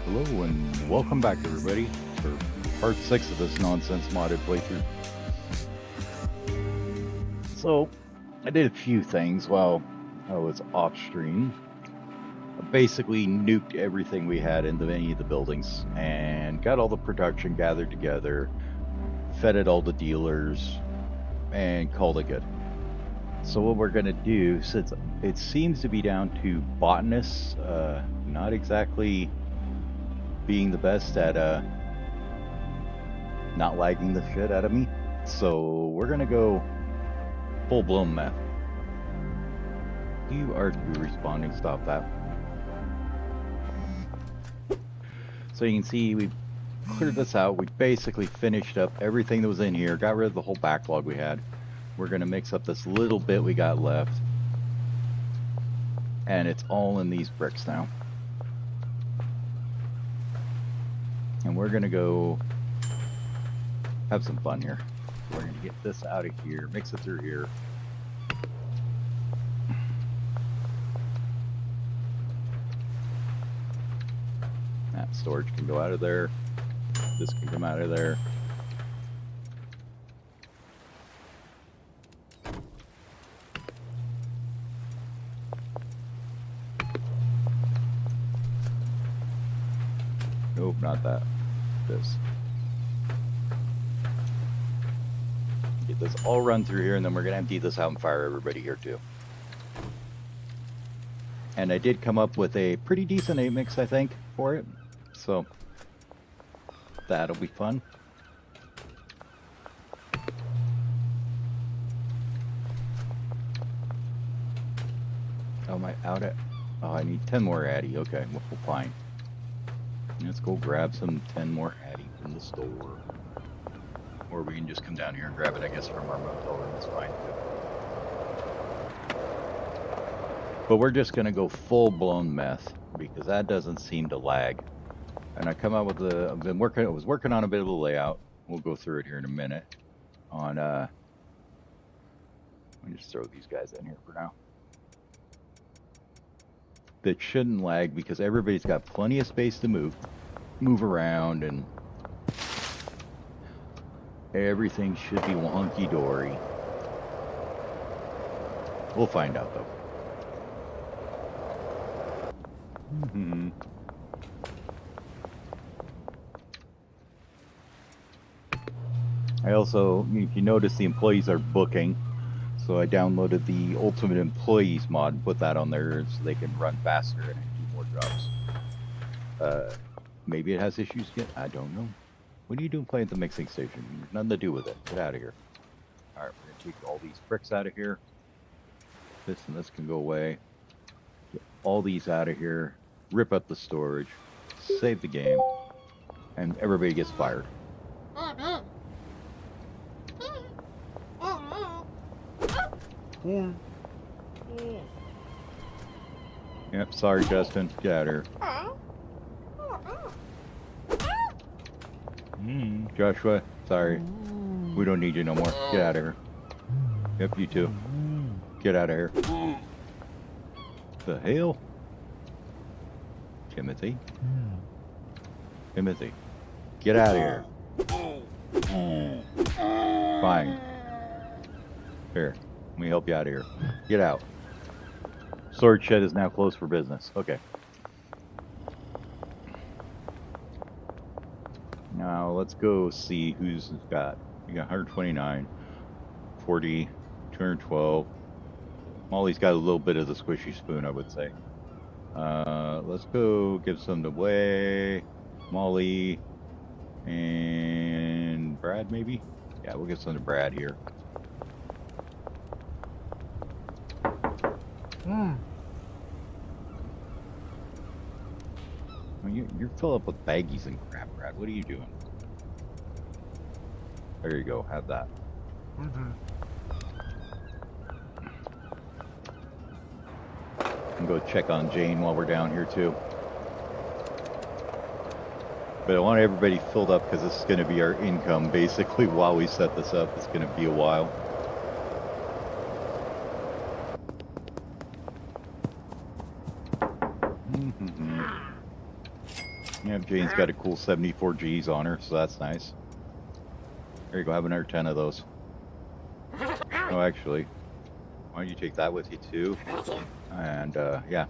Hello and welcome back everybody for part 6 of this nonsense modded playthrough. So, I did a few things while I was off stream. I basically nuked everything we had into any of the buildings and got all the production gathered together, fed it all the dealers, and called it good. So what we're going to do, since it seems to be down to botanists, not exactly being the best at not lagging the shit out of me. So we're gonna go full-blown meth. You are responding, stop that. So you can see we cleared this out. We basically finished up everything that was in here, got rid of the whole backlog we had. We're gonna mix up this little bit we got left. And it's all in these bricks now. And we're gonna go have some fun here. We're gonna get this out of here, mix it through here. That storage can go out of there. This can come out of there. Nope, not that. This. Get this all run through here, and then we're gonna empty this out and fire everybody here too. And I did come up with a pretty decent 8 mix, I think, for it. So that'll be fun. Oh, am I out at? Oh, I need 10 more Addy. Okay, well, fine. Let's go grab some 10 more Addy from the store. Or we can just come down here and grab it, I guess, from our motel room. It's fine too. But we're just going to go full-blown meth because that doesn't seem to lag. And I come out with I was working on a bit of the layout. We'll go through it here in a minute. On let me just throw these guys in here for now. That shouldn't lag because everybody's got plenty of space to move around, and everything should be wonky-dory. We'll find out though. I also, if you notice, the employees are booking, so I downloaded the Ultimate Employees mod, put that on there so they can run faster and do more jobs. Maybe it has issues yet, I don't know. What are you doing playing at the mixing station? Nothing to do with it. Get out of here. Alright, we're gonna take all these bricks out of here. This and this can go away. Get all these out of here. Rip up the storage. Save the game. And everybody gets fired. Yep, sorry Justin. Get out of here. Joshua, sorry. We don't need you no more. Get out of here. Yep, you too. Get out of here. The hell? Timothy? Timothy. Get out of here. Fine. Here, let me help you out of here. Get out. Storage shed is now closed for business. Okay. Now let's go see who's got. We got 129, 40, 212. Molly's got a little bit of the squishy spoon, I would say. Let's go give some away. Molly and Brad, maybe? Yeah, we'll give some to Brad here. You're filled up with baggies and crap, Brad. What are you doing? There you go. Have that. And go check on Jane while we're down here too. But I want everybody filled up because this is going to be our income basically while we set this up. It's going to be a while. Yeah, Jane's got a cool 74 Gs on her, so that's nice. There you go, have another 10 of those. Oh, actually, why don't you take that with you too? And yeah,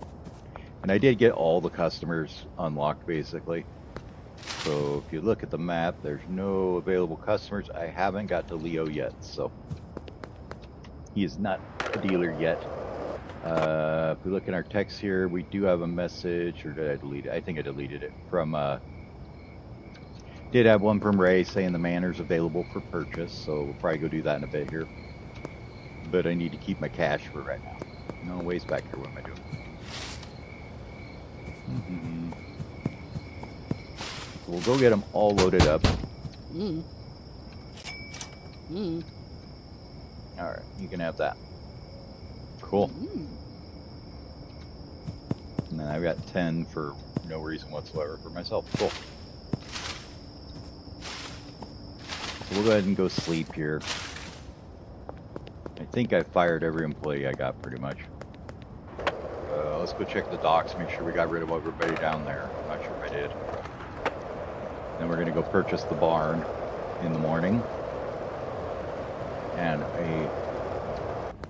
and I did get all the customers unlocked basically. So if you look at the map, there's no available customers. I haven't got to Leo yet, so he is not a dealer yet. If we look in our text here, we do have a message, or did I delete it? I think I deleted it from, did have one from Ray saying the manor's available for purchase, so we'll probably go do that in a bit here. But I need to keep my cash for right now. No, ways back here, what am I doing? We'll go get them all loaded up. Alright, you can have that. Cool. And then I've got 10 for no reason whatsoever for myself. Cool. So we'll go ahead and go sleep here. I think I fired every employee I got pretty much. Let's go check the docks, make sure we got rid of everybody down there. I'm not sure if I did. Then we're gonna go purchase the barn in the morning. And a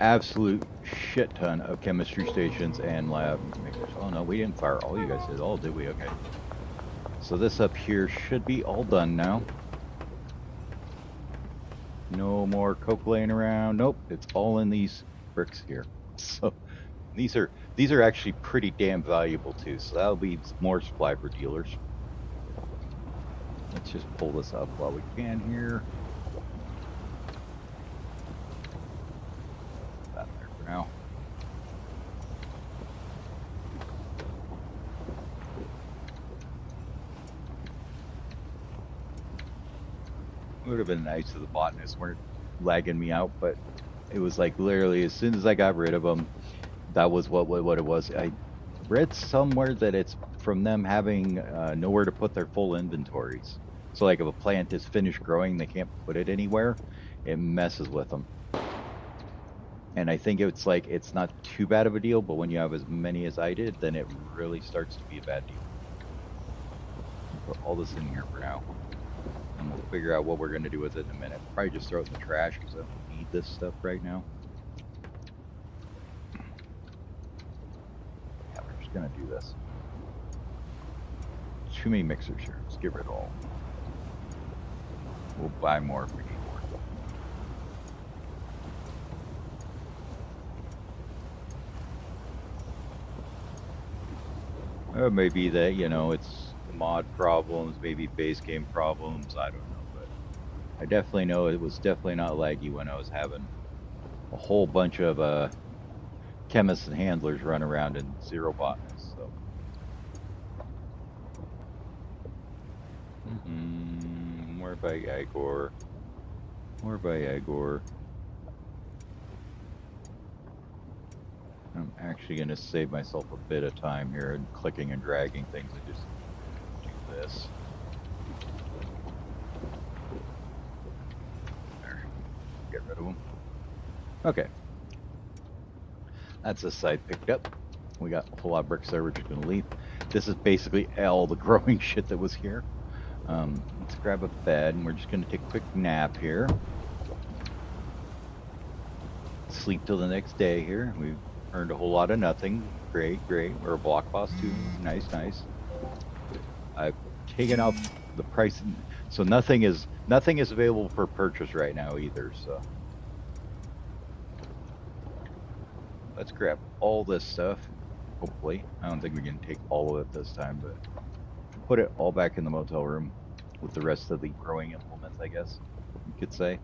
absolute shit ton of chemistry stations and lab makers. Oh no, we didn't fire all you guys did. All did we? Okay. So this up here should be all done now. No more coke laying around. Nope, it's all in these bricks here. So these are actually pretty damn valuable too. So that'll be more supply for dealers. Let's just pull this up while we can here. That there for now. It would have been nice if the botanists weren't lagging me out, but it was like literally as soon as I got rid of them, that was what it was. I read somewhere that it's from them having nowhere to put their full inventories. So like if a plant is finished growing, they can't put it anywhere. It messes with them. And I think it's like, it's not too bad of a deal, but when you have as many as I did, then it really starts to be a bad deal. I'll put all this in here for now. And we'll figure out what we're going to do with it in a minute. Probably just throw it in the trash because I don't need this stuff right now. Yeah, we're just going to do this. Too many mixers here. Let's get rid of all. We'll buy more if we need more. Or maybe that, you know, it's mod problems, maybe base game problems, I don't know, but I definitely know it was definitely not laggy when I was having a whole bunch of chemists and handlers run around and zero botanists. So more by Igor. More by Igor. I'm actually going to save myself a bit of time here and clicking and dragging things and just do this. There. Get rid of them. Okay. That's this side picked up. We got a whole lot of bricks there we're just going to leave. This is basically all the growing shit that was here. Let's grab a bed and we're just going to take a quick nap here. Sleep till the next day here. We've earned a whole lot of nothing. Great, great. We're a block boss too. Nice, nice. I've taken out the price, so nothing is available for purchase right now either. So let's grab all this stuff. Hopefully, I don't think we can take all of it this time, but put it all back in the motel room with the rest of the growing implements, I guess you could say.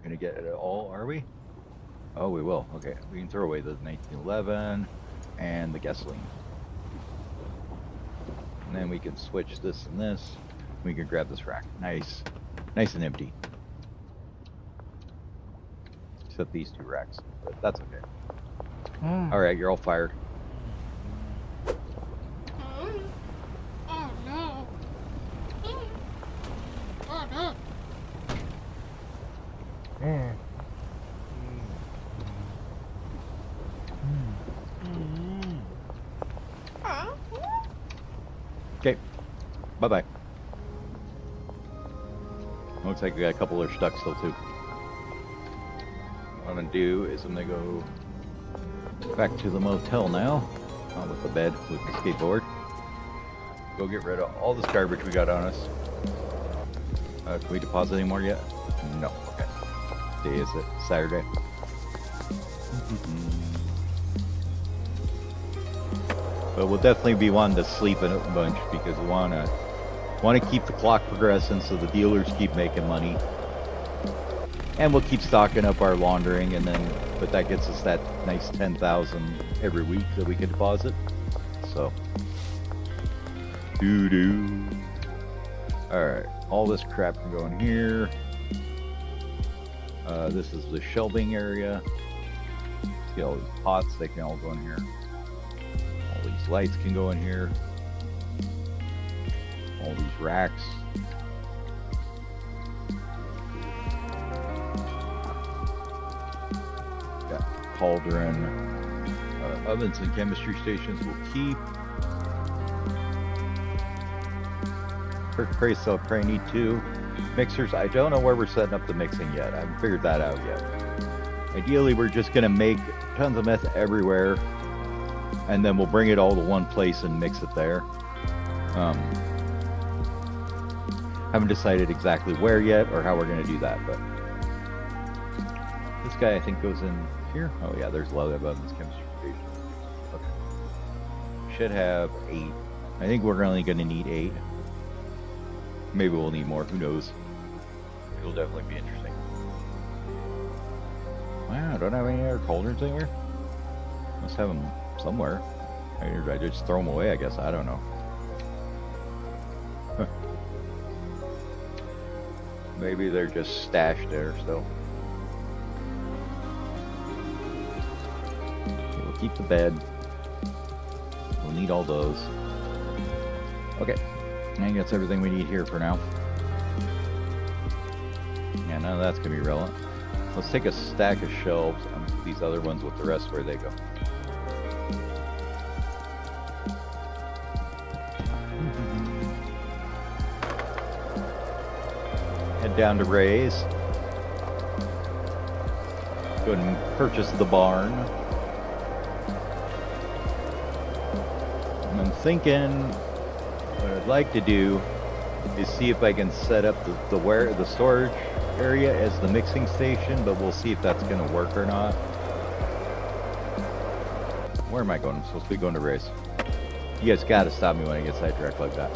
Gonna get it all, are we? Oh, we will. Okay, we can throw away the 1911 and the gasoline. And then we can switch this and this. We can grab this rack. Nice. Nice and empty. Except these two racks, but that's okay. All right, you're all fired. Okay. Bye-bye. Looks like we got a couple that are stuck still, too. What I'm going to do is I'm going to go back to the motel now. Not with the bed, with the skateboard. Go get rid of all this garbage we got on us. Can we deposit any more yet? No. Okay. What day is it? Saturday. But we'll definitely be wanting to sleep in a bunch because we want to keep the clock progressing so the dealers keep making money. And we'll keep stocking up our laundering, but that gets us that nice 10,000 every week that we can deposit. So, all right, all this crap can go in here. This is the shelving area. See all these pots, they can all go in here. All these lights can go in here. All these racks. Got cauldron. Ovens and chemistry stations will keep. Price I'll probably need 2. Mixers, I don't know where we're setting up the mixing yet. I haven't figured that out yet. Ideally, we're just going to make tons of meth everywhere, and then we'll bring it all to one place and mix it there. Haven't decided exactly where yet or how we're going to do that, but this guy I think goes in here. Oh yeah, there's a lot of ovens, chemistry station. Okay. Should have 8. I think we're only going to need 8. Maybe we'll need more, who knows. It'll definitely be interesting. Wow, don't have any other cauldrons anywhere? Must have them somewhere. I just throw them away, I guess. I don't know. Huh. Maybe they're just stashed there still. Okay, we'll keep the bed. We'll need all those. Okay. I think that's everything we need here for now. Yeah, none of that's going to be relevant. Let's take a stack of shelves and put these other ones with the rest where they go. Head down to Ray's. Go ahead and purchase the barn. And I'm thinking what I'd like to do is see if I can set up the storage area as the mixing station, but we'll see if that's going to work or not. Where am I going? I'm supposed to be going to Ray's. You guys got to stop me when I get sidetracked like that.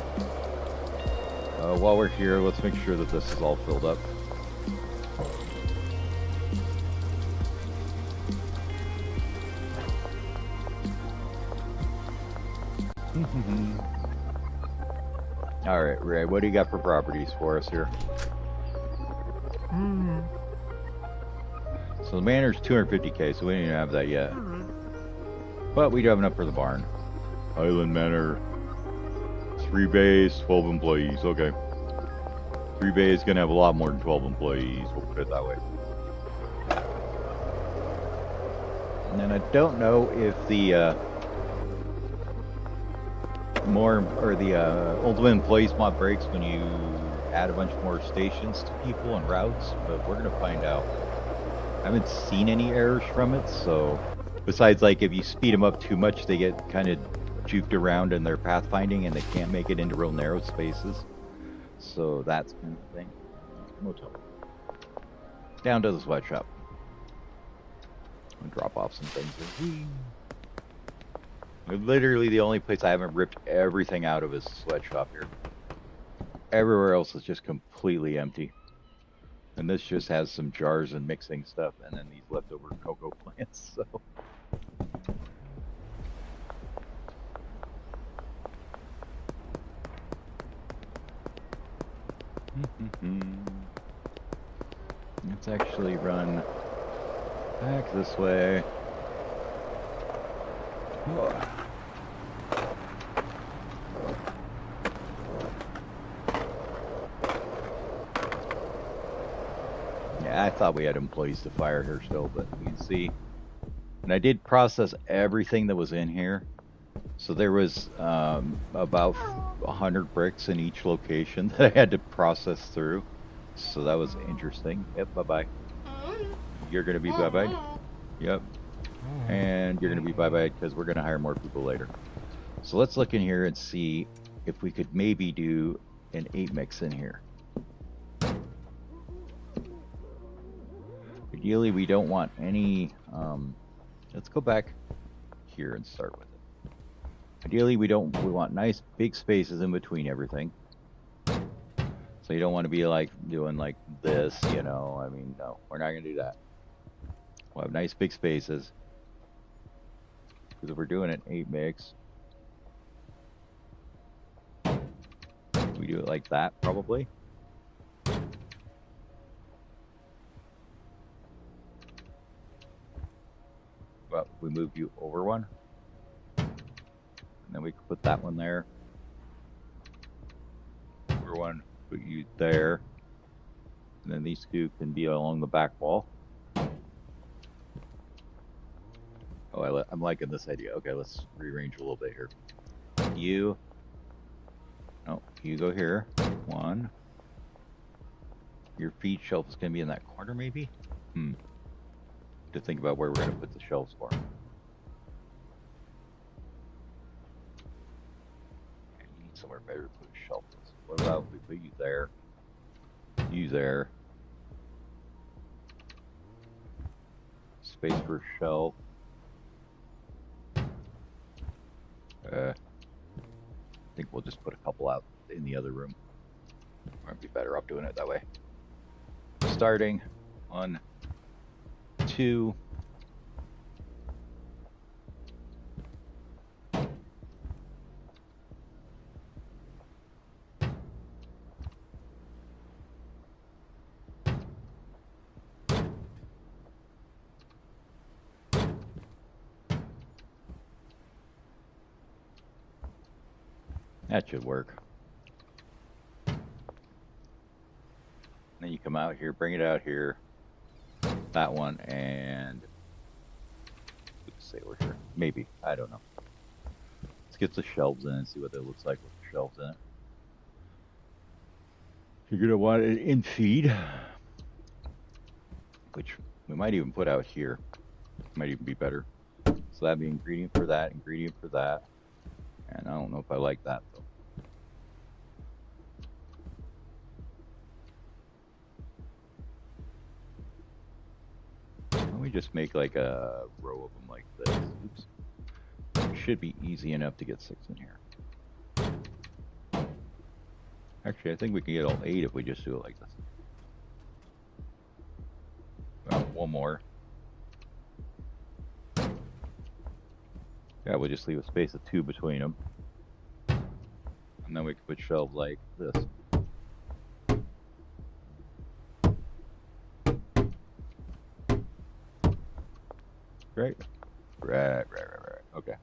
While we're here, let's make sure that this is all filled up. All right, Ray, what do you got for properties for us here? So the manor's 250K, so we don't even have that yet. But we do have enough for the barn. Highland Manor, 3 bays, 12 employees. Okay. 3 bays gonna have a lot more than 12 employees. We'll put it that way. And then I don't know if the Ultimate Employees mod breaks when you add a bunch more stations to people and routes, but we're gonna find out. I haven't seen any errors from it, so besides like if you speed them up too much, they get kind of juked around in their pathfinding and they can't make it into real narrow spaces. So that's kind of thing. Motel. Down to the sweatshop. Drop off some things. Literally the only place I haven't ripped everything out of is the sweatshop here. Everywhere else is just completely empty. And this just has some jars and mixing stuff and then these leftover cocoa plants, so. Let's actually run back this way. Oh. Yeah, I thought we had employees to fire here still, but you can see. And I did process everything that was in here. So there was about 100 bricks in each location that I had to process through. So that was interesting. Yep, bye-bye. You're going to be bye-bye. Yep. And you're going to be bye-bye because we're going to hire more people later. So let's look in here and see if we could maybe do an 8 mix in here. Ideally, we don't want any, let's go back here and start with it. Ideally, we want nice big spaces in between everything. So you don't want to be like doing like this, you know, I mean, no, we're not going to do that. We'll have nice big spaces. Because if we're doing an 8 mix, we do it like that probably. Well, we move you over one. And then we can put that one there. Over one, put you there. And then these two can be along the back wall. Oh, I'm liking this idea. Okay, let's rearrange a little bit here. You go here. One. Your feed shelf is going to be in that corner, maybe? To think about where we're going to put the shelves for. You need somewhere better to put a shelf. What about if we put you there? You there. Space for a shelf. I think we'll just put a couple out in the other room. Might be better off doing it that way. Starting 1, 2. That should work. Then you come out here, bring it out here. That one, and let's say we're here. Maybe, I don't know. Let's get the shelves in and see what that looks like with the shelves in it. You're gonna want it in feed, which we might even put out here. Might even be better. So that'd be ingredient for that, and I don't know if I like that though. Let me just make like a row of them like this. Oops. It should be easy enough to get 6 in here. Actually, I think we can get all 8 if we just do it like this. Well, one more. Yeah, we'll just leave a space of 2 between them. And then we can put shelves like this. Right? Right. Okay.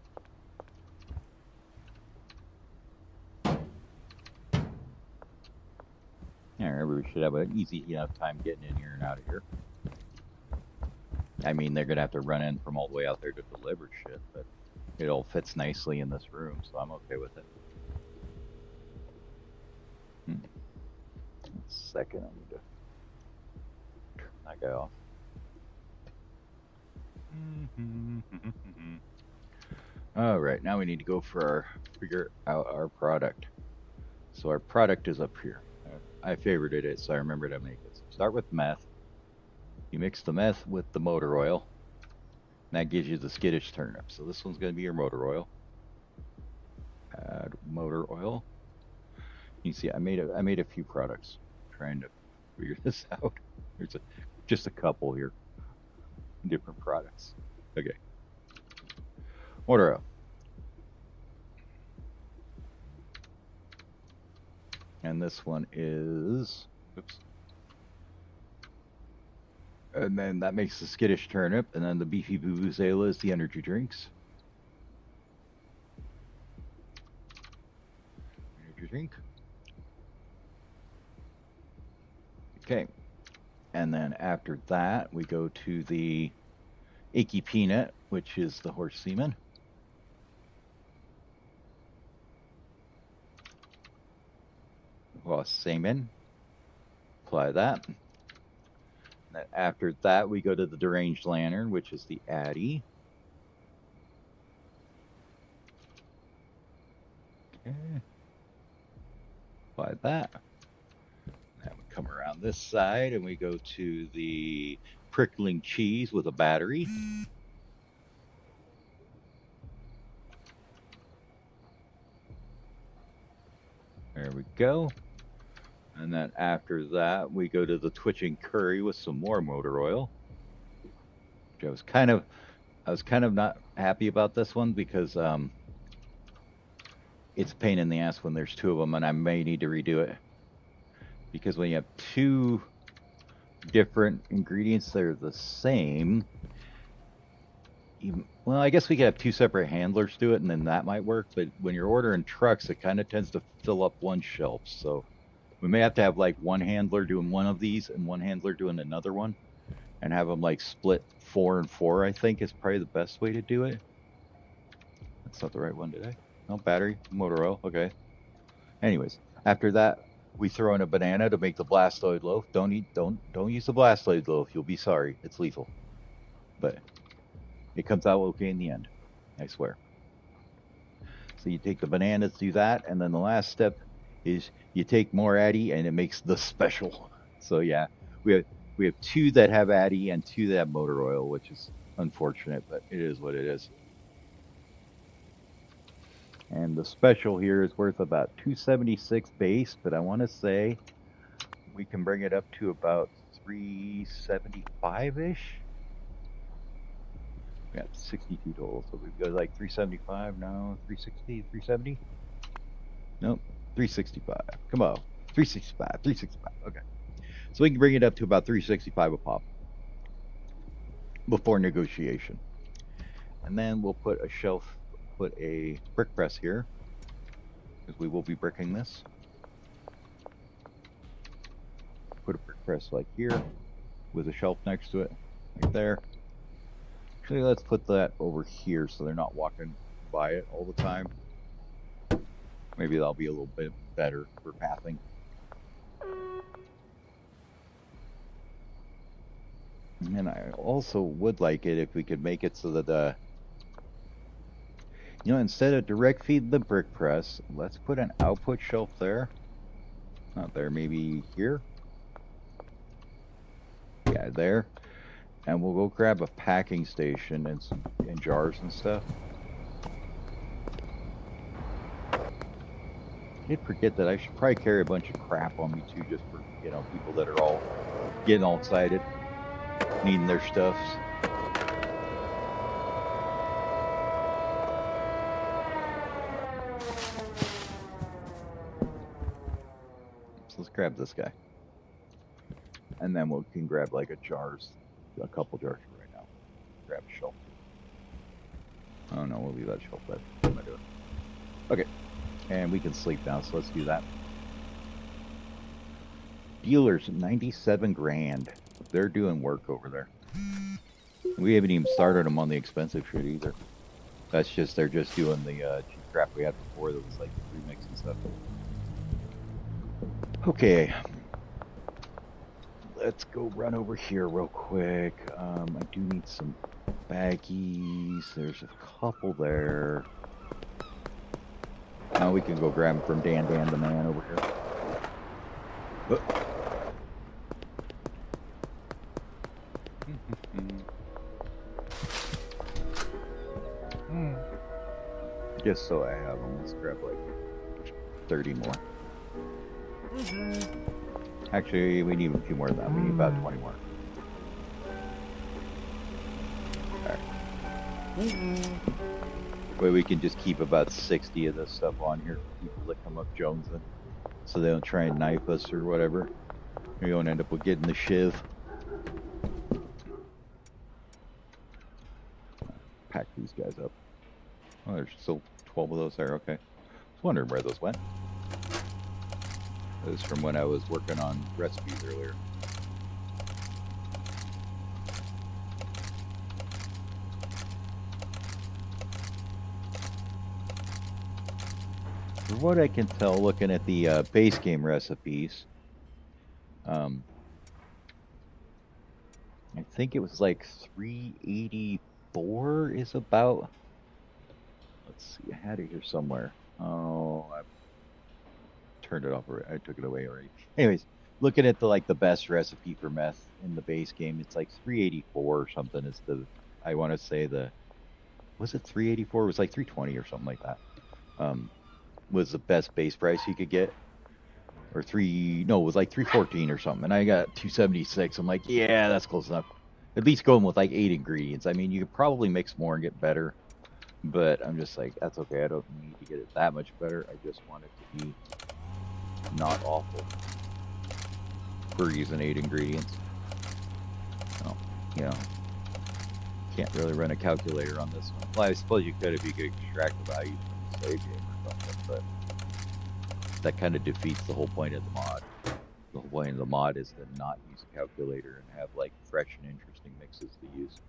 Yeah, remember we should have an easy enough time getting in here and out of here. I mean, they're going to have to run in from all the way out there to deliver shit, but it all fits nicely in this room, so I'm okay with it. Second, I need to turn that guy off. All right, now we need to go for figure out our product. So our product is up here. I favorited it, so I remember to make it. So start with meth. You mix the meth with the motor oil. And that gives you the skittish turnip. So this one's going to be your motor oil. Add motor oil. You see, I made a few products trying to figure this out. There's just a couple here, different products. Okay. Motor oil. And this one is, oops. And then that makes the skittish turnip, and then the beefy vuvuzela is the energy drinks. Energy drink. Okay. And then after that, we go to the achy peanut, which is the horse semen. Well, same in. Apply that. Then after that, we go to the deranged lantern, which is the Addy. Okay. Apply that. Then we come around this side and we go to the prickling cheese with a battery. There we go. And then after that, we go to the twitching curry with some more motor oil. Which I was kind of not happy about this one because it's a pain in the ass when there's two of them, and I may need to redo it because when you have two different ingredients that are the same, well, I guess we could have two separate handlers do it, and then that might work. But when you're ordering trucks, it kind of tends to fill up one shelf, so we may have to have like one handler doing one of these and one handler doing another one, and have them like split 4 and 4. I think is probably the best way to do it. That's not the right one today. No battery, motor oil. Okay. Anyways, after that, we throw in a banana to make the blastoid loaf. Don't use the blastoid loaf. You'll be sorry. It's lethal, but it comes out okay in the end. I swear. So you take the bananas, do that, and then the last step is you take more Addy, and it makes the special. So yeah, we have 2 that have Addy and 2 that have motor oil, which is unfortunate, but it is what it is. And the special here is worth about 276 base, but I want to say we can bring it up to about 375-ish. We got 62 total, so we've got like 375 now, 360, 370? Nope, 365. Come on, 365, 365. Okay. So we can bring it up to about 365 a pop before negotiation. And then we'll put a brick press here, because we will be bricking this. Put a brick press like here, with a shelf next to it, right there. Actually, let's put that over here so they're not walking by it all the time. Maybe that'll be a little bit better for pathing. And I also would like it if we could make it so that, instead of direct feed the brick press, let's put an output shelf there. Not there, maybe here. Yeah, there. And we'll go grab a packing station and jars and stuff. I did forget that I should probably carry a bunch of crap on me too, just for people that are all getting all excited, needing their stuffs. So let's grab this guy, and then we can grab like a couple jars for right now. Grab a shelf. Oh no, we'll leave that shelf there. What am I doing? Okay, and we can sleep now, so let's do that. Dealers, 97 grand. They're doing work over there. We haven't even started them on the expensive shit either. They're just doing the cheap crap we had before that was like remix and stuff. Okay. Let's go run over here real quick. I do need some baggies. There's a couple there. Now we can go grab them from Dan the man over here. Just so I have them, let's grab like 30 more. Actually, we need a few more than that. We need about 20 more. Alright. Where we can just keep about 60 of this stuff on here for people that come up jonesing, so they don't try and knife us or whatever. We don't end up with getting the shiv. Pack these guys up. Oh, there's still 12 of those there. Okay. I was wondering where those went. That was from when I was working on recipes earlier. from what I can tell, looking at the base game recipes, I think it was like 384 is about. Let's see, I had it here somewhere. Oh, I turned it off. I took it away already. Anyways, looking at the best recipe for meth in the base game, it's like 384 or something. Is the I want to say was it 384? It was like 320 or something like that. Was the best base price you could get, or it was like 314 or something. And I got 276. I'm like, yeah, that's close enough. At least going with like 8 ingredients. I mean, you could probably mix more and get better, but I'm just like, that's okay. I don't need to get it that much better. I just want it to be not awful for using 8 ingredients. So, you know, can't really run a calculator on this one. Well, I suppose you could if you could extract the value from the save game or something, but that kind of defeats the whole point of the mod. The whole point of the mod is to not use a calculator and have like fresh and interesting mixes to use.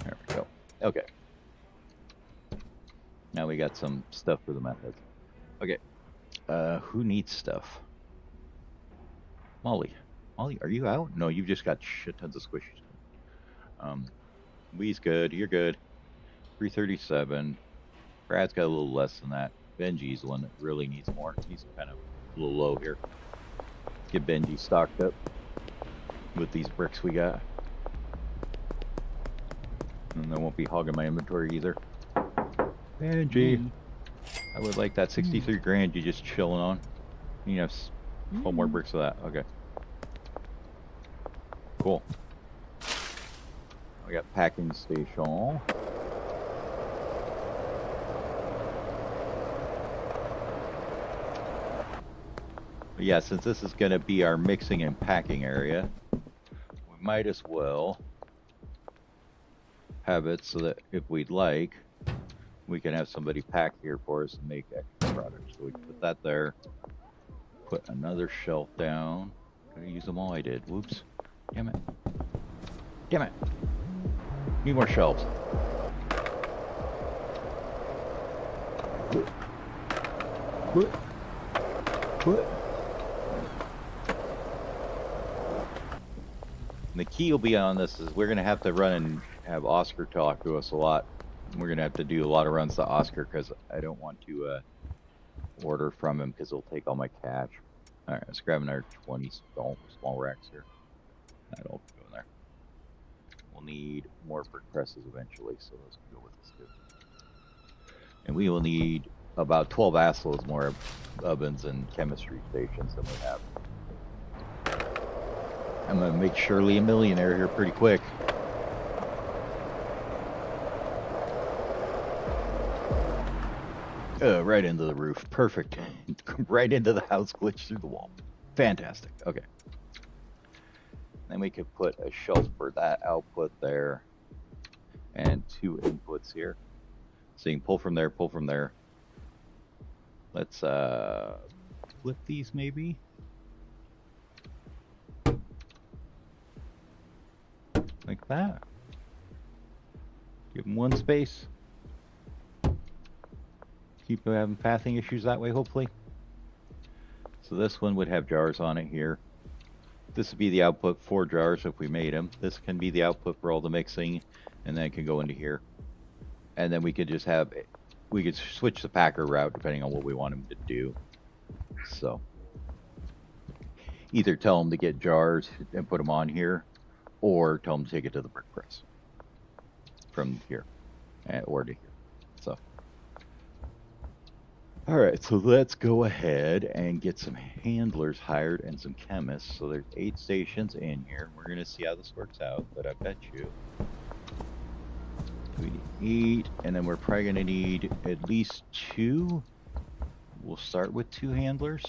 There we go. Okay. Now we got some stuff for the methods. Okay. Who needs stuff? Molly. Molly, are you out? No, you've just got shit tons of squishies. Wee's good. You're good. 337. Brad's got a little less than that. Benji's the one that really needs more. He's kind of a little low here. Get Benji stocked up with these bricks we got. And I won't be hogging my inventory either. Benji, I would like that 63 grand you just chilling on. You have 12 more bricks of that. Okay. Cool. We got packing station. But yeah, since this is going to be our mixing and packing area, we might as well have it so that if we'd like, we can have somebody pack here for us and make extra products. So we can put that there. Put another shelf down. Did I use them all? I did. Whoops. Damn it. Damn it. Need more shelves. What? And the key will be on this is we're going to have to run and have Oscar talk to us a lot. We're going to have to do a lot of runs to Oscar because I don't want to order from him because he'll take all my cash. All right, let's grab another 20 small racks here. That'll go in there. We'll need more brick presses eventually, so let's go with this too. And we will need about 12 assloads more ovens and chemistry stations than we have. I'm going to make Shirley a millionaire here pretty quick. Right into the roof. Perfect. Right into the house, glitch through the wall. Fantastic. Okay. Then we could put a shelf for that output there. And 2 inputs here. So you can pull from there, pull from there. Let's flip these maybe. Like that. Give them one space. Keep having pathing issues that way, hopefully. So this one would have jars on it here. This would be the output for jars if we made them. This can be the output for all the mixing, and then it can go into here. And then we could just have, we could switch the packer route depending on what we want them to do. So either tell them to get jars and put them on here, or tell them to take it to the brick press from here, or to here. So. All right, so let's go ahead and get some handlers hired and some chemists. So there's 8 stations in here. We're going to see how this works out, but I bet you we need 8, and then we're probably going to need at least 2. We'll start with 2 handlers.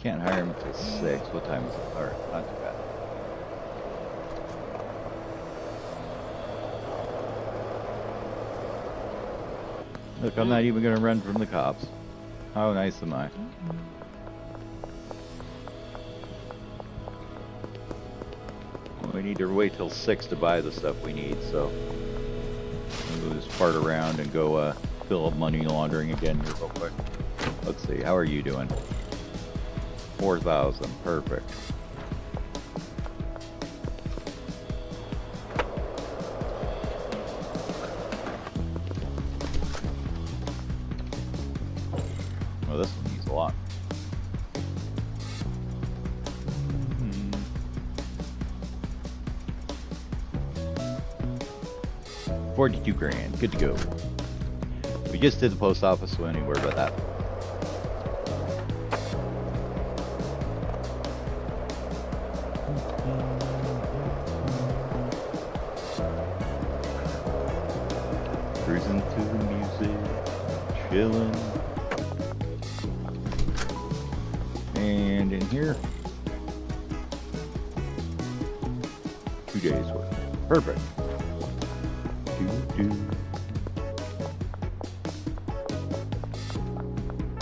Can't hire them until 6. What time is it? All right, not too bad. Look, I'm not even gonna run from the cops. How nice am I? We need to wait till 6 to buy the stuff we need, so we'll just fart around and go fill up money laundering again here real quick. Let's see, how are you doing? 4,000, perfect. Oh, this one needs a lot. 42 grand, good to go. We just did the post office, so anyway, worry about that. Cruising to the music, chilling. And in here, 2 days worth. Perfect.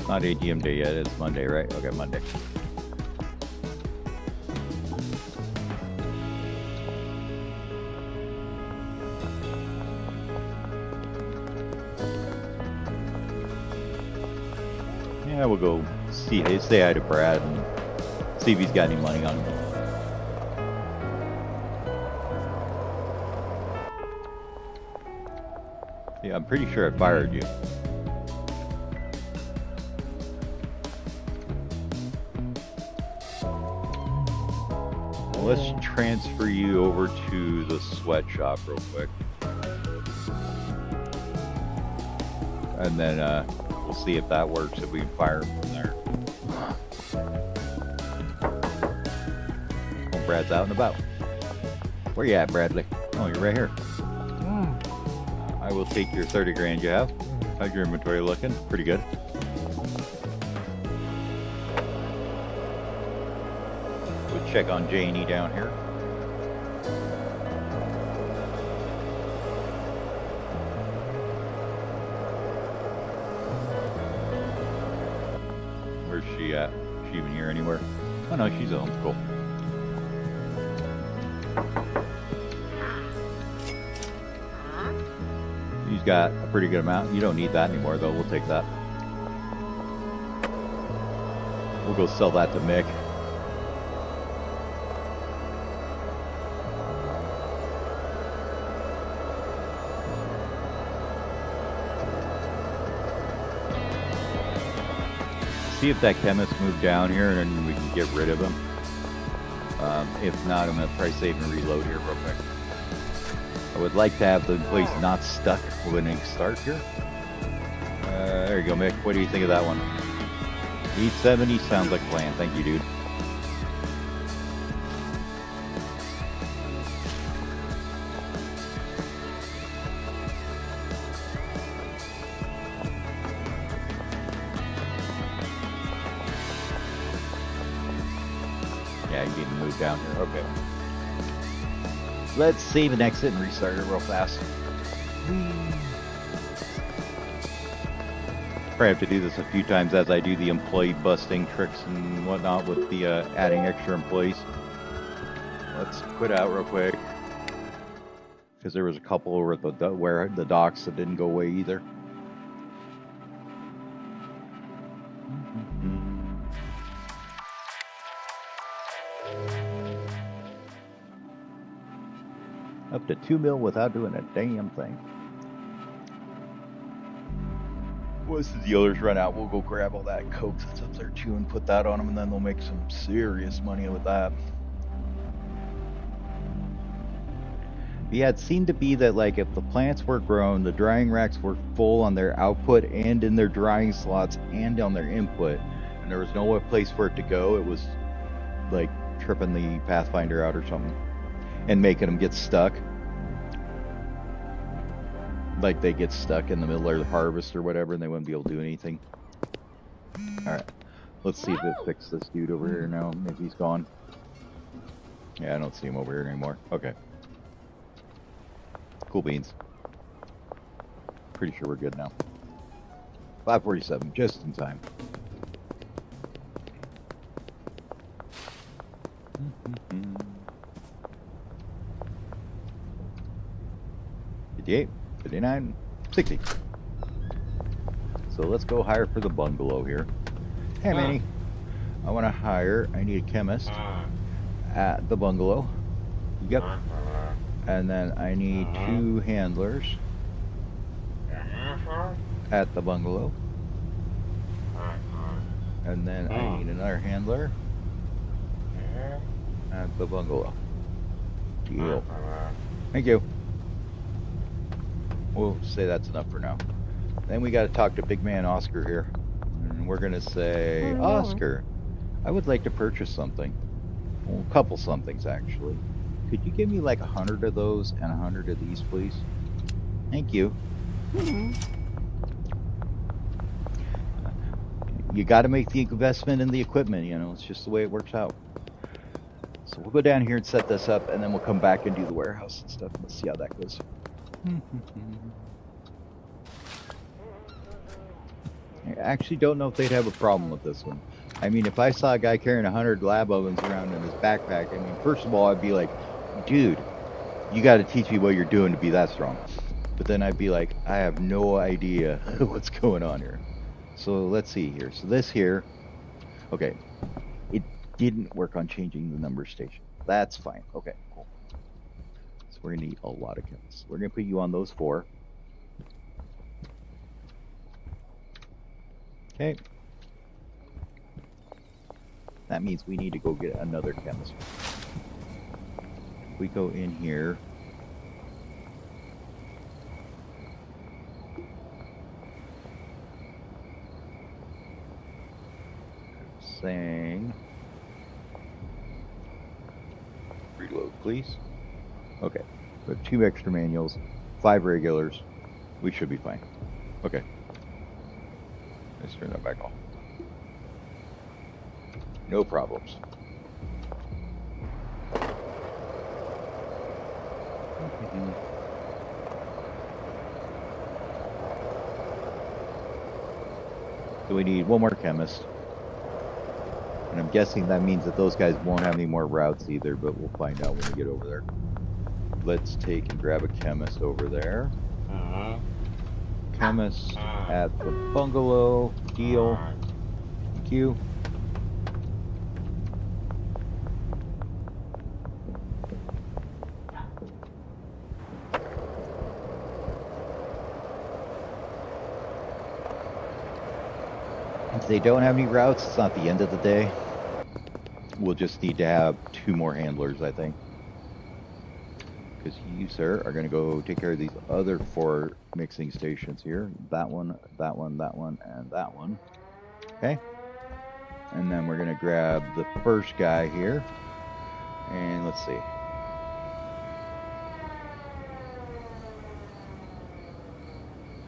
Not ATM day yet, it's Monday, right? Okay, Monday. Yeah, we'll go say hi to Brad and see if he's got any money on him. Yeah, I'm pretty sure I fired you. Well, let's transfer you over to the sweatshop real quick. And then we'll see if that works, if we can fire him from there. Well, Brad's out and about. Where you at, Bradley? Oh, you're right here. I will take your 30 grand you have. How's your inventory looking? Pretty good. We'll check on Janie down here. Where's she at? Is she even here anywhere? Oh no, she's home. Cool. He's got a pretty good amount. You don't need that anymore though. We'll take that. We'll go sell that to Mick. See if that chemist moved down here and we can get rid of him. If not, I'm going to try save and reload here real quick. I would like to have the employees not stuck when they start here. There you go, Mick. What do you think of that one? 870 sounds like a plan. Thank you, dude. Yeah, you need to move down here. Okay. Let's save and exit and restart it real fast. Probably have to do this a few times as I do the employee busting tricks and whatnot with the adding extra employees. Let's quit out real quick because there was a couple over at the docks that didn't go away either. Up to 2 mil without doing a damn thing. Once the dealers run out, we'll go grab all that coke that's up there too and put that on them, and then they'll make some serious money with that. Yeah, it seemed to be that like if the plants were grown, the drying racks were full on their output and in their drying slots and on their input, and there was no place for it to go. It was like tripping the Pathfinder out or something and making them get stuck. Like they get stuck in the middle of the harvest or whatever and they wouldn't be able to do anything. Alright, let's see if it fixes this dude over here now. Maybe he's gone. Yeah, I don't see him over here anymore. Okay. Cool beans. Pretty sure we're good now. 5:47, just in time. 58, 59, 60. So let's go hire for the bungalow here. Hey, Manny. I want to hire. I need a chemist at the bungalow. Yep. And then I need 2 handlers at the bungalow. And then I need another handler at the bungalow. Deal. Thank you. We'll say that's enough for now. Then we got to talk to big man Oscar here. And we're going to say, Oscar, I would like to purchase something. Well, a couple somethings, actually. Could you give me like 100 of those and 100 of these, please? Thank you. You got to make the investment in the equipment, you know, it's just the way it works out. So we'll go down here and set this up, and then we'll come back and do the warehouse and stuff. Let's see how that goes. I actually don't know if they'd have a problem with this one. I mean, if I saw a guy carrying 100 lab ovens around in his backpack, I mean, first of all, I'd be like, dude, you got to teach me what you're doing to be that strong. But then I'd be like, I have no idea what's going on here. So let's see here. So this here, okay, it didn't work on changing the number station. That's fine. Okay, cool. So we're gonna need a lot of chemists. We're gonna put you on those 4. Okay. That means we need to go get another chemist. We go in here. Saying reload, please. Okay, we have 2 extra manuals, 5 regulars. We should be fine. Okay, let's turn that back on. No problems. So we need 1 more chemist. And I'm guessing that means that those guys won't have any more routes either, but we'll find out when we get over there. Let's take and grab a chemist over there. Chemist at the bungalow. Deal. Thank you. If they don't have any routes, it's not the end of the day. We'll just need to have 2 more handlers, I think. Because you, sir, are going to go take care of these other 4 mixing stations here. That one, that one, that one, and that one. Okay. And then we're going to grab the first guy here. And let's see.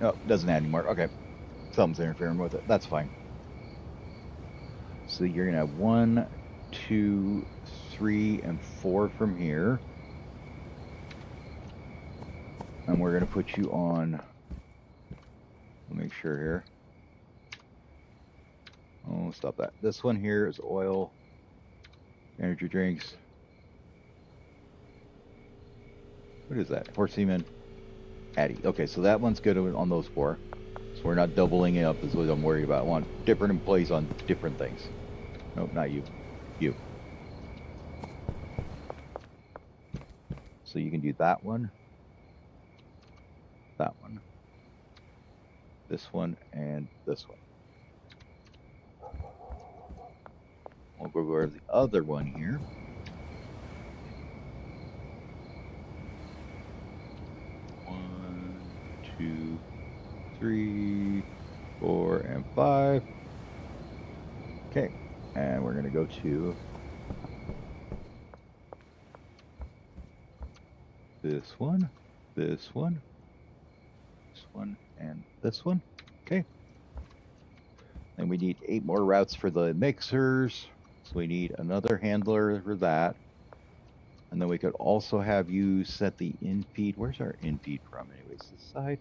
Oh, doesn't add anymore. Okay. Something's interfering with it. That's fine. So you're going to have 1, 2, 3, and 4 from here. And we're going to put you on, let me make sure here. Oh, stop that. This one here is oil, energy drinks. What is that? Horseman, Addy. Okay, so that one's good on those 4. So we're not doubling it up is what I'm worried about. I want different employees on different things. Nope, not you. You. So you can do that one, this one, and this one. We'll go over the other one here. One, 2, 3, 4, and 5. Okay, and we're going to go to this one, this one, this one, and this one. Okay. And we need 8 more routes for the mixers. So we need another handler for that. And then we could also have you set the in-feed. Where's our in-feed from anyways? This side?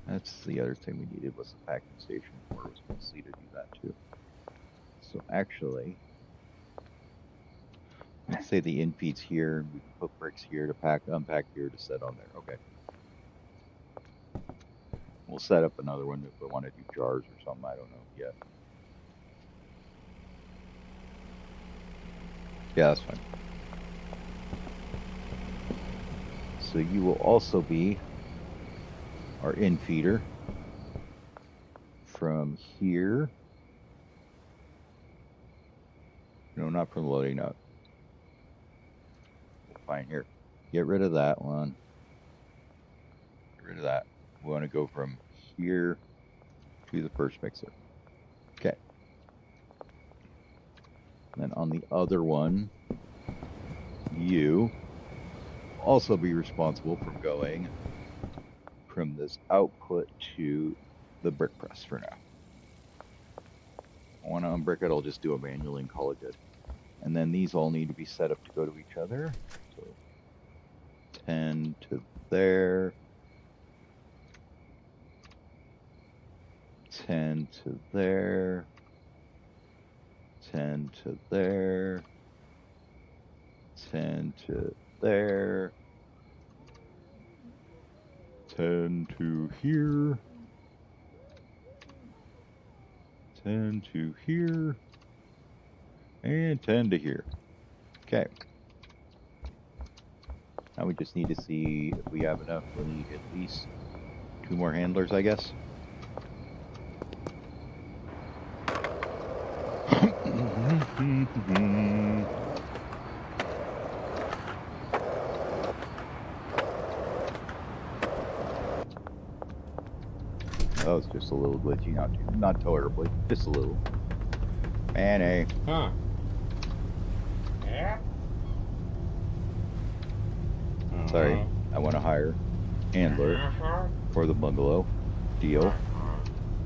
That's the other thing we needed was the packing station, or it was mostly to do that too. So actually, let's say the infeed's here, and we can put bricks here to unpack here to set on there. Okay. We'll set up another one if we want to do jars or something. I don't know yet. Yeah, that's fine. So you will also be our infeeder from here. No, not from loading up. Fine, here. Get rid of that one. Get rid of that. We want to go from here to the first mixer. Okay. Then on the other one, you also be responsible for going from this output to the brick press for now. I want to unbrick it, I'll just do it manually and call it good. And then these all need to be set up to go to each other. So 10 to there. 10 to there. 10 to there. 10 to there. 10 to here. 10 to here. And 10 to here. Okay. Now we just need to see if we have enough. We'll need at least 2 more handlers, I guess. That was just a little glitchy, not terribly, just a little. Manny. Huh. Yeah. Sorry, I want to hire handler for the bungalow. Deal.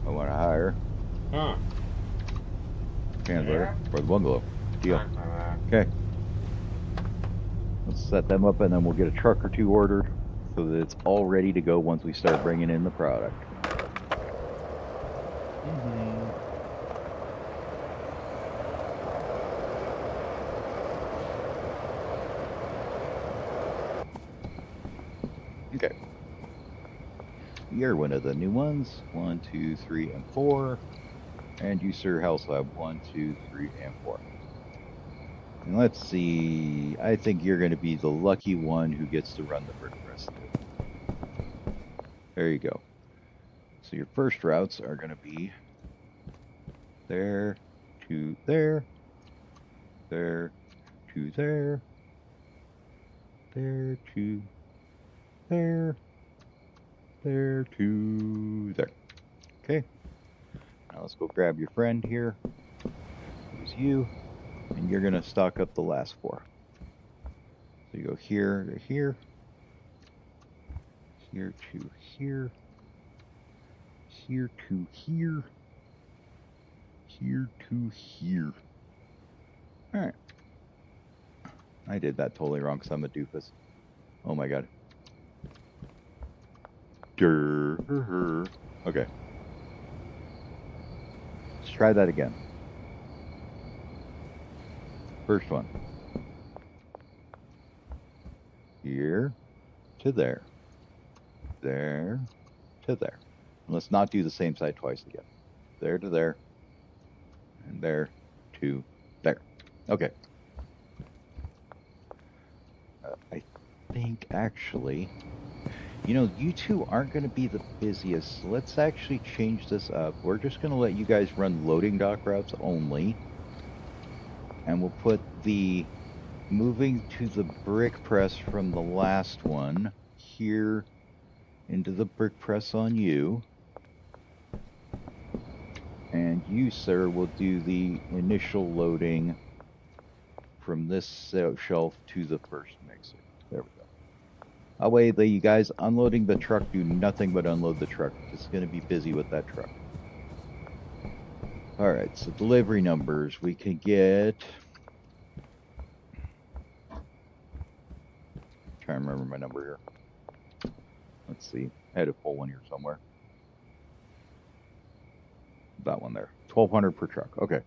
I want to hire handler for the bungalow. Deal. Okay. Let's set them up and then we'll get a truck or 2 ordered so that it's all ready to go once we start bringing in the product. Okay. You're one of the new ones. 1, 2, 3, and 4. And you, sir, also have 1, 2, 3, and 4. And let's see. I think you're going to be the lucky one who gets to run the brick press. There you go. So your first routes are going to be there to there, there to there, there to there, there to there. Okay. Now let's go grab your friend here. Who's you? And you're going to stock up the last 4. So you go here to here, here to here, here to here, here to here. All right. I did that totally wrong because I'm a doofus. Oh my god. Okay. Let's try that again. First one. Here to there. There to there. And let's not do the same side twice again. There to there. And there to there. Okay. I think actually, you know, you two aren't going to be the busiest. So let's actually change this up. We're just going to let you guys run loading dock routes only. And we'll put the moving to the brick press from the last one here into the brick press on you. And you, sir, will do the initial loading from this shelf to the first mixer. There we go. That way, you guys unloading the truck do nothing but unload the truck. It's going to be busy with that truck. All right, so delivery numbers. We can get... Trying to remember my number here. Let's see. I had to pull one here somewhere. That one there. 1,200 per truck. Okay.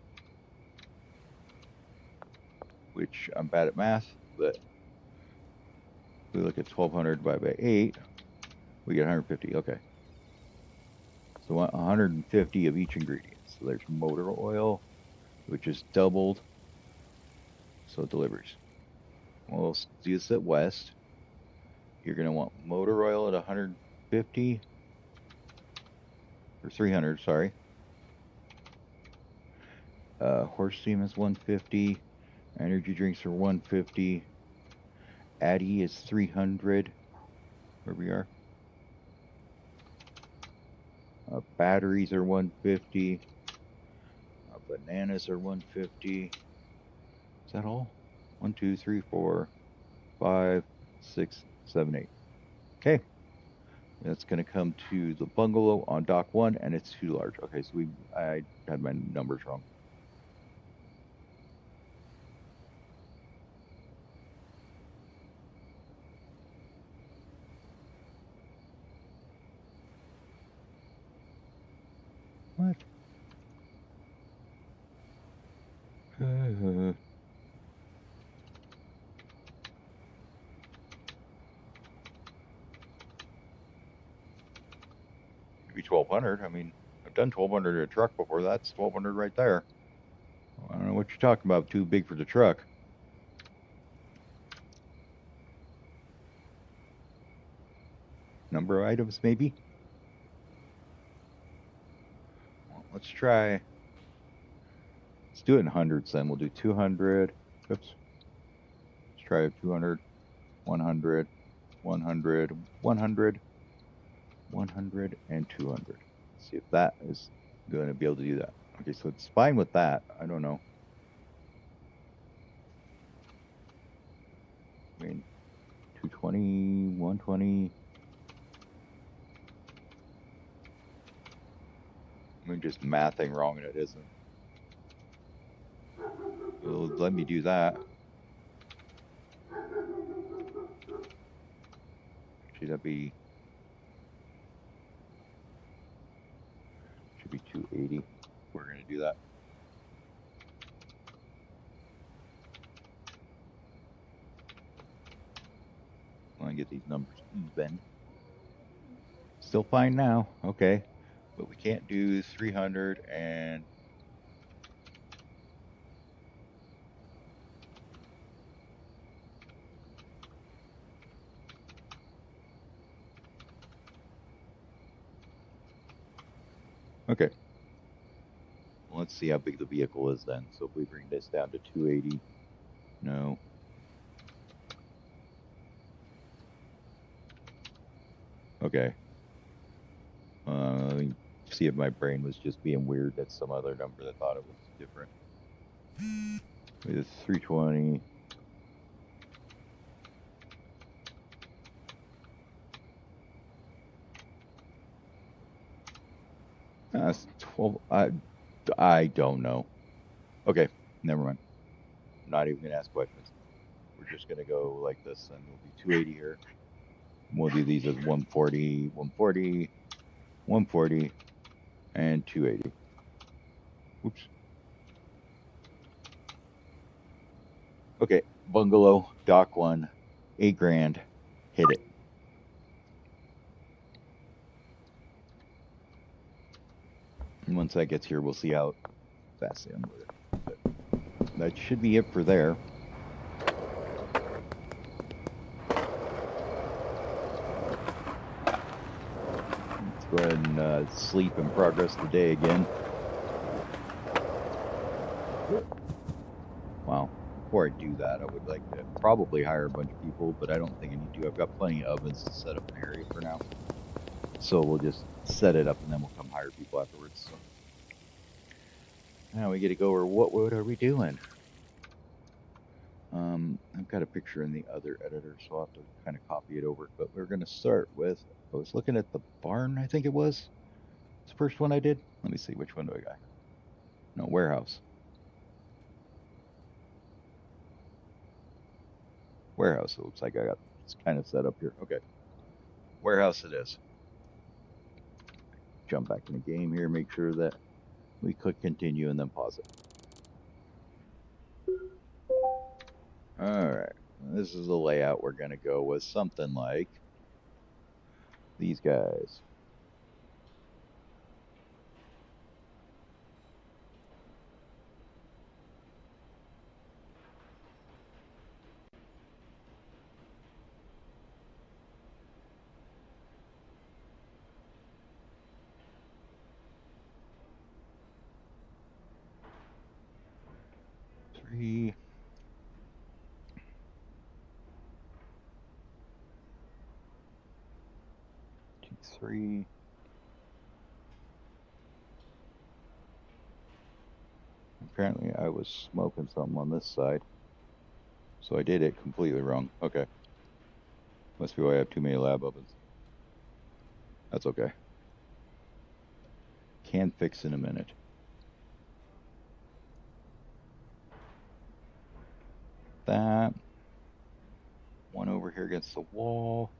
Which I'm bad at math, but we look at 1,200 divided by 8, we get 150. Okay. So 150 of each ingredient. So there's motor oil, which is doubled. So it delivers. Well, let's do this at West. You're going to want motor oil at 150 or 300, sorry. Horse steam is 150. Energy drinks are 150. Addy is 300. Where we are. Batteries are 150. Bananas are 150. Is that all? 1, 2, 3, 4, 5, 6, 7, 8. Okay. That's going to come to the bungalow on dock 1, and it's too large. Okay, so I had my numbers wrong. What? Maybe 1,200. I mean, I've done 1,200 in a truck before. That's 1,200 right there. I don't know what you're talking about. Too big for the truck. Number of items, maybe? Well, let's try. Let's do it in hundreds then. We'll do 200. Oops. Let's try 200, 100, 100, 100, 100, and 200. Let's see if that is going to be able to do that. Okay, so it's fine with that. I don't know. I mean, 220, 120. I'm just mathing wrong and it isn't. It'll let me do that. Should that be? Should be 280. We're going to do that. I want to get these numbers even. Still fine now. Okay. But we can't do 300 and okay. Well, let's see how big the vehicle is then. So if we bring this down to 280, no. Okay. Let me see if my brain was just being weird at some other number that thought it was different. It's 320. That's 12. I don't know. Okay, never mind. I'm not even gonna ask questions. We're just gonna go like this, and we'll be 280 here. We'll do these as 140, 140, 140, and 280. Oops. Okay, bungalow, dock 1, 8 grand. Hit it. And once that gets here, we'll see how fast they unload it. But that should be it for there. Let's go ahead and sleep and progress the day again. Wow. Before I do that, I would like to probably hire a bunch of people, but I don't think I need to. I've got plenty of ovens to set up an area for now. So we'll just set it up and then we'll come hire people afterwards. So now we get to go over what are we doing? I've got a picture in the other editor, so I'll have to kind of copy it over. But we're going to start with, I was looking at the barn, I think it was. It's the first one I did. Let me see, which one do I got? No, warehouse. Warehouse, it looks like I got it's kind of set up here. Okay. Warehouse it is. Jump back in the game here, make sure that we click continue and then pause it. All right, this is the layout we're going to go with, something like these guys. Three. Two, three. Apparently I was smoking something on this side. So I did it completely wrong. Okay. Must be why I have too many lab ovens. That's okay. Can fix in a minute. That. One over here against the wall.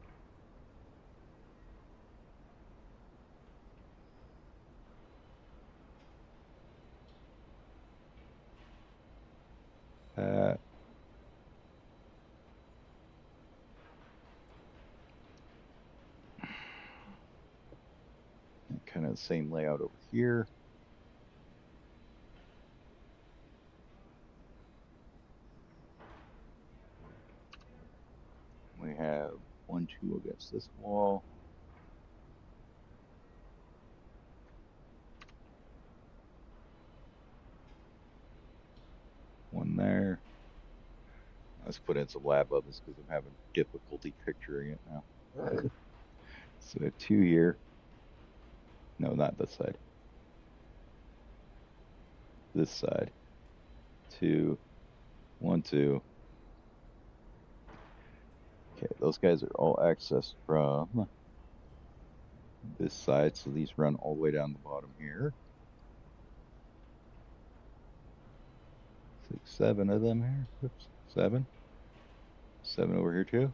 That. Kind of the same layout over here. We have 1, 2 against this wall. One there. Let's put in some lab ovens because I'm having difficulty picturing it now. So we have 2 here. No, not this side. This side. 2. 1, 2. Okay, those guys are all accessed from this side, so these run all the way down the bottom here. 6, 7 of them here. Oops, 7. 7 over here too.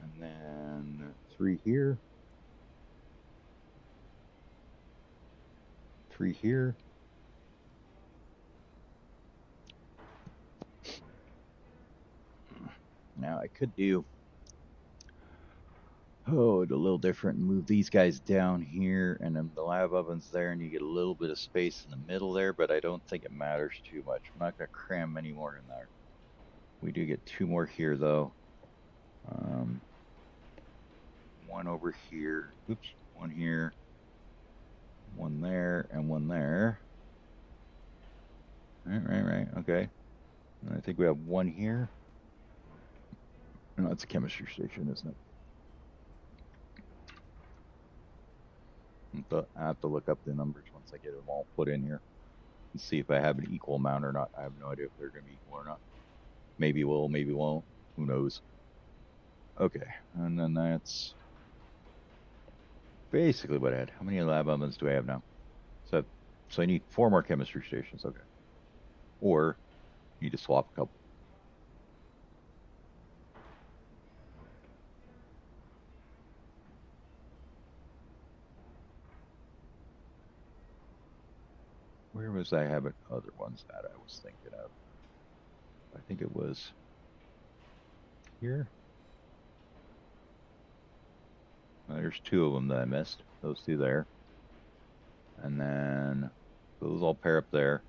And then 3 here. 3 here. Now I could do it a little different and move these guys down here and then the lab oven's there and you get a little bit of space in the middle there, but I don't think it matters too much. I'm not going to cram any more in there. We do get 2 more here though. 1 over here. Oops, 1 here. 1 there and 1 there. Right. Okay. And I think we have 1 here. No, it's a chemistry station, isn't it? I have to look up the numbers once I get them all put in here and see if I have an equal amount or not. I have no idea if they're going to be equal or not. Maybe will, maybe won't. Who knows? Okay, and then that's basically what I had. How many lab ovens do I have now? So I need 4 more chemistry stations. Okay, or need to swap a couple. Where was I having other ones that I was thinking of? I think it was here. There's 2 of them that I missed. Those 2 there. And then those all pair up there.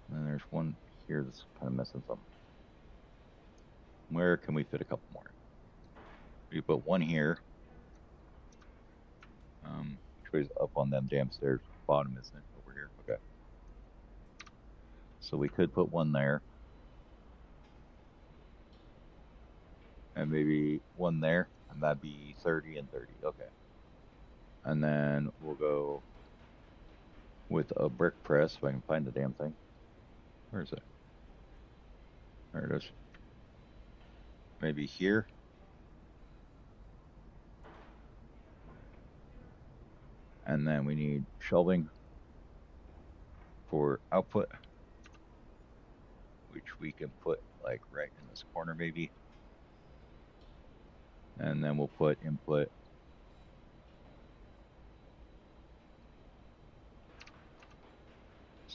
And then there's 1 here that's kind of missing something. Where can we fit a couple more? We put 1 here. Which way's up on them damn stairs? Bottom, isn't it? Over here. Okay. So we could put 1 there. And maybe 1 there. And that'd be 30 and 30. Okay. And then we'll go with a brick press if I can find the damn thing. Where is it? There it is. Maybe here. And then we need shelving for output, which we can put right in this corner maybe. And then we'll put input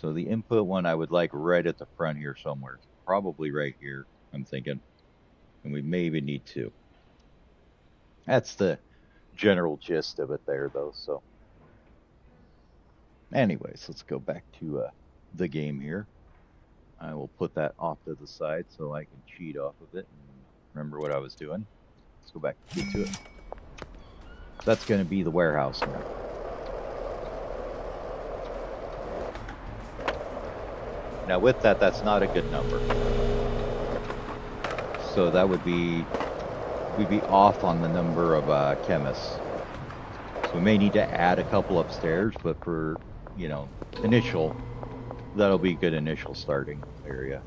So the input one I would like right at the front here somewhere. Probably right here, I'm thinking. And we may even need two. That's the general gist of it there, though. So anyways, let's go back to the game here. I will put that off to the side so I can cheat off of it and remember what I was doing. Let's go back and get to it. So that's going to be the warehouse now. Now with that, that's not a good number. So that would be, we'd be off on the number of chemists. So we may need to add a couple upstairs, but for, you know, initial, that'll be a good initial starting area.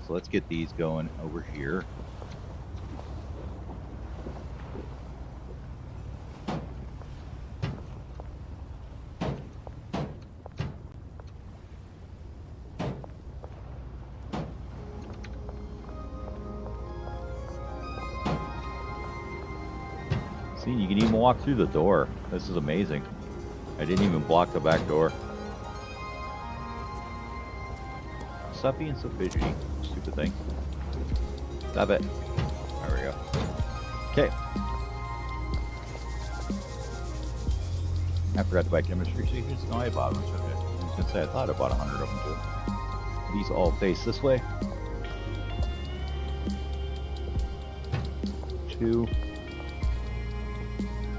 So let's get these going over here. See, you can even walk through the door. This is amazing. I didn't even block the back door. Stop being so fidgety, stupid thing. Stop it. There we go. Okay. I forgot to buy chemistry stations. No, I bought them. Okay. I was gonna say I thought I bought 100 of them too. These all face this way. 2.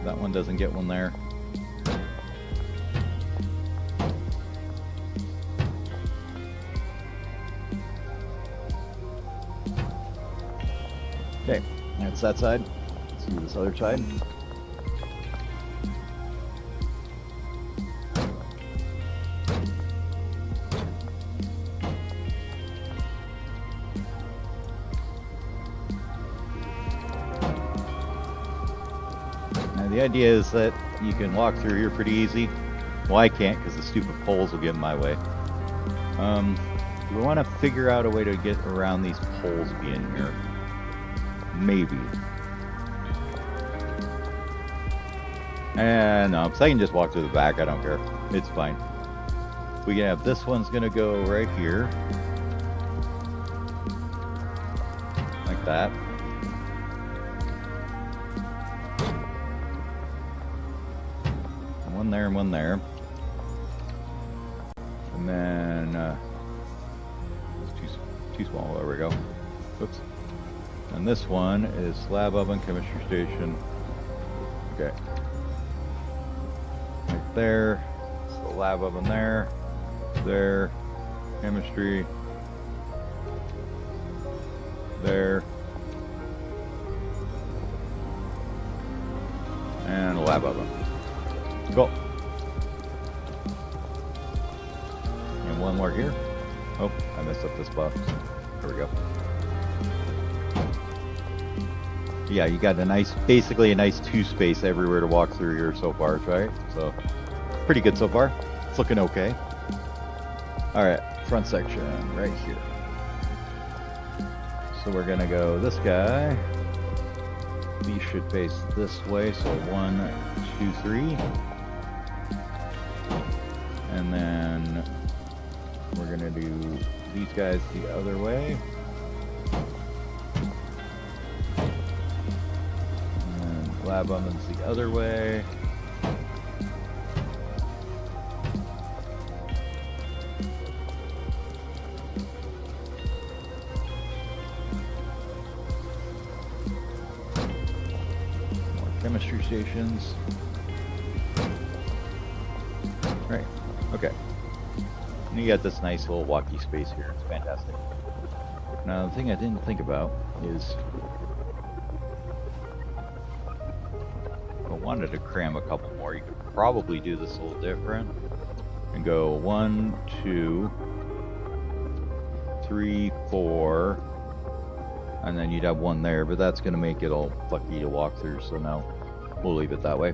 That one doesn't get one there. Okay, that's that side. Let's do this other side. Now the idea is that you can walk through here pretty easy. Well, I can't because the stupid poles will get in my way. Do we want to figure out a way to get around these poles being here? Maybe. No, because I can just walk through the back. I don't care. It's fine. We can have this one's going to go right here. Like that. One there and one there. And then too small. There we go. Oops. And this one is lab oven, chemistry station. Okay. Right there. It's the lab oven there. There. Chemistry. There. And a lab oven. Go. And one more here. Oh, I messed up this spot. There we go. Yeah, you got a nice, basically a nice 2 space everywhere to walk through here so far, right? So, pretty good so far. It's looking okay. Alright, front section right here. So we're gonna go this guy. These should face this way, so 1, 2, 3. And then we're gonna do these guys the other way. Lab ovens the other way. More chemistry stations. Right. Okay. And you got this nice little walkie space here. It's fantastic. Now, the thing I didn't think about is wanted to cram a couple more. You could probably do this a little different and go 1, 2, 3, 4, and then you'd have one there, but that's going to make it all fucky to walk through, so no, we'll leave it that way.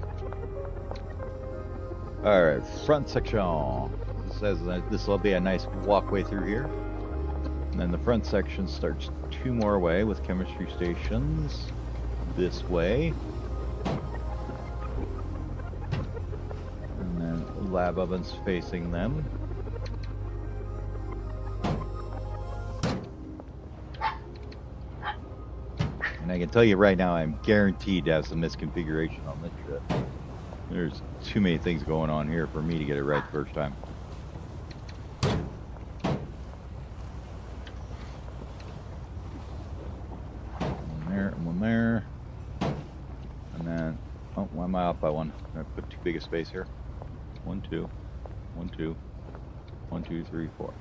Alright, front section. It says that this will be a nice walkway through here. And then the front section starts 2 more away with chemistry stations this way. Lab ovens facing them. And I can tell you right now, I'm guaranteed to have some misconfiguration on this shit. There's too many things going on here for me to get it right the first time. One there, and one there. And then, oh, why am I off by one? I put too big a space here. 1, 2, 1, 2, 1, 2, 3, 4.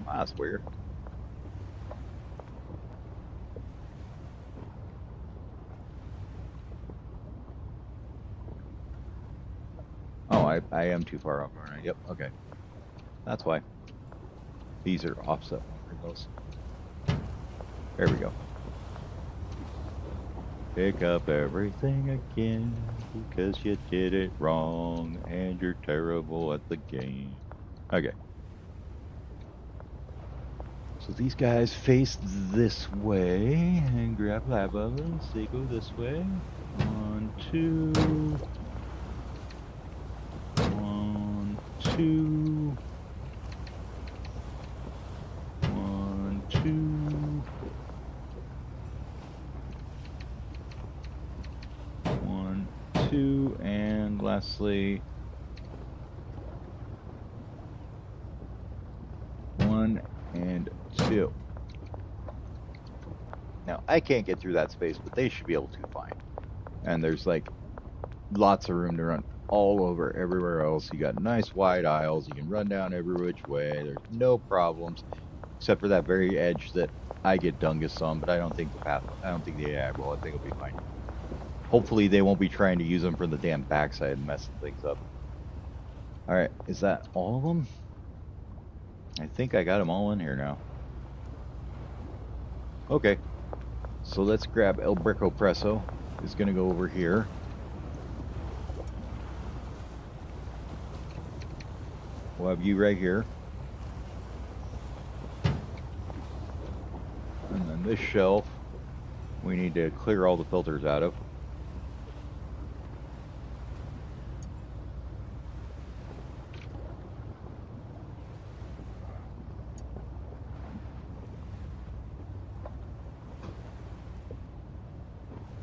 That's weird. Oh, I am too far off, aren't I? Yep, okay. That's why. These are offset those. There we go. Pick up everything again because you did it wrong and you're terrible at the game. Okay. So these guys face this way and grab lava. They go this way. 1, 2. 1, 2. 1, 2. 1, 2, and lastly 1 and 2. Now I can't get through that space, but they should be able to fine. And there's like lots of room to run all over everywhere else. You got nice wide aisles. You can run down every which way. There's no problems, except for that very edge that I get dungus on. But I don't think the AI will. I think it'll be fine. Hopefully they won't be trying to use them from the damn backside and messing things up. All right, is that all of them? I think I got them all in here now. Okay, so let's grab El Brico Presso. It's gonna go over here. We'll have you right here. And then this shelf, we need to clear all the filters out of.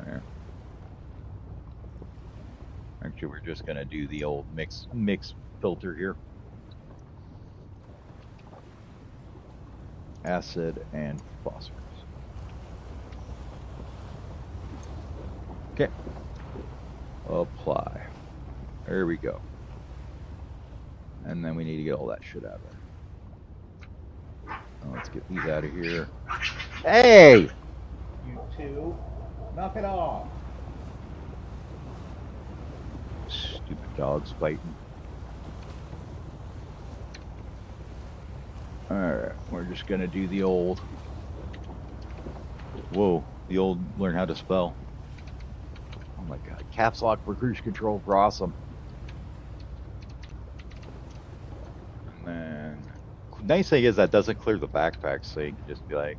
There. Actually, we're just gonna do the old mix filter here. Acid and phosphorus. Okay. Apply. There we go. And then we need to get all that shit out of there. Let's get these out of here. Hey! You two, knock it off. Stupid dogs fighting. Alright, we're just gonna do the old. Whoa, the old learn how to spell. Oh my god, caps lock for cruise control for awesome. And then, nice thing is that doesn't clear the backpack, so you can just be like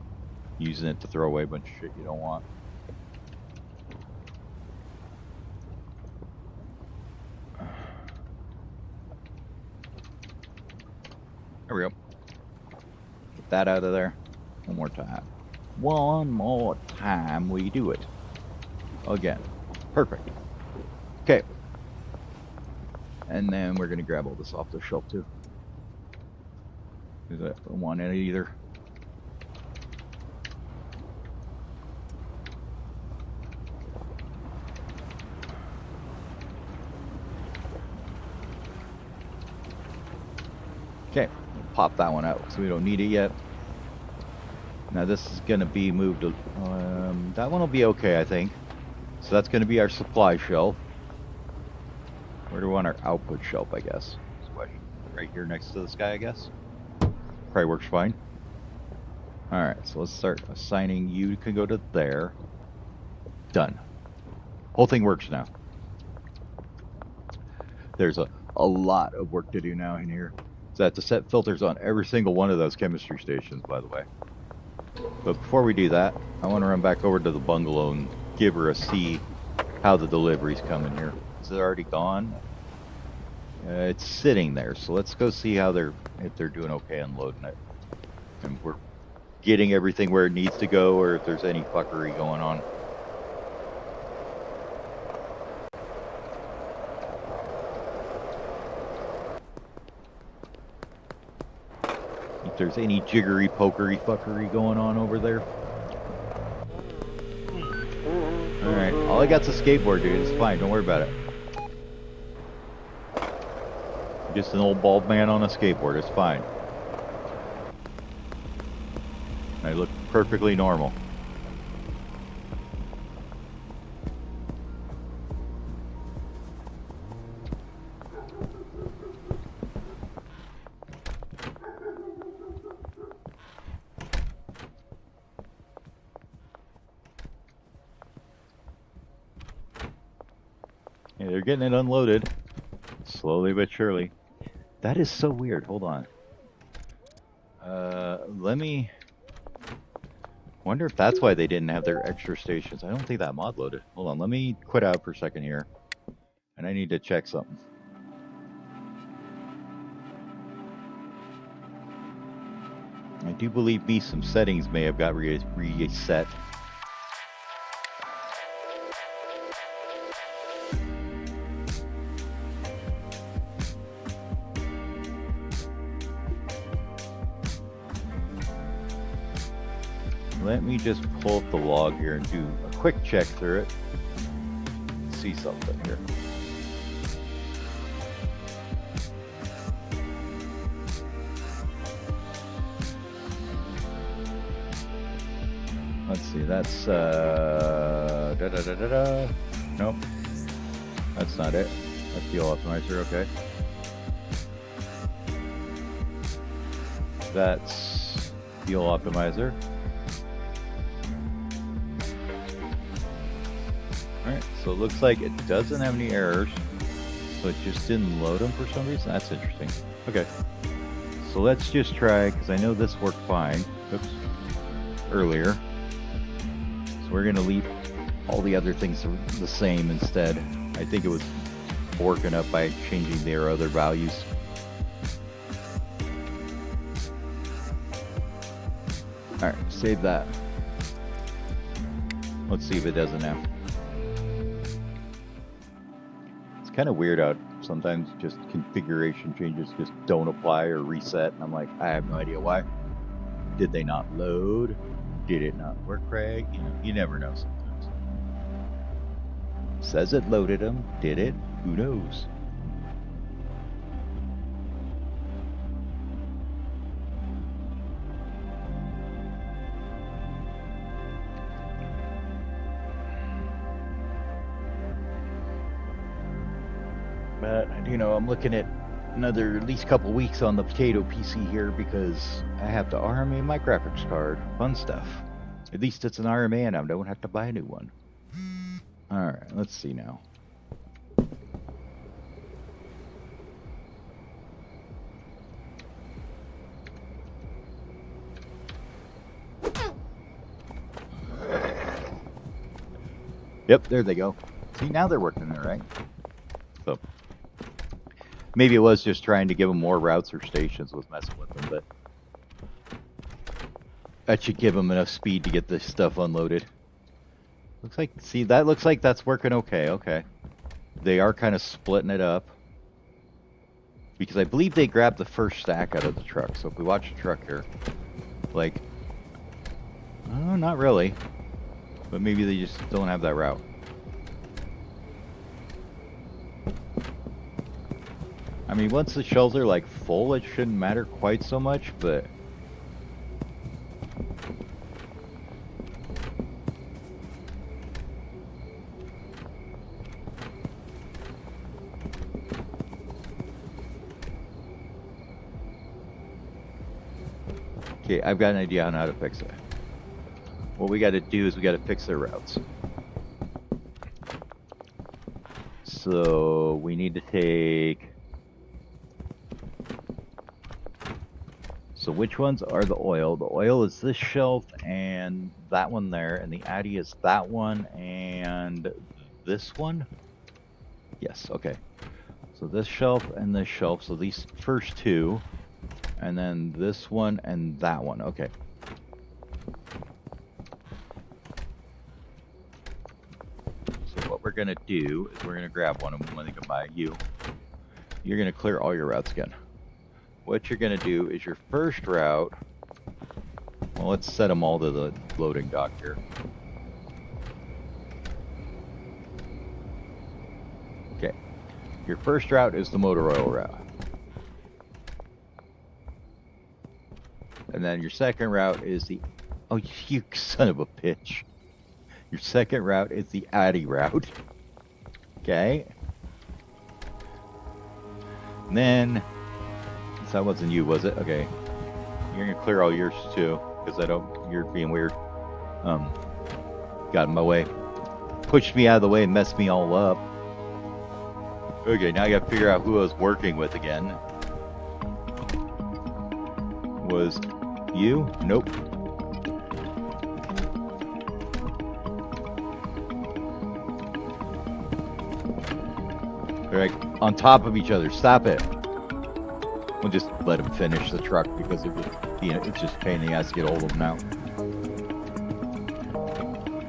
using it to throw away a bunch of shit you don't want. There we go. Get that out of there. One more time. One more time we do it. Again. Perfect. Okay. And then we're going to grab all this off the shelf too. Because I don't want it either. Okay, we'll pop that one out so we don't need it yet. Now this is going to be moved to, that one will be okay, I think. So that's going to be our supply shelf. Where do we want our output shelf, I guess? Right here next to this guy, I guess. Probably works fine. Alright, so let's start assigning you can go to there. Done. Whole thing works now. There's a lot of work to do now in here. So I have to set filters on every single one of those chemistry stations, by the way. But before we do that, I want to run back over to the bungalow and give her a see how the delivery's coming here. Is it already gone? It's sitting there, so let's go see how if they're doing okay unloading it. And we're getting everything where it needs to go, or if there's any fuckery going on. If there's any jiggery pokery fuckery going on over there. Alright, all I got's a skateboard, dude. It's fine, don't worry about it. Just an old bald man on a skateboard, it's fine. I look perfectly normal. Yeah, they're getting it unloaded. Slowly but surely. That is so weird. Hold on. Let me... wonder if that's why they didn't have their extra stations. I don't think that mod loaded. Hold on, let me quit out for a second here. And I need to check something. I do believe some settings may have got reset. Let me just pull up the log here and do a quick check through it. See something here. Let's see, that's nope. That's not it. That's fuel optimizer, okay. That's fuel optimizer. Alright, so it looks like it doesn't have any errors. So it just didn't load them for some reason. That's interesting. Okay. So let's just try, because I know this worked fine. Oops. Earlier. So we're going to leave all the other things the same instead. I think it was working up by changing their other values. Alright, save that. Let's see if it does it now. It's kind of weird out. Sometimes just configuration changes just don't apply or reset. And I'm like, I have no idea why. Did they not load? Did it not work right? You know, you never know sometimes. Says it loaded them. Did it? Who knows? But, you know, I'm looking at another at least couple weeks on the potato PC here because I have to RMA my graphics card. Fun stuff. At least it's an RMA and I don't have to buy a new one. Alright, let's see now. Yep, there they go. See, now they're working there, right? So maybe it was just trying to give them more routes or stations was messing with them, but that should give them enough speed to get this stuff unloaded. Looks like, see, that looks like that's working okay. Okay. They are kind of splitting it up. Because I believe they grabbed the first stack out of the truck. So if we watch the truck here, like, oh, not really. But maybe they just don't have that route. I mean, once the shells are like full, it shouldn't matter quite so much, but okay, I've got an idea on how to fix it. What we got to do is we got to fix their routes. So we need to take. So which ones are the oil? The oil is this shelf and that one there, and the Addy is that one and this one? Yes, okay. So this shelf and this shelf, so these first two, and then this one and that one, okay. we're gonna do is we're gonna grab one of them when they come by you. You're gonna clear all your routes again. What you're gonna do is your first route. Well, let's set them all to the loading dock here. Okay. Your first route is the motor oil route. And then your second route is the... Oh, you son of a bitch. Your second route is the Addy route. Okay. And then... So that wasn't you, was it? Okay. You're gonna clear all yours too, because I don't... You're being weird. Got in my way. Pushed me out of the way and messed me all up. Okay, now I gotta figure out who I was working with again. Was you? Nope. They're like on top of each other. Stop it. We'll just let them finish the truck because it's just a pain in the ass to get hold of them now.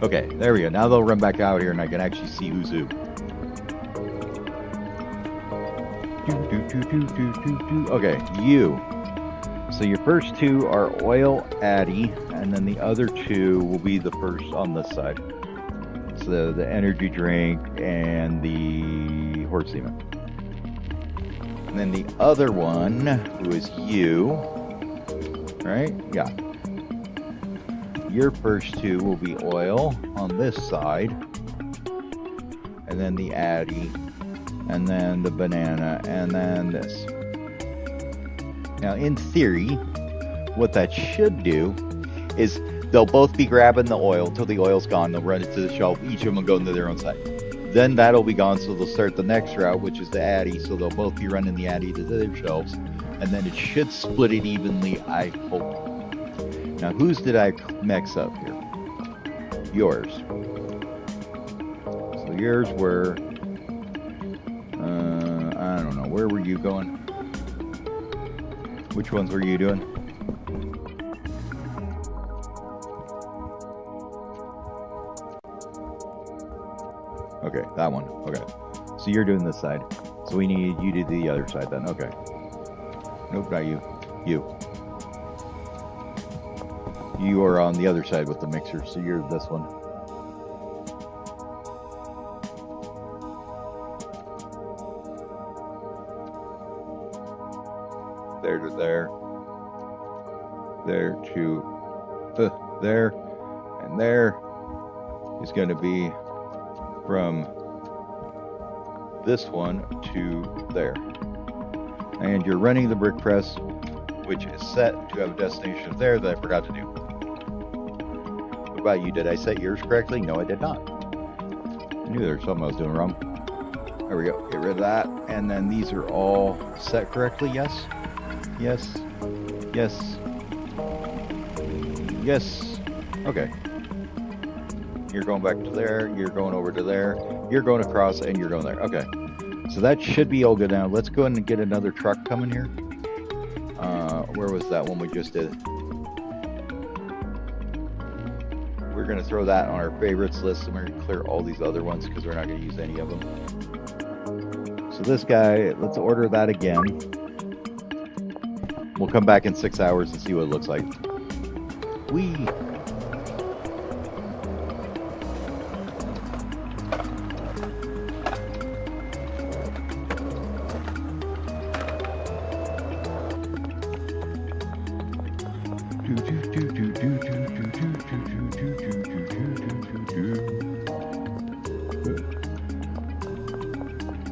Okay, there we go. Now they'll run back out here and I can actually see who's who. Okay, you. So your first two are oil Addy, and then the other two will be the first on this side. So the energy drink and the horse semen. And then the other one, who is you, right? Yeah. Your first two will be oil on this side, and then the Addy, and then the banana, and then this. Now, in theory, what that should do is they'll both be grabbing the oil until the oil's gone. They'll run it to the shelf. Each of them will go into their own side. Then that'll be gone, so they'll start the next route, which is the Addy. So they'll both be running the Addy to their shelves. And then it should split it evenly, I hope. Now, whose did I mix up here? Yours. So yours were... I don't know. Where were you going? Which ones were you doing? Okay, that one. Okay. So you're doing this side. So we need you to do the other side then. Okay. Nope, not you. You. You are on the other side with the mixer, so you're this one. There to there. There to there. And there is going to be from this one to there. And you're running the brick press, which is set to have a destination there that I forgot to do. What about you? Did I set yours correctly? No, I did not. I knew there was something I was doing wrong. There we go. Get rid of that. And then these are all set correctly. Yes. Yes. Yes. Yes. Okay. You're going back to there. You're going over to there. You're going across, and you're going there. Okay. So that should be all good now. Let's go ahead and get another truck coming here. Where was that one we just did? We're going to throw that on our favorites list, and we're going to clear all these other ones because we're not going to use any of them. So this guy, let's order that again. We'll come back in 6 hours and see what it looks like. Whee!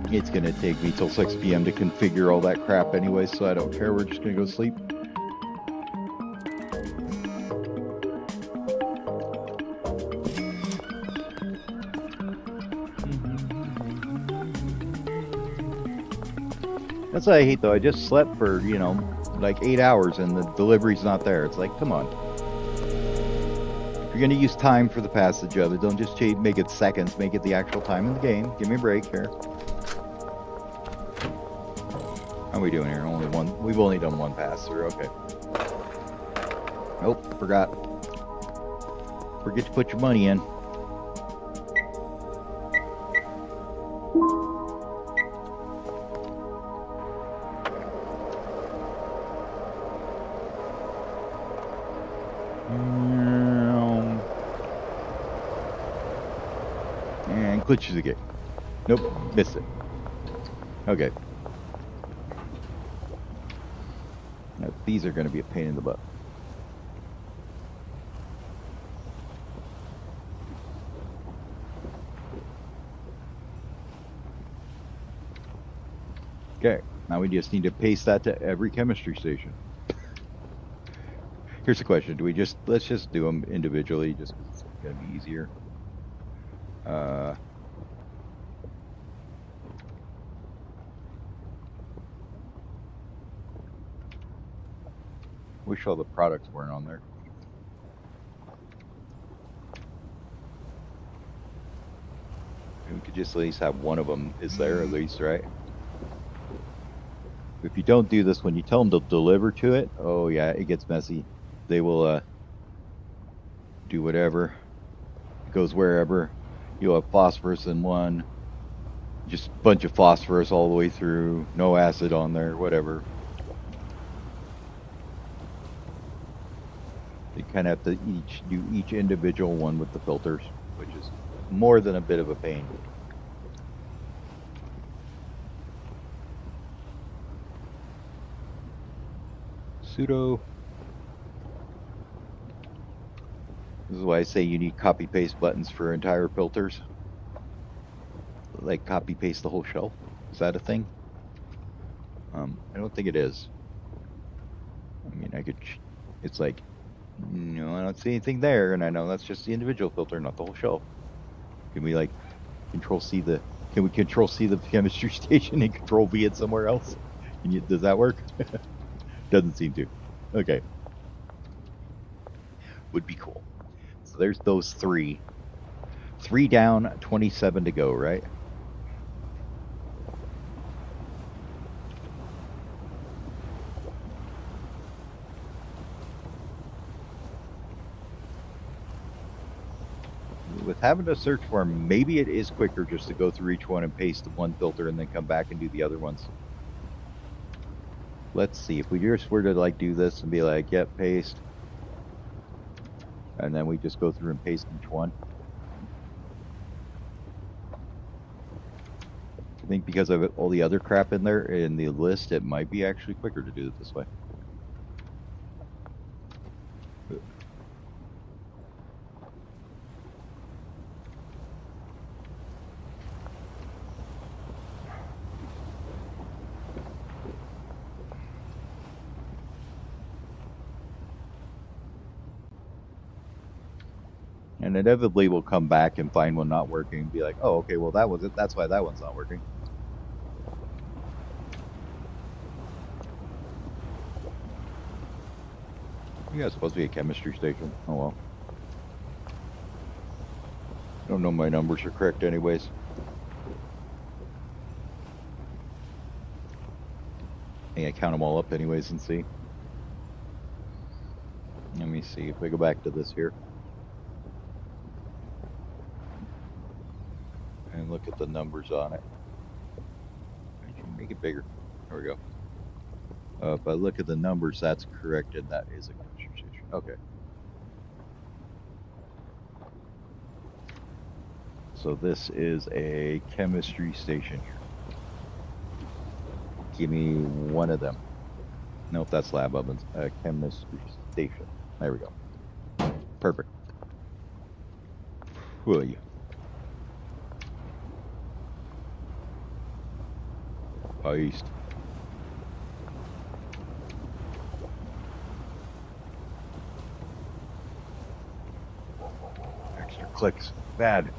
It's gonna take me till 6 p.m. to configure all that crap anyway, so I don't care. We're just gonna go sleep. That's what I hate though. I just slept for, you know, like 8 hours and the delivery's not there. It's like, come on. If you're gonna use time for the passage of it, don't just make it seconds, make it the actual time in the game. Give me a break here. How are we doing here? Only one. We've only done one pass through. Okay. Nope, forgot. Forget to put your money in. And glitches again. Nope, missed it. Okay. Now, these are going to be a pain in the butt. Okay, now we just need to paste that to every chemistry station. Here's the question: let's just do them individually, just because it's going to be easier. Wish all the products weren't on there. We could just at least have one of them is there at least, right? If you don't do this, when you tell them to deliver to it, oh yeah, it gets messy. They will do whatever. It goes wherever. You'll have phosphorus in one, just a bunch of phosphorus all the way through, no acid on there, whatever. They kind of have to do each individual one with the filters, which is more than a bit of a pain. Sudo. This is why I say you need copy paste buttons for entire filters. Like copy paste the whole shelf. Is that a thing? I don't think it is. I mean, it's like, no, I don't see anything there, and I know that's just the individual filter, not the whole shelf. Can we like can we control C the chemistry station and control V it somewhere else? Does that work? Doesn't seem to. Okay. Would be cool. So there's those three. 3 down, 27 to go, right? With having to search for them, maybe it is quicker just to go through each one and paste the one filter and then come back and do the other ones. Let's see, if we just were to like do this and be like, yep, paste. And then we just go through and paste each one. I think because of all the other crap in there in the list, it might be actually quicker to do it this way. And inevitably we'll come back and find one not working and be like, oh, okay, well that was it. That's why that one's not working. Yeah, it's supposed to be a chemistry station. Oh well. I don't know my numbers are correct anyways. I count them all up anyways and see. Let me see if we go back to this here. And look at the numbers on it. I can make it bigger. There we go. If I look at the numbers, that's correct, and that is a chemistry station. Okay. So this is a chemistry station here. Give me one of them. Nope, that's lab ovens. A chemistry station. There we go. Perfect. Who are you? East. Extra clicks. Bad.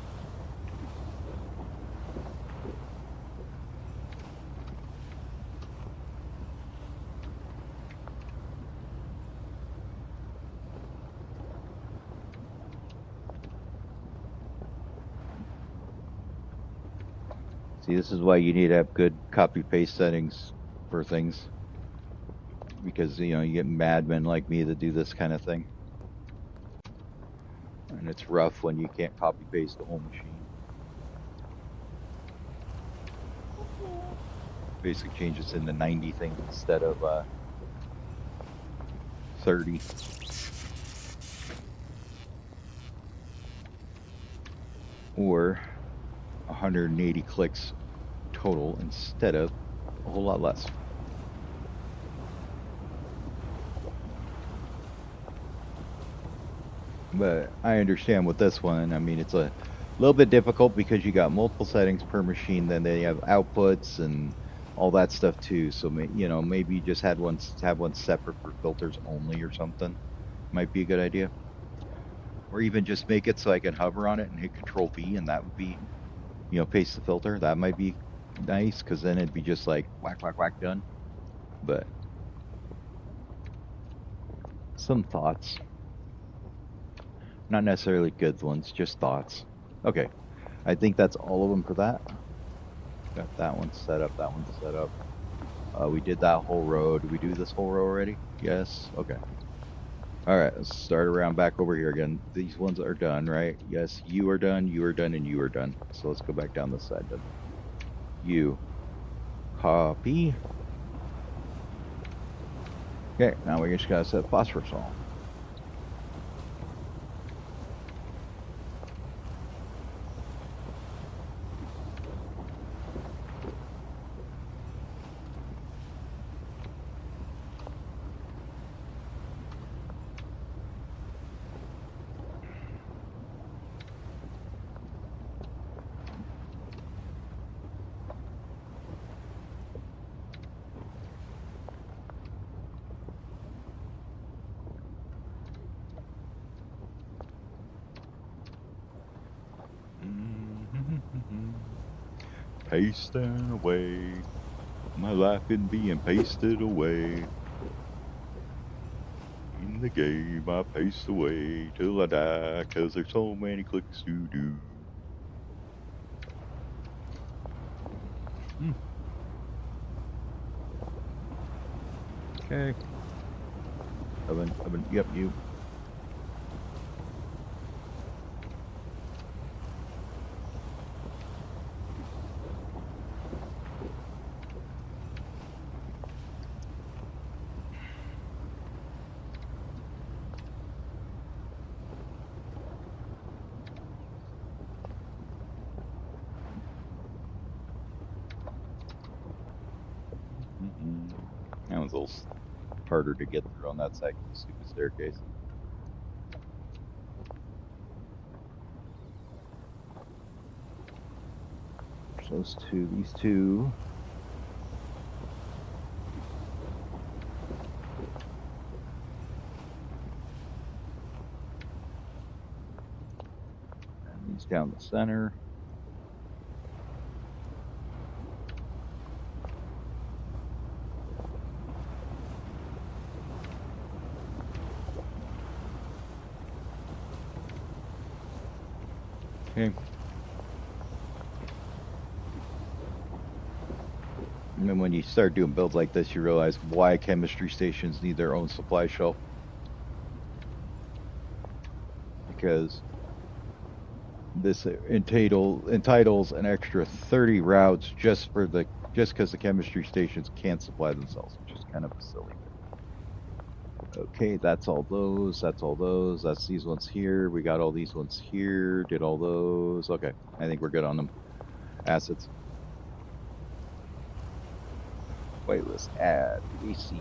See, this is why you need to have good copy paste settings for things. Because, you know, you get madmen like me that do this kind of thing. And it's rough when you can't copy paste the whole machine. Basic changes in the 90 thing instead of 30. Or 180 clicks total instead of a whole lot less. But I understand with this one, I mean, it's a little bit difficult because you got multiple settings per machine, then they have outputs and all that stuff too. So, you know, maybe you just have one separate for filters only or something. Might be a good idea. Or even just make it so I can hover on it and hit Control V, and that would be, you know, paste the filter. That might be nice because then it'd be just like whack, whack, whack, done. But some thoughts, not necessarily good ones, just thoughts. Okay, I think that's all of them for that. Got that one set up, that one set up. We did that whole row. Did we do this whole row already? Yes. Okay. All right, let's start around back over here again. These ones are done, right? Yes, you are done, you are done, and you are done. So let's go back down this side then. You. Copy. Okay, now we just gotta set phosphorus on. Pasting away. My life in being pasted away. In the game, I paste away till I die, 'cause there's so many clicks to do. Okay. Oven, yep, you. That was a little harder to get through on that side of the stupid staircase. Those two, these two. And these down the center. Okay. And then when you start doing builds like this, you realize why chemistry stations need their own supply shelf. Because this entitles an extra 30 routes just because the chemistry stations can't supply themselves, which is kind of a silly bit. Okay, that's all those. That's all those. That's these ones here. We got all these ones here. Did all those. Okay, I think we're good on them. Assets. Playlist. Add. AC.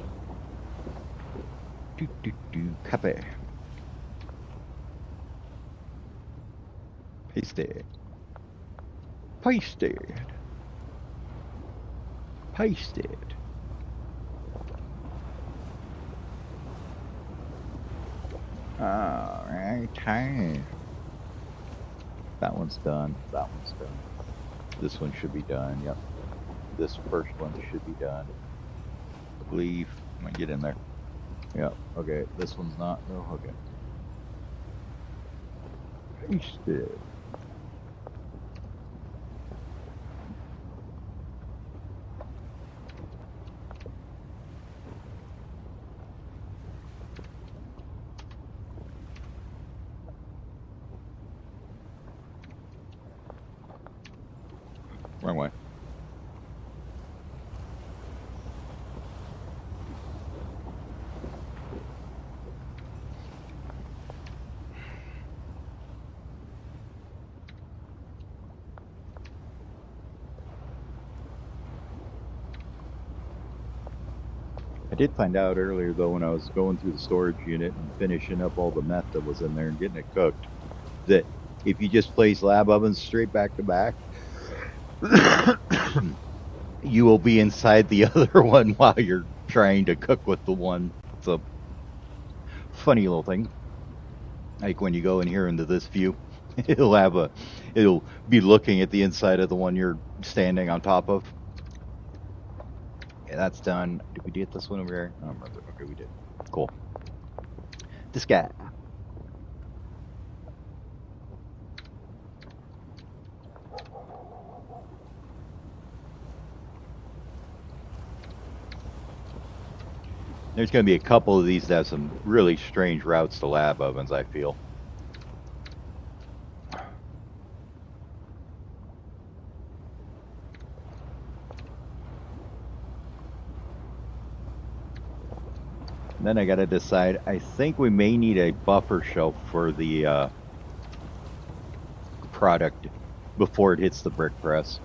Copy. Pasted. Pasted. Pasted. Alright. That one's done. That one's done. This one should be done. Yep. This first one should be done. I believe. I'm gonna get in there. Yep. Okay. This one's not. Oh, okay. Pasted. Wrong way. did find out earlier, though, when I was going through the storage unit and finishing up all the meth that was in there and getting it cooked, that if you just place lab ovens straight back to back, you will be inside the other one while you're trying to cook with the one. It's a funny little thing. Like when you go in here into this view, it'll be looking at the inside of the one you're standing on top of. Yeah, that's done. Did we get this one over here? I don't remember. Okay, we did. Cool. This guy. There's going to be a couple of these that have some really strange routes to lab ovens, I feel. Then I got to decide. I think we may need a buffer shelf for the product before it hits the brick press.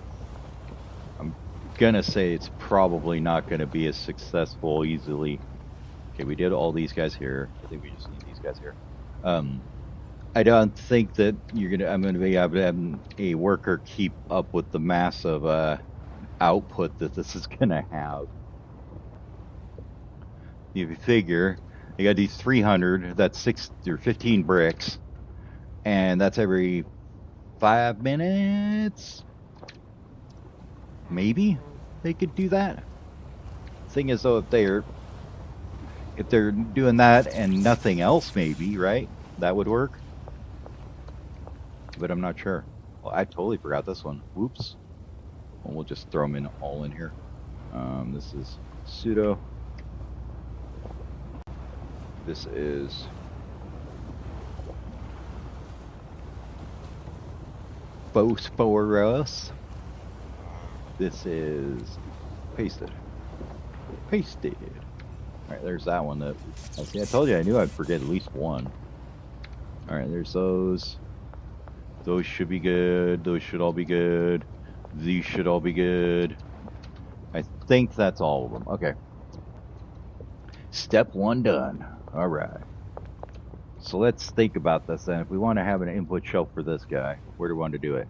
I'm going to say it's probably not going to be as successful easily. Okay, we did all these guys here. I think we just need these guys here. I don't think that I'm gonna be able to have a worker keep up with the massive output that this is gonna have. If you figure, you got these 300, that's 6 or 15 bricks, and that's every 5 minutes. Maybe they could do that. Thing is, though, if they're doing that and nothing else, maybe, right? That would work. But I'm not sure. Well, I totally forgot this one. Whoops. Well, we'll just throw them in all in here. This is pseudo. This is phosphorus. This is pasted. Pasted. All right, there's that one. That see, I told you I knew I'd forget at least one. All right, there's those. Those should be good. Those should all be good. These should all be good. I think that's all of them. Okay. Step 1 done. All right. So let's think about this then. If we want to have an input shelf for this guy, where do we want to do it?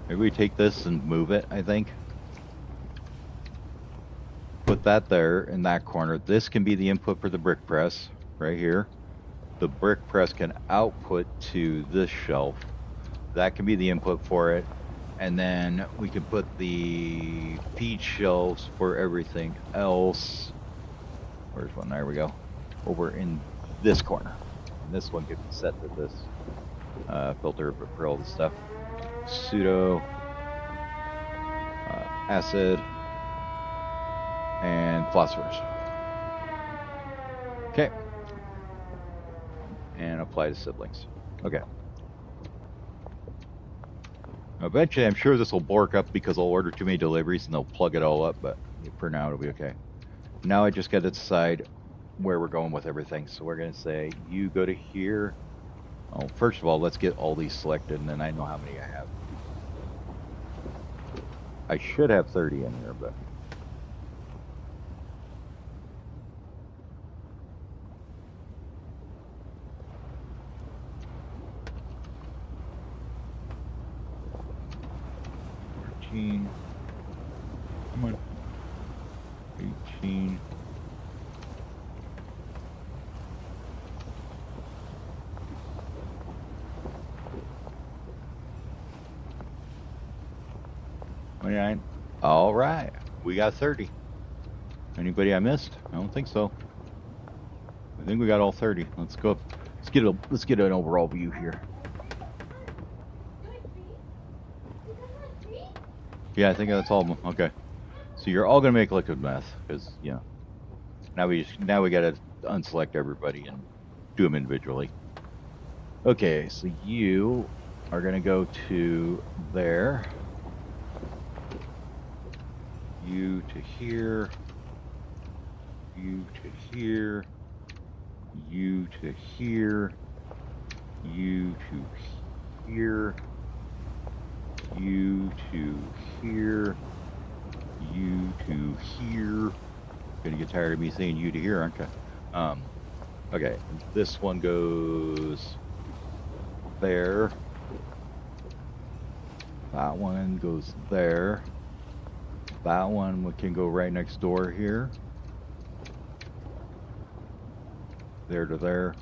Maybe we take this and move it, I think. Put that there in that corner. This can be the input for the brick press right here. The brick press can output to this shelf. That can be the input for it. And then we can put the feed shelves for everything else. Where's one? There we go. Over in this corner. And this one can be set to this filter for all the stuff. Pseudo, acid, and phosphorus. Okay. And apply to siblings. Okay. Eventually, I'm sure this will bork up because I'll order too many deliveries and they'll plug it all up, but for now, it'll be okay. Now I just got to decide where we're going with everything. So we're going to say, you go to here. Oh, first of all, let's get all these selected, and then I know how many I have. I should have 30 in here, but... Come on. 18. All right, we got 30. Anybody I missed? I don't think so. I think we got all 30. Let's go. Let's get an overall view here. Yeah, I think that's all of them. Okay, so you're all gonna make liquid meth because now we gotta unselect everybody and do them individually. Okay, so you are gonna go to there. You to here. You to here. You to here. You to here, you to here, you to here. Gonna get tired of me saying you to here, aren't you? Okay, this one goes there. That one goes there. That one can go right next door here. There to there.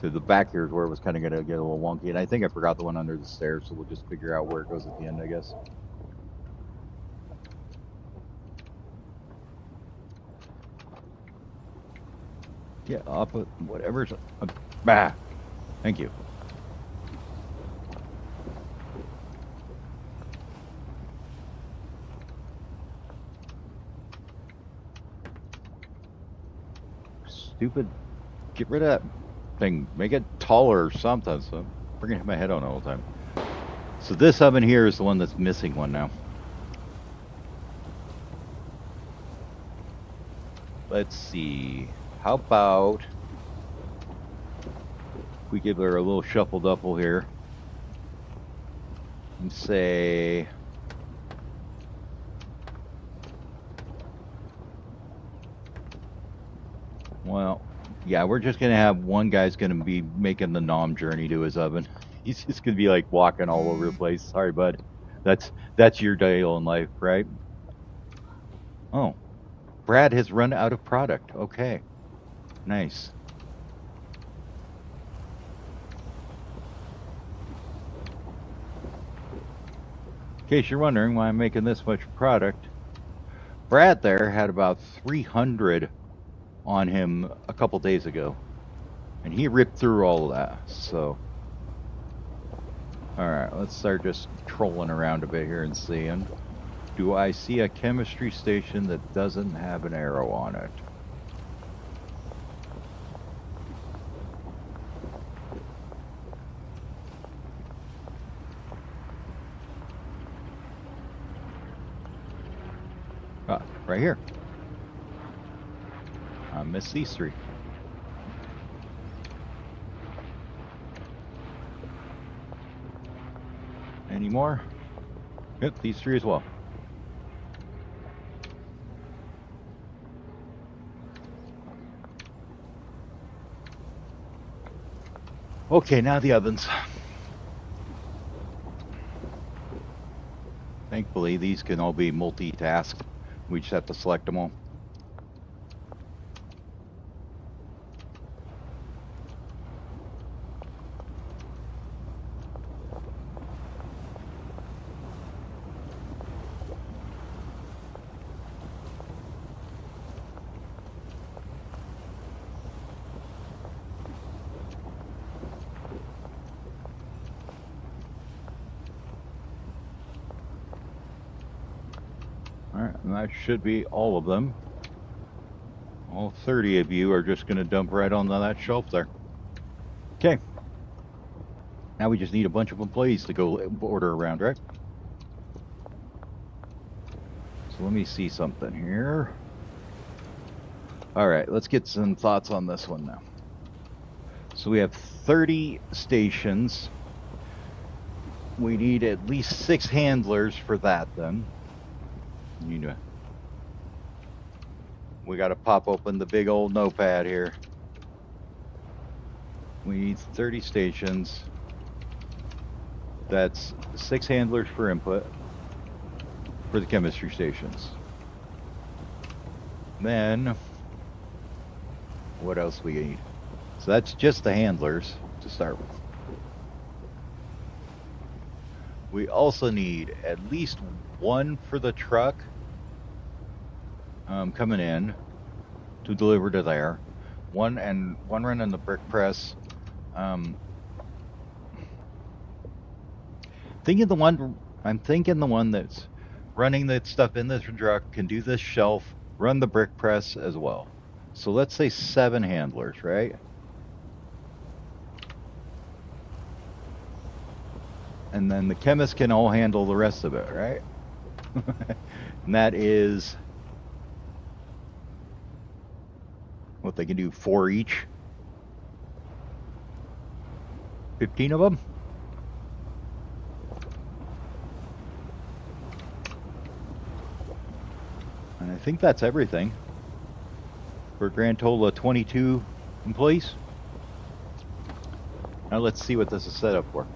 So the back here is where it was kind of going to get a little wonky. And I think I forgot the one under the stairs, so we'll just figure out where it goes at the end, I guess. Yeah, I'll put whatever's... bah! Thank you. Stupid. Get rid of that thing. Make it taller or something. So I'm bringing my head on all the time. So this oven here is the one that's missing one now. Let's see. How about we give her a little shuffle duffle here and say, well, yeah, we're just gonna have one guy's gonna be making the nom journey to his oven. He's just gonna be like walking all over the place. Sorry, bud. That's your deal in life, right? Oh, Brad has run out of product. Okay, nice. In case you're wondering why I'm making this much product, Brad there had about 300 on him a couple days ago, and he ripped through all of that. So, all right, let's start just trolling around a bit here and seeing. Do I see a chemistry station that doesn't have an arrow on it? Ah, right here. I missed these three. Any more? Yep, these three as well. Okay, now the ovens. Thankfully, these can all be multitasked. We just have to select them all. Alright, and that should be all of them. All 30 of you are just going to dump right onto that shelf there. Okay. Now we just need a bunch of employees to go order around, right? So let me see something here. Alright, let's get some thoughts on this one now. So we have 30 stations. We need at least 6 handlers for that then. You know, we got to pop open the big old notepad here. We need 30 stations. That's 6 handlers for input for the chemistry stations. Then, what else we need? So that's just the handlers to start with. We also need at least 1 for the truck coming in to deliver to there. One running the brick press. I'm thinking the one that's running the stuff in this truck can do this shelf, run the brick press as well. So let's say 7 handlers, right? And then the chemists can all handle the rest of it, right? And that is what they can do, 4 each. 15 of them. And I think that's everything. For a grand total of 22 employees. Now let's see what this is set up for.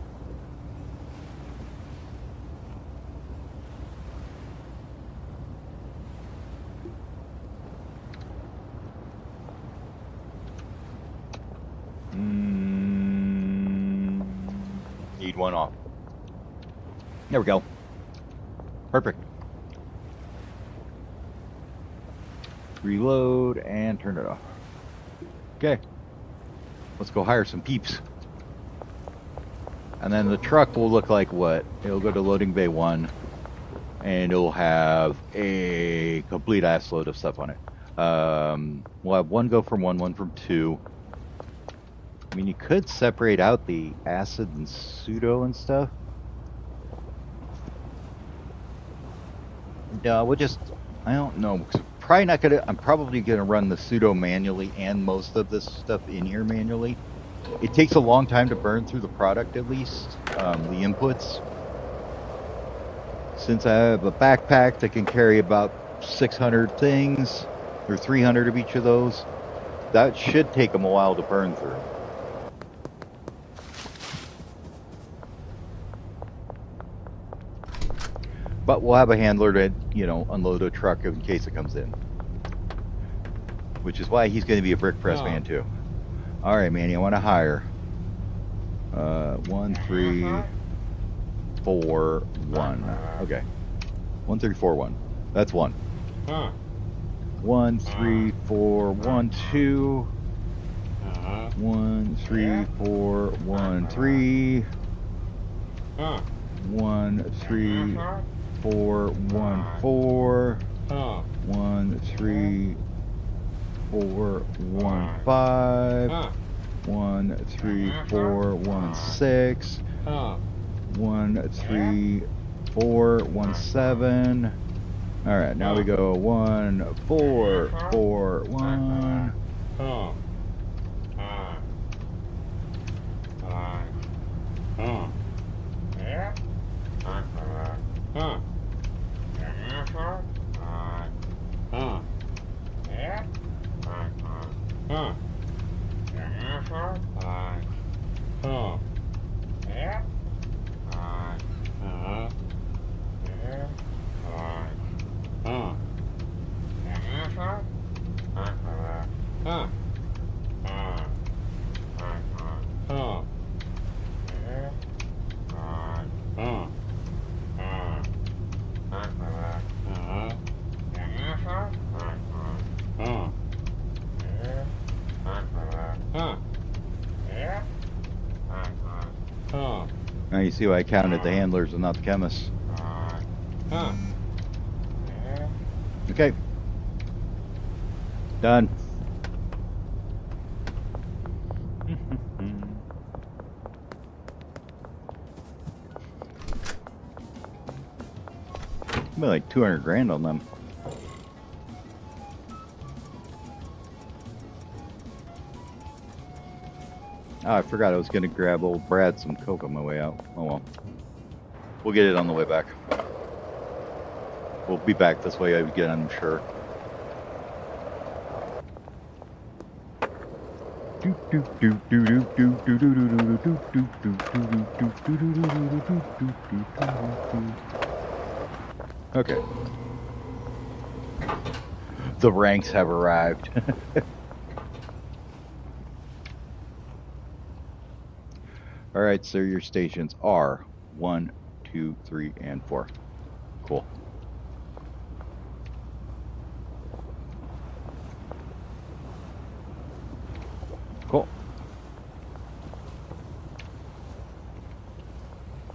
Need one off. There we go. Perfect. Reload and turn it off. Okay. Let's go hire some peeps. And then the truck will look like what? It'll go to loading bay 1 and it'll have a complete ass load of stuff on it. We'll have one go from 1, one from 2. I mean, you could separate out the acid and pseudo and stuff. No, we'll just, I don't know. Probably not gonna, I'm probably gonna run the pseudo manually and most of this stuff in here manually. It takes a long time to burn through the product, at least, the inputs. Since I have a backpack that can carry about 600 things, or 300 of each of those, that should take them a while to burn through. But we'll have a handler to, you know, unload a truck in case it comes in. Which is why he's going to be a brick press man too. All right, Manny, I want to hire. 1, 3, 4, 1. Okay. 1, 3, 4, 1. That's 1. 1, 3, 4, 1, 2. 1, 3, 4, 1, 3. 1, 3, 4, 1, 4. 1, 3, 4, 1, 5. 1, 3, 4, 1, 6. 1, 3, 4, 1, 7. All right, now we go 1, 4, 4, 1. Now you see why I counted the handlers and not the chemists. Okay. Done. Be like 200 grand on them. Oh, I forgot I was going to grab old Brad some coke on my way out. Oh well. We'll get it on the way back. We'll be back this way again, I'm sure. Okay. The ranks have arrived. All right, so your stations are 1, 2, 3, and 4. Cool. Cool.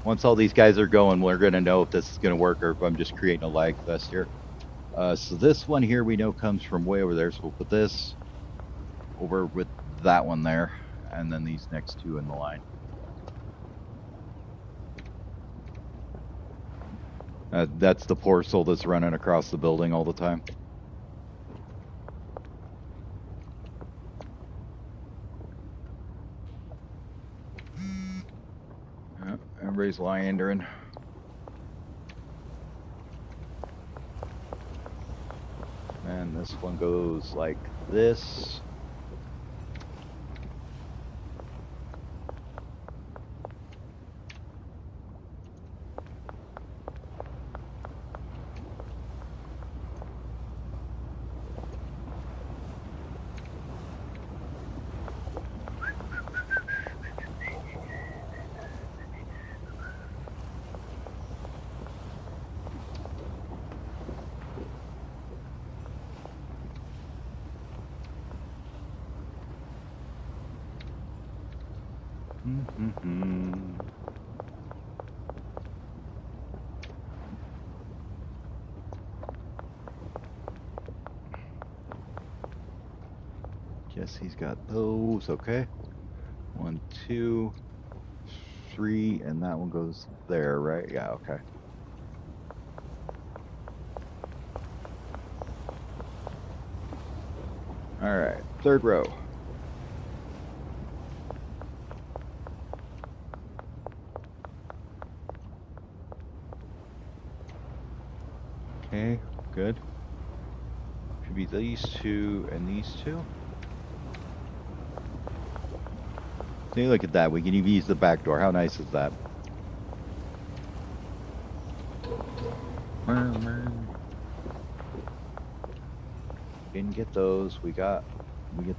Once all these guys are going, we're going to know if this is going to work or if I'm just creating a lag fest here. So this one here we know comes from way over there, so we'll put this over with that one there, and then these next two in the line. That's the parcel that's running across the building all the time. he's lyandering. And this one goes like this. Guess he's got those. Okay. 1, 2, 3, and that one goes there, right? Yeah, okay. All right, third row. Okay, good. Should be these two and these two. See, look at that. We can even use the back door. How nice is that? Didn't get those. We get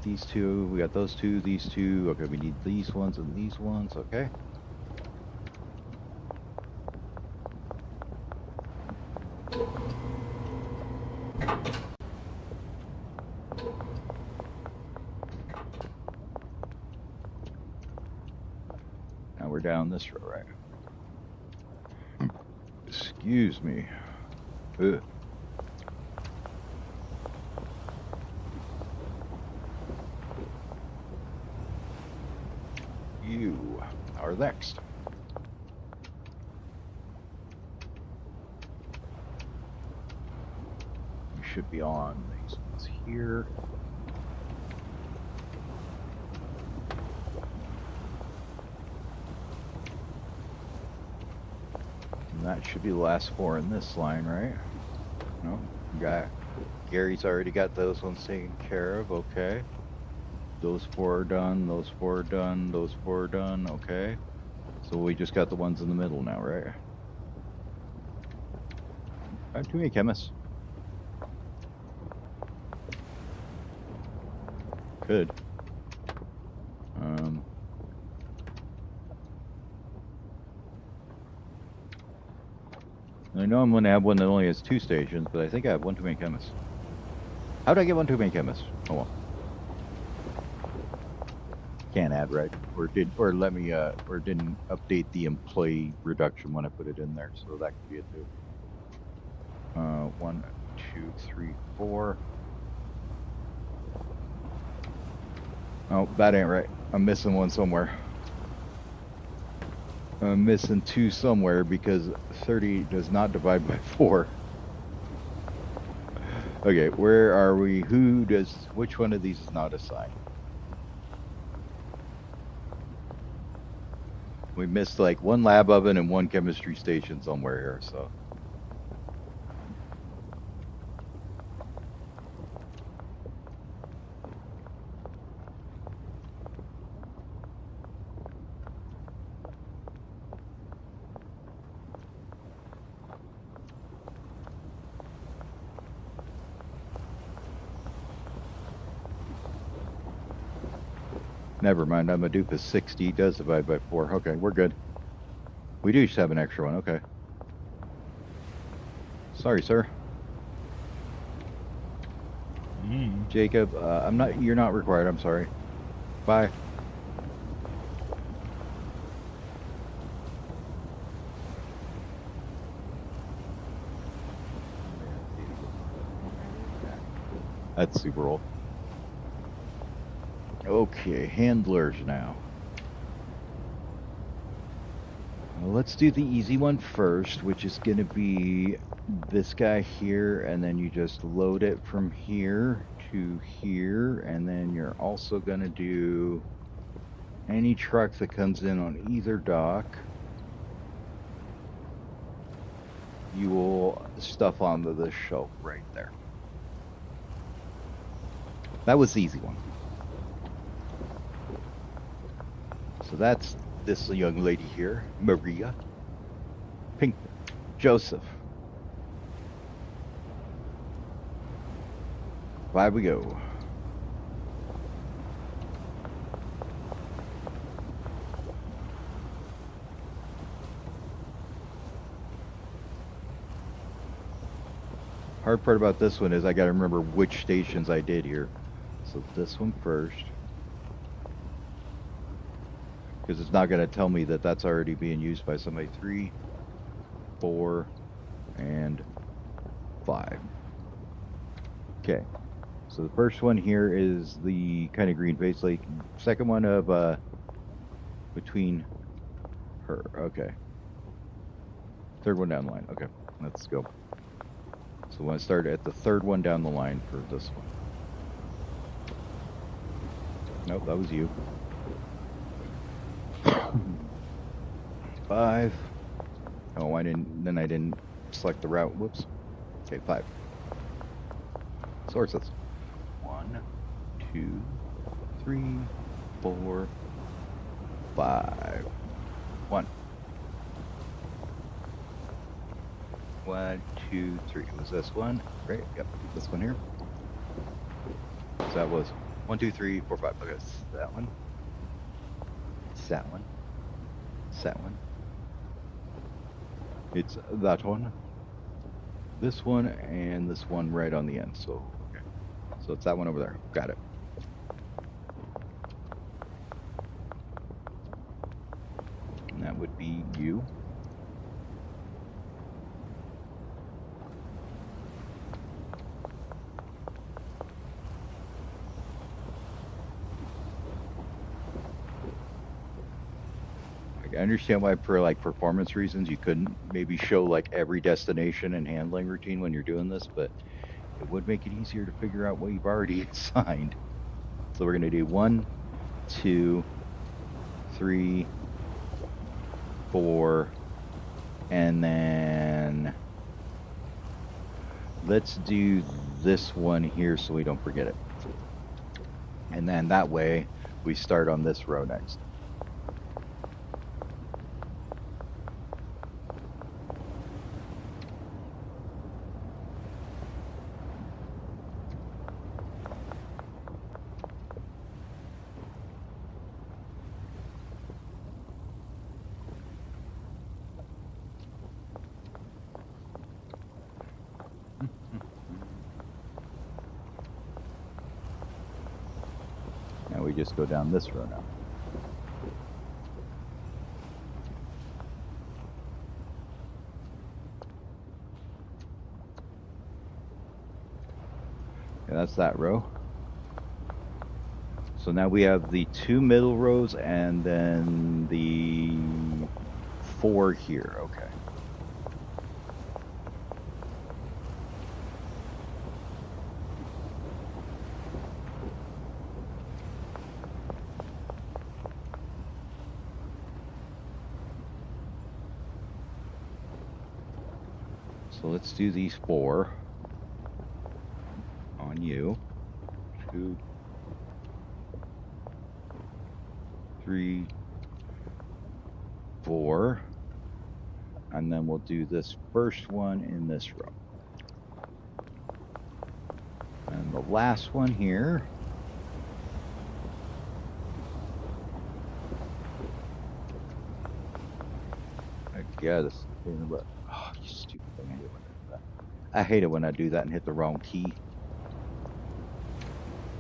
these two. We got those two, these two. Okay, we need these ones and these ones. Okay. Now we're down this row, right? Excuse me. Ugh. You are next. You should be on these ones here. And that should be the last 4 in this line, right? No, Gary's already got those ones taken care of. Okay. Those 4 are done. Those 4 are done. Those 4 are done. Okay. So we just got the ones in the middle now, right? Too many chemists. Could. I know I'm going to have one that only has 2 stations, but I think I have one too many chemists. How did I get one too many chemists? Oh well. Can't add, right? Or didn't update the employee reduction when I put it in there, so that could be it too. 1, 2, 3, 4. Oh, that ain't right. I'm missing one somewhere. I'm missing 2 somewhere because 30 does not divide by 4. Okay, where are we? Which one of these is not assigned? We missed like 1 lab oven and 1 chemistry station somewhere here, so. Never mind, I'm a dupe of 60, does divide by 4. Okay, we're good. We do just have an extra one, okay. Sorry, sir. Jacob, you're not required, I'm sorry. Bye. That's super old. Okay, handlers now. Well, let's do the easy one first, which is going to be this guy here, and then you just load it from here to here, and then you're also going to do any truck that comes in on either dock. you will stuff onto this shelf right there. That was the easy one. So that's this young lady here, Maria. Pink, Joseph. 5 we go. Hard part about this one is I got to remember which stations I did here. So this one first. Because it's not going to tell me that that's already being used by somebody. 3, 4, and 5. Okay. So the first one here is the kind of green face lake. Second one of between her. Okay. Third one down the line. Okay. Let's go. So I want to start at the third one down the line for this one. Nope, that was you. 5. Oh, I didn't select the route. Whoops. Okay, 5. Sources. 1, 2, 3, 4, 5. 1. 1, 2, 3. Was this one? Great. Yep. This one here. So that was 1, 2, 3, 4, 5. Okay, it's that one. It's that one. It's that one. It's that one. This one and this one right on the end. So okay. So it's that one over there. Got it. And that would be you. I understand why, for like performance reasons, you couldn't maybe show like every destination and handling routine when you're doing this, but it would make it easier to figure out what you've already assigned. So we're gonna do 1, 2, 3, 4, and then let's do this one here so we don't forget it. And then that way we start on this row next. Now we just go down this row now. Okay, that's that row. So now we have the 2 middle rows and then the 4 here. Okay. So let's do these 4 on you. 2, 3, 4, and then we'll do this first one in this row. And the last one here. I guess. Oh, you stupid thing. I hate it when I do that and hit the wrong key.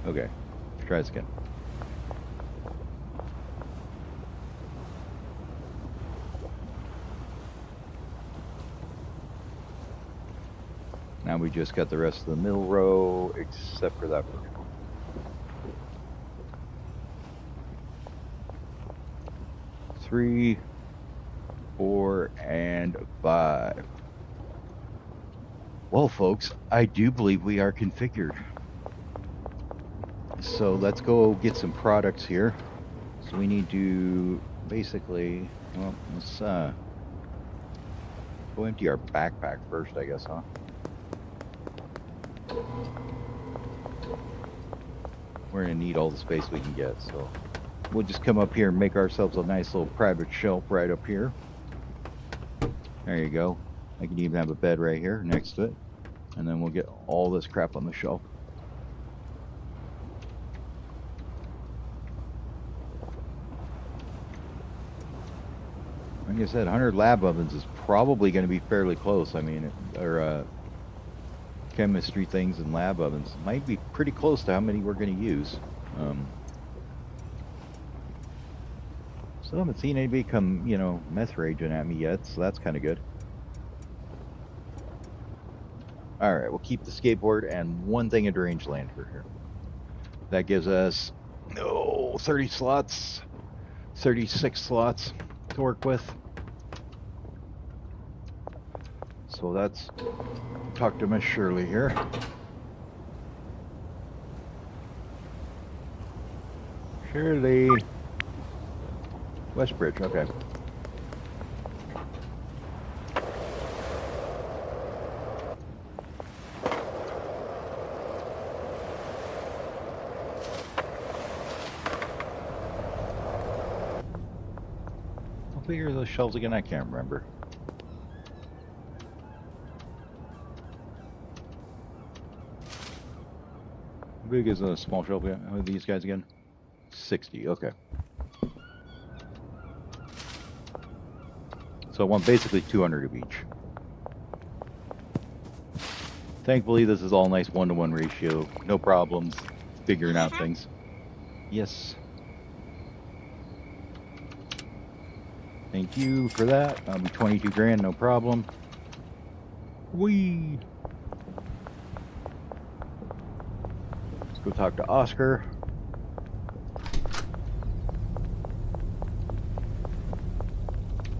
Okay, try this again. Now we just got the rest of the middle row, except for that first one. Three, 4, and 5. Well, folks, I do believe we are configured. So let's go get some products here. So we need to basically, well, let's go Go empty our backpack first, I guess, huh? We're gonna need all the space we can get, so we'll just come up here and make ourselves a nice little private shelf right up here. There you go. I can even have a bed right here next to it. And then we'll get all this crap on the shelf. Like I said, 100 lab ovens is probably going to be fairly close. I mean, chemistry things and lab ovens might be pretty close to how many we're going to use. Still haven't seen anybody come, meth raging at me yet, so that's kind of good. All right, we'll keep the skateboard and one thing of deranged lantern here. That gives us 30 slots, 36 slots to work with. So that's talk to Miss Shirley here. Shirley. Westbridge, okay. How big are those shelves again? I can't remember. How big is a small shelf again? How are these guys again? 60, okay. So I want basically 200 of each. Thankfully, this is all nice 1-to-1 ratio. No problems figuring out things. Yes. Thank you for that. 22 grand, no problem. Whee! Let's go talk to Oscar.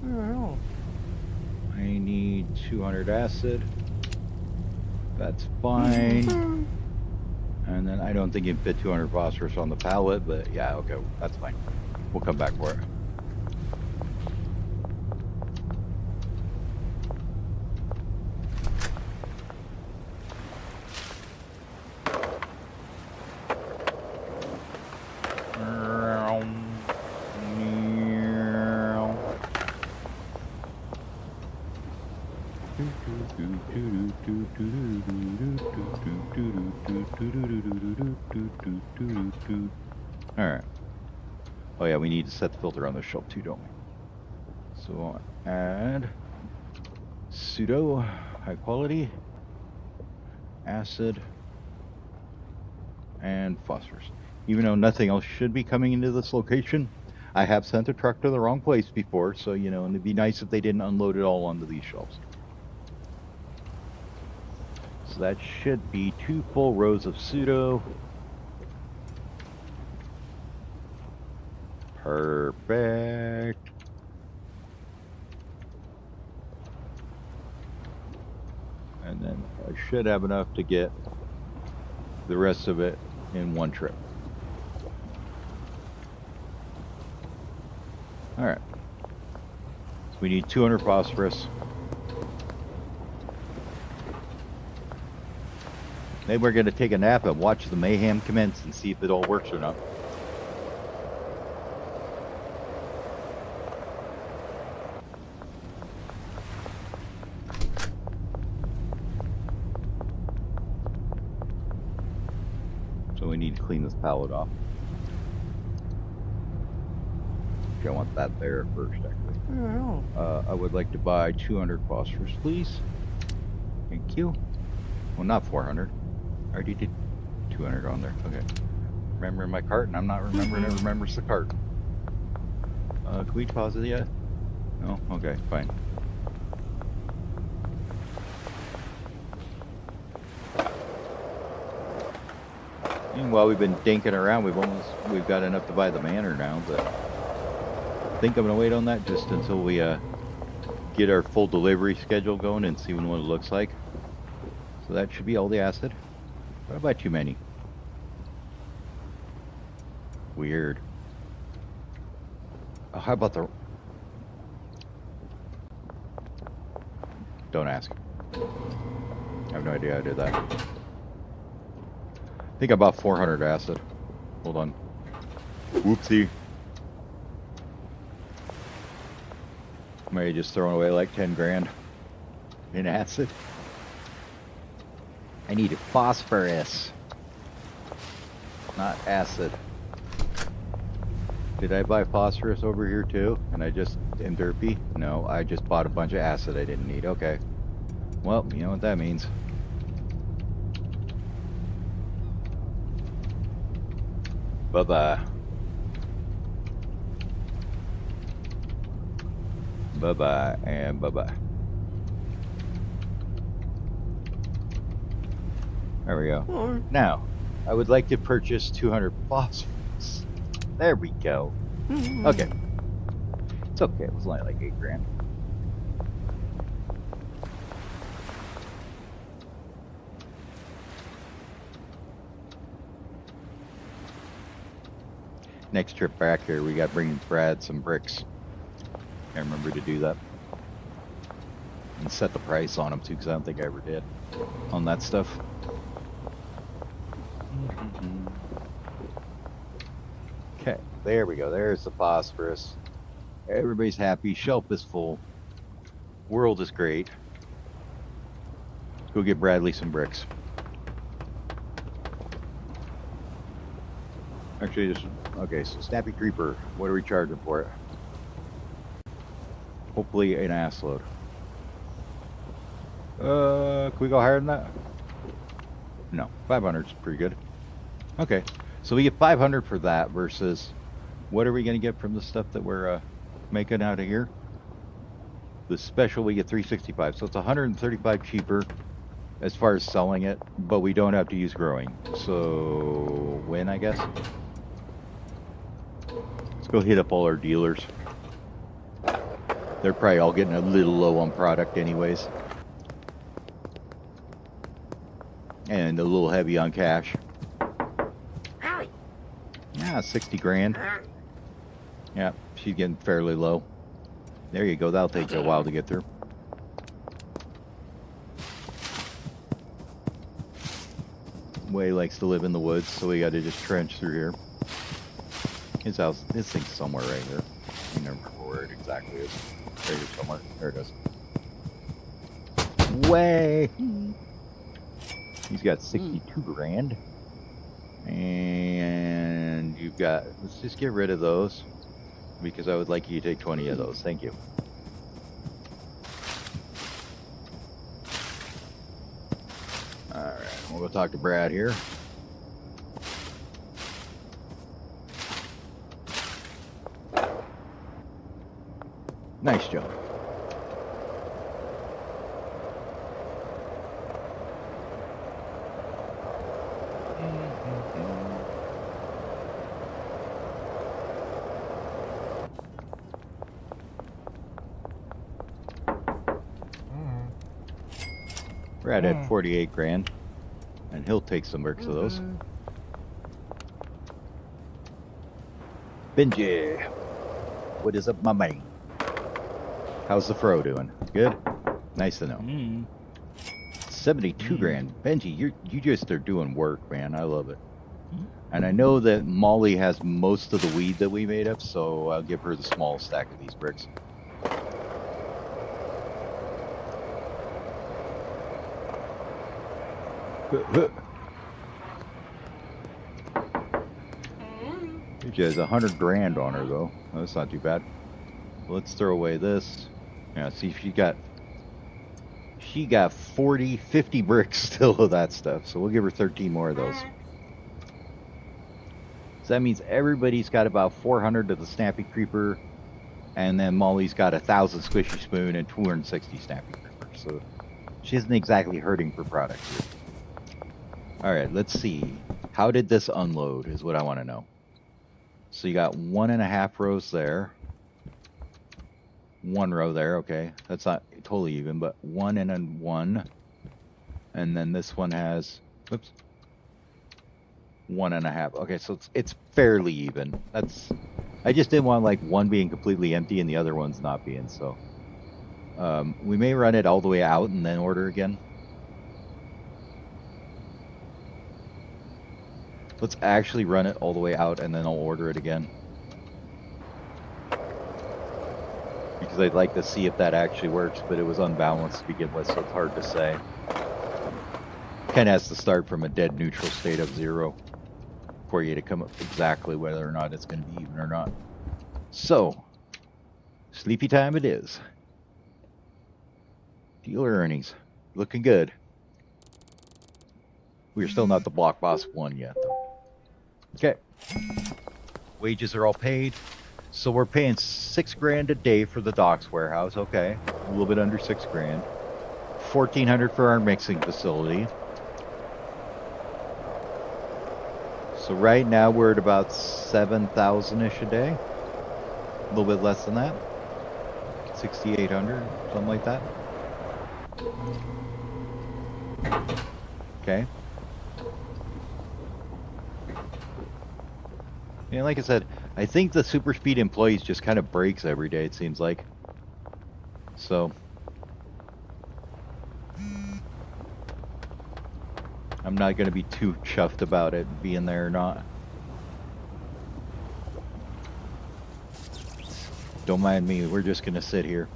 Oh. I need 200 acid. That's fine. And then I don't think you can fit 200 phosphorus on the pallet, but yeah, okay, that's fine. We'll come back for it. Alright. Oh yeah, we need to set the filter on the shelf too, don't we? So I'll add pseudo high quality acid and phosphorus. Even though nothing else should be coming into this location, I have sent a truck to the wrong place before, so and it'd be nice if they didn't unload it all onto these shelves. So that should be 2 full rows of pseudo. Perfect. And then I should have enough to get the rest of it in one trip. All right. So we need 200 phosphorus. Maybe we're going to take a nap and watch the mayhem commence and see if it all works or not. So we need to clean this pallet off. Okay, I want that there first, actually. I would like to buy 200 phosphorus, please. Thank you. Well, not 400. I already did 200 on there. Okay. Remembering my cart, and I'm not remembering it remembers the cart. Can we deposit it yet? No? Okay, fine. And while we've been dinking around, we've got enough to buy the manor now, but I think I'm gonna wait on that just until we get our full delivery schedule going and see what it looks like. So that should be all the acid. What about too many? Weird. Oh, how about the... Don't ask. I have no idea I did that. I think I bought 400 acid. Hold on. Whoopsie. Maybe just throwing away like 10 grand in acid. I need phosphorus, not acid. Did I buy phosphorus over here too? And I just am derpy? No, I just bought a bunch of acid I didn't need. Okay. Well, you know what that means. Bye-bye. Bye-bye and bye-bye. There we go. Now, I would like to purchase 200 phosphorus. There we go. Okay. It's okay. It was only like 8 grand. Next trip back here, we got to bring Brad some bricks. I remember to do that. And set the price on them too, because I don't think I ever did on that stuff. Okay, there we go. There's the phosphorus. Everybody's happy. Shelf is full. World is great. Let's go get Bradley some bricks. Actually, just okay. So Snappy Creeper. What are we charging for it? Hopefully an ass load. Can we go higher than that? No, 500 is pretty good. Okay, so we get 500 for that versus what are we going to get from the stuff that we're making out of here? The special we get 365, so it's 135 cheaper as far as selling it, but we don't have to use growing. So win, I guess. Let's go hit up all our dealers. They're probably all getting a little low on product anyways. And a little heavy on cash. Yeah, 60 grand. Yeah, she's getting fairly low. There you go, that'll take you a while to get through. Way likes to live in the woods, so we gotta just trench through here. His house, this thing's somewhere right here. I don't remember where it exactly is. Right here somewhere. There it is. Way! He's got 62 grand. And you've got, let's just get rid of those because I would like you to take 20 of those. Thank you. Alright, we'll go talk to Brad here. Nice job. Brad had 48 grand, and he'll take some bricks of those. Benji, what is up, my man? How's the fro doing? Good? Nice to know. 72 grand. Benji, you just are doing work, man. I love it. And I know that Molly has most of the weed that we made up, so I'll give her the small stack of these bricks. She has 100 grand on her though. Oh, that's not too bad. Let's throw away this. Yeah, see, she got 40, 50 bricks still of that stuff. So we'll give her 13 more of those. So that means everybody's got about 400 of the Snappy Creeper, and then Molly's got 1,000 Squishy Spoon and 260 Snappy Creeper. So she isn't exactly hurting for product here. All right, let's see. How did this unload is what I want to know. So you got 1.5 rows there. 1 row there, okay. That's not totally even, but 1 and then 1. And then this one has, oops, 1.5. Okay, so it's fairly even. I just didn't want like one being completely empty and the other one's not being, so. We may run it all the way out and then order again. Let's actually run it all the way out and then I'll order it again. Because I'd like to see if that actually works, but it was unbalanced to begin with, so it's hard to say. Kind of has to start from a dead neutral state of 0 for you to come up exactly whether or not it's going to be even or not. So, sleepy time it is. Dealer earnings, looking good. We're still not the Block Boss 1 yet, though. Okay. Wages are all paid. So we're paying $6,000 a day for the docks warehouse. Okay, a little bit under $6,000. $1,400 for our mixing facility. So right now we're at about 7,000-ish a day. A little bit less than that. 6,800, something like that. Okay. And like I said, I think the super speed employees just kind of breaks every day, it seems like. So I'm not going to be too chuffed about it being there or not. Don't mind me, we're just going to sit here.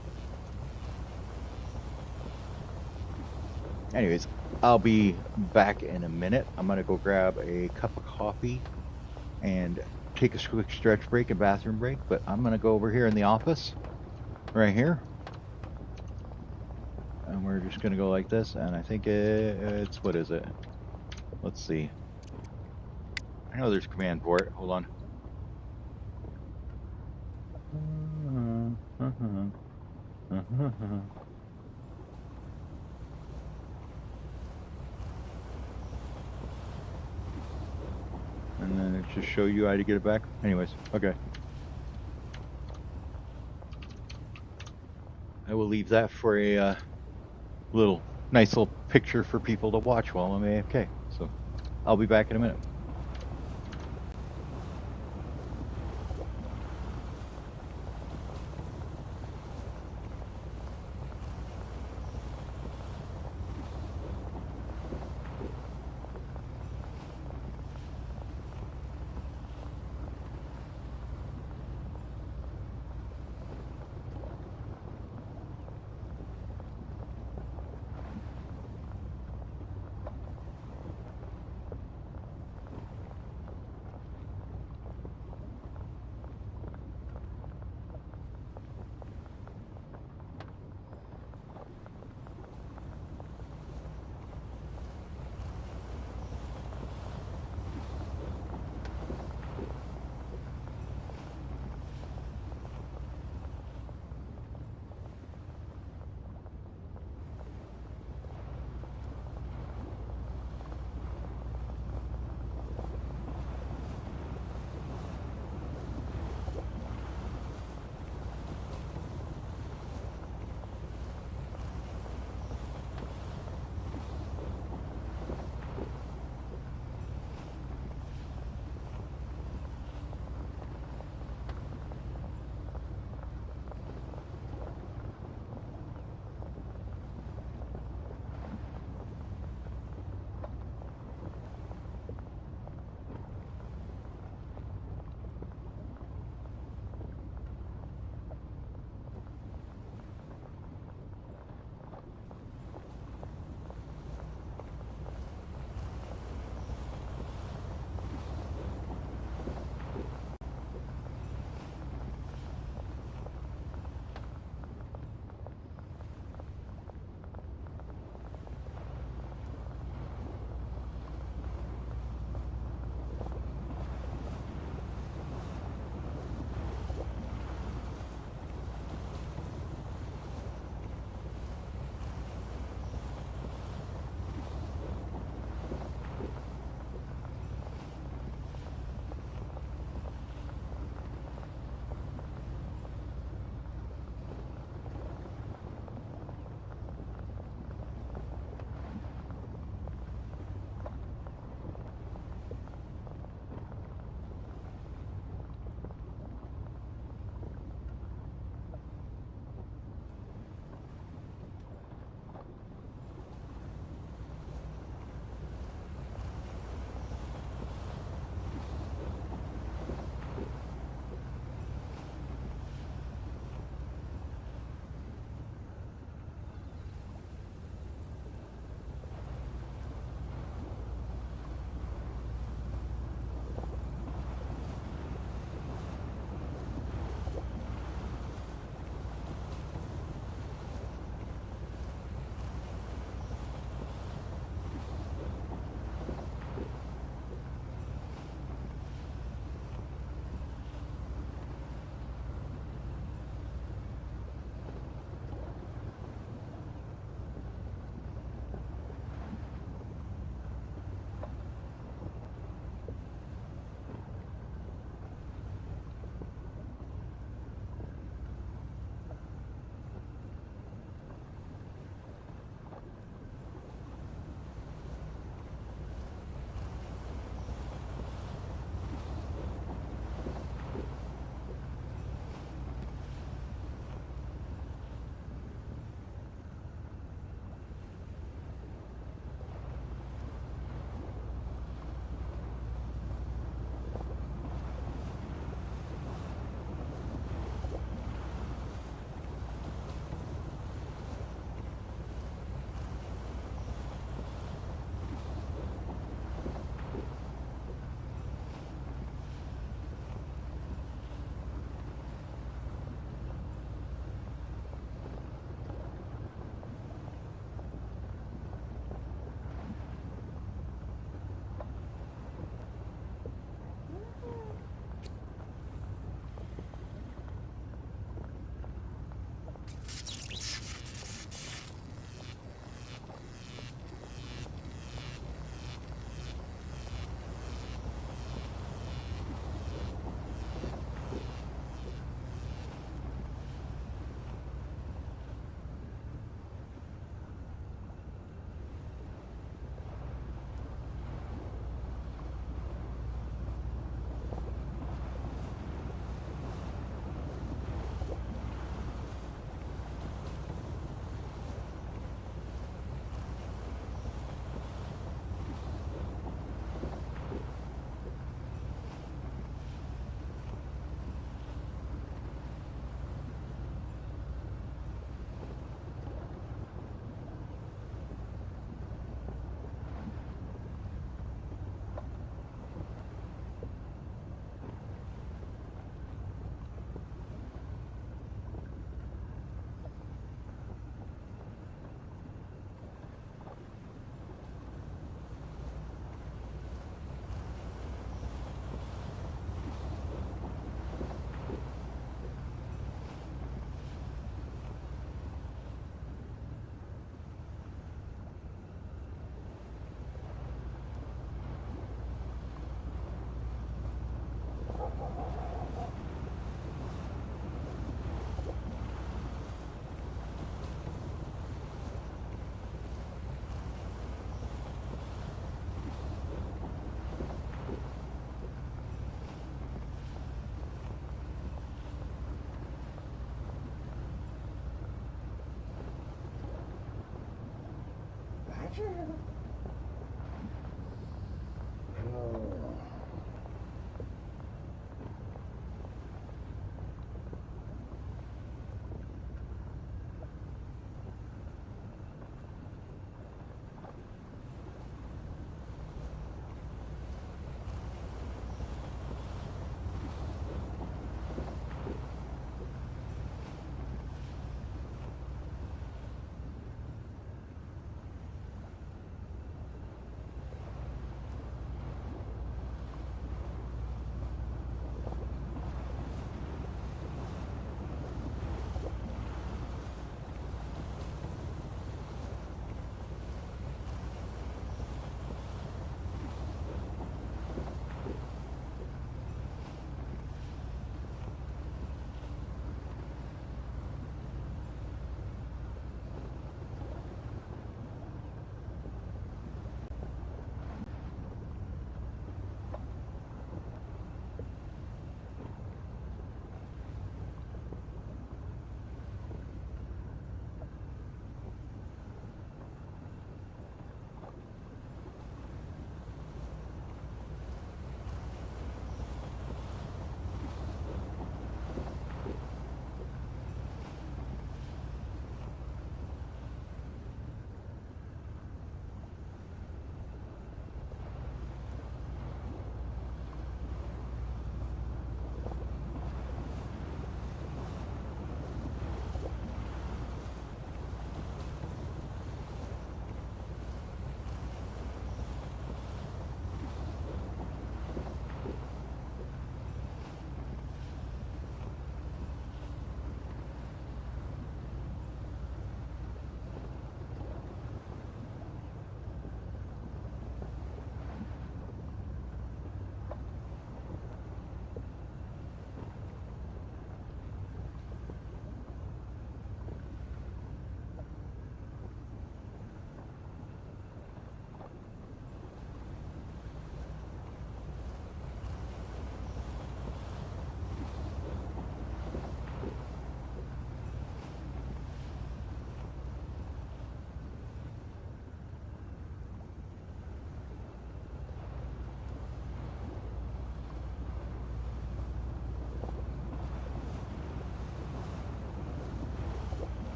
Anyways, I'll be back in a minute. I'm going to go grab a cup of coffee and take a quick stretch break and bathroom break, but I'm going to go over here in the office, right here. And we're just going to go like this, and I think it's, what is it? Let's see. I know there's a command for it. Hold on. And then it just show you how to get it back. Anyways, okay. I will leave that for a nice little picture for people to watch while I'm AFK. So I'll be back in a minute.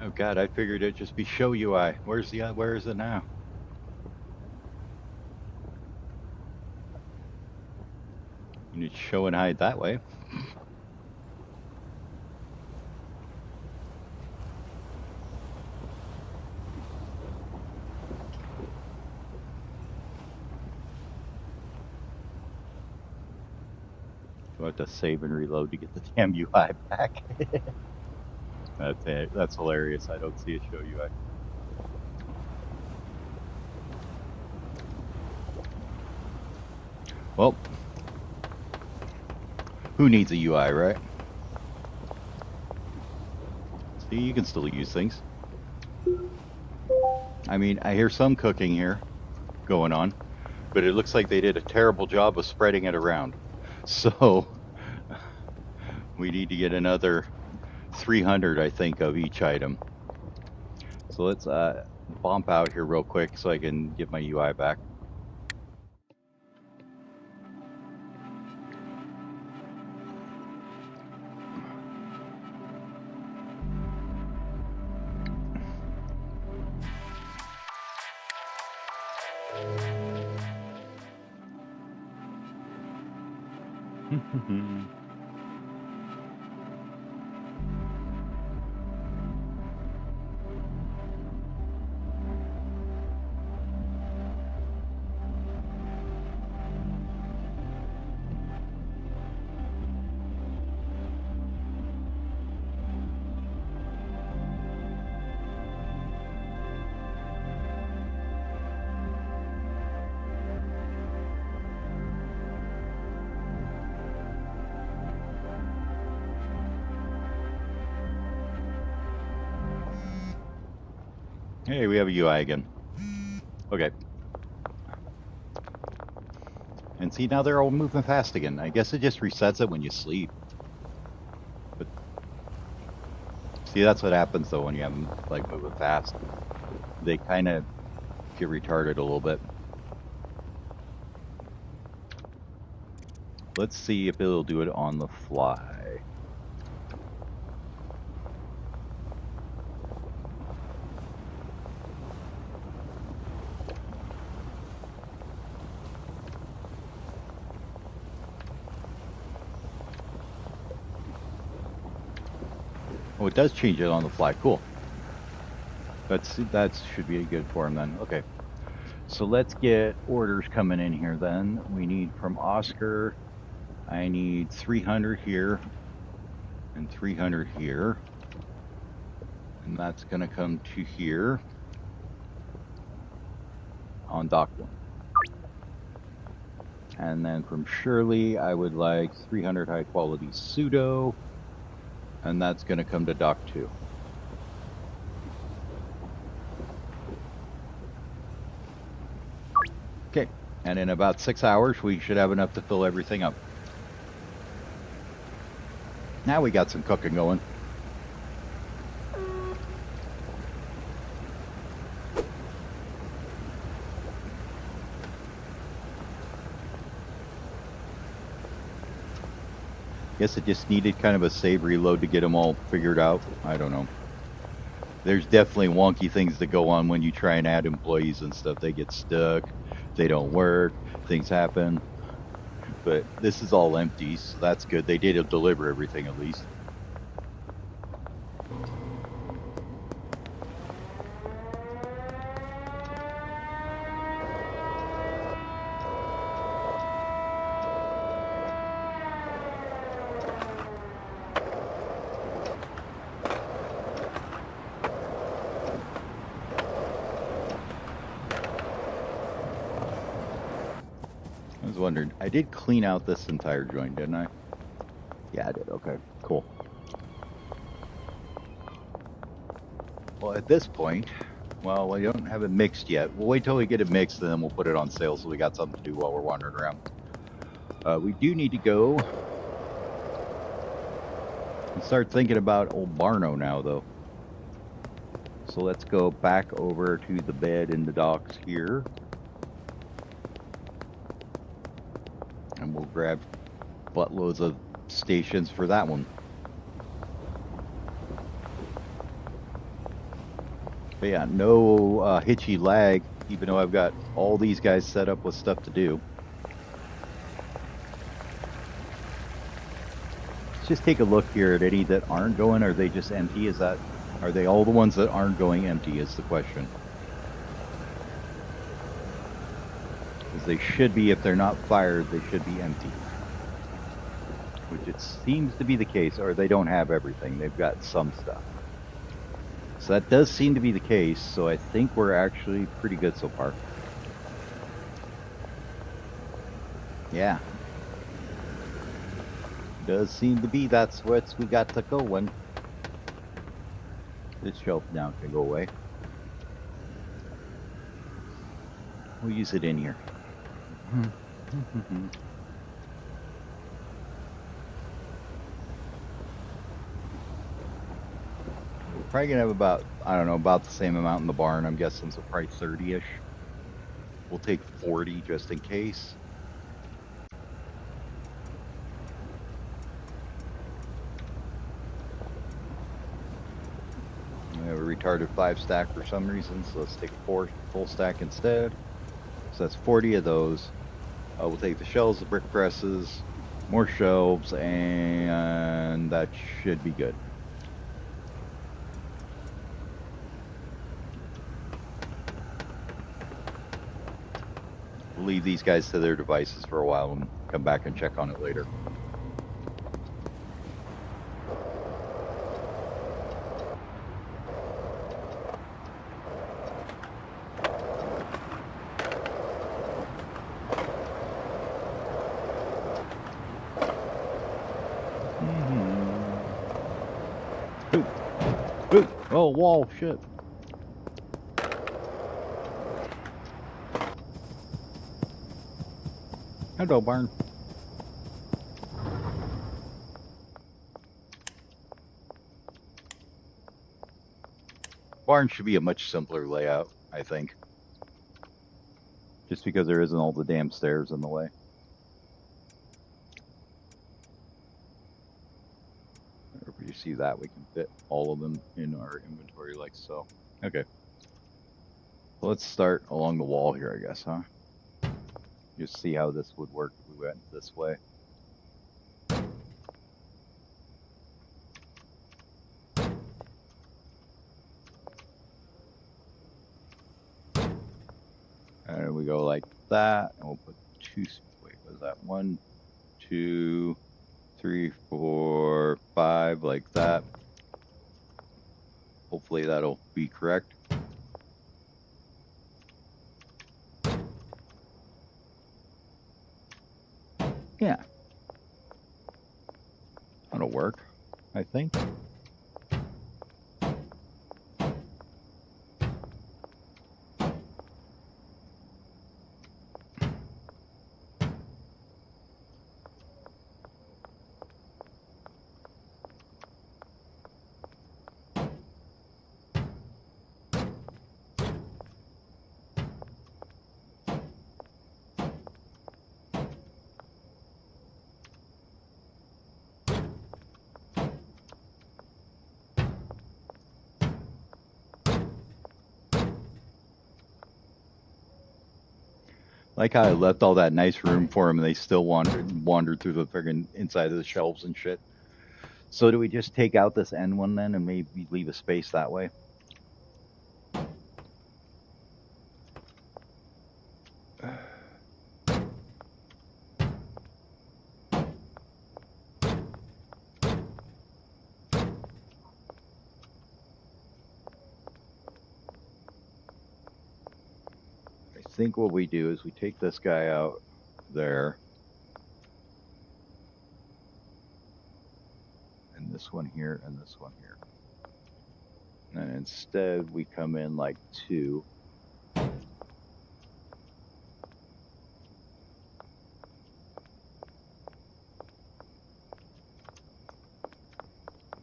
Oh God, I figured it'd just be show UI. Where is it now? You need show and hide that way. So I have to save and reload to get the damn UI back. That's it. That's hilarious. I don't see a show UI. Well, who needs a UI, right? See, you can still use things. I mean, I hear some cooking here going on, but it looks like they did a terrible job of spreading it around. So we need to get another 300, I think, of each item. So let's bump out here real quick so I can get my UI back. Hey, we have a UI again. Okay. And see, now they're all moving fast again. I guess it just resets it when you sleep. But see, that's what happens though when you have them like moving fast. They kind of get retarded a little bit. Let's see if it'll do it on the fly. Oh, it does change it on the fly. Cool. That should be good for him then. Okay. So let's get orders coming in here then. We need from Oscar, I need 300 here and 300 here. And that's going to come to here on dock 1. And then from Shirley, I would like 300 high quality pseudo. And that's going to come to dock 2. Okay, and in about 6 hours, we should have enough to fill everything up. Now we got some cooking going. Guess it just needed kind of a save reload to get them all figured out. I don't know. There's definitely wonky things that go on when you try and add employees and stuff. They get stuck, they don't work, things happen. But this is all empty, so that's good. They did deliver everything at least. I was wondering, I did clean out this entire joint, didn't I? Yeah, I did. Okay, cool. Well, at this point, well, we don't have it mixed yet. We'll wait till we get it mixed, and then we'll put it on sale so we got something to do while we're wandering around. We do need to go and start thinking about old Barno now, though. So let's go back over to the bed in the docks here. And we'll grab buttloads of stations for that one. But yeah, no hitchy lag, even though I've got all these guys set up with stuff to do. Let's just take a look here at any that aren't going. Are they just empty? Are they all the ones that aren't going empty is the question. Because they should be, if they're not fired, they should be empty. Which it seems to be the case, or they don't have everything. They've got some stuff. So that does seem to be the case, so I think we're actually pretty good so far. Yeah. Does seem to be that's what we got to go when. This shelf now can go away. We'll use it in here. Probably gonna have about, I don't know, about the same amount in the barn. I'm guessing, so probably 30-ish. We'll take 40 just in case. I have a retarded 5 stack for some reason, so let's take a 4 full stack instead. So that's 40 of those. We'll take the shelves, the brick presses, more shelves, and that should be good. We'll leave these guys to their devices for a while and come back and check on it later. Ooh. Oh, wall, shit. Hello, barn. Barn should be a much simpler layout, I think. Just because there isn't all the damn stairs in the way. If you see that, we can fit all of them in our inventory like so. Okay. Let's start along the wall here, I guess, huh? Just see how this would work if we went this way. And we go like that, and we'll put two, wait, what is that? 1, 2, 3, 4, 5, like that. Hopefully that'll be correct. Yeah. That'll work, I think. Like how I left all that nice room for them, and they still wandered through the friggin' inside of the shelves and shit. So do we just take out this end one then, and maybe leave a space that way? I think what we do is we take this guy out there. And this one here, and this one here. And instead, we come in like 2. And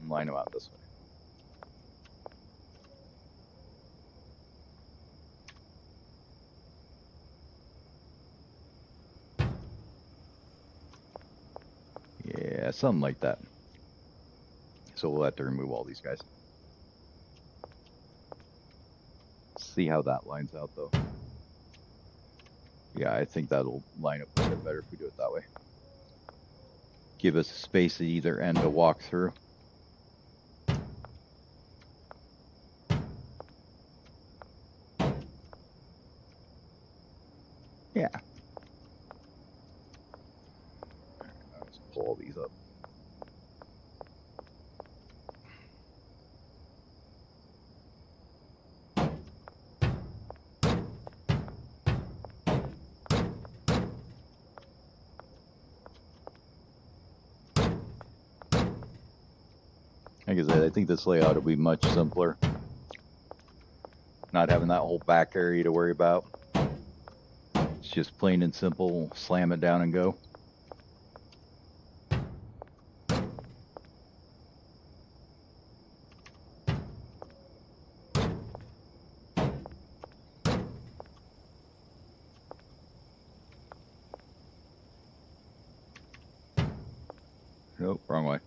line them out this way. Yeah, something like that. So we'll have to remove all these guys. See how that lines out, though. Yeah, I think that'll line up a bit better if we do it that way. Give us space at either end to walk through. Yeah. Let's pull all these up. Like I said, I think this layout will be much simpler. Not having that whole back area to worry about. It's just plain and simple, slam it down and go. Nope, wrong way.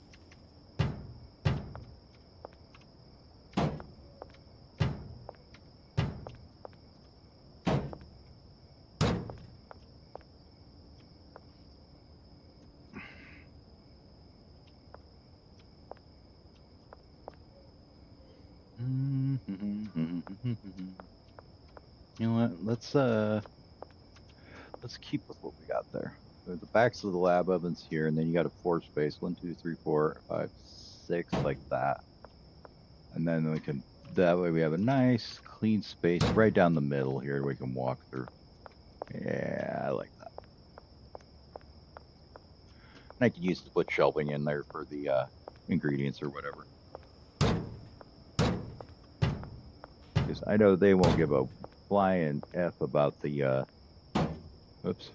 You know what? Let's keep with what we got there. So the backs of the lab ovens here, and then you got a 4 space 1, 2, 3, 4, 5, 6, like that. And then we can, that way we have a nice clean space right down the middle here we can walk through. Yeah, I like that. And I could use to put shelving in there for the ingredients or whatever. Because I know they won't give a flying F about the, oops.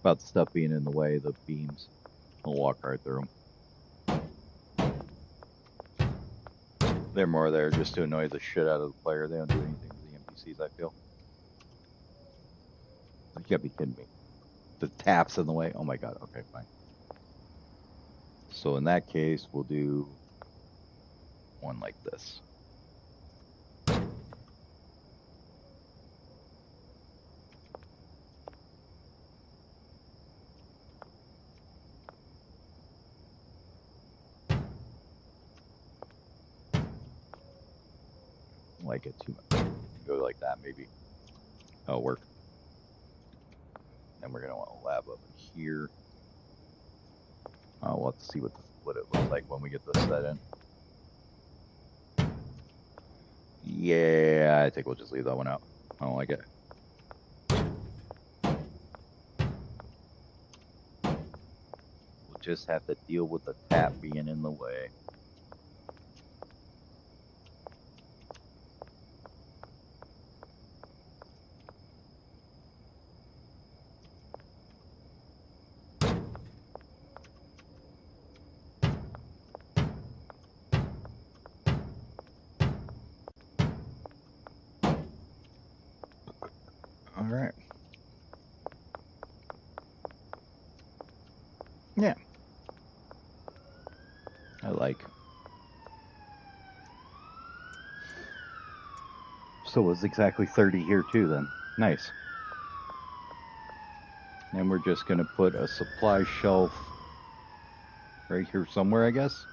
About the stuff being in the way, the beams. I'll walk right through them. They're more there just to annoy the shit out of the player. They don't do anything to the NPCs, I feel. You gotta be kidding me. The tap's in the way. Oh my god, okay, fine. So in that case, we'll do one like this. Like it too much. Go like that, maybe. That'll work. Then we're gonna want a lab up here. We'll have to see what it looks like when we get this set in. Yeah, I think we'll just leave that one out. I don't like it. We'll just have to deal with the tap being in the way. All right. Yeah. I like. So it was exactly 30 here too then. Nice. And we're just gonna put a supply shelf right here somewhere, I guess.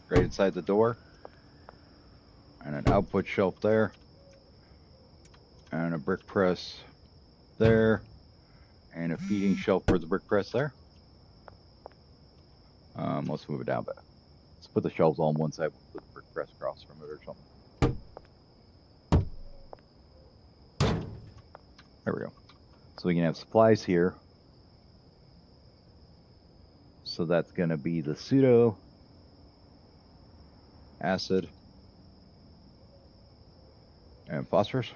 Right inside the door. And an output shelf there. And a brick press there. And a feeding shelf for the brick press there. Let's move it down, but let's put the shelves all on one side. We'll put the brick press across from it or something. There we go. So we can have supplies here. So that's going to be the pseudo acid and phosphorus.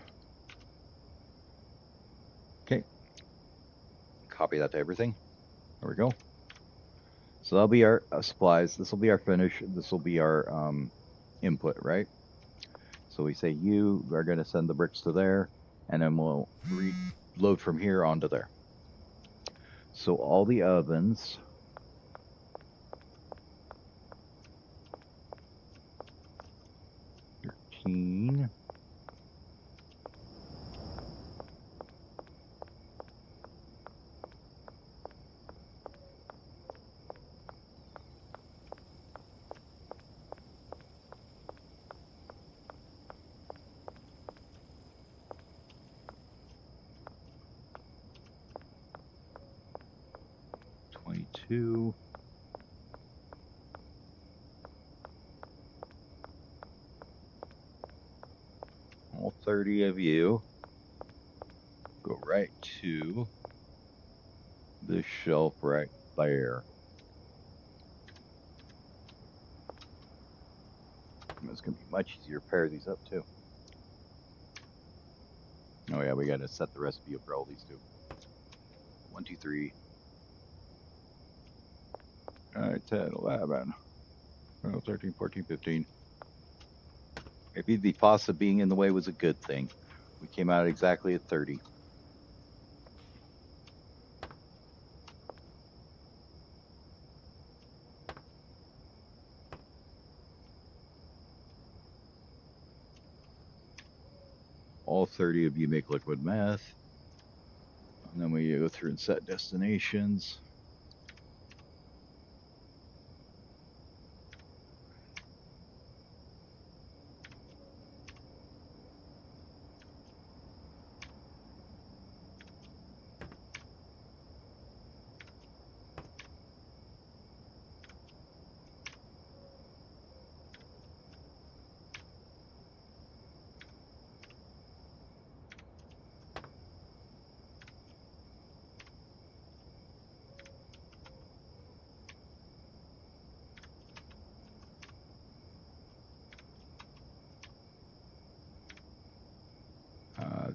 Okay. Copy that to everything. There we go. So that'll be our supplies. This will be our finish. This will be our input, right? So we say you are going to send the bricks to there, and then we'll reload from here onto there. So all the ovens. $13. $22. All 30 of you go right to this shelf right there. It's going to be much easier to pair these up too. Oh yeah, we got to set the recipe up for all these too. 1, 2, 3. All right, 10, 11, 12, 13, 14, 15. Maybe the pasta being in the way was a good thing. We came out exactly at 30. all 30 of you make liquid meth. And then we go through and set destinations.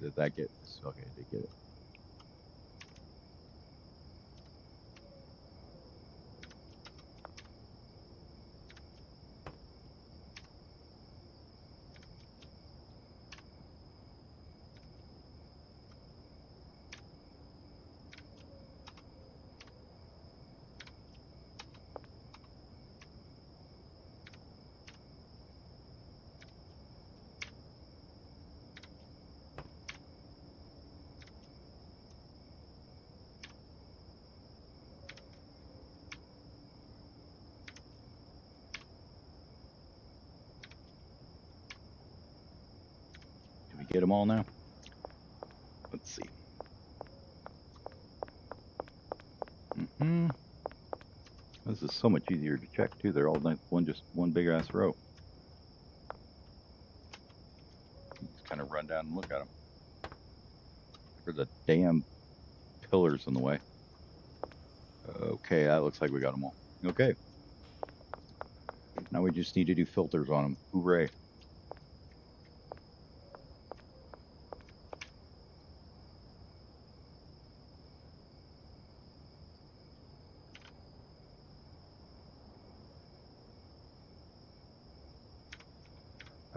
Did that get? Okay, I did get it. Did we get them all now? Let's see. This is so much easier to check too. They're all like one big ass row. Just kind of run down and look at them. For the damn pillars in the way. Okay, that looks like we got them all. Okay. Now we just need to do filters on them. Hooray.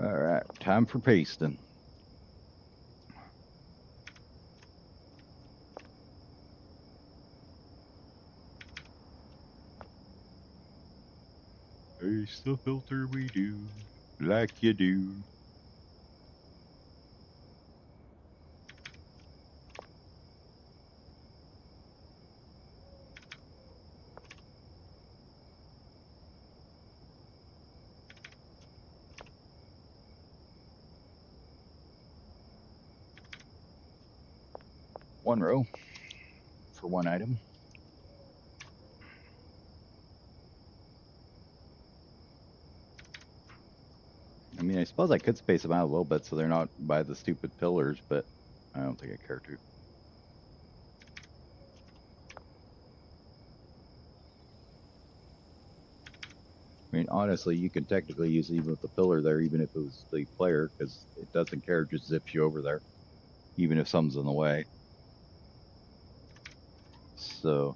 All right, time for pasting. Paste the filter we do, like you do. One row for one item. I mean, I suppose I could space them out a little bit so they're not by the stupid pillars, but I don't think I care to. I mean, honestly, you can technically use it even with the pillar there, even if it was the player, because it doesn't care, it just zips you over there, even if something's in the way. So,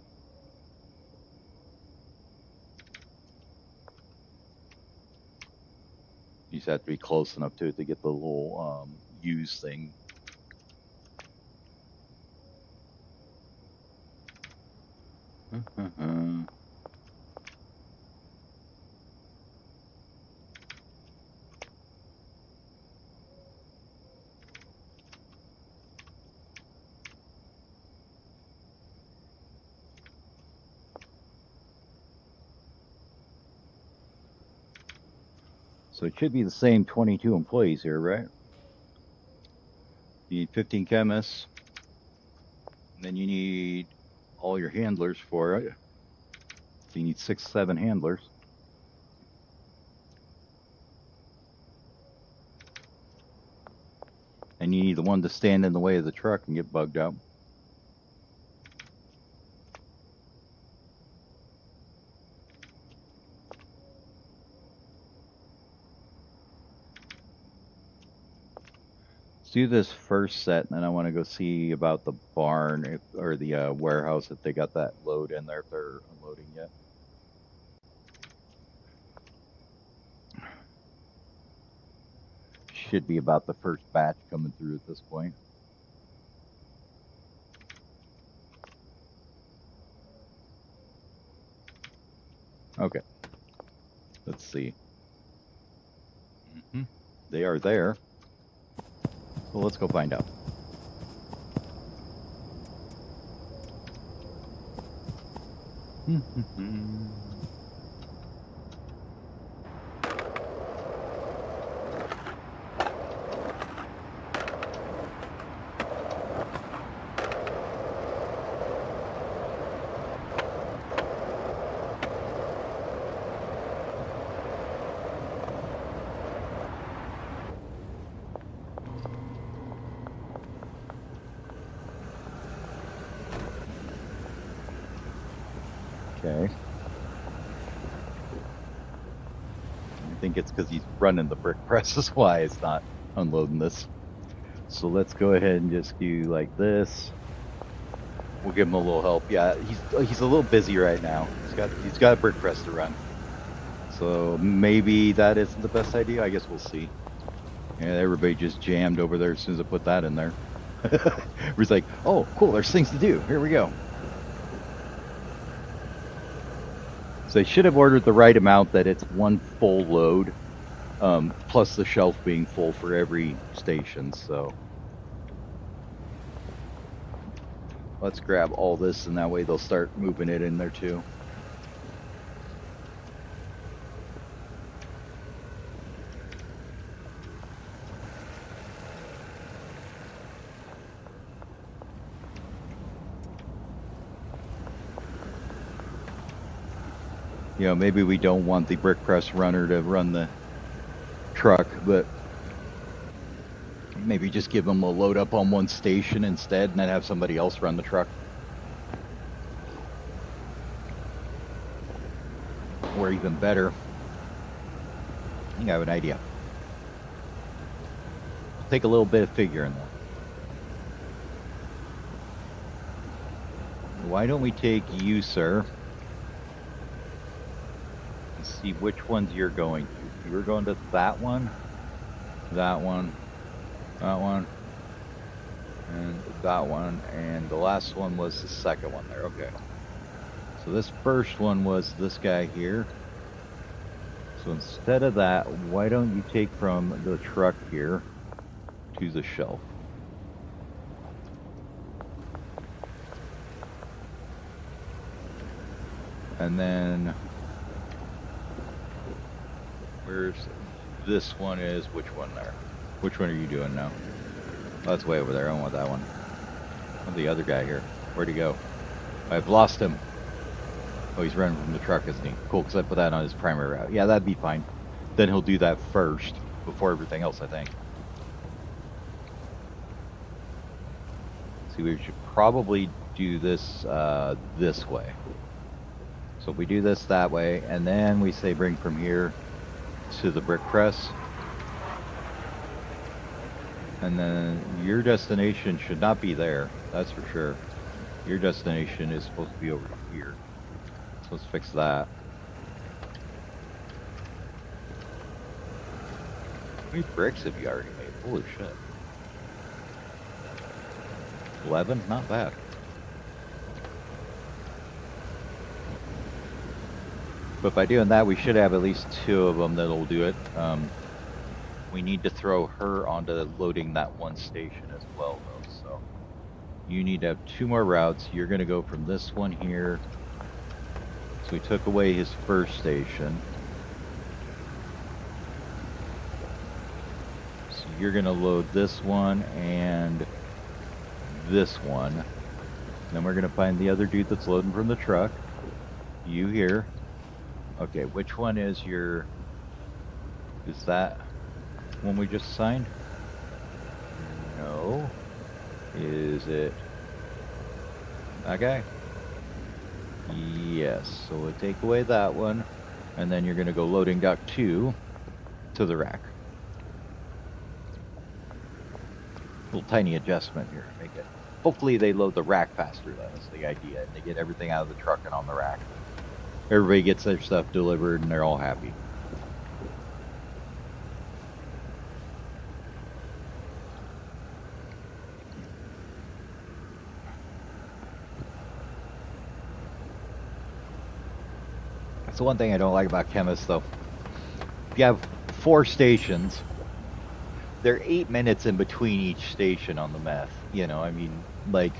you just have to be close enough to it to get the little use thing. So it should be the same 22 employees here, right? You need 15 chemists. And then you need all your handlers for it. So you need 6-7 handlers. And you need the one to stand in the way of the truck and get bugged out. Let's do this first set, and then I want to go see about the barn or the warehouse if they got that load in there, if they're unloading yet. Should be about the first batch coming through at this point. Okay. Let's see. They are there. Well, let's go find out. Okay. I think it's because he's running the brick press is why it's not unloading this. So let's go ahead and just do like this. We'll give him a little help. Yeah, he's a little busy right now. He's got a brick press to run. So maybe that isn't the best idea. I guess we'll see. Yeah, everybody just jammed over there as soon as I put that in there. He's like, oh, cool, there's things to do. Here we go. So they should have ordered the right amount that it's one full load, plus the shelf being full for every station. So let's grab all this, and that way they'll start moving it in there too. You know, maybe we don't want the brick press runner to run the truck, but maybe just give them a load up on one station instead and then have somebody else run the truck. Or even better, I think I have an idea. Take a little bit of figuring though. Why don't we take you, sir? See which ones you're going to. You're going to that one, and that one, and that one, and the last one was the second one there. Okay. So this first one was this guy here. So instead of that, why don't you take from the truck here to the shelf? And then where's this one is, which one there? Which one are you doing now? Oh, that's way over there. I don't want that one. Oh, the other guy here. Where'd he go? I've lost him. Oh, he's running from the truck, isn't he? Cool, because I put that on his primary route. Yeah, that'd be fine. Then he'll do that first, before everything else, I think. See, we should probably do this this way. So if we do this that way, and then we say bring from here to the brick press. And then your destination should not be there, that's for sure. Your destination is supposed to be over here. So let's fix that. How many bricks have you already made? Holy shit. 11? Not bad. But by doing that, we should have at least 2 of them that'll do it. We need to throw her onto loading that one station as well, though. So you need to have 2 more routes. You're going to go from this one here. So we took away his first station. So you're going to load this one and this one. Then we're going to find the other dude that's loading from the truck. You here. Okay, which one is your... Is that one we just signed? No. Is it that guy? Yes, so we'll take away that one, and then you're going to go loading dock 2 to the rack. Little tiny adjustment here. Make it. Hopefully they load the rack faster, that's the idea, and they get everything out of the truck and on the rack. Everybody gets their stuff delivered and they're all happy. That's the one thing I don't like about chemists, though. If you have 4 stations, they're 8 minutes in between each station on the meth. You know, I mean, like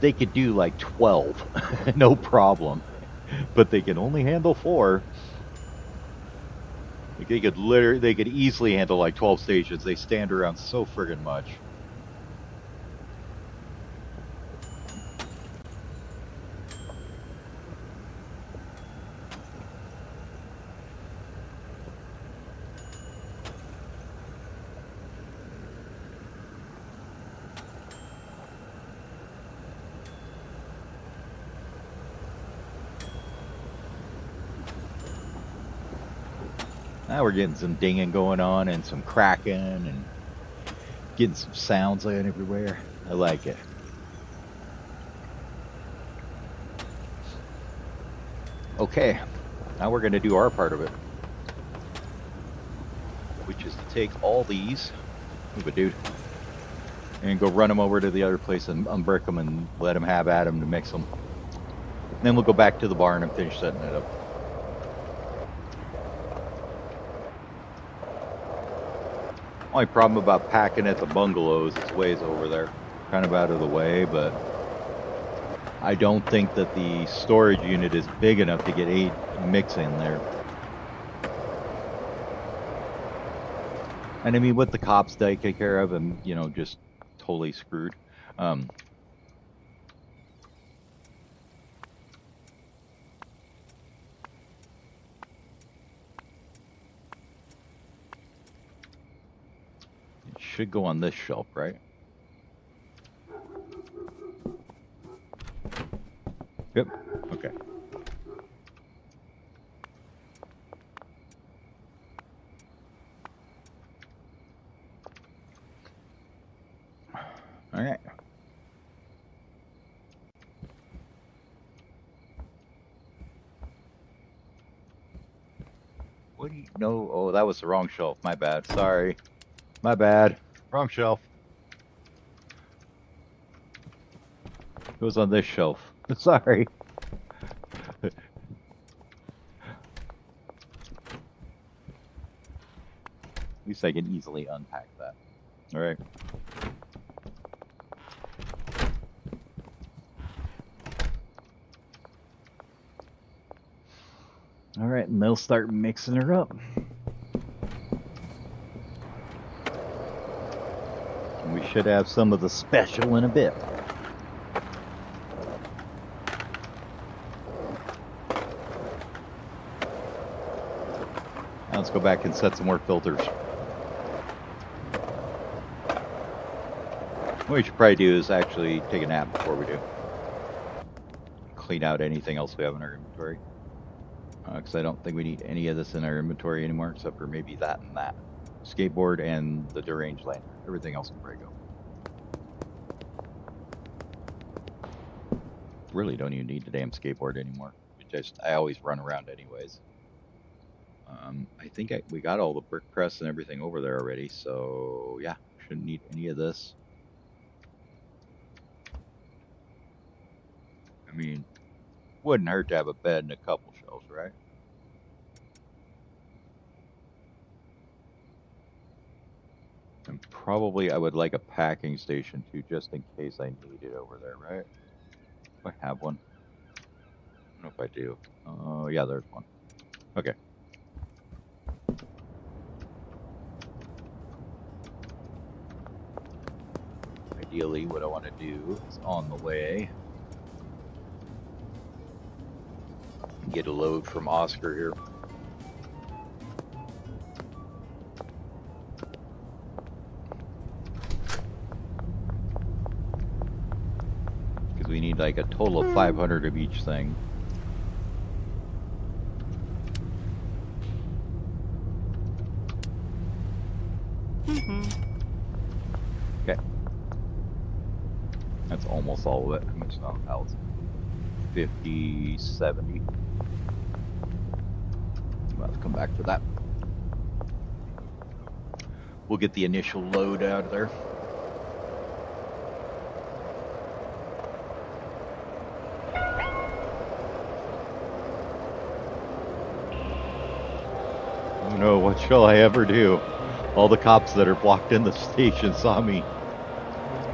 they could do like 12, no problem, but they can only handle 4. Like they could easily handle like 12 stations. They stand around so friggin' much. Now we're getting some dinging going on and some cracking and getting some sounds in everywhere. I like it. Okay, now we're going to do our part of it, which is to take all these, move it, dude, and go run them over to the other place and unbrick them and let them have at them to mix them. And then we'll go back to the barn and finish setting it up. Only problem about packing at the bungalows is ways over there, kind of out of the way, but I don't think that the storage unit is big enough to get 8 mix in there. And I mean, with the cops they take care of, and you know, just totally screwed. It should go on this shelf, right? Yep. Okay. All right. What do you know? Oh, that was the wrong shelf. My bad. Sorry. My bad. Wrong shelf. It goes on this shelf. Sorry. At least I can easily unpack that. All right. All right, and they'll start mixing her up. And we should have some of the special in a bit. Now let's go back and set some more filters. What we should probably do is actually take a nap before we do. Clean out anything else we have in our inventory. Because I don't think we need any of this in our inventory anymore, except for maybe that and that. Skateboard and the deranged lantern. Everything else can probably go. Really don't even need the damn skateboard anymore. I always run around anyways. I think we got all the brick press and everything over there already, so yeah, shouldn't need any of this. I mean, wouldn't hurt to have a bed and a couple shelves, right? And probably I would like a packing station too, just in case I need it over there, right? Do I have one? I don't know if I do. Oh, yeah, there's one. Okay. Ideally, what I want to do is on the way get a load from Oscar here. Because we need like a total of 500 of each thing. Okay. That's almost all of it. How much now? 50, 70. Let's come back to that. We'll get the initial load out of there. Oh no, what shall I ever do? All the cops that are blocked in the station saw me.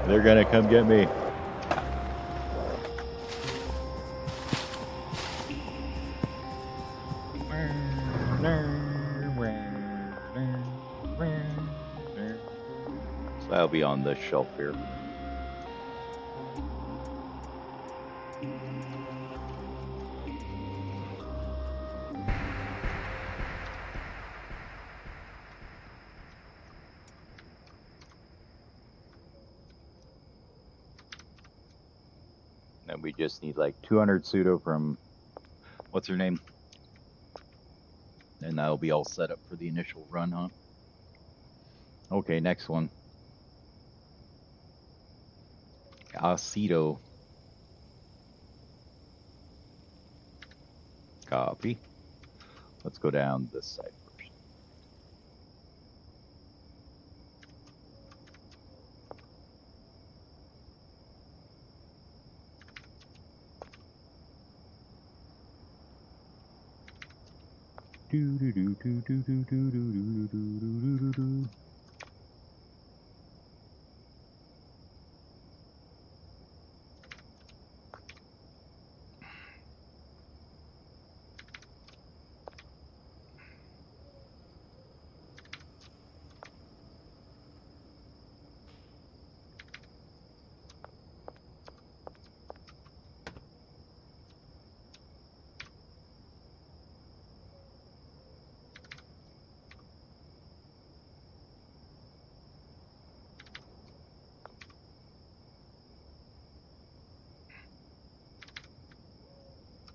They're gonna come get me. So I'll be on this shelf here. And we just need like 200 pseudo from, what's her name? And that'll be all set up for the initial run, huh? Okay, next one. Aceto. Copy. Let's go down this side first. Do do do do do do do do do do do do.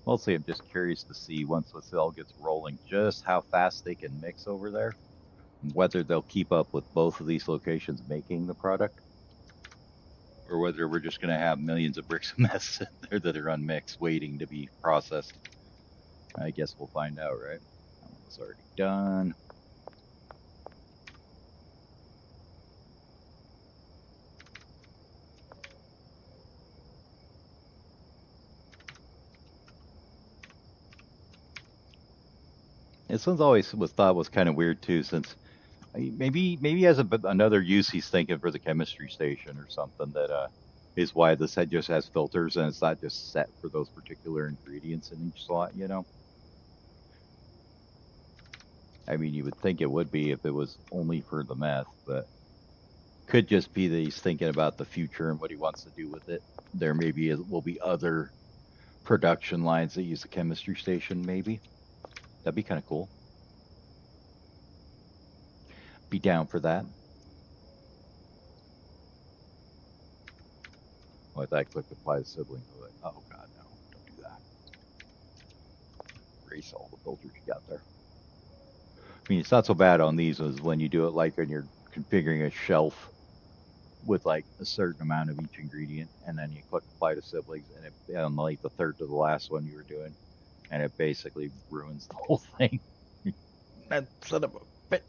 Mostly, I'm just curious to see once this all gets rolling, just how fast they can mix over there, whether they'll keep up with both of these locations making the product, or whether we're just going to have millions of bricks of meth sitting there that are unmixed, waiting to be processed. I guess we'll find out, right? That one was already done. This one's always was thought was kind of weird too, since maybe he has another use he's thinking for the chemistry station or something that is why this head just has filters and it's not just set for those particular ingredients in each slot, you know? I mean, you would think it would be if it was only for the meth, but could just be that he's thinking about the future and what he wants to do with it. There maybe will be other production lines that use the chemistry station, maybe. That'd be kind of cool. Be down for that. Well, I thought I clicked apply to sibling. I was like, oh god, no, don't do that. Erase all the filters you got there. I mean, it's not so bad on these as when you do it like when you're configuring a shelf with like a certain amount of each ingredient, and then you click apply to siblings, and it on like the third to the last one you were doing, and it basically ruins the whole thing. That son of a bit.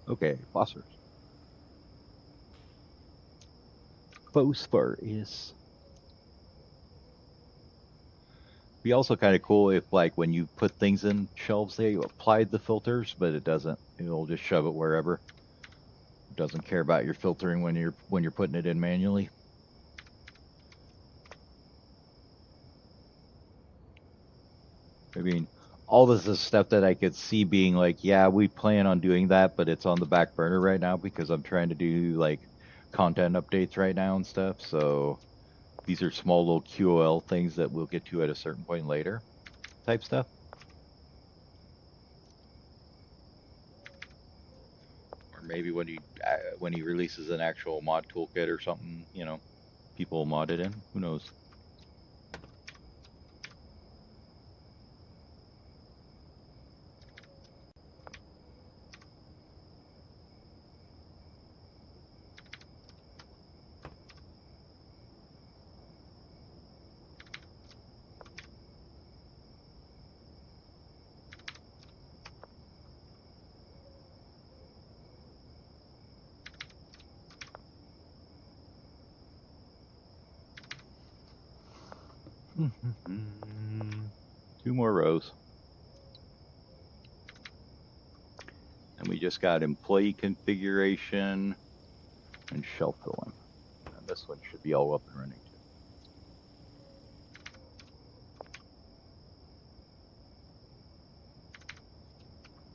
Okay, phosphorus. Phosphorus. Be also kind of cool if, like, when you put things in shelves there, you applied the filters, but it doesn't. It'll just shove it wherever. It doesn't care about your filtering when you're putting it in manually. I mean, all this is stuff that I could see being like, yeah, we plan on doing that, but it's on the back burner right now because I'm trying to do like content updates right now and stuff. So these are small little QOL things that we'll get to at a certain point later, type stuff. Or maybe when he releases an actual mod toolkit or something, you know, people will mod it in. Who knows? 2 more rows. And we just got employee configuration and shelf filling. And this one should be all up and running too.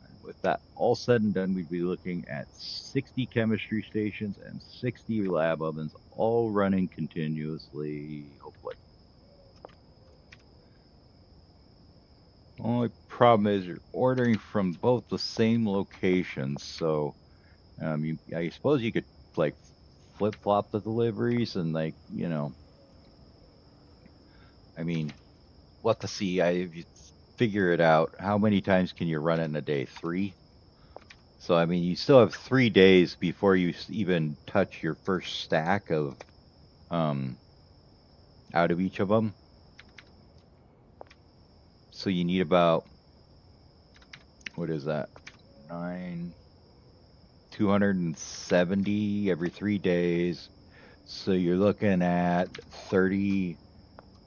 And with that all said and done, we'd be looking at 60 chemistry stations and 60 lab ovens, all running continuously, hopefully. Only problem is you're ordering from both the same locations, so I suppose you could like flip-flop the deliveries and like, you know, I mean, we'll have to see. If you figure it out, how many times can you run it in a day? 3? So, I mean, you still have 3 days before you even touch your first stack of out of each of them. So you need about, what is that? 270 every 3 days. So you're looking at 30,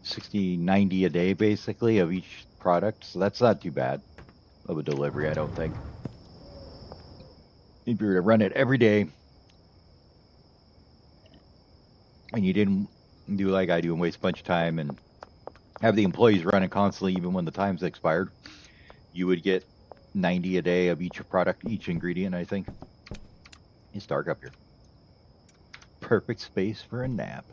60, 90 a day basically of each product. So that's not too bad of a delivery, I don't think. If you were to run it every day and you didn't do like I do and waste a bunch of time and have the employees running constantly even when the time's expired, you would get 90 a day of each product, each ingredient, I think. It's dark up here. Perfect space for a nap.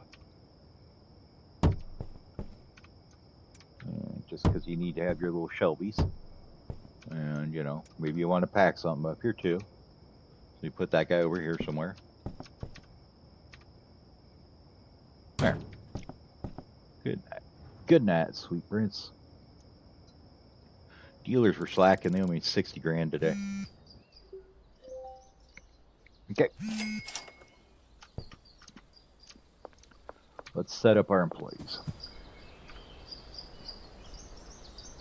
Just because you need to have your little Shelbys. And, you know, maybe you want to pack something up here too. So you put that guy over here somewhere. There. Good night. Good night, sweet prince. Dealers were slacking. They only made 60 grand today. Okay. Let's set up our employees.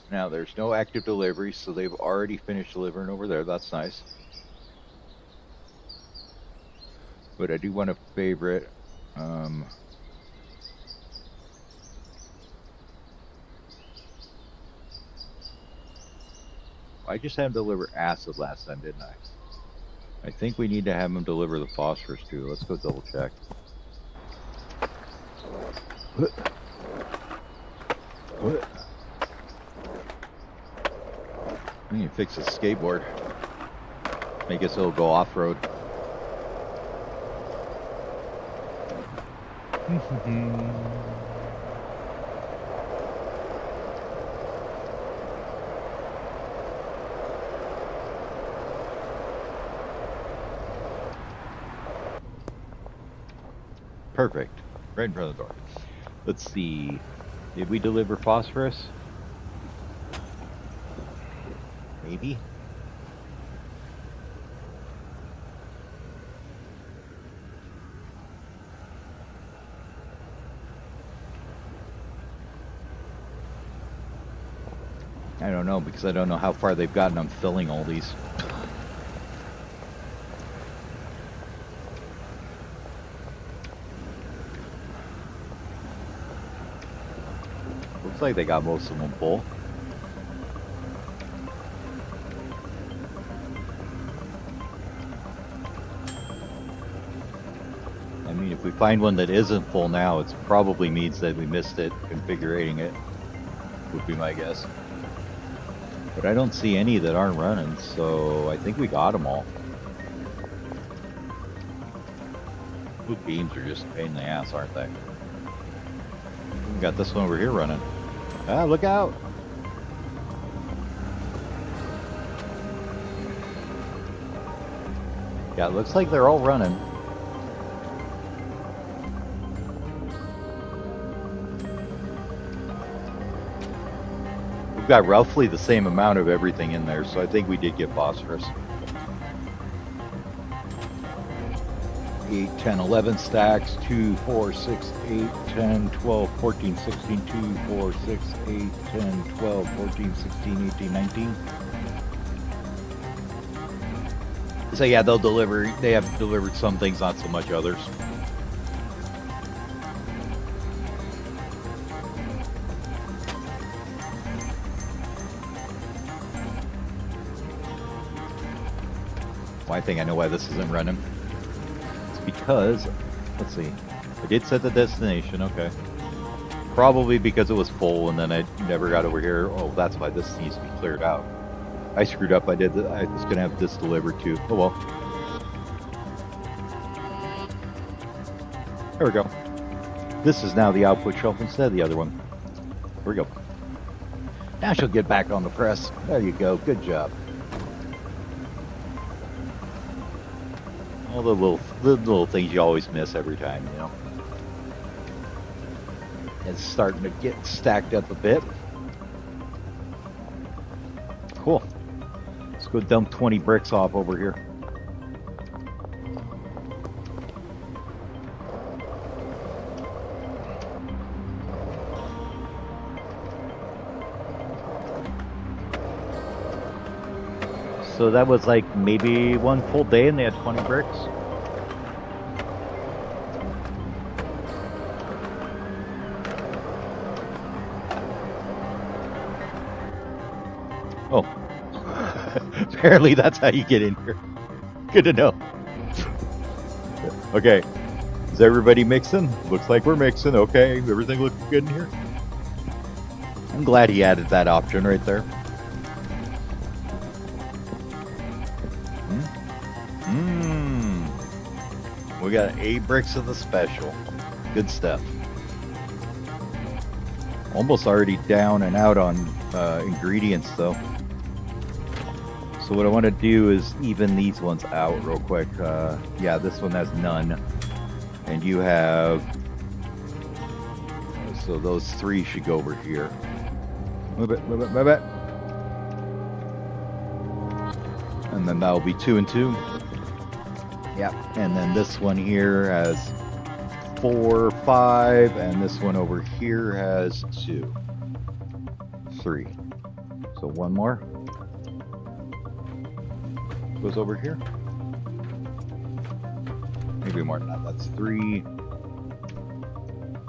Now, there's no active delivery, so they've already finished delivering over there. That's nice. But I do want to favorite. I just had him deliver acid last time, didn't I? I think we need to have him deliver the phosphorus too. Let's go double check. What? I need to fix his skateboard. Make it so it'll go off-road. Perfect. Right in front of the door. Let's see. Did we deliver phosphorus? Maybe. I don't know, because I don't know how far they've gotten on filling all these. Looks like they got most of them full. I mean, if we find one that isn't full now, it probably means that we missed it configuring it, would be my guess. But I don't see any that aren't running, so I think we got them all. Blue beams are just a pain in the ass, aren't they? We got this one over here running. Ah, look out! Yeah, it looks like they're all running. We've got roughly the same amount of everything in there, so I think we did get phosphorus. 8, 10, 11 stacks, 2, 4, 6, 8, 10, 12, 14, 16, 2, 4, 6, 8, 10, 12, 14, 16, 18, 19. So yeah, they'll deliver, they have delivered some things, not so much others. I think I know why this isn't running. It's because, let's see, I did set the destination, okay. Probably because it was full and then I never got over here. Oh, that's why this needs to be cleared out. I screwed up. I was going to have this delivered too. Oh well. There we go. This is now the output shelf instead of the other one. Here we go. Now she'll get back on the press. There you go. Good job. All the little things you always miss every time, you know. It's starting to get stacked up a bit. Cool. Let's go dump 20 bricks off over here. So that was like maybe one full day and they had 20 bricks. Oh. Apparently that's how you get in here. Good to know. Okay. Is everybody mixing? Looks like we're mixing. Okay. Everything looks good in here. I'm glad he added that option right there. We got 8 bricks of the special. Good stuff. Almost already down and out on ingredients though. So what I want to do is even these ones out real quick. Yeah, this one has none. And you have... So those 3 should go over here. Move it, move it, move it. And then that'll be 2 and 2. Yep, and then this one here has 4, 5, and this one over here has 2, 3. So one more goes over here. Maybe more than that. That's 3,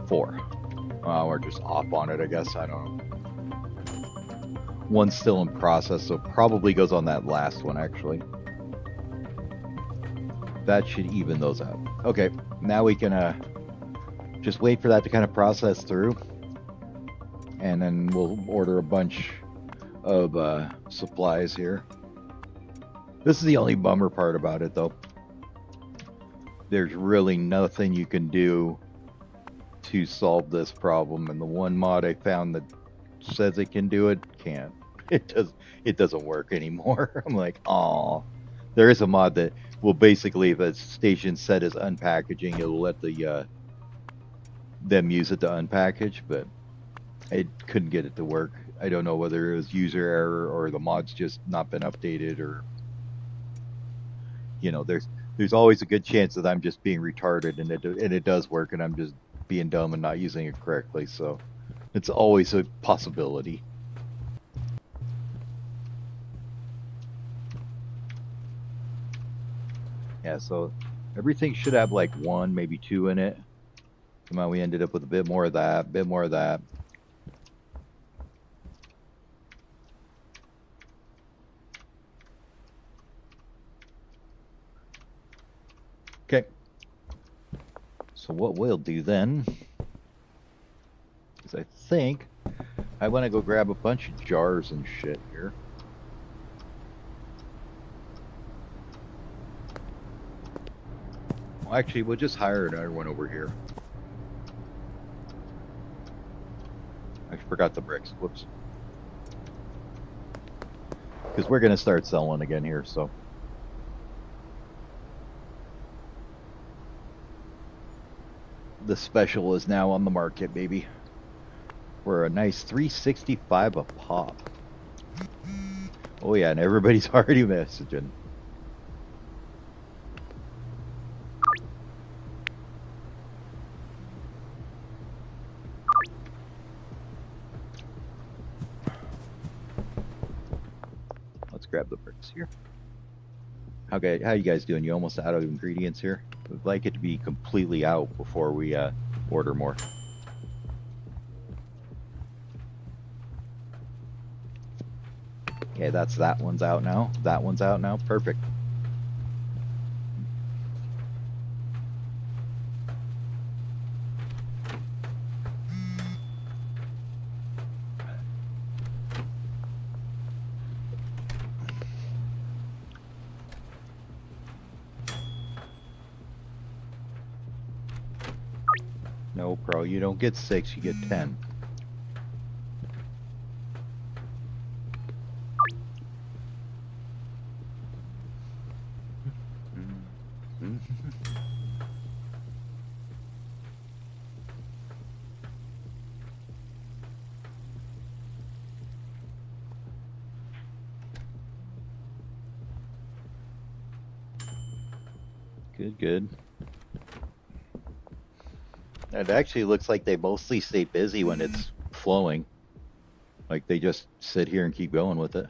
4. We're just off on it, I guess. I don't know. One's still in process, so probably goes on that last one actually. That should even those out. Okay, now we can just wait for that to kind of process through, and then we'll order a bunch of supplies here. This is the only bummer part about it though. There's really nothing you can do to solve this problem, and the one mod I found that says it can do it can't. It doesn't work anymore. I'm like, oh, there is a mod that will basically, if a station set is unpackaging, it'll let the them use it to unpackage, but I couldn't get it to work. I don't know whether it was user error or the mod's just not been updated, or you know, there's always a good chance that I'm just being retarded and it does work and I'm just being dumb and not using it correctly. So it's always a possibility. Yeah, so everything should have like 1, maybe 2 in it. Somehow we ended up with a bit more of that, bit more of that. Okay. So what we'll do then is I think I want to go grab a bunch of jars and shit here. Well, actually, we'll just hire another one over here. I forgot the bricks. Whoops. Because we're going to start selling again here, so. The special is now on the market, baby. We're a nice $3.65 a pop. Oh yeah, and everybody's already messaging. Let's grab the bricks here. How you guys doing? You almost out of ingredients here? We'd like it to be completely out before we order more. Okay, that one's out now. That one's out now. Perfect. No, bro, you don't get 6, you get 10. Good, good. It actually looks like they mostly stay busy when it's flowing. Like they just sit here and keep going with it.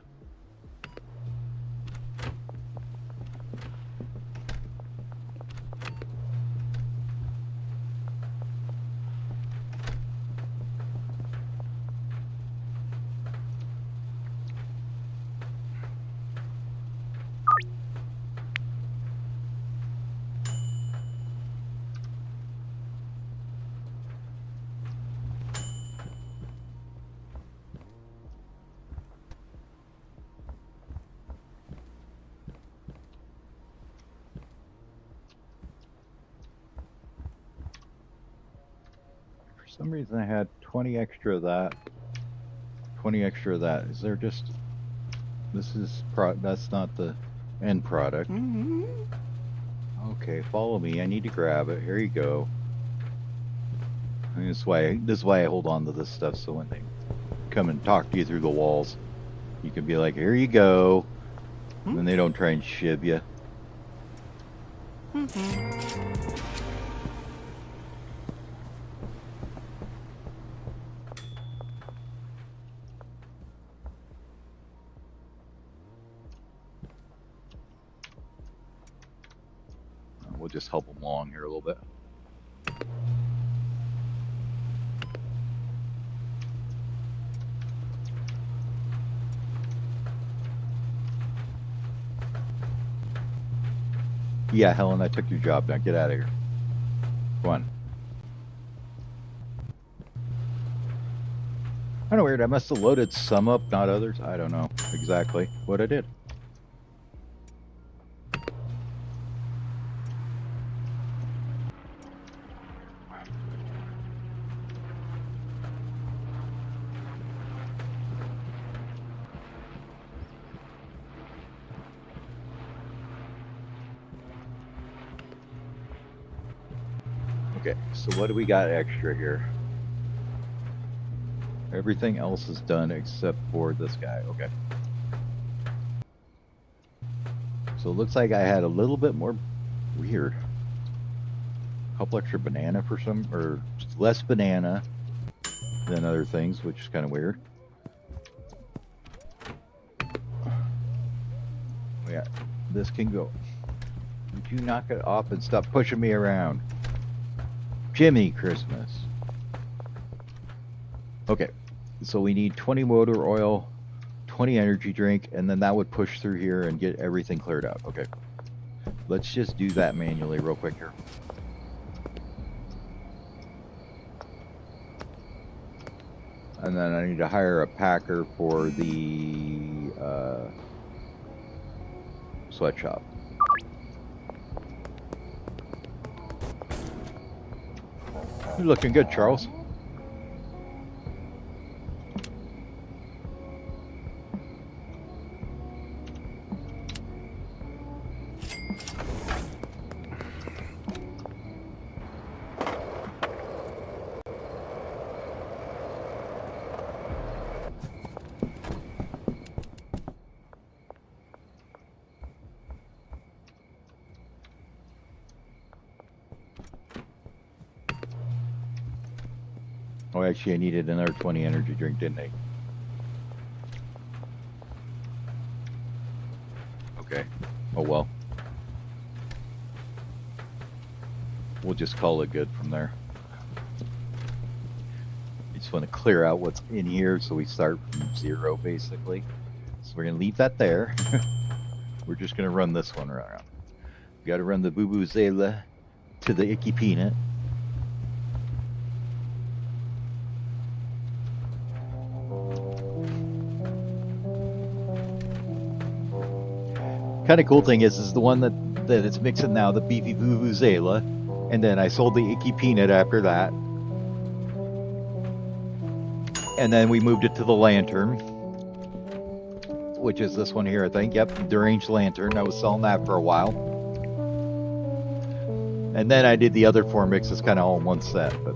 For some reason I had 20 extra of that. 20 extra of that. Is there just... This is... That's not the end product. Okay, follow me. I need to grab it. Here you go. And this is why I hold on to this stuff, so when they come and talk to you through the walls, you can be like, here you go. And they don't try and shib you. We'll just help them along here a little bit. Yeah, Helen, I took your job. Now get out of here. Go on. Kind of weird. I must have loaded some up, not others. I don't know exactly what I did. Okay, so what do we got extra here? Everything else is done except for this guy. Okay. So it looks like I had a little bit more weird. A couple extra banana for some, or less banana than other things, which is kind of weird. Yeah, this can go. Would you knock it off and stop pushing me around? Jimmy Christmas. Okay, so we need 20 motor oil, 20 energy drink, and then that would push through here and get everything cleared out. Okay, let's just do that manually real quick here. And then I need to hire a packer for the sweatshop. You're looking good, Charles. Oh, actually, I needed another 20 energy drink, didn't I? Okay. Oh, well. We'll just call it good from there. I just want to clear out what's in here so we start from 0, basically. So we're going to leave that there. We're just going to run this one around. We got to run the Boo Boo Zayla to the Icky Peanut. Kind of cool thing is the one that it's mixing now, the Beefy Vuvuzela, and then I sold the Icky Peanut after that. And then we moved it to the lantern, which is this one here, I think. Yep, deranged lantern. I was selling that for a while. And then I did the other 4 mixes kind of all in one set, but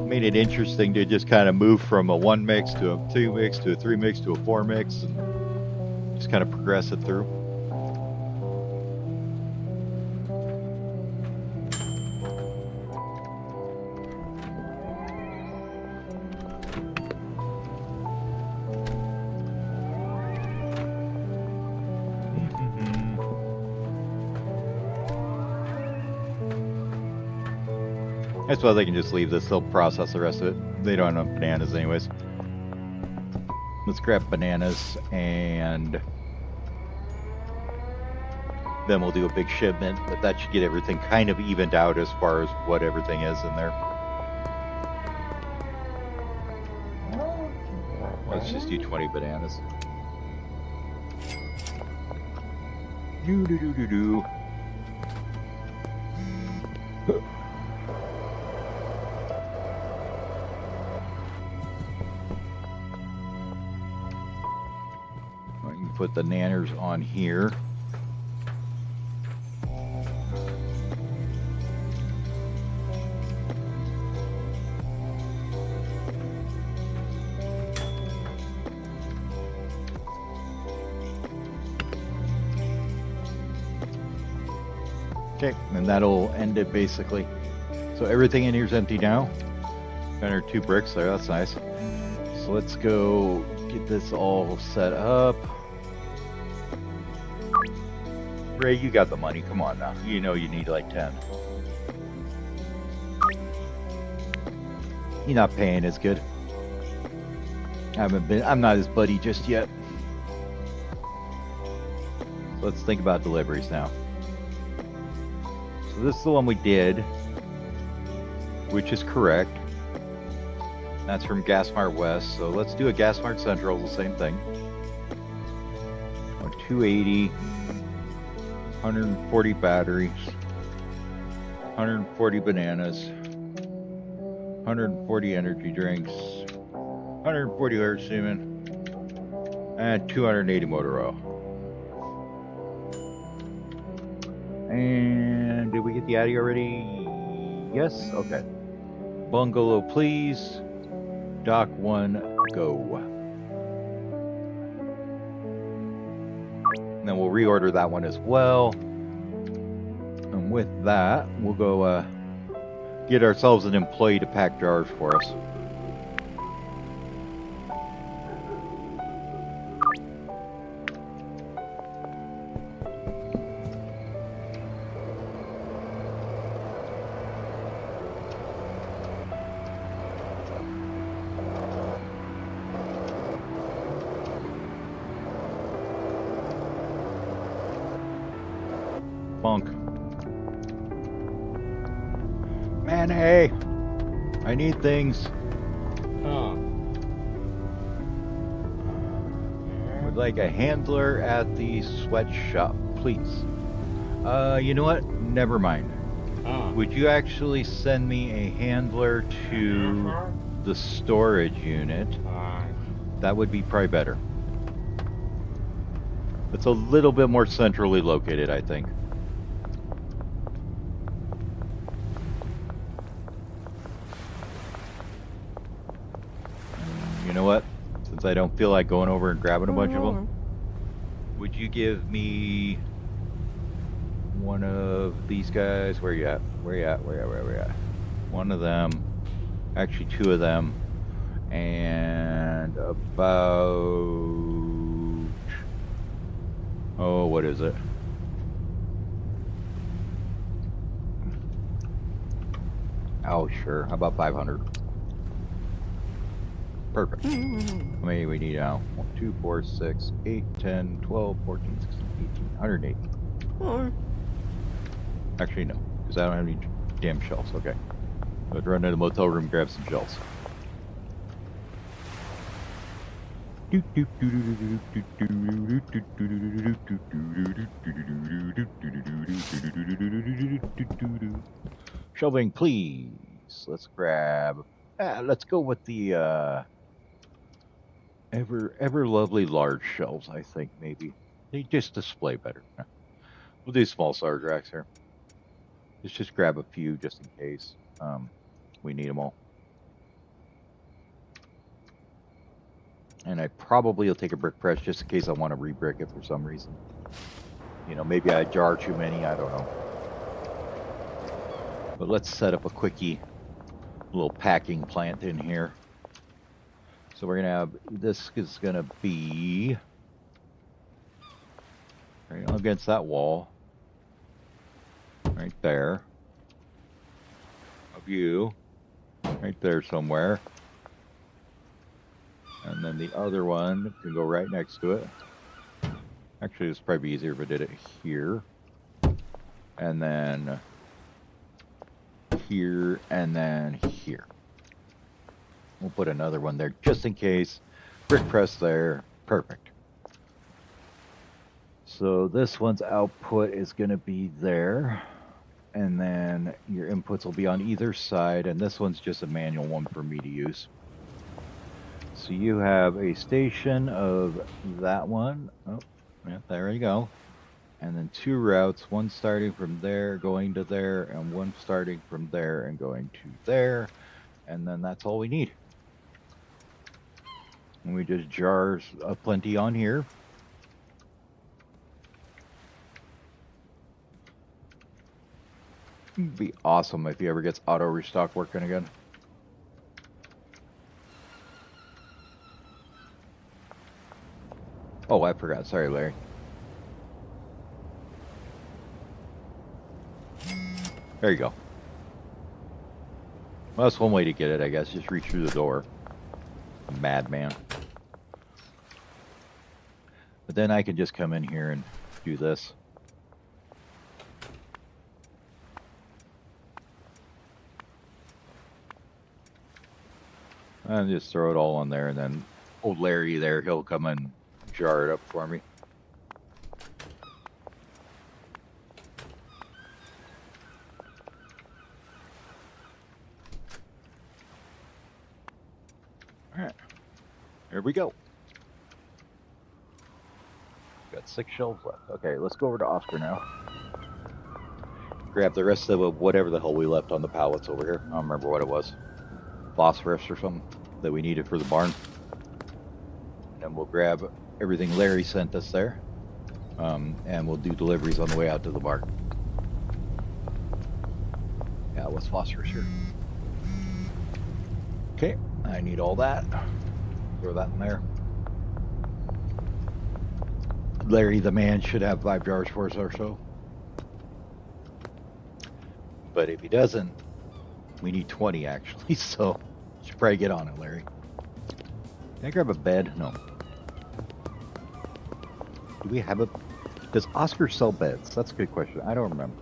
made it interesting to just kind of move from a 1 mix to a 2 mix to a 3 mix to a 4 mix and just kind of progress it through. I suppose I can just leave this. They'll process the rest of it. They don't have enough bananas anyways. Let's grab bananas and then we'll do a big shipment, but that should get everything kind of evened out as far as what everything is in there. Let's just do 20 bananas. Do. Put the nanners on here. Okay, and that'll end it basically. So everything in here is empty now. Got our 2 bricks there, that's nice. So let's go get this all set up. Ray, you got the money. Come on now. You know you need like 10. You're not paying as good. I'm not his buddy just yet. So let's think about deliveries now. So this is the one we did, which is correct. That's from Gasmart West. So let's do a Gasmart Central, the same thing. 280. 140 batteries, 140 bananas, 140 energy drinks, 140 hair semen, and 280 motor oil. And did we get the Addy already? Yes? Okay. Bungalow, please. Dock 1, go. And then we'll reorder that one as well. And with that, we'll go get ourselves an employee to pack jars for us. Funk. Man, hey, I need things. Would like a handler at the sweatshop, please. You know what? Never mind. Would you actually send me a handler to the storage unit? That would be probably better. It's a little bit more centrally located, I think. You know what? Since I don't feel like going over and grabbing a bunch of them, would you give me one of these guys? Where you at? Where you at? Where you at? One of them. Actually, 2 of them. And about... oh, what is it? Oh, sure. How about 500? Perfect. How many we need now? 1, 2, 4, 6, 8, 10, 12, 14, 16, 18, 108. Actually, no, because I don't have any damn shells. Okay. Let's run to the motel room and grab some shells. Shelving, please. Let's grab Let's go with the ever lovely large shelves. I think maybe they just display better. We'll do small storage racks here. Let's just grab a few just in case we need them all. And I probably will take a brick press just in case I want to re-brick it for some reason. You know, maybe I jar too many. I don't know. But let's set up a quickie little packing plant in here. So we're gonna have, this is gonna be right against that wall, right there. A view, right there somewhere. And then the other one can go right next to it. Actually, it's probably easier if I did it here. And then here, and then here. We'll put another one there just in case. Brick press there. Perfect. So this one's output is going to be there. And then your inputs will be on either side. And this one's just a manual one for me to use. So you have a station of that one. Oh, yeah, there you go. And then two routes, one starting from there, going to there, and one starting from there and going to there. And then that's all we need. And we just jar plenty on here. It'd be awesome if he ever gets auto restock working again. Oh, I forgot. Sorry, Larry. There you go. Well, that's one way to get it, I guess. Just reach through the door. Madman. But then I can just come in here and do this. And just throw it all on there, and then old Larry there, he'll come and jar it up for me. Alright. Here we go. Got 6 shelves left. Okay, let's go over to Oscar now. Grab the rest of whatever the hell we left on the pallets over here. I don't remember what it was. Phosphorus or something that we needed for the barn. And then we'll grab everything Larry sent us there. And we'll do deliveries on the way out to the barn. Yeah, what's phosphorus here? Okay, I need all that. Throw that in there. Larry the man should have 5 jars for us or so. But if he doesn't, we need 20 actually, so should probably get on it, Larry. Can I grab a bed? No. Do we have a... Does Oscar sell beds? That's a good question. I don't remember.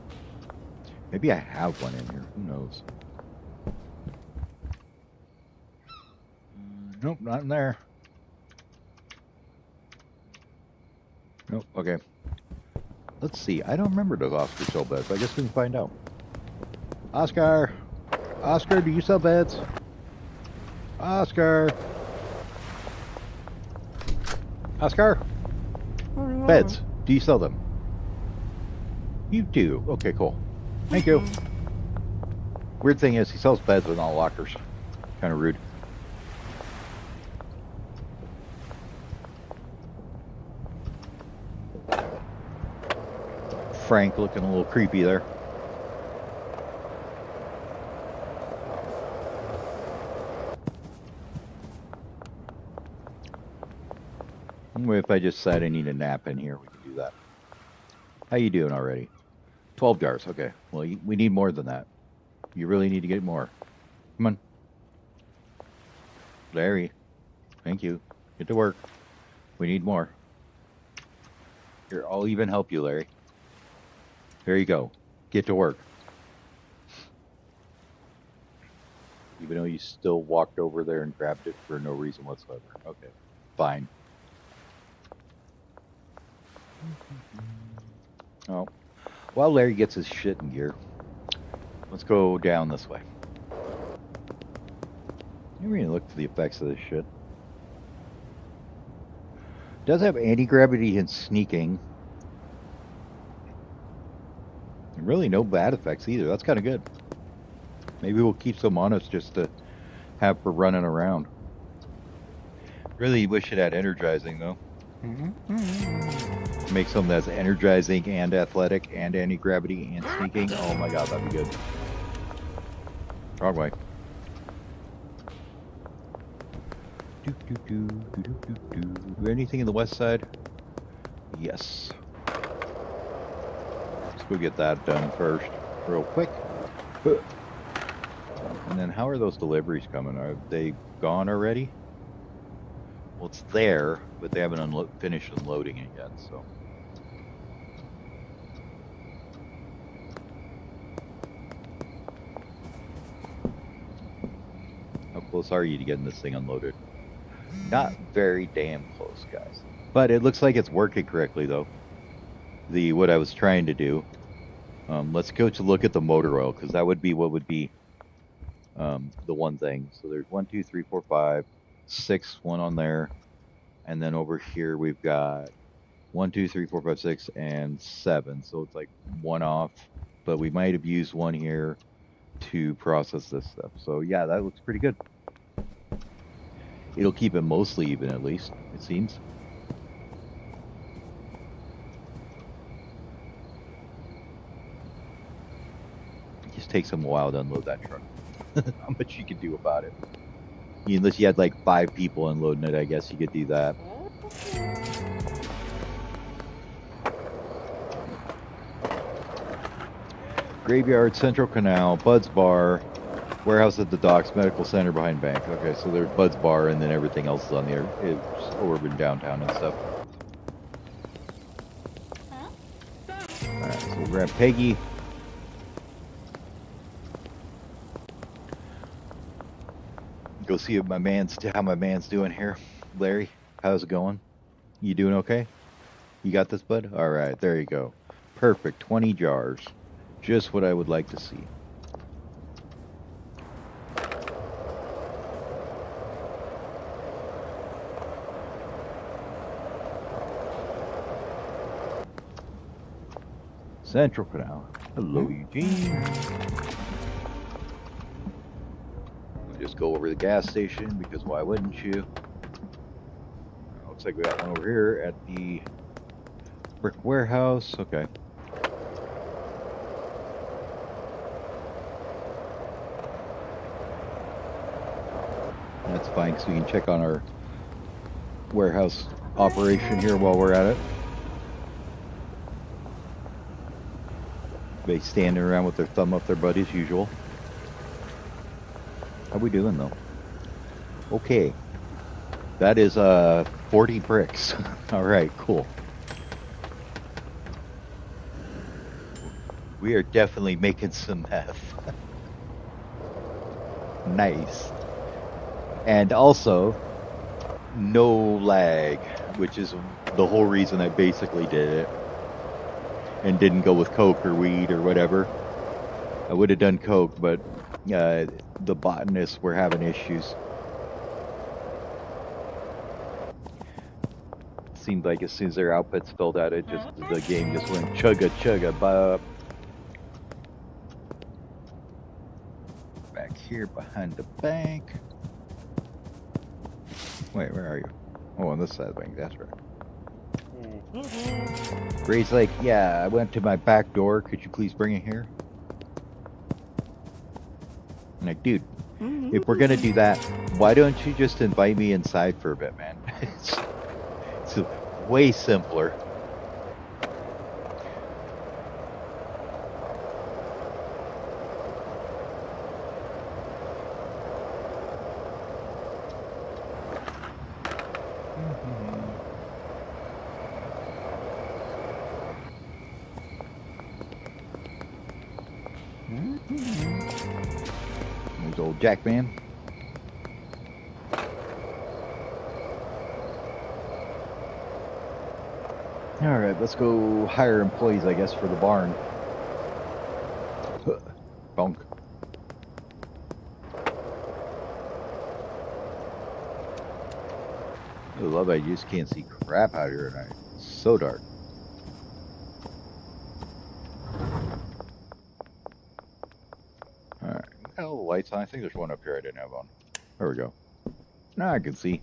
Maybe I have one in here. Who knows? Nope, not in there. Nope, okay. Let's see. I don't remember does Oscar sell beds. I guess we can find out. Oscar! Oscar, do you sell beds? Oscar! Oscar! Beds. Do you sell them? You do. Okay, cool. Thank you. Weird thing is, he sells beds with all lockers. Kind of rude. Frank looking a little creepy there. If I just said I need a nap in here, we can do that. How you doing already? 12 jars. Okay. Well, we need more than that. You really need to get more. Come on. Larry. Thank you. Get to work. We need more. Here, I'll even help you, Larry. There you go. Get to work. Even though you still walked over there and grabbed it for no reason whatsoever. Okay. Fine. Oh. While Larry gets his shit in gear, let's go down this way. Never even looked for the effects of this shit. Does have anti-gravity and sneaking. And really no bad effects either. That's kind of good. Maybe we'll keep some on us just to have for running around. Really wish it had energizing though. Make something that's energizing and athletic and anti-gravity and sneaking. Oh my god, that'd be good. Wrong way. Do anything in the west side? Yes. Let's go get that done first, real quick. And then how are those deliveries coming? Are they gone already? Well, it's there, but they haven't finished unloading it yet, so. How close are you to getting this thing unloaded? Not very damn close, guys. But it looks like it's working correctly, though. What I was trying to do. Let's go to look at the motor oil, because that would be what would be the one thing. So there's 1, 2, 3, 4, 5, 6, one on there. And then over here we've got 1, 2, 3, 4, 5, 6, and 7. So it's like one off. But we might have used one here to process this stuff. So yeah, that looks pretty good. It'll keep it mostly even, at least, it seems. It just takes them a while to unload that truck. How much you can do about it? Unless you had like 5 people unloading it, I guess you could do that. Graveyard, Central Canal, Bud's Bar, warehouse at the docks, medical center behind bank. Okay, so there's Bud's Bar, and then everything else is on the urban downtown and stuff. Alright, so we'll grab Peggy. Go see how my man's doing here. Larry, how's it going? You doing okay? You got this, bud? Alright, there you go. Perfect, 20 jars. Just what I would like to see. Central Canal. Hello, Eugene. We'll just go over to the gas station, because why wouldn't you? Looks like we got one over here at the brick warehouse. Okay. That's fine, because we can check on our warehouse operation here while we're at it. They standing around with their thumb up their butt as usual. How we doing though? Okay. That is 40 bricks. Alright, cool. We are definitely making some meth. Nice. And also, no lag, which is the whole reason I basically did it. And didn't go with coke or weed or whatever. I would have done coke, but the botanists were having issues. Seemed like as soon as their outfits filled out, the game just went chugga bop. Back here behind the bank. Wait, where are you? Oh, on this side of the bank, that's right. Gray's like, yeah, I went to my back door. Could you please bring it here? I'm like, dude, if we're gonna do that, why don't you just invite me inside for a bit, man? It's way simpler. There's old Jackman. Alright, let's go hire employees, I guess, for the barn. Bonk. I love it. You just can't see crap out here at night. It's so dark. Alright. Got all the lights on. I think there's one up here I didn't have on. There we go. Now I can see.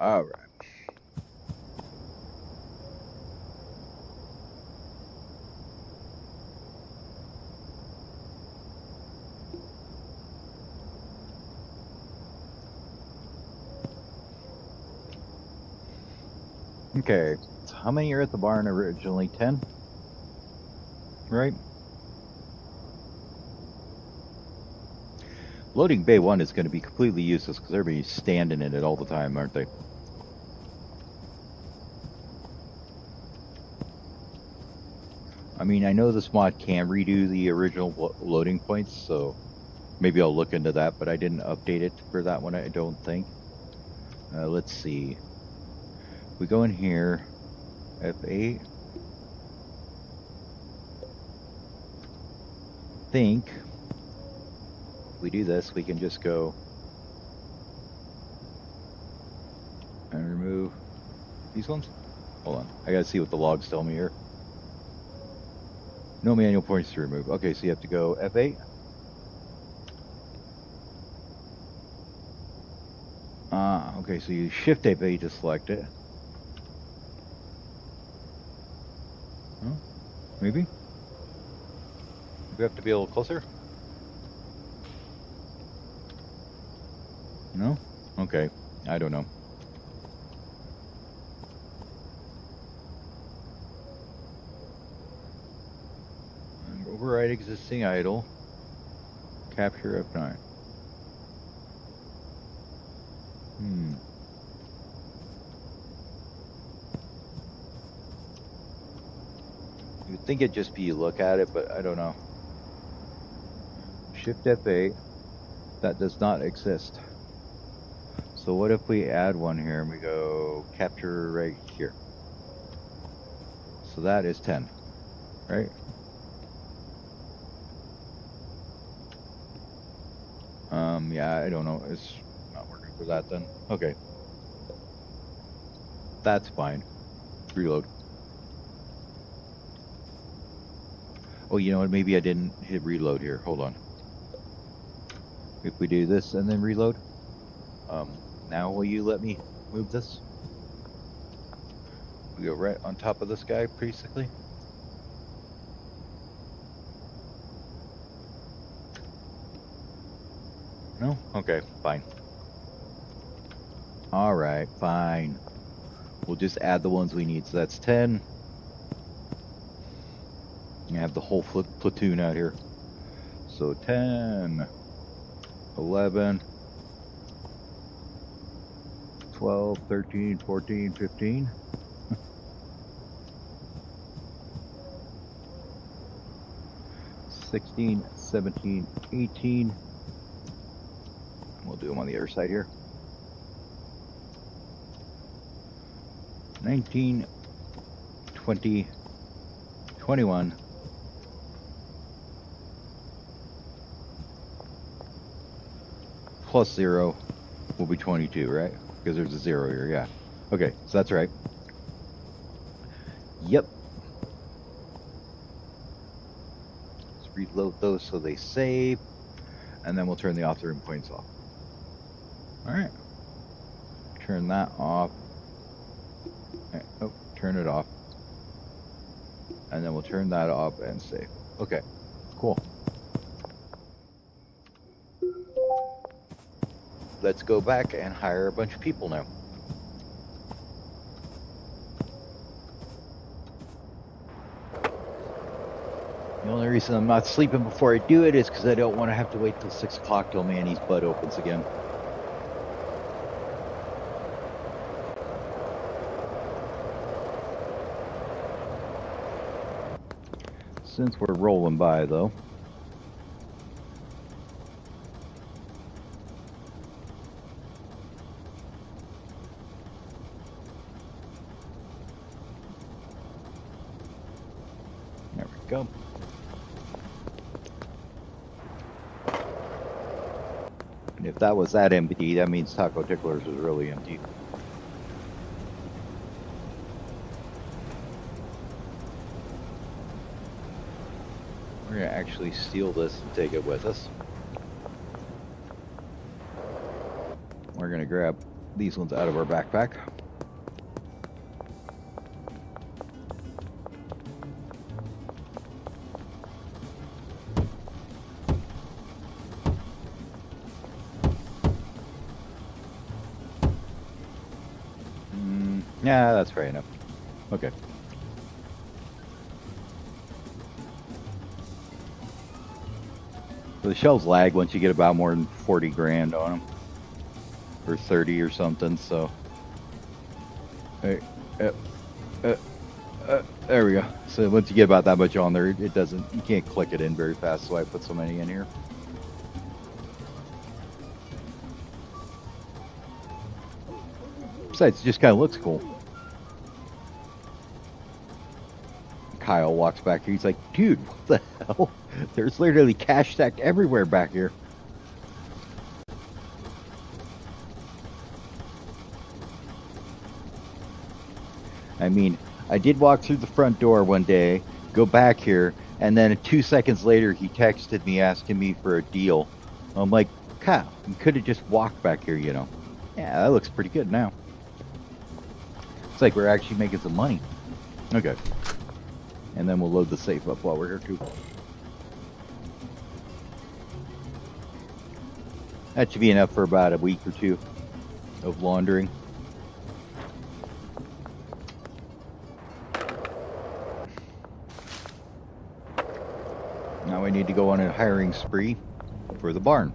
Alright. Okay, so how many are at the barn originally? 10? Right? Loading bay 1 is going to be completely useless because everybody's standing in it all the time, aren't they? I mean, I know this mod can redo the original loading points, so maybe I'll look into that, but I didn't update it for that one, I don't think. Let's see. We go in here, F8. Think if we do this, we can just go and remove these ones. Hold on, I gotta see what the logs tell me here. No manual points to remove. Okay, so you have to go F8. Okay, so you shift F8 to select it. Huh? Maybe? We have to be a little closer? No? Okay, I don't know. Override existing idle. Capture F9. You'd think it'd just be you look at it, but I don't know. Shift F8. That does not exist. So what if we add one here and we go capture right here? So that is 10, right? Yeah, I don't know. It's not working for that then. Okay. That's fine. Reload. Oh, you know what? Maybe I didn't hit reload here. Hold on. If we do this and then reload. Now will you let me move this? We go right on top of this guy, basically. No? Okay, fine. Alright, fine. We'll just add the ones we need. So that's 10. You have the whole platoon out here. So 10, 11, 12, 13, 14, 15. 16, 17, 18. We'll do them on the other side here. 19, 20, 21. Plus 0 will be 22, right? Because there's a 0 here, yeah. Okay, so that's right. Yep. Let's reload those so they save. And then we'll turn the authoring points off. Alright. Turn that off. Okay. Oh, turn it off. And then we'll turn that off and save. Okay, cool. Let's go back and hire a bunch of people now. The only reason I'm not sleeping before I do it is because I don't want to have to wait till 6 o'clock till Manny's butt opens again. Since we're rolling by, though. There we go. If that was that empty, that means Taco Ticklers was really empty. We're gonna actually steal this and take it with us. We're gonna grab these ones out of our backpack. Yeah, that's fair enough. Okay. So the shells lag once you get about more than 40 grand on them. Or 30 or something, so. Hey, there we go. So once you get about that much on there, it doesn't, you can't click it in very fast, so I put so many in here. Besides, it just kind of looks cool. Kyle walks back here. He's like, dude, what the hell? There's literally cash stacked everywhere back here. I mean, I did walk through the front door one day, go back here, and then 2 seconds later, he texted me asking me for a deal. I'm like, Kyle, you could have just walked back here, you know. Yeah, that looks pretty good now. It's like we're actually making some money. Okay. And then we'll load the safe up while we're here too. That should be enough for about a week or two of laundering. Now we need to go on a hiring spree for the barn.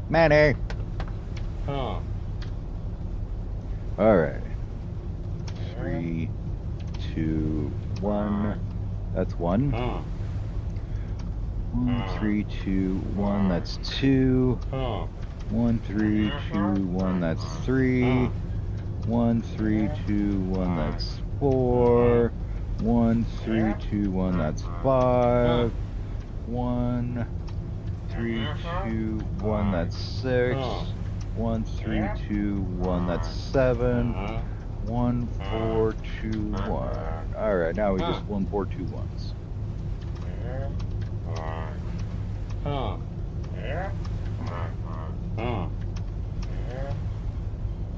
Manny! Huh. Alright. 3, 2, 1. That's 1. 1, 3, 2, 1. That's 2. 1, 3, 2, 1. That's 3. 1, 3, 2, 1. That's 4. 1, 3, 2, 1. That's 5. 1, 3, 2, 1. That's 6. 1, 3, 2, 1. That's 7. 1, 4, 2, 1. Alright, now we just 1, 4, 2, 1s.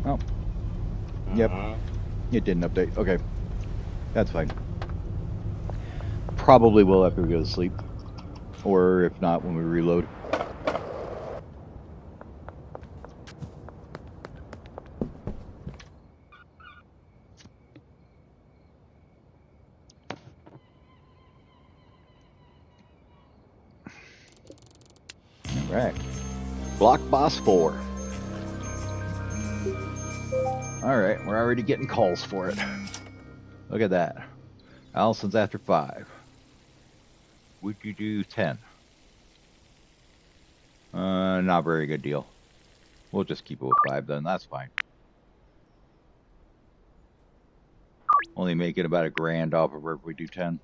Oh. Yep. It didn't update. Okay. That's fine. Probably will after we go to sleep. Or if not, when we reload. Alright. Block Boss 4. Alright, we're already getting calls for it. Look at that. Allison's after 5. Would you do 10? Not very good deal. We'll just keep it with 5 then, that's fine. Only make it about $1,000 off of her if we do 10.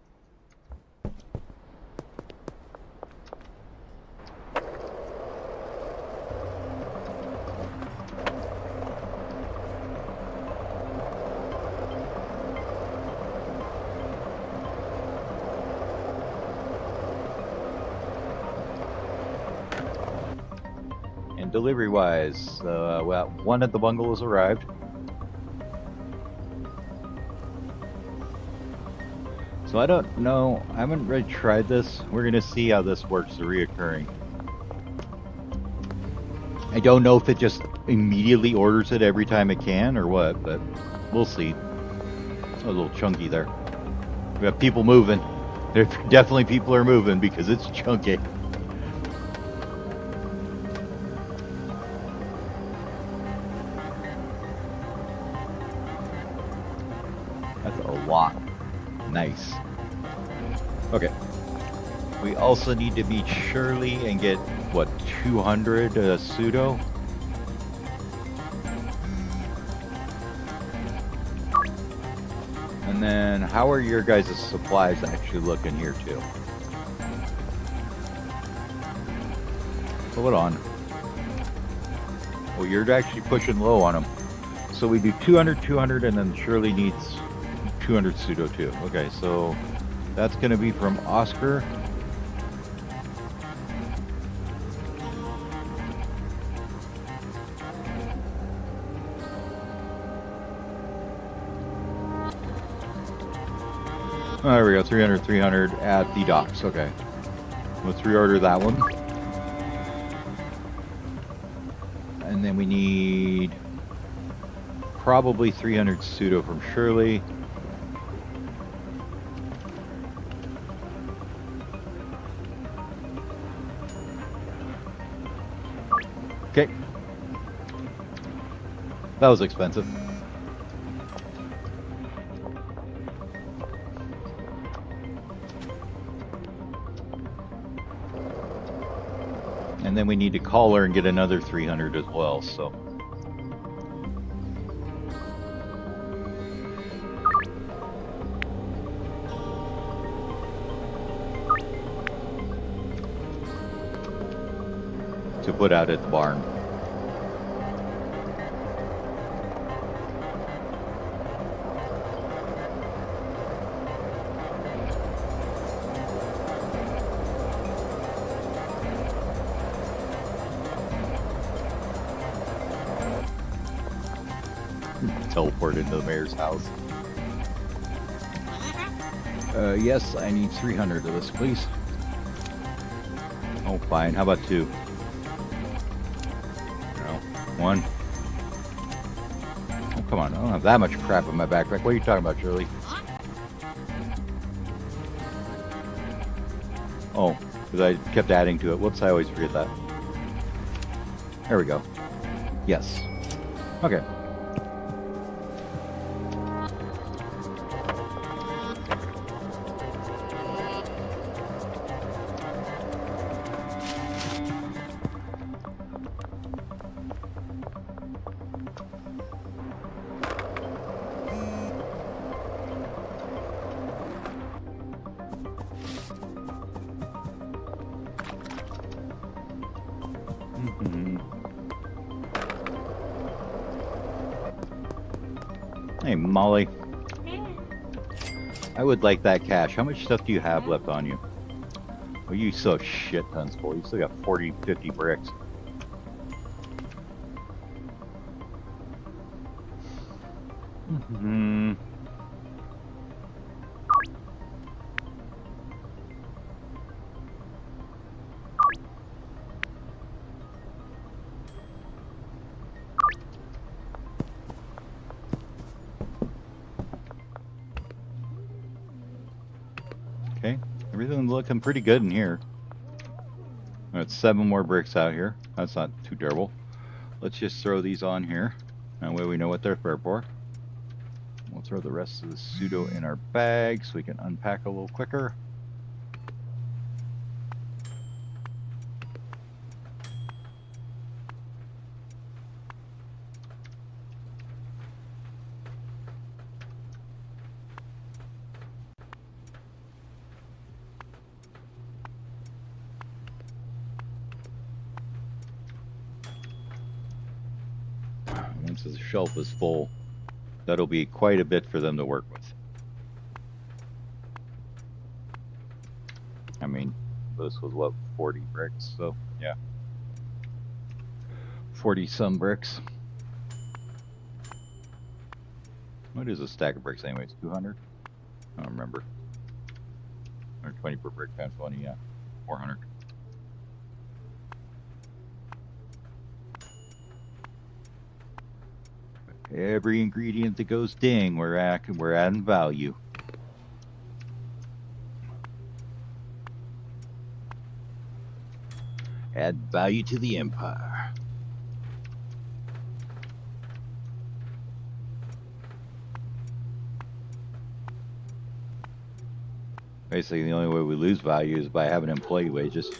Delivery wise, well, one at the bungalows arrived. So I don't know, I haven't really tried this. We're gonna see how this works, the reoccurring. I don't know if it just immediately orders it every time it can or what, but we'll see. It's a little chunky there. We have people moving. There definitely people are moving because it's chunky. Lot. Nice. Okay. We also need to meet Shirley and get, what, 200 pseudo? And then, how are your guys' supplies actually looking here, too? Hold on. Well, you're actually pushing low on them. So we do 200, 200, and then Shirley needs 200 pseudo too. Okay, so that's going to be from Oscar. Oh, there we go, 300, 300 at the docks. Okay, let's reorder that one. And then we need probably 300 pseudo from Shirley. Okay. That was expensive. And then we need to call her and get another 300 as well, so. To put out at the barn. Teleport into the mayor's house. Yes, I need 300 of this, please. Oh, fine. How about 2? No. 1. Oh, come on. I don't have that much crap in my backpack. What are you talking about, Shirley? Oh, because I kept adding to it. Whoops, I always forget that. There we go. Yes. Okay. Hey, Molly. I would like that cash. How much stuff do you have left on you? Well, you still have shit tons full. You still got 40, 50 bricks. Okay, everything's looking pretty good in here. Got 7 more bricks out here. That's not too terrible. Let's just throw these on here. That way we know what they're for. We'll throw the rest of the pseudo in our bag so we can unpack a little quicker. Once the shelf is full, that'll be quite a bit for them to work with. I mean, this was what, 40 bricks, so yeah. 40 some bricks. What is a stack of bricks anyways? 200? I don't remember. Or 20 per brick times 20, yeah. 400. Every ingredient that goes ding, we're adding value. Add value to the empire. Basically, the only way we lose value is by having employee wages.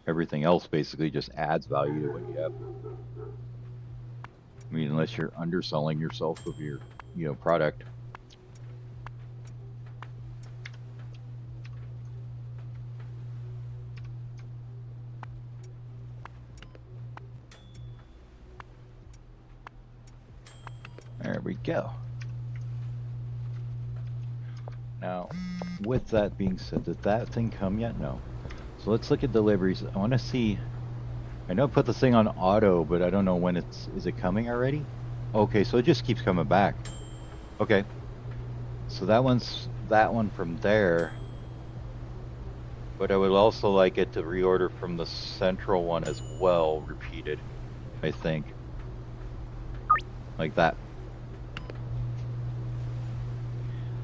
Everything else basically just adds value to what you have. I mean, unless you're underselling yourself with your, product. go. Now, with that being said, did that thing come yet? No. So let's look at deliveries. I want to see. I know I put this thing on auto, but I don't know when it's. Is it coming already? Okay, so it just keeps coming back. Okay. So that one from there. But I would also like it to reorder from the central one as well, repeated, I think. Like that.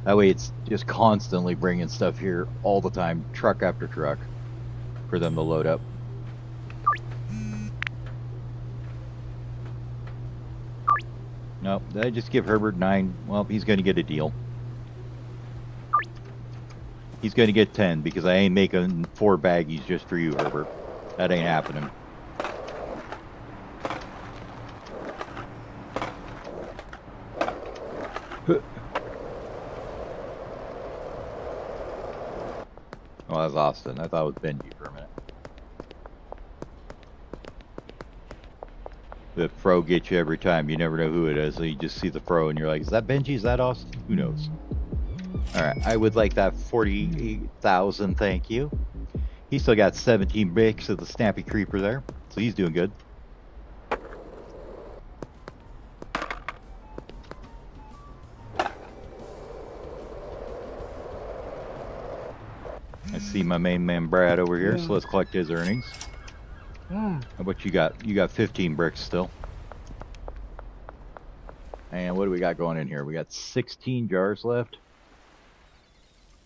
That way it's just constantly bringing stuff here all the time, truck after truck, for them to load up. Nope, did I just give Herbert 9? Well, he's going to get a deal. He's going to get 10 because I ain't making 4 baggies just for you, Herbert. That ain't happening. Oh, that's Austin. I thought it was Benji for a minute. The fro gets you every time. You never know who it is. So you just see the fro and you're like, is that Benji? Is that Austin? Who knows? Alright, I would like that 48,000, thank you. He still got 17 bricks of the Snappy Creeper there. So he's doing good. I see my main man Brad over here, so let's collect his earnings. How about you got? You got 15 bricks still. And what do we got going in here? We got 16 jars left.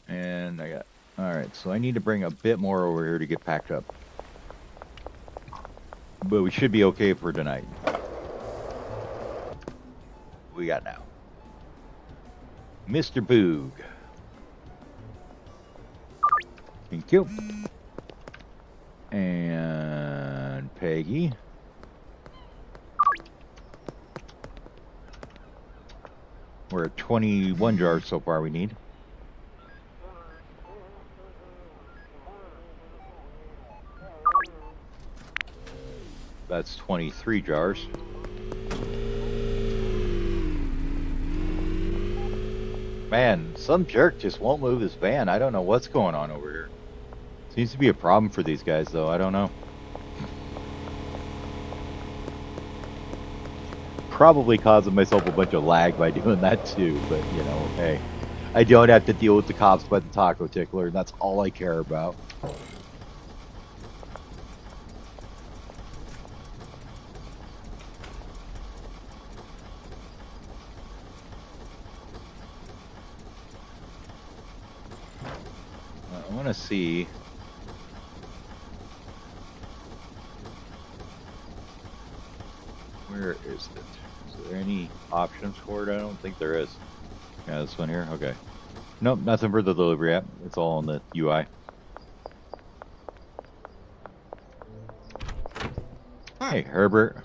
And I got... Alright, so I need to bring a bit more over here to get packed up. But we should be okay for tonight. What we got now? Mr. Boog. Thank you. And Peggy. We're at 21 jars so far we need. That's 23 jars. Man, some jerk just won't move his van. I don't know what's going on over here. Seems to be a problem for these guys, though. I don't know. Probably causing myself a bunch of lag by doing that, too. But, you know, hey. I don't have to deal with the cops by the taco tickler, and that's all I care about. I want to see... Where is it? Is there any options for it? I don't think there is. Yeah, this one here? Okay. Nope, nothing for the delivery app. It's all on the UI. Hey, Herbert.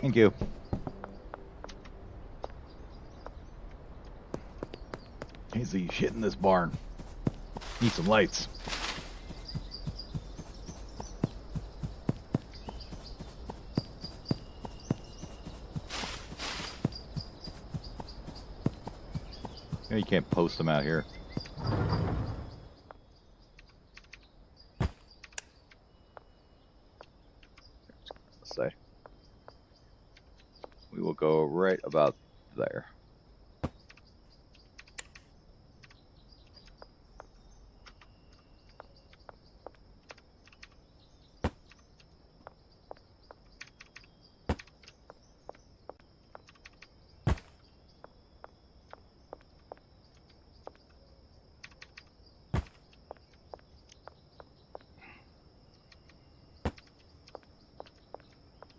Thank you. Is he shit in this barn? Need some lights. You can't post them out here. This side. We will go right about there.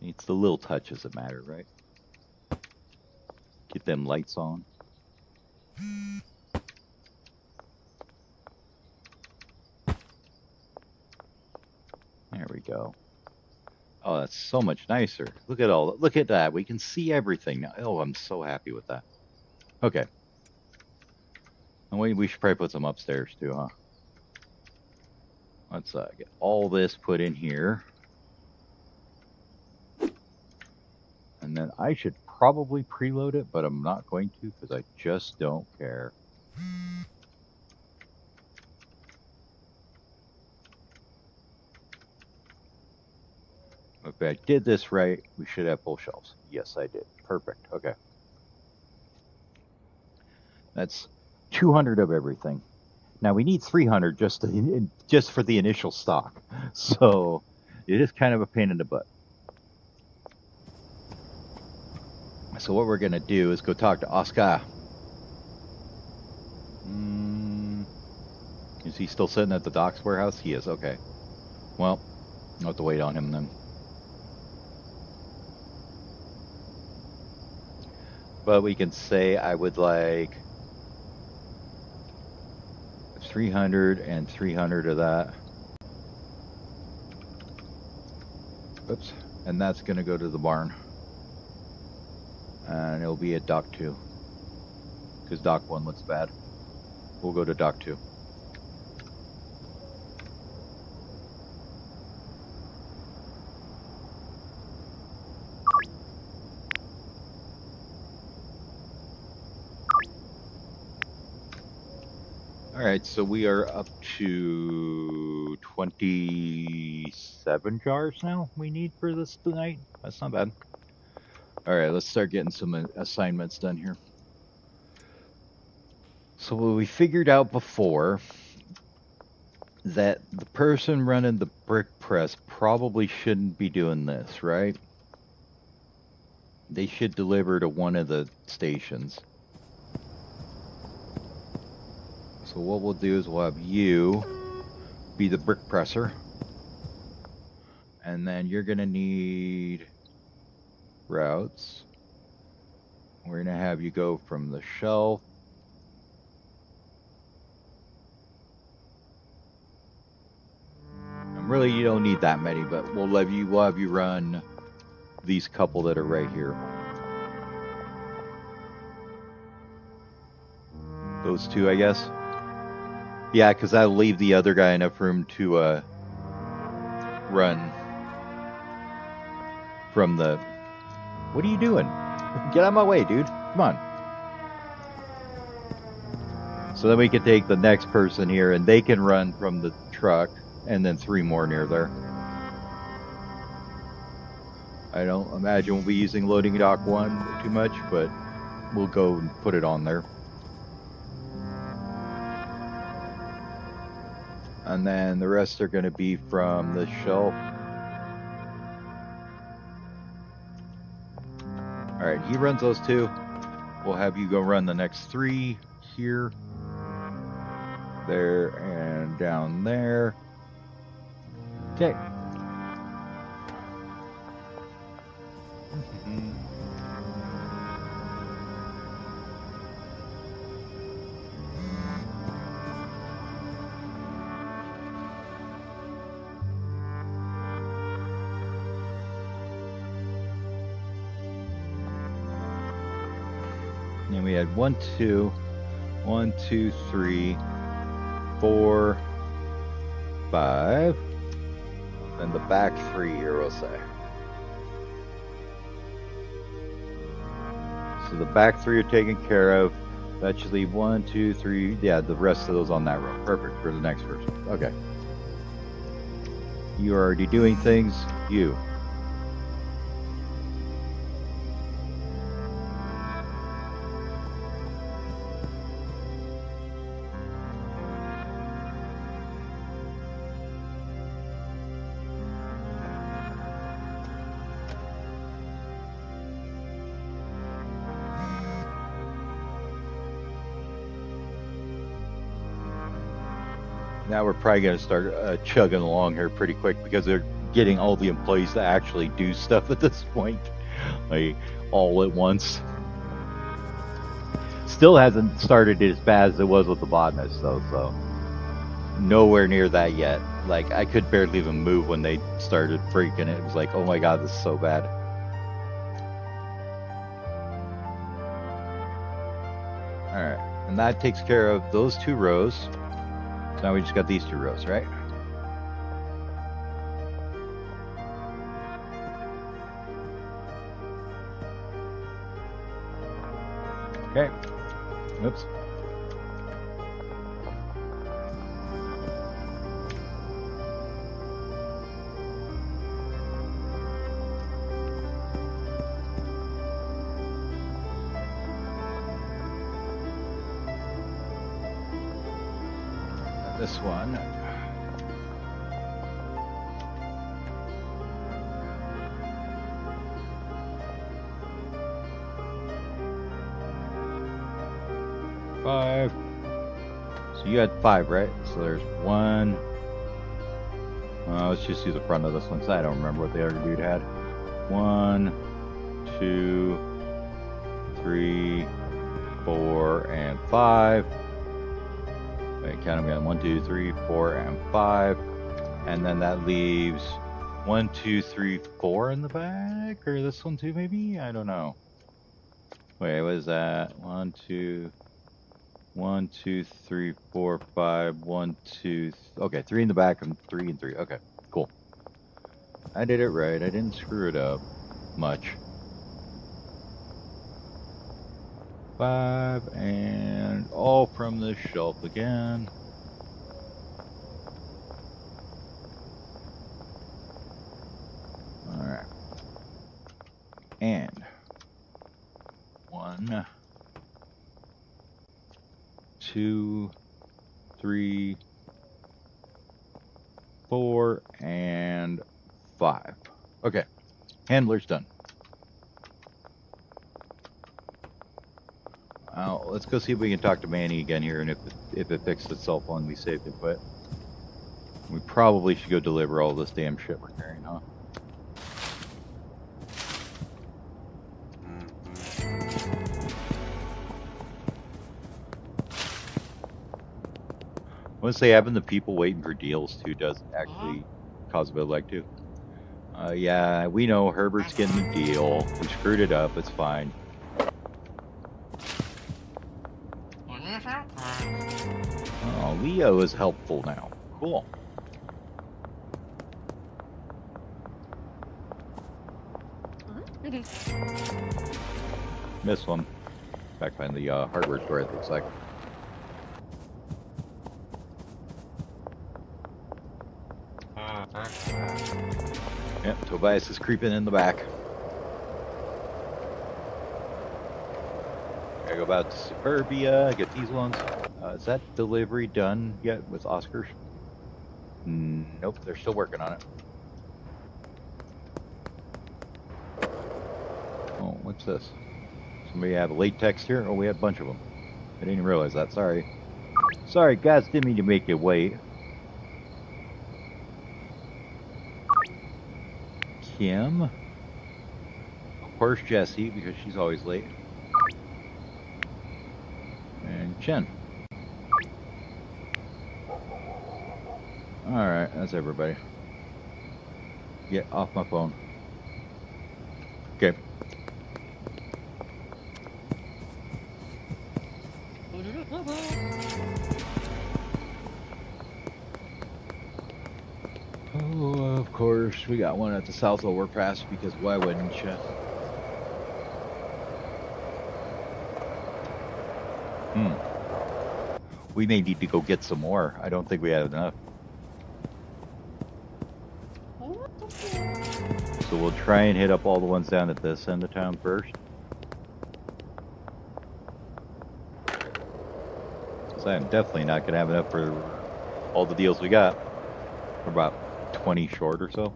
It's the little touches that matter, right? Get them lights on. There we go. Oh, that's so much nicer. Look at that. We can see everything now. Oh, I'm so happy with that. Okay. And we should probably put some upstairs too, huh? Let's get all this put in here. And then I should probably preload it, but I'm not going to because I just don't care. If I did this right, we should have full shelves. Yes, I did. Perfect. Okay. That's 200 of everything. Now we need 300 just for the initial stock. So it is kind of a pain in the butt. So what we're going to do is go talk to Oscar. Is he still sitting at the docks warehouse? He is. Okay. Well, I'll have to wait on him then. But we can say I would like 300 and 300 of that. Oops. And that's going to go to the barn. And it'll be at dock 2. Because dock 1 looks bad. We'll go to dock 2. Alright, so we are up to 27 jars now we need for this tonight. That's not bad. Alright, let's start getting some assignments done here. So what we figured out before, that the person running the brick press probably shouldn't be doing this, right? They should deliver to one of the stations. So what we'll do is we'll have you be the brick presser. And then you're going to need routes. We're going to have you go from the shelf. And really, you don't need that many, but we'll have you run these couple that are right here. Those two, I guess. Yeah, because that'll leave the other guy enough room to run from the... What are you doing? Get out of my way, dude. Come on. So then we can take the next person here, and they can run from the truck, and then 3 more near there. I don't imagine we'll be using loading dock 1 too much, but we'll go and put it on there. And then the rest are going to be from the shelf. Alright, he runs those 2. We'll have you go run the next 3 here, there, and down there. Okay. And we had 1, 2, 1, 2, 3, 4, 5, and the back 3 here, we'll say. So the back 3 are taken care of. That should leave 1, 2, 3. Yeah, the rest of those on that row. Perfect for the next person. Okay. You are already doing things. You. Now we're probably going to start chugging along here pretty quick because they're getting all the employees to actually do stuff at this point, like all at once. Still hasn't started as bad as it was with the botanist though, so nowhere near that yet. Like I could barely even move when they started freaking. It was like, oh my god, this is so bad. All right, and that takes care of those 2 rows. Now we just got these 2 rows, right? Okay. Oops. This one. Five. So you had 5, right? So there's 1. Let's just do the front of this one, because I don't remember what the other dude had. 1, 2, 3, 4, and 5. Wait, count them again. 1, 2, 3, 4, and 5. And then that leaves 1, 2, 3, 4 in the back? Or this one too, maybe? I don't know. Wait, what is that? 1, 2, 3, 4, 5. 1, 2. Okay, 3 in the back and 3 and 3. Okay, cool. I did it right. I didn't screw it up much. 5 and all from the shelf again. All right. And 1, 2, 3, 4, and 5. Okay, handler's done. Let's go see if we can talk to Manny again here, and if it fixed itself when we saved it. But we probably should go deliver all this damn shit we're carrying, huh? Once they having the people waiting for deals too does actually cause a bit of lag too. Yeah, we know Herbert's getting the deal. We screwed it up. It's fine. Oh, Leo is helpful now. Cool. Missed one. Back behind the hardware store, it looks like. Yep, Tobias is creeping in the back. Gotta go back to Superbia, get these ones. Is that delivery done yet with Oscars? Nope, they're still working on it. Oh, what's this? Somebody have a late text here? Oh, we had a bunch of them. I didn't even realize that, sorry. Sorry, guys, didn't mean to make you wait. Kim. Of course, Jessie, because she's always late. And Chen. Alright, that's everybody. Get off my phone. Okay. Oh, of course, we got one at the south overpass, because why wouldn't you? We may need to go get some more. I don't think we have enough. So we'll try and hit up all the ones down at this end of town first. Because I'm definitely not going to have enough for all the deals we got. We're about 20 short or so.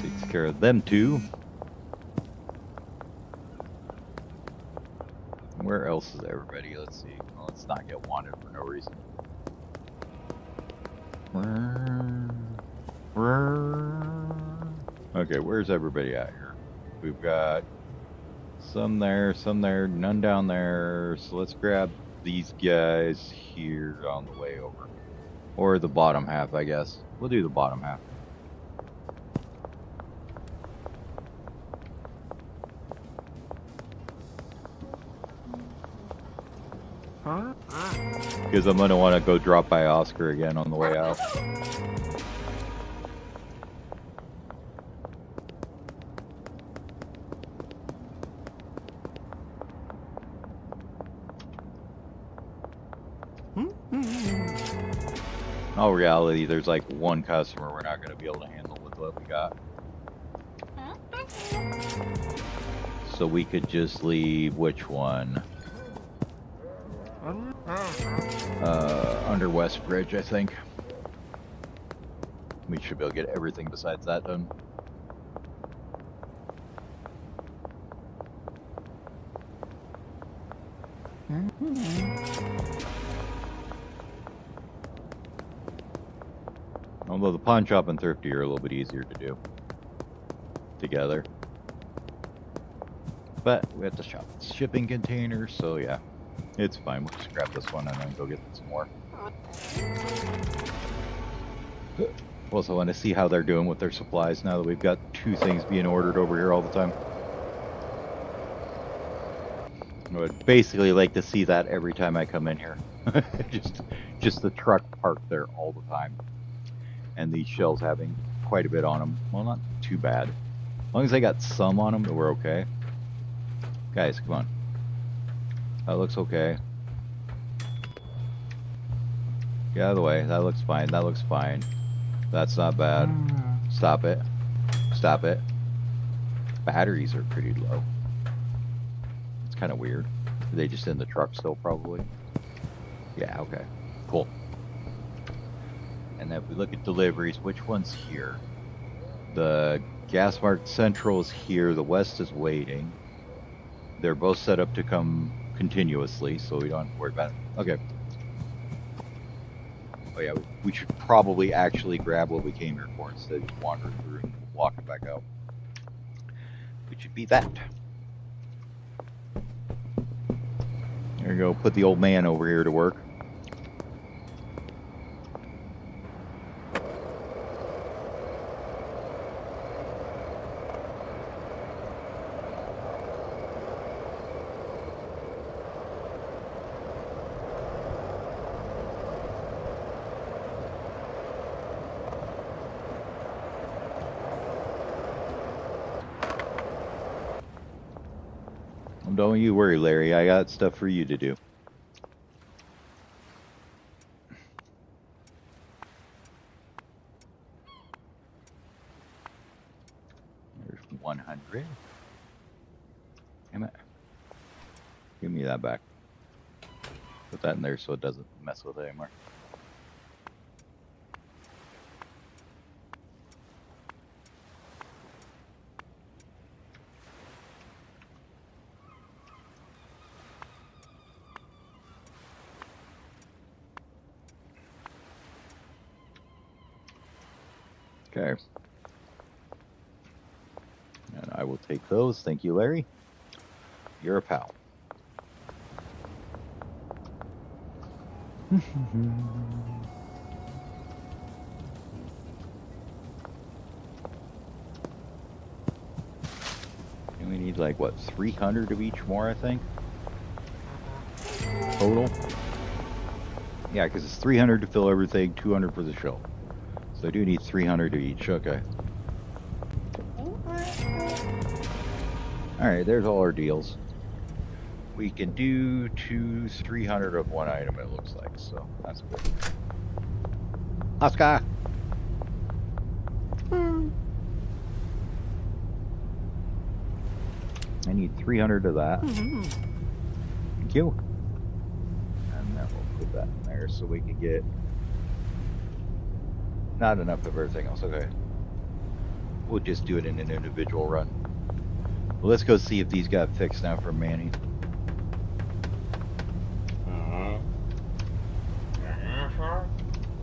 Takes care of them too. Where else is everybody? Let's see. Well, let's not get wanted for no reason. Okay, where's everybody at here? We've got some there, none down there. So let's grab these guys here on the way over. Or the bottom half, I guess. We'll do the bottom half. Because I'm gonna want to go drop by Oscar again on the way out. In all reality, there's like one customer we're not going to be able to handle with what we got. So we could just leave which one? Under West Bridge, I think. We should be able to get everything besides that done. Although the pawn shop and thrifty are a little bit easier to do together. But we have to shop shipping containers, so yeah, it's fine. We'll just grab this one and then go get some more. Also want to see how they're doing with their supplies now that we've got 2 things being ordered over here all the time. I would basically like to see that every time I come in here. just the truck parked there all the time. And these shells having quite a bit on them. Well, not too bad. As long as I got some on them, we're okay. Guys, come on. That looks okay. Get out of the way. That looks fine. That looks fine. That's not bad. Stop it. Stop it. Batteries are pretty low. It's kind of weird. Are they just in the truck still, probably? Yeah, okay. Cool. And if we look at deliveries, which one's here? The Gas Mart Central is here. The West is waiting. They're both set up to come continuously, so we don't have to worry about it. Okay. Oh yeah, we should probably actually grab what we came here for instead of just wandering through and walking back out. Which should be that. There you go. Put the old man over here to work. Don't you worry, Larry. I got stuff for you to do. There's 100. Damn it. Give me that back. Put that in there so it doesn't mess with it anymore. Okay. And I will take those. Thank you, Larry. You're a pal. And we need like, what, 300 of each more, I think? Total? Yeah, because it's 300 to fill everything, 200 for the shell. So I do need 300 of each, okay. Alright, there's all our deals. We can do 300 of one item, it looks like, so that's good. Oscar! I need 300 of that. Thank you. And then we'll put that in there so we can get not enough of everything else, okay. We'll just do it in an individual run. Well, let's go see if these got fixed now for Manny.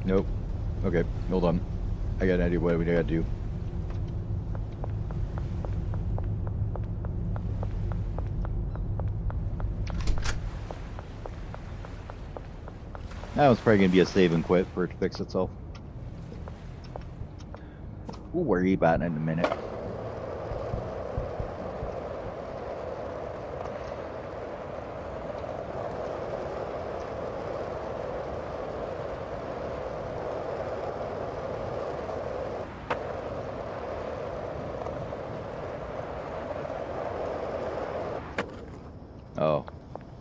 Nope. Okay, hold on. I got an idea what we gotta do. That was probably gonna be a save and quit for it to fix itself. We'll worry about it in a minute.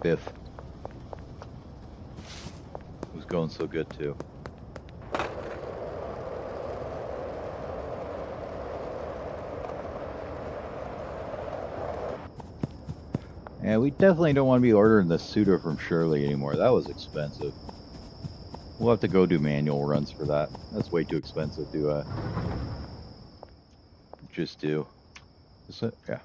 Fifth. It was going so good too. Yeah, we definitely don't want to be ordering the Suda from Shirley anymore. That was expensive. We'll have to go do manual runs for that. That's way too expensive to just do. Is it? Yeah.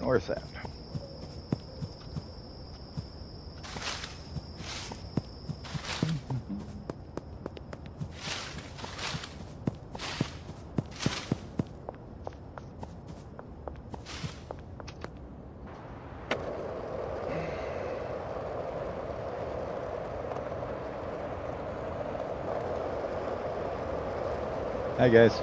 North Ave. Hi guys.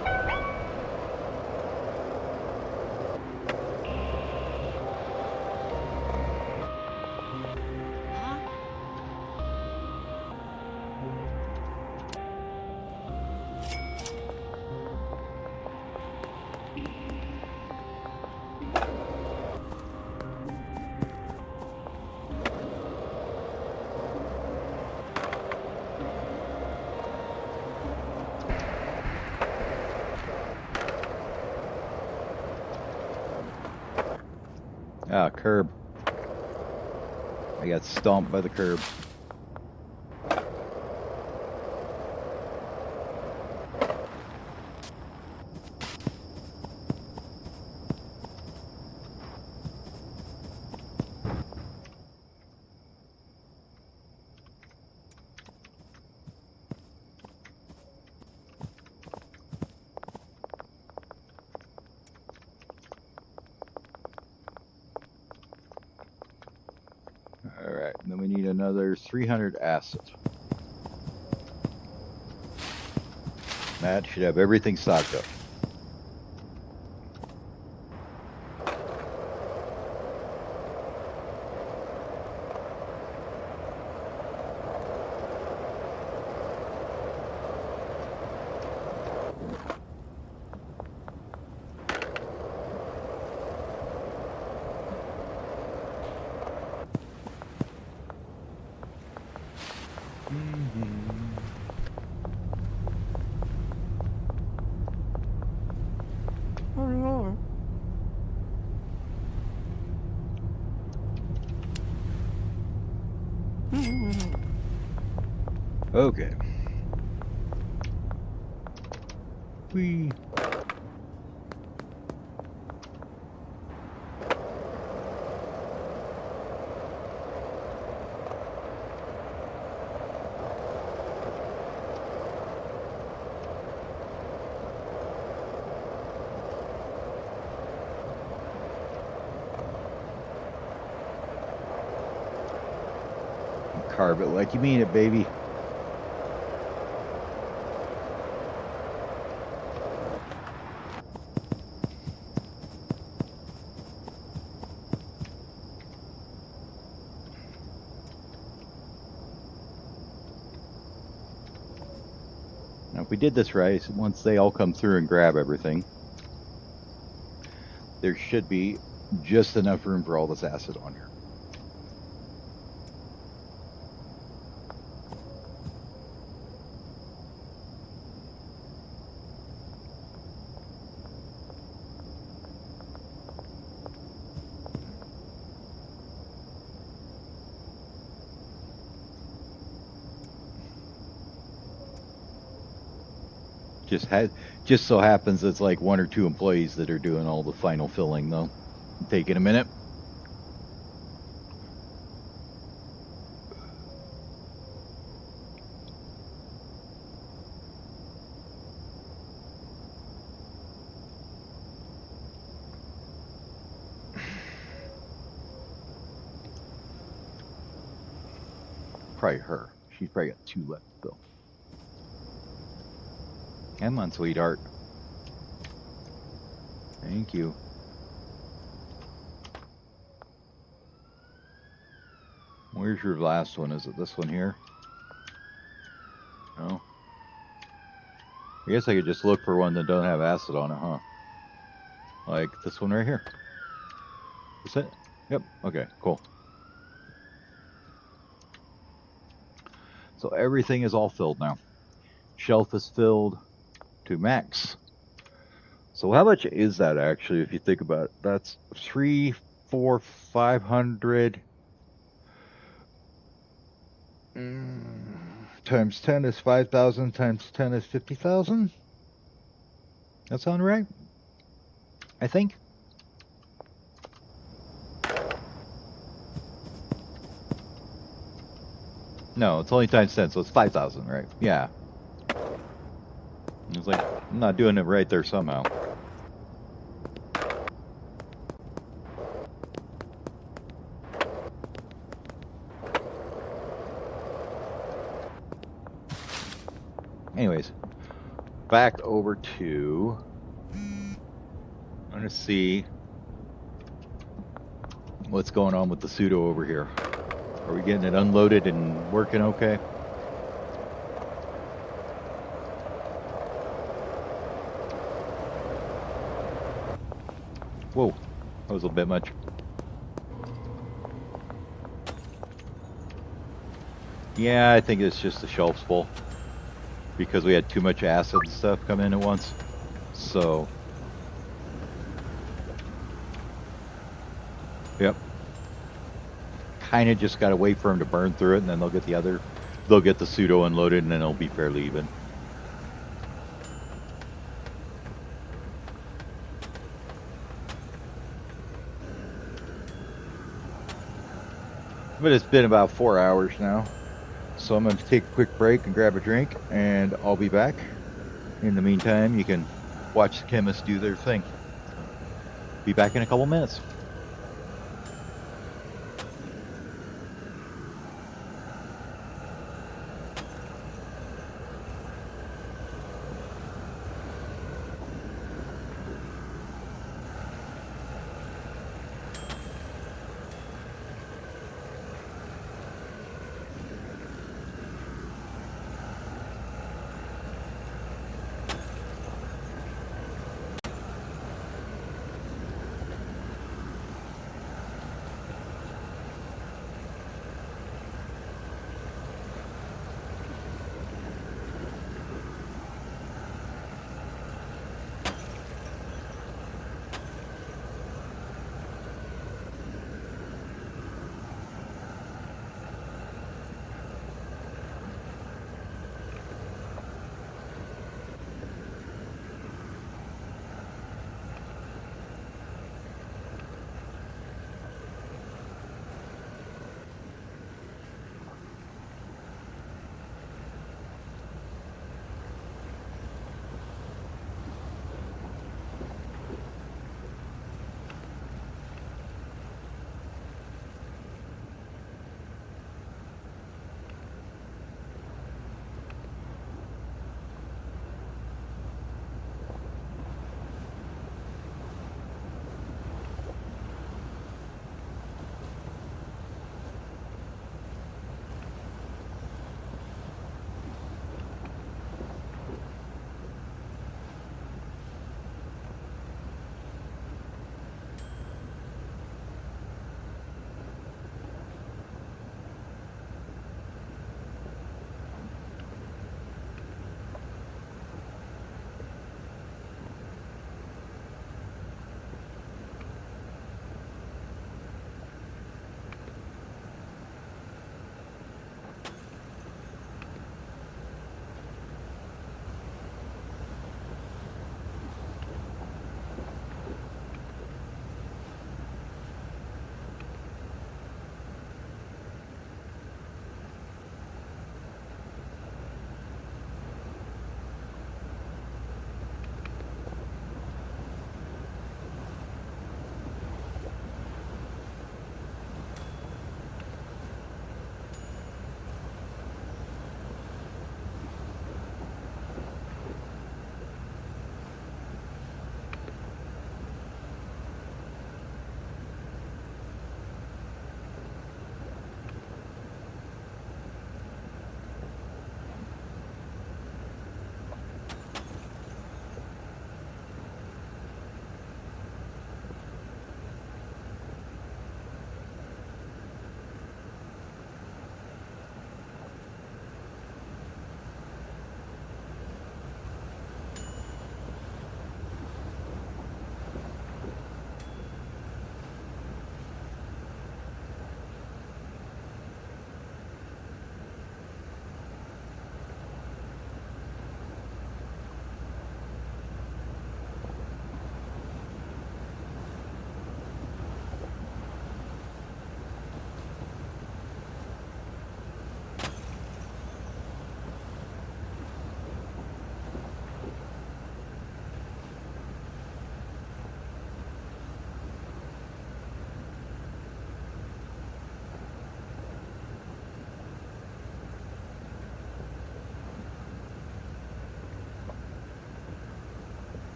Ah, curb. I got stomped by the curb. All right, then we need another 300 acid. That should have everything stocked up. Okay. We. Carve it like you mean it, baby. Now, if we did this right, once they all come through and grab everything, there should be just enough room for all this acid on here. Just so happens it's like one or two employees that are doing all the final filling, though. Taking a minute. Probably her. She's probably got two left to fill. Come on, sweetheart. Thank you. Where's your last one? Is it this one here? No. I guess I could just look for one that don't have acid on it, huh? Like this one right here. Is it? Yep. Okay, cool. So everything is all filled now. Shelf is filled to max. So how much is that actually if you think about it? That's 3, 4, 500 times 10 is 5,000 times 10 is 50,000. That sound right? I think. No, it's only times 10, so it's 5,000, right? Yeah. It's like, I'm not doing it right there somehow. Anyways, back over to... I'm going to see what's going on with the pseudo over here. Are we getting it unloaded and working okay? Whoa, that was a bit much. Yeah, I think it's just the shelves full. Because we had too much acid and stuff come in at once. So... Yep. Kind of just got to wait for them to burn through it, and then they'll get the pseudo unloaded, and then it'll be fairly even. But it's been about 4 hours now, so I'm going to take a quick break and grab a drink, and I'll be back. In the meantime, you can watch the chemists do their thing. Be back in a couple minutes.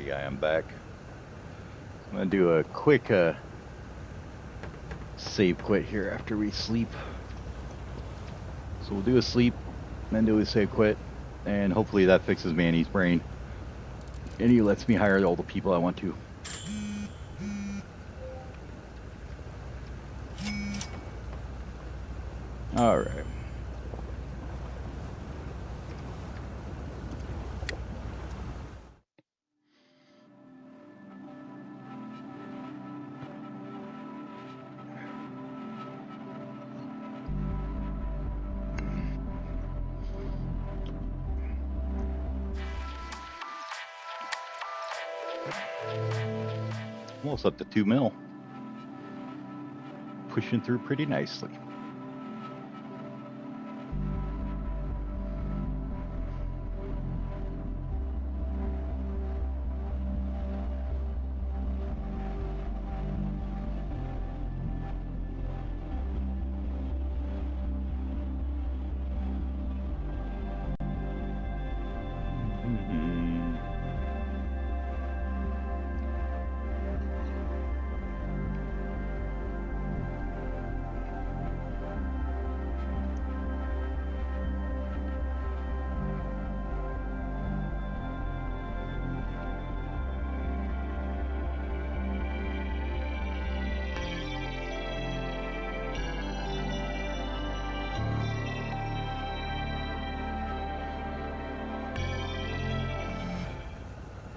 Alrighty, I am back. I'm gonna do a quick save quit here after we sleep. So we'll do a sleep, then do a save quit, and hopefully that fixes Manny's brain. And he lets me hire all the people I want to. Alright. Almost up to 2 mil. Pushing through pretty nicely.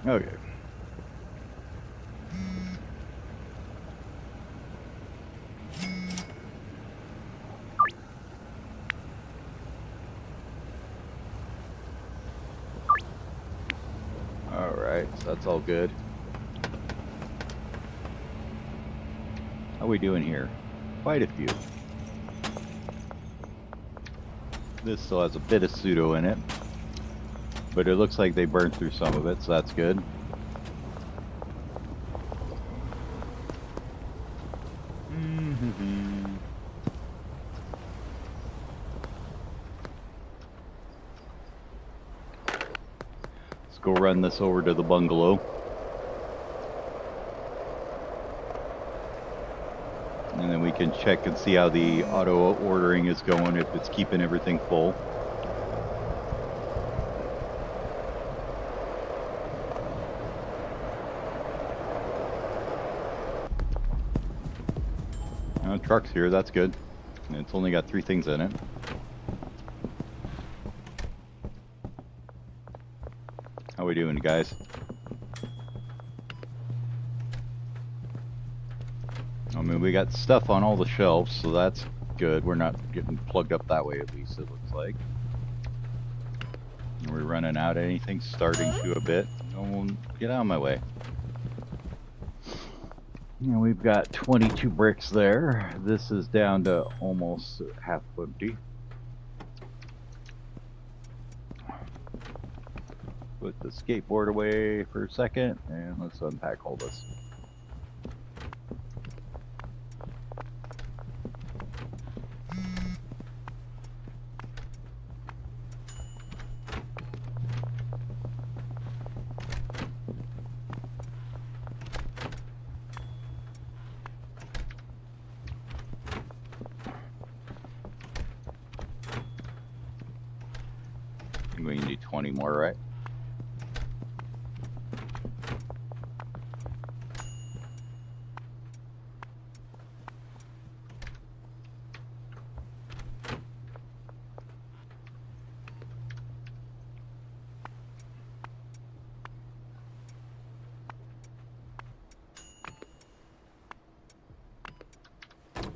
Okay. Alright, so that's all good. How are we doing here? Quite a few. This still has a bit of pseudo in it, but it looks like they burned through some of it, so that's good. Let's go run this over to the bungalow. And then we can check and see how the auto ordering is going, if it's keeping everything full. Truck's here, that's good. And it's only got 3 things in it. How we doing, guys? I mean, we got stuff on all the shelves, so that's good. We're not getting plugged up that way, at least, it looks like. Are we running out of anything? Starting to a bit. No, get out of my way. And we've got 22 bricks there. This is down to almost half empty. Put the skateboard away for a second, and let's unpack all this. We can do 20 more, right?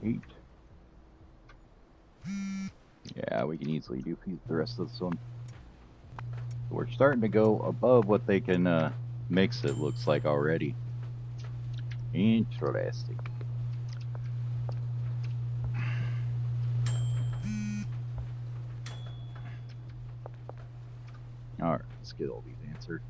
Eight. Yeah, we can easily do the rest of this one. We're starting to go above what they can mix, it looks like already. Interesting. Alright, let's get all these answered.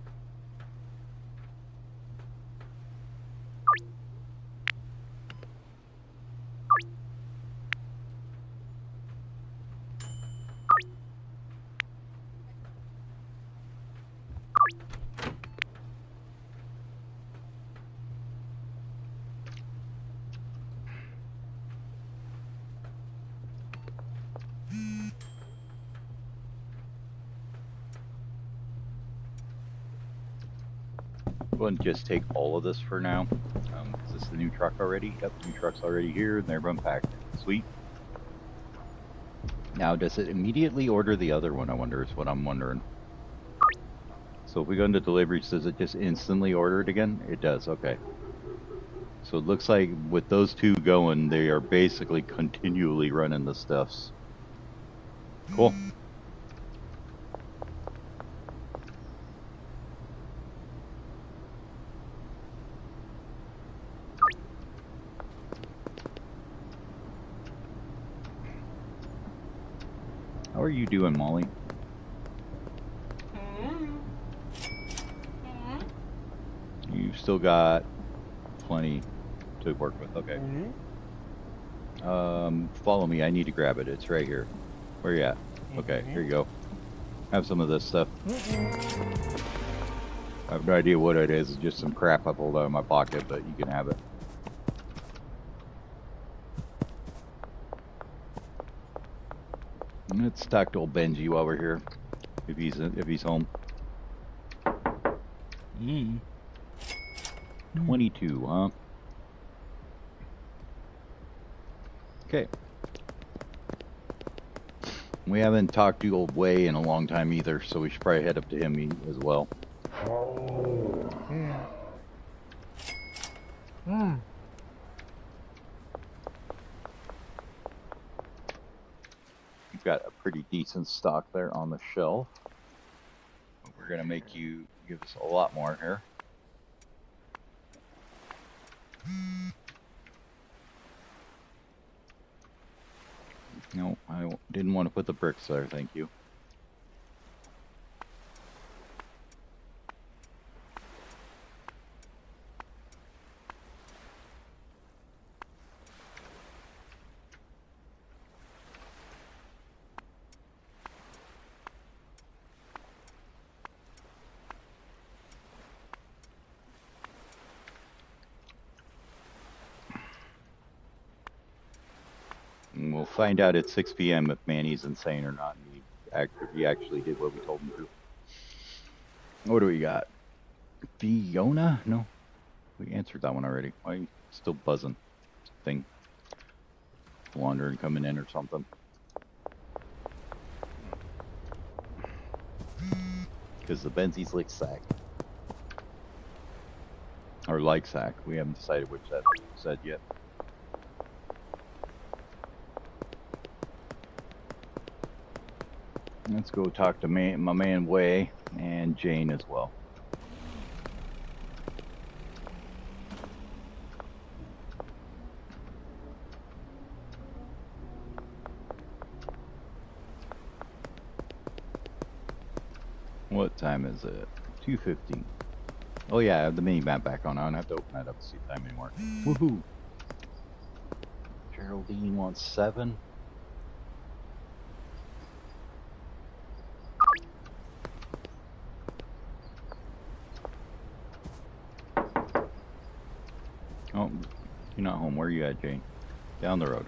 Go ahead and just take all of this for now. Is this the new truck already? Yep, the new truck's already here, and they're unpacked. Sweet. Now, does it immediately order the other one? I wonder, is what I'm wondering. So if we go into deliveries, does it just instantly order it again? It does, okay. So it looks like with those two going, they are basically continually running the stuffs. Cool. How are you doing, Molly? You've still got plenty to work with. Okay. Follow me. I need to grab it. It's right here. Where you at? Okay, here you go. Have some of this stuff. I have no idea what it is. It's just some crap I pulled out of my pocket, but you can have it. Let's talk to old Benji while we're here, if he's home. 22, huh? Okay. We haven't talked to old Way in a long time either, so we should probably head up to him as well. You've got a pretty decent stock there on the shelf. We're gonna make you give us a lot more here. No, I didn't want to put the bricks there, thank you. And we'll find out at 6 p.m. if Manny's insane or not. He actually did what we told him to. What do we got? Fiona? No, we answered that one already. Why are you still buzzing? Thing. Wandering coming in or something. Because the Benzies lick sack. Or like sack. We haven't decided which that said yet. Let's go talk to my man Way and Jane as well. What time is it? 2:15. Oh yeah, I have the mini map back on. I don't have to open that up to see the time anymore. Woohoo! Geraldine wants 7. Oh, you're not home. Where are you at, Jane? Down the road.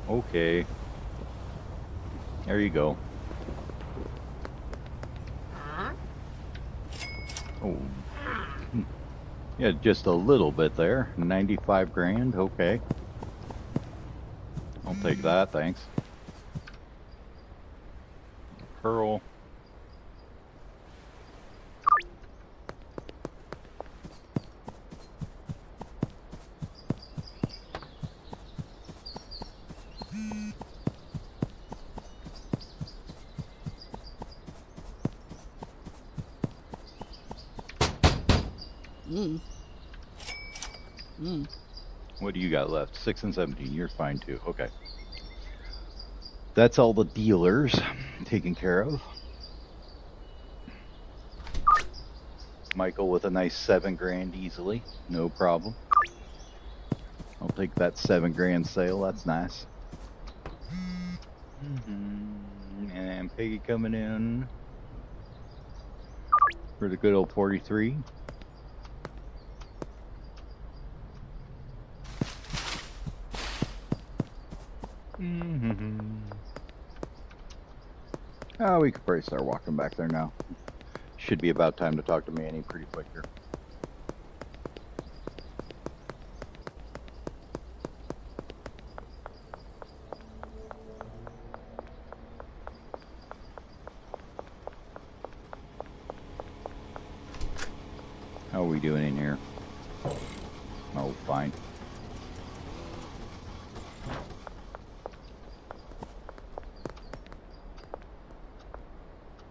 Okay. There you go. Oh. Yeah, just a little bit there. 95 grand. Okay. I'll take that, thanks. Pearl. What do you got left? 6 and 17. You're fine too. Okay. That's all the dealers taken care of. Michael with a nice 7 grand easily. No problem. I'll take that 7 grand sale. That's nice. And Peggy coming in for the good old 43. Oh, we could probably start walking back there now. Should be about time to talk to Manny pretty quick here. How are we doing in here? Oh, fine.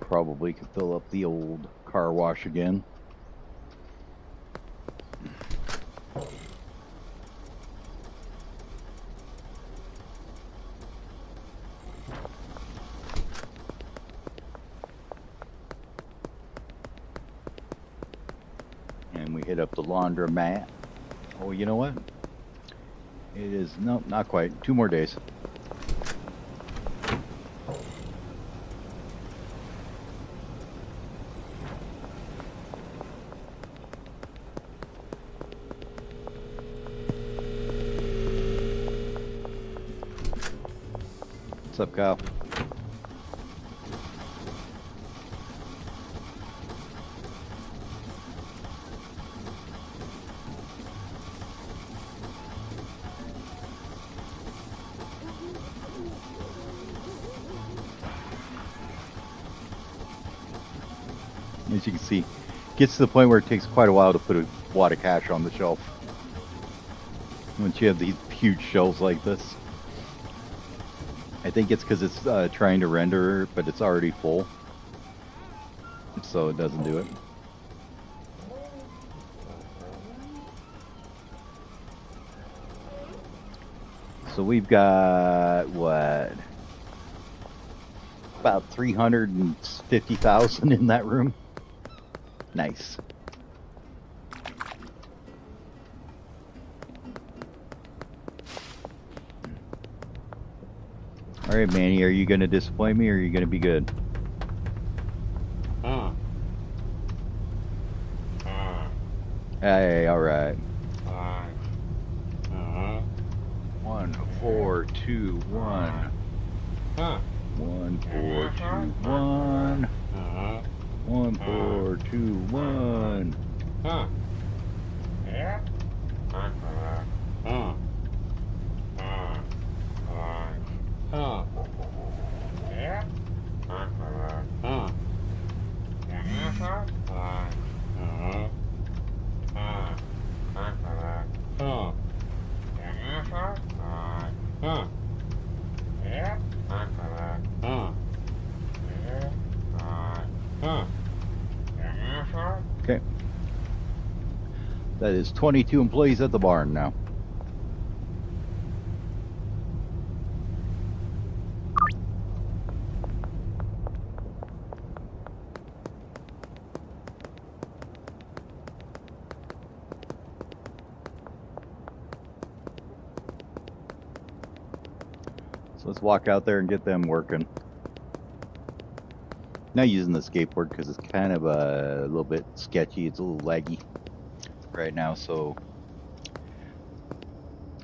Probably could fill up the old car wash again. And we hit up the laundromat. Oh, you know what? It is, no, not quite. 2 more days. What's up, Kyle? As you can see, gets to the point where it takes quite a while to put a wad of cash on the shelf. Once you have these huge shelves like this. I think it's because it's trying to render, but it's already full. So it doesn't do it. So we've got, what? About 350,000 in that room. Nice. All right, Manny, are you going to disappoint me or are you going to be good? Hey, all right. 1, 4, 2, 1. 1, 4, 2, 1. 1, 4, 2, 1. Okay. That is 22 employees at the barn now. So let's walk out there and get them working. Not using the skateboard because it's kind of a little bit sketchy. It's a little laggy right now, so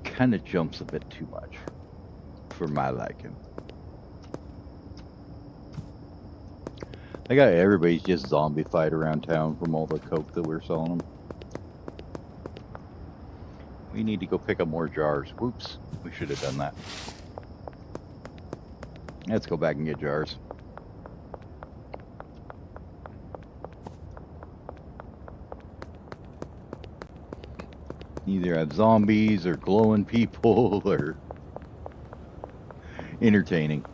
kind of jumps a bit too much for my liking. I got everybody's just zombified around town from all the coke that we're selling them. We need to go pick up more jars. Whoops, we should have done that. Let's go back and get jars. Either have zombies or glowing people or entertaining.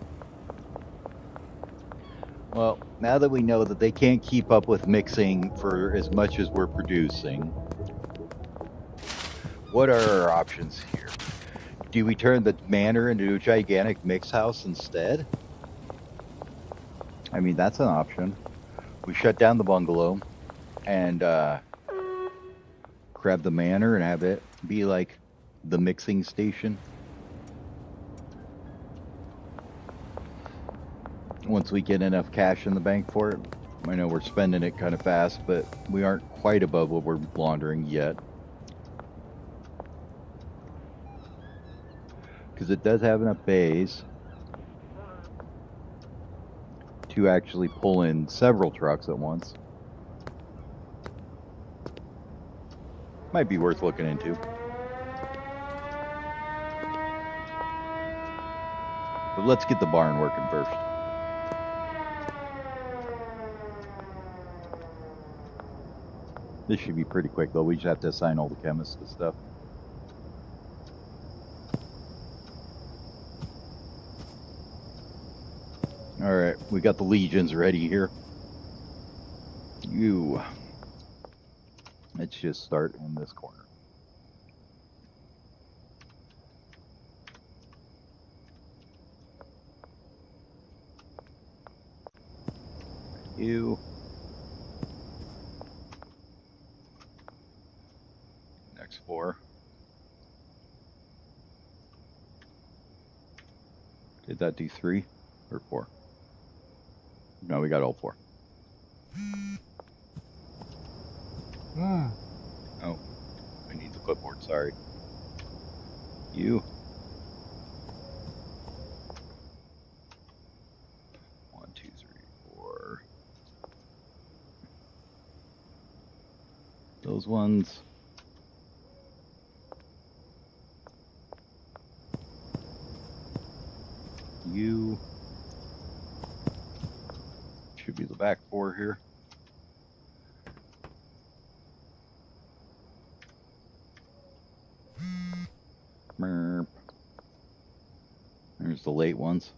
Well, now that we know that they can't keep up with mixing for as much as we're producing, what are our options here? Do we turn the manor into a gigantic mix house instead? I mean, that's an option. We shut down the bungalow and grab the manor and have it be like the mixing station. Once we get enough cash in the bank for it. I know we're spending it kind of fast, but we aren't quite above what we're laundering yet. Because it does have enough bays to actually pull in several trucks at once. Might be worth looking into. But let's get the barn working first. This should be pretty quick, though. We just have to assign all the chemists to stuff. All right, we got the legions ready here. Let's just start in this corner. You. Next 4. Did that do 3 or 4? No, we got all 4. Oh, I need the clipboard, sorry. You. 1, 2, 3, 4. Those ones. You. Should be the back 4 here. Merp. There's the late ones.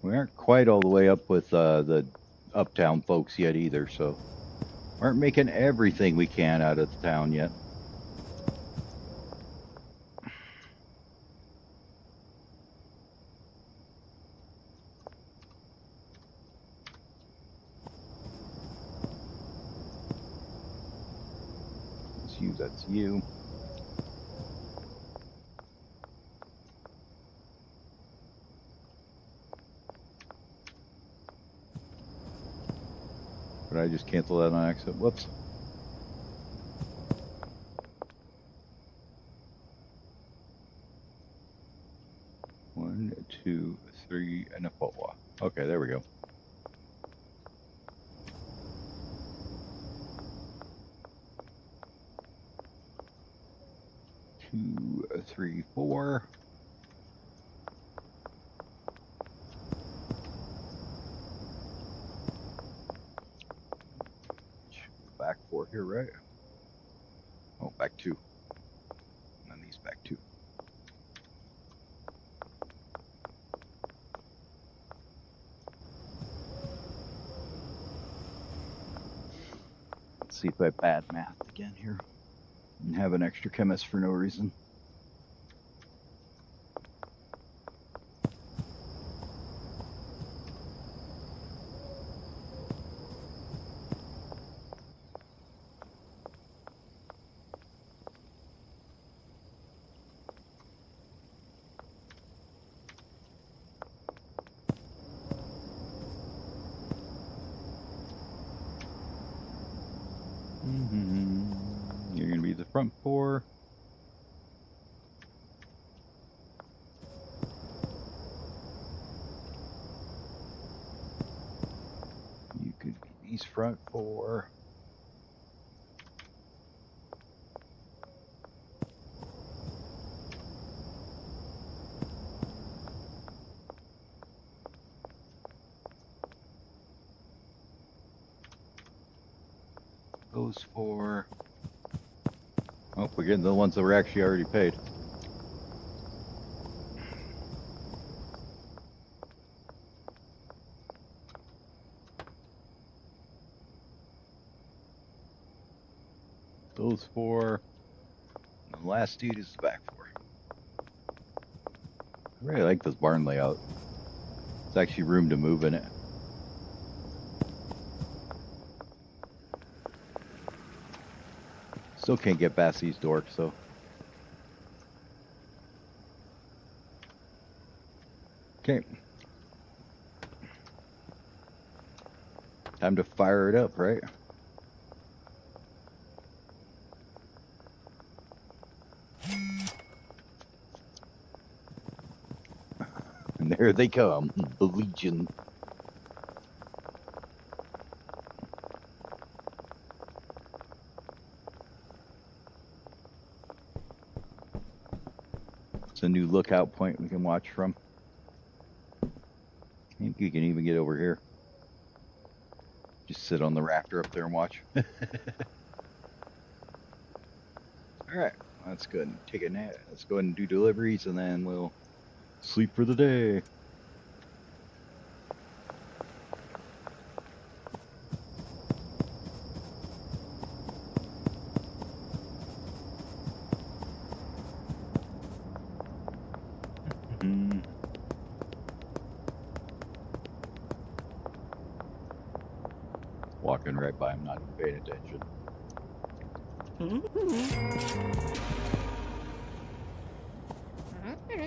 We aren't quite all the way up with the uptown folks yet either, so we aren't making everything we can out of the town yet. Let's use that's you. But I just cancel that on accident. Whoops. One, 2, 3, and a FOA. Okay, there we go. Two, 3, 4. Back 4 here, right? Oh, back 2. And these back 2. Let's see if I bad math again here. And have an extra chemist for no reason. You're going to be the front 4. You could be these front 4. Those 4. Oh, we're getting the ones that were actually already paid. Those 4. And the last dude is the back 4. I really like this barn layout. There's actually room to move in it. Still can't get past these dorks, so. Okay. Time to fire it up, right? And there they come, the Legion. It's a new lookout point we can watch from. I think you can even get over here. Just sit on the rafter up there and watch. All right, that's good. Take a nap. Let's go ahead and do deliveries, and then we'll sleep for the day. Walking right by him, not even paying attention. I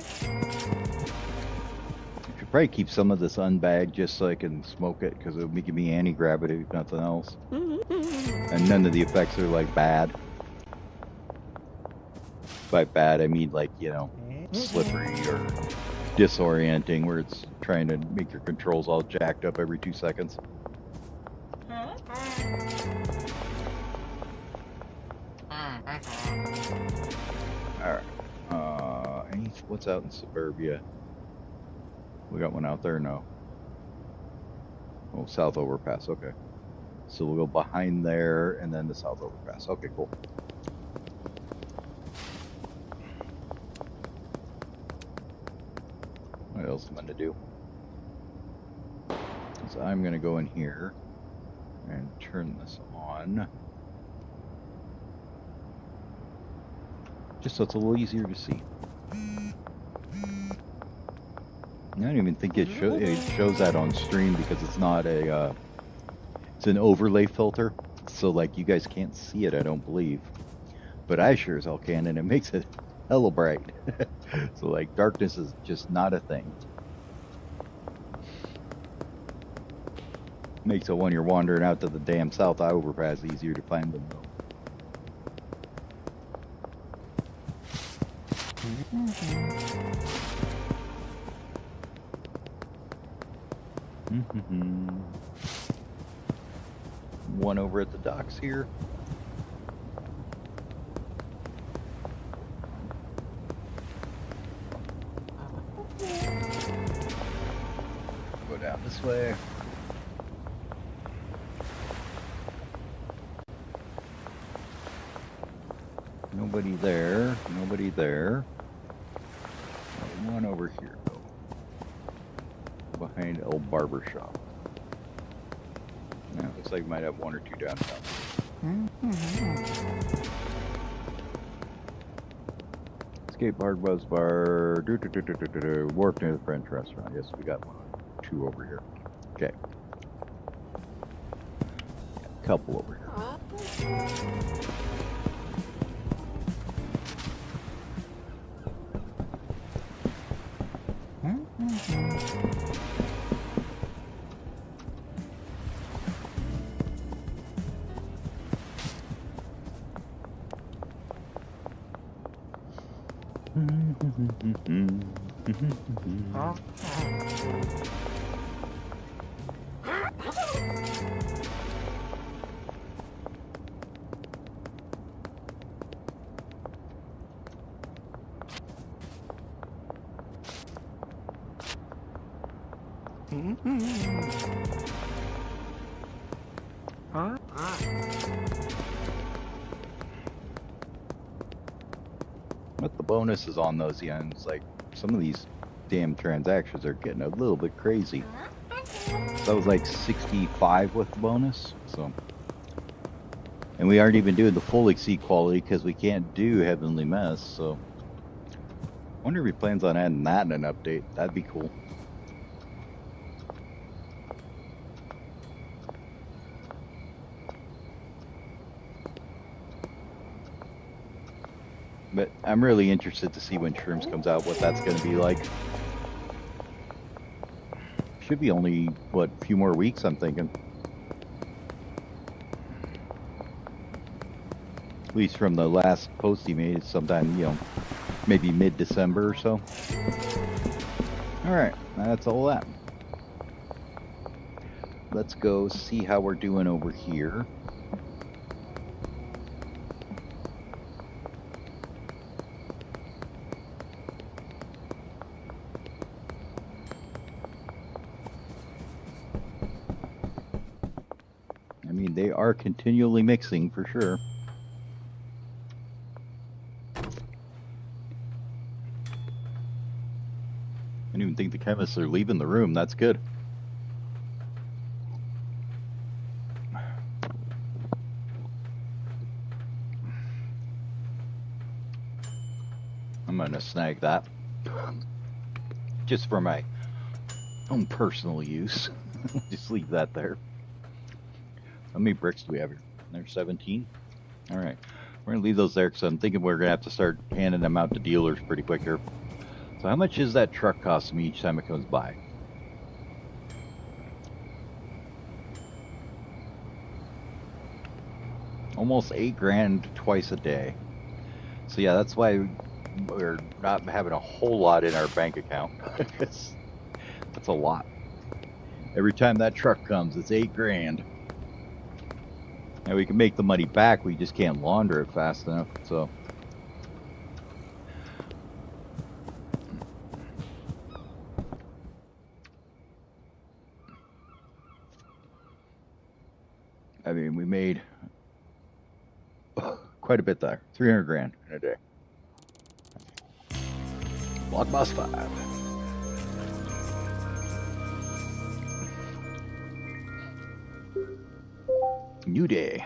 should probably keep some of this unbagged just so I can smoke it, because it'll give me anti-gravity, if nothing else. And none of the effects are like bad. By bad, I mean like, you know, slippery or disorienting, where it's trying to make your controls all jacked up every 2 seconds. Alright. What's out in suburbia? We got one out there? No. Oh, South Overpass. Okay. So we'll go behind there and then the South Overpass. Okay, cool. What else am I going to do? So I'm going to go in here and turn this on. Just so it's a little easier to see. I don't even think it shows that on stream because it's not a, it's an overlay filter. So like you guys can't see it, I don't believe. But I sure as hell can, and it makes it hella bright. So like darkness is just not a thing. Makes it when you're wandering out to the damn South Overpass easier to find them though. One over at the docks here. Go down this way. Nobody there. Nobody there. One over here though. Behind El Barber Shop. Yeah, looks like we might have one or two downtown. Skate Park, Buzz Bar, Wharf near the French restaurant. Yes, we got one or two over here. Okay. A couple over here. But the bonuses on those ends, like some of these damn transactions are getting a little bit crazy. So that was like 65 with the bonus. So, and we aren't even doing the full exceed quality because we can't do Heavenly Mess. So, I wonder if he plans on adding that in an update. That'd be cool. But I'm really interested to see when Shrooms comes out, what that's going to be like. Should be only, what, a few more weeks, I'm thinking. At least from the last post he made, sometime, maybe mid-December or so. Alright, that's all that. Let's go see how we're doing over here. I mean, they are continually mixing for sure. I don't even think the chemists are leaving the room. That's good. I'm going to snag that just for my own personal use. Just leave that there. How many bricks do we have here? There's 17. All right. We're going to leave those there because I'm thinking we're going to have to start handing them out to dealers pretty quick here. So how much is that truck costing me each time it comes by? Almost $8,000 twice a day. So yeah, that's why we're not having a whole lot in our bank account. That's a lot. Every time that truck comes, it's $8,000. Now we can make the money back, we just can't launder it fast enough, so. I mean, we made quite a bit there. $300,000 in a day. Block boss 5. New day.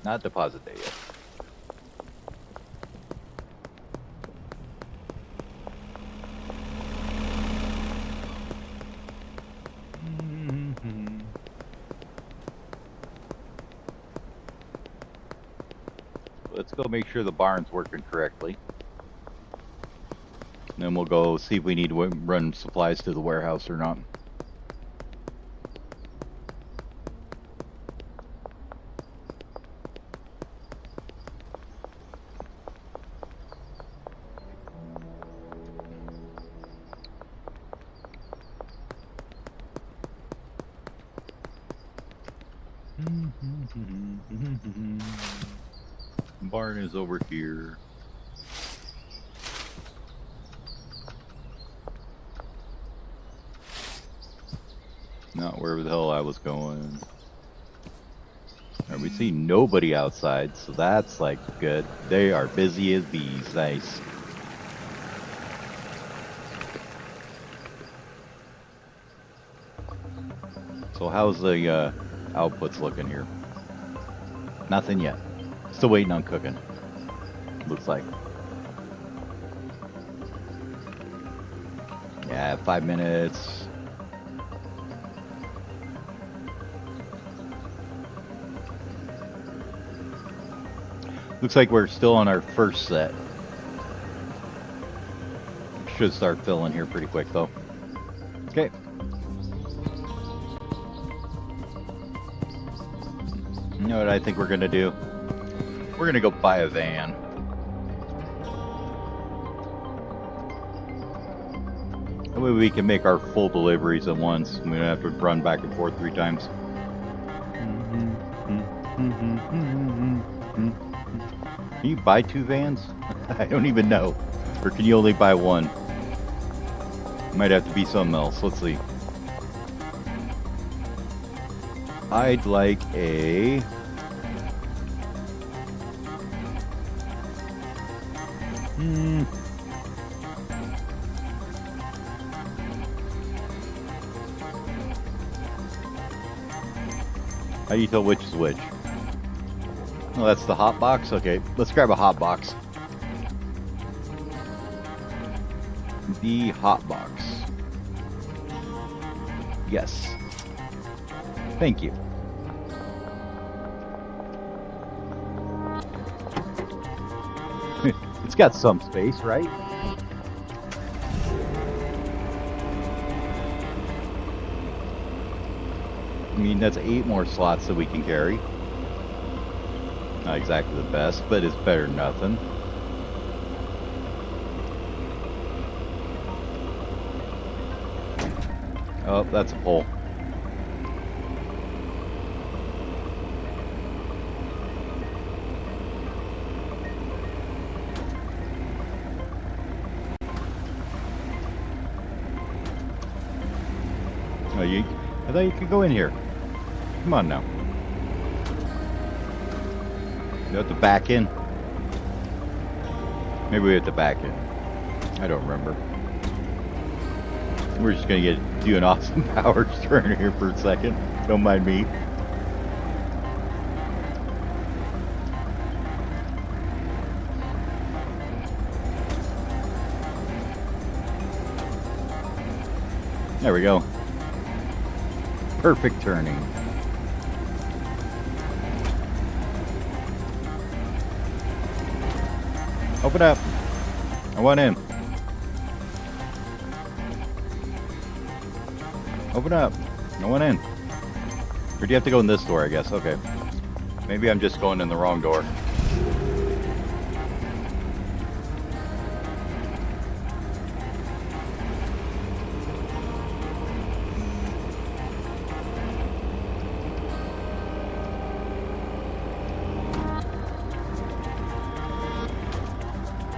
Not deposit day yet. Let's go make sure the barn's working correctly. Then we'll go see if we need to run supplies to the warehouse or not. Barn is over here. Not where the hell I was going. Right, we see nobody outside, so that's like good. They are busy as bees. Nice. So how's the outputs looking here? Nothing yet. Still waiting on cooking. Looks like. Yeah, 5 minutes. Looks like we're still on our first set. Should start filling here pretty quick though. Okay. You know what I think we're gonna do? We're gonna go buy a van. That way we can make our full deliveries at once. We don't have to run back and forth 3 times. Can you buy 2 vans? I don't even know. Or can you only buy 1? Might have to be something else. Let's see. I'd like a... How do you tell which is which? Oh, that's the hot box? Okay, let's grab a hot box. The hot box. Yes. Thank you. It's got some space, right? I mean, that's 8 more slots that we can carry. Not exactly the best, but it's better than nothing. Oh, that's a pole. Oh, I thought you could go in here. Come on now. You have to back in. Maybe we have to back in. I don't remember. We're just gonna do an Austin Powers turn here for a second. Don't mind me. There we go. Perfect turning. Open up. I want in. Open up. I want in. Or do you have to go in this door, I guess? Okay. Maybe I'm just going in the wrong door.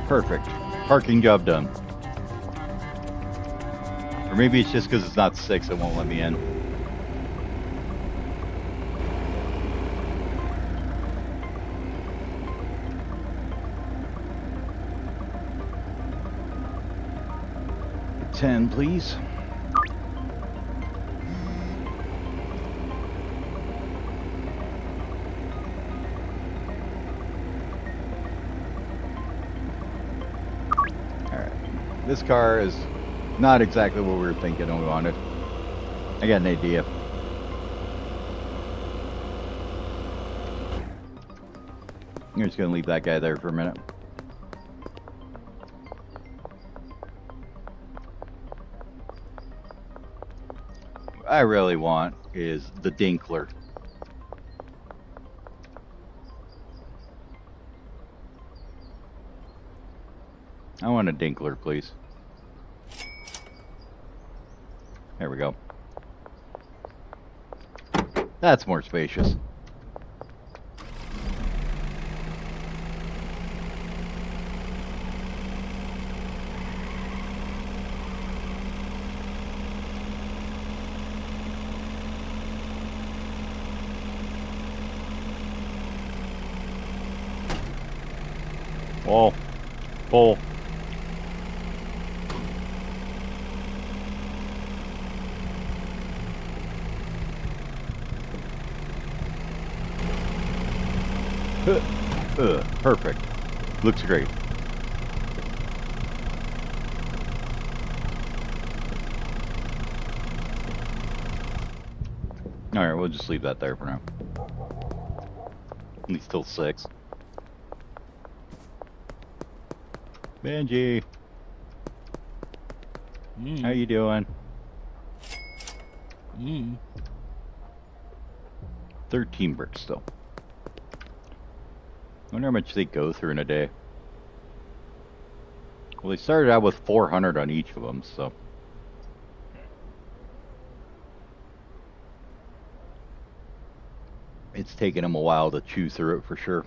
Perfect. Parking job done. Or maybe it's just because it's not 6, it won't let me in. $10, please. This car is not exactly what we were thinking we wanted. I got an idea. I'm just gonna leave that guy there for a minute. What I really want is the Dinkler. I want a Dinkler, please. There we go. That's more spacious. Wall. Pole. Perfect. Looks great. Alright, we'll just leave that there for now. He's still 6. Benji! How you doing? 13 bricks still. I wonder how much they go through in a day. Well, they started out with 400 on each of them, so. It's taken them a while to chew through it for sure.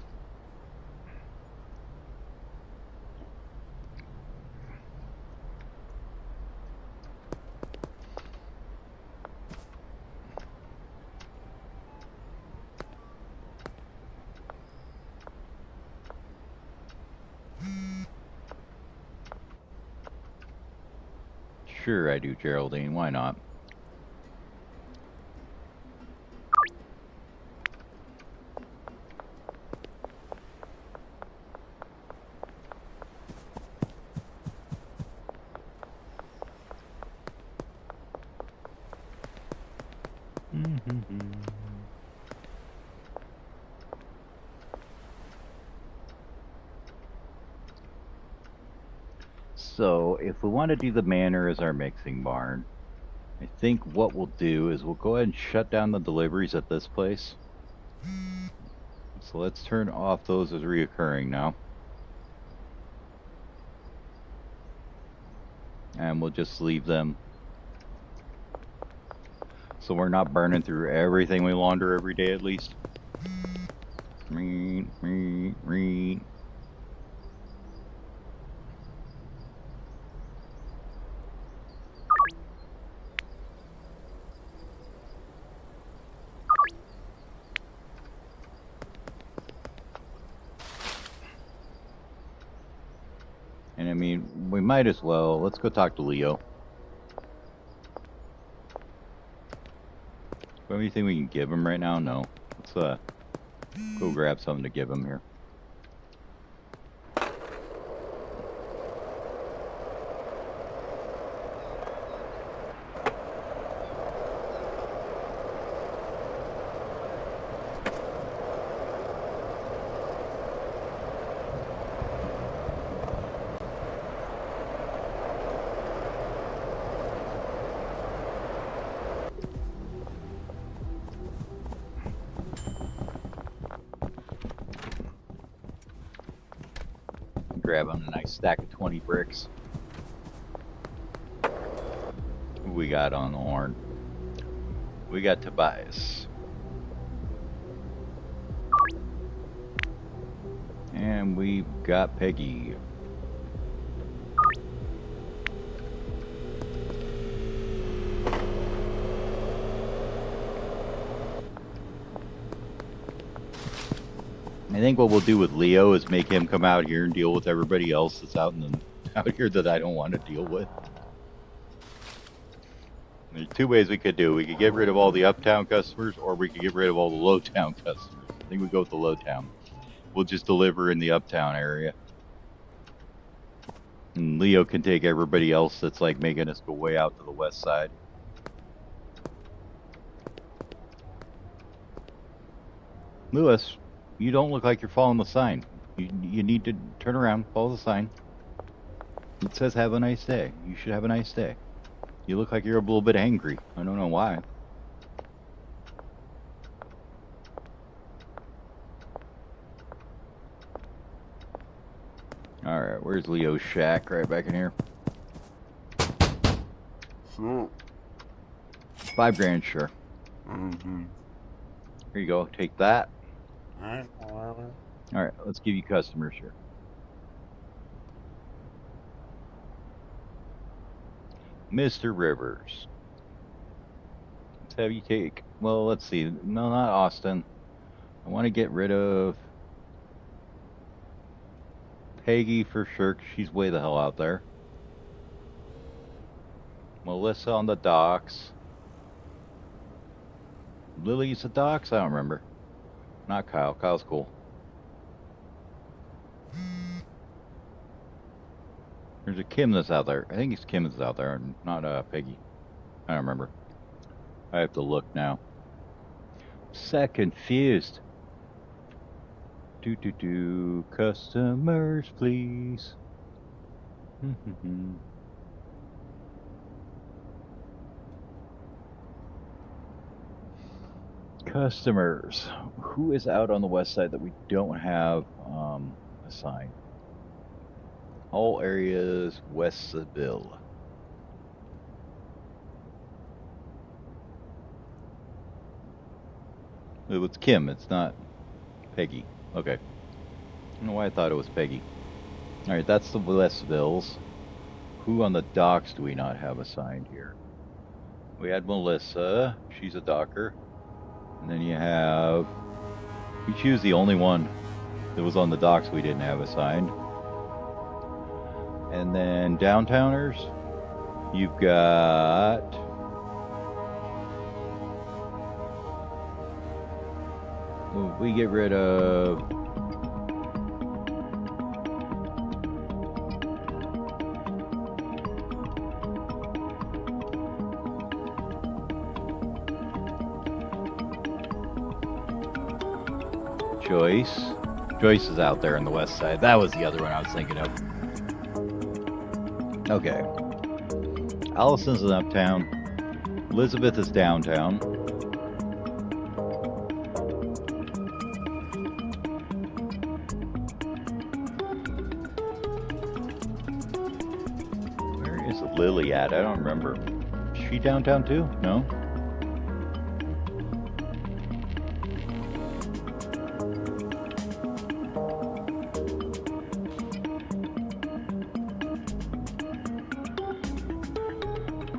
Sure I do, Geraldine. Why not? So if we want to do the manor as our mixing barn, I think what we'll do is we'll go ahead and shut down the deliveries at this place. So let's turn off those as reoccurring now. And we'll just leave them. So we're not burning through everything we launder every day at least. And I mean, we might as well. Let's go talk to Leo. Anything we can give him right now? No. Let's go grab something to give him here. Grab him a nice stack of 20 bricks. Who we got on the horn? We got Tobias. And we've got Peggy. I think what we'll do with Leo is make him come out here and deal with everybody else that's out here that I don't want to deal with. There's two ways we could do. We could get rid of all the uptown customers, or we could get rid of all the lowtown customers. I think we go with the lowtown. We'll just deliver in the uptown area. And Leo can take everybody else that's like making us go way out to the west side. Lewis, you don't look like you're following the sign. You need to turn around, follow the sign. It says have a nice day. You should have a nice day. You look like you're a little bit angry. I don't know why. Alright, where's Leo's shack? Right back in here. Sure. $5 grand, sure. Mm-hmm. Here you go, take that. Alright. Alright, let's give you customers here. Mr. Rivers. Let's have you take. Well, let's see. No, not Austin. I want to get rid of Peggy for sure, 'cause she's way the hell out there. Melissa on the docks. Lily's the docks? I don't remember. Not Kyle. Kyle's cool. There's a Kim that's out there. I think it's Kim that's out there, not Peggy. I don't remember. I have to look now. So confused. Customers, please. Customers. Who is out on the west side that we don't have assigned? All areas west of Bill. It was Kim, it's not Peggy. Okay. I don't know why I thought it was Peggy. Alright, that's the Westvilles. Who on the docks do we not have assigned here? We had Melissa. She's a docker. And then you have... You choose the only one that was on the docks we didn't have assigned. And then downtowners, you've got... We get rid of... Joyce. Joyce is out there on the west side. That was the other one I was thinking of. Okay. Allison's in uptown. Elizabeth is downtown. Where is Lily at? I don't remember. Is she downtown too? No?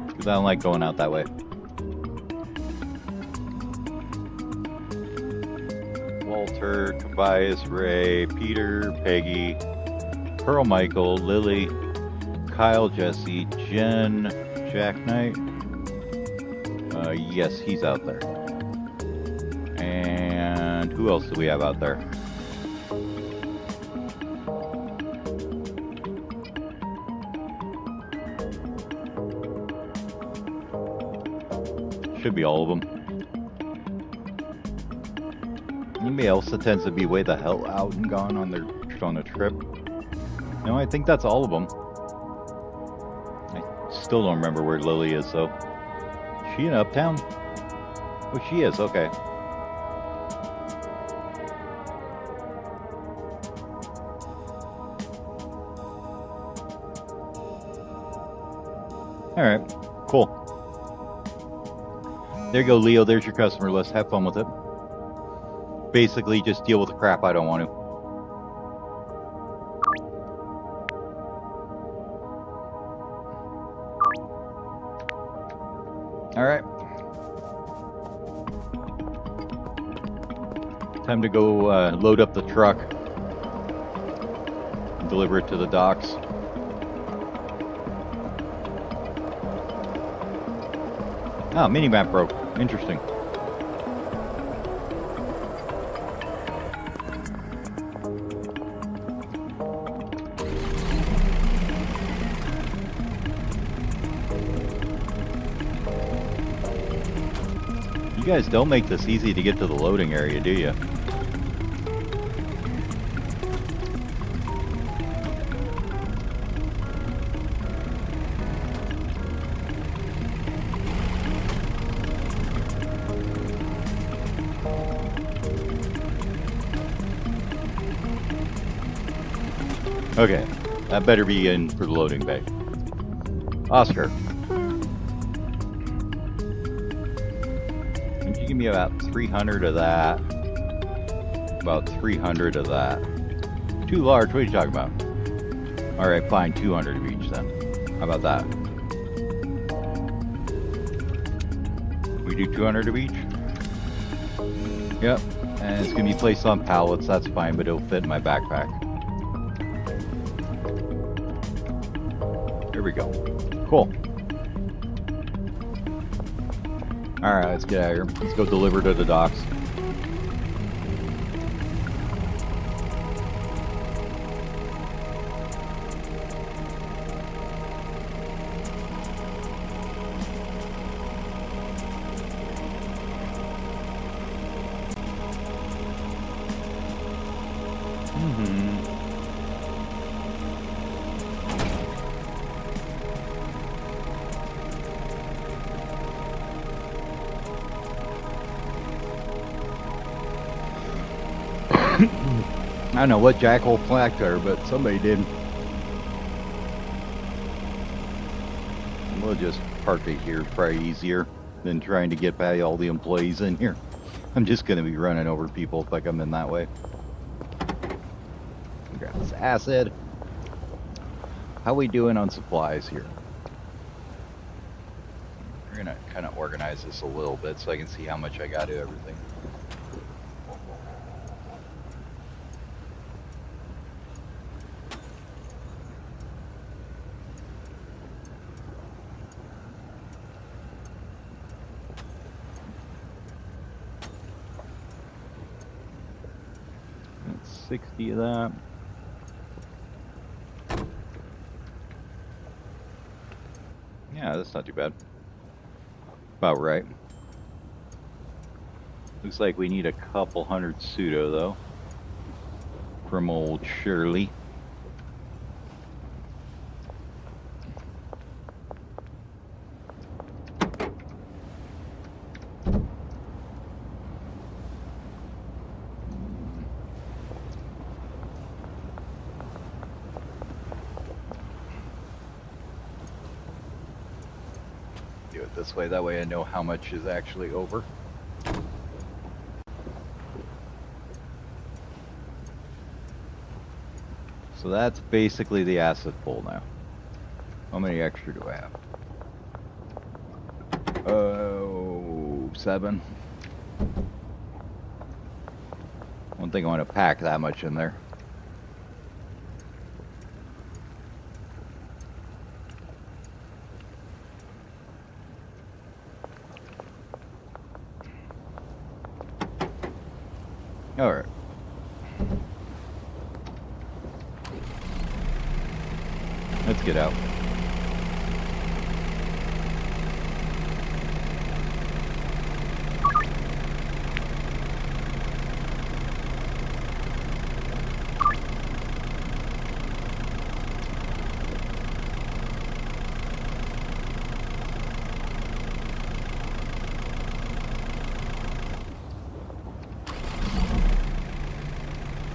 Because I don't like going out that way. Walter, Tobias, Ray, Peter, Peggy, Pearl Michael, Lily, Kyle, Jesse, Jen, Jack Knight. Yes, he's out there. And who else do we have out there? Should be all of them. Anybody else that tends to be way the hell out and gone on a trip? No, I think that's all of them. I still don't remember where Lily is, though. Is she in Uptown? Oh, she is. Okay. All right. Cool. There you go, Leo. There's your customer list. Have fun with it. Basically, just deal with the crap I don't want to. All right. Time to go load up the truck and deliver it to the docks. Ah, mini-map broke. Interesting. You guys don't make this easy to get to the loading area, do you? Okay, that better be in for the loading bay. Oscar. Can you give me about 300 of that? About 300 of that. Too large, what are you talking about? Alright, fine, 200 of each then. How about that? We do 200 of each? Yep, and it's gonna be placed on pallets, that's fine, but it'll fit in my backpack. Here we go. Cool. Alright, let's get out of here. Let's go deliver to the docks. I don't know what jackhole flagged her, but somebody did. We'll just park it here, probably easier than trying to get by all the employees in here. I'm just going to be running over people if I come in that way. Grab this acid. How we doing on supplies here? We're going to kind of organize this a little bit so I can see how much I got to everything. That's 60 of that. Yeah, that's not too bad. About right. Looks like we need a couple hundred pseudo, though. From old Shirley. it this way. That way I know how much is actually over. So that's basically the asset pool now. How many extra do I have? Oh, 7. I don't think I want to pack that much in there. All right. Let's get out.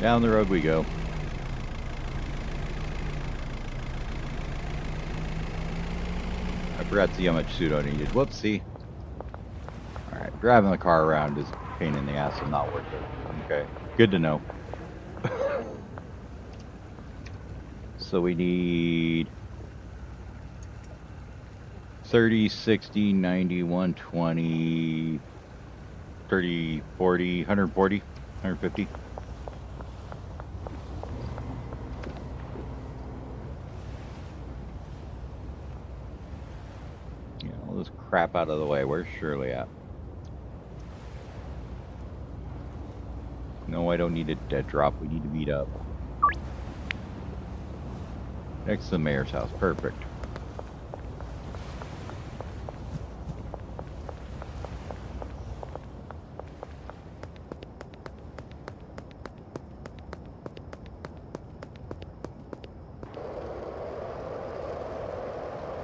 Down the road we go. I forgot to see how much pseudo needed. Whoopsie. Alright, driving the car around is a pain in the ass and not worth it. Okay, good to know. So we need 30, 60, 90, 120, 30, 40, 140, 150. Yeah, all this crap out of the way. Where's Shirley at? No, I don't need a dead drop. We need to meet up. Next to the mayor's house. Perfect.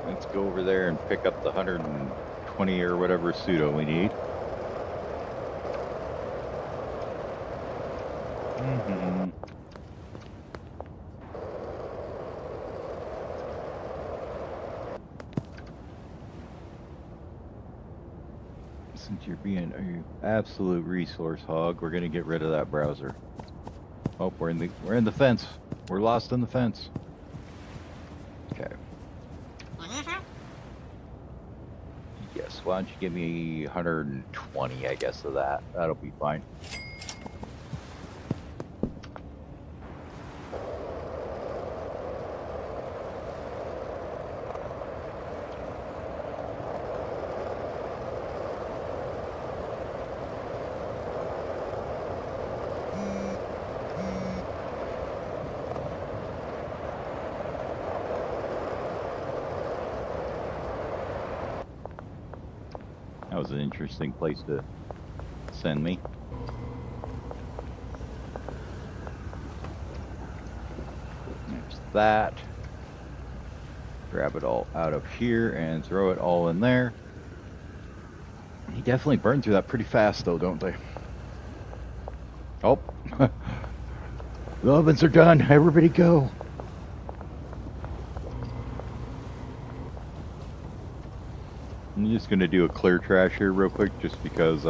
Let's go over there and pick up the 120 or whatever pseudo we need. Since you're being an absolute resource hog, we're gonna get rid of that browser. Oh, we're in the fence. We're lost in the fence. Okay. Yes, why don't you give me 120, I guess, of that. That'll be fine. That was an interesting place to send me. There's that. Grab it all out of here and throw it all in there. He definitely burned through that pretty fast though, don't they? Oh. The ovens are done. Everybody go. I'm just gonna do a clear trash here real quick just because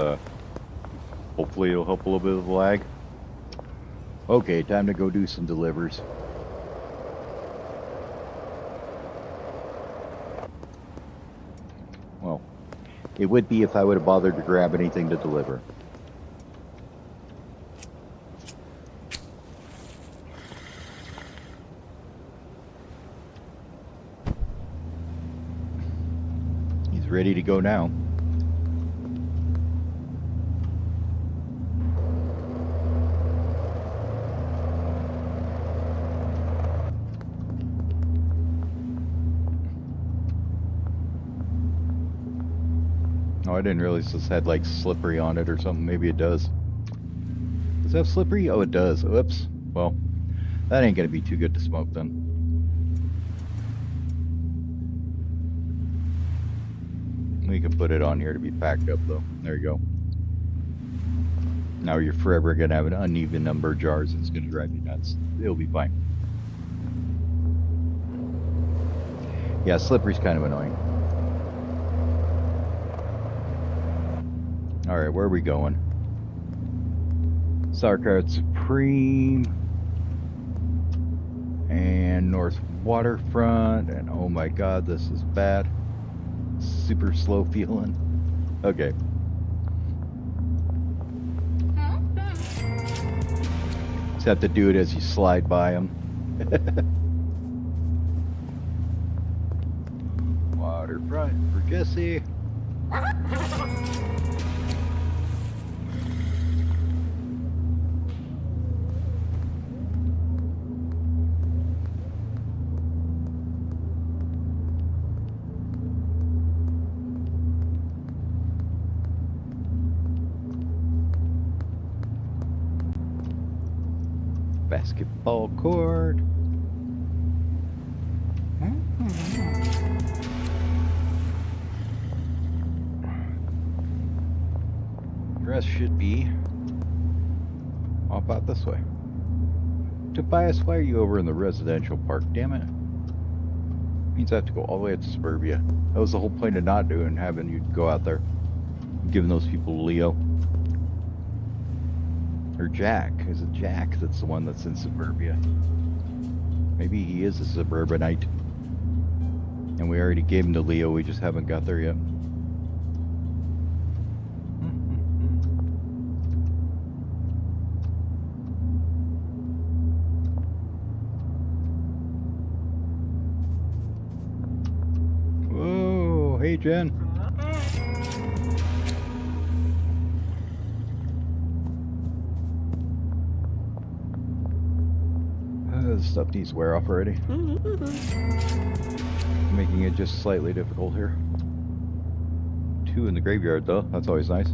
hopefully it'll help a little bit of the lag. Okay, time to go do some delivers. Well, it would be if I would have bothered to grab anything to deliver. He's ready to go now. Oh, I didn't realize this had like slippery on it or something. Maybe it does. Does it have slippery? Oh, it does. Oops. Well, that ain't gonna be too good to smoke then. We can put it on here to be packed up though. There you go. Now you're forever gonna have an uneven number of jars. It's gonna drive you nuts. It'll be fine. Yeah, slippery's kind of annoying. Alright, where are we going? Sauerkraut Supreme. And North Waterfront. And oh my god, this is bad. Super slow feeling. Okay. Just have to do it as you slide by them. Waterfront for Jesse. Basketball court. Dress should be off out this way. Tobias, why are you over in the residential park? Damn it. Means I have to go all the way up to suburbia. That was the whole point of not doing, having you go out there. Giving those people Leo. Or Jack. Is it Jack that's the one that's in suburbia? Maybe he is a suburbanite. And we already gave him to Leo, we just haven't got there yet. Whoa, hey Jen. This stuff needs to wear off already. Making it just slightly difficult here. 2 in the graveyard though, that's always nice.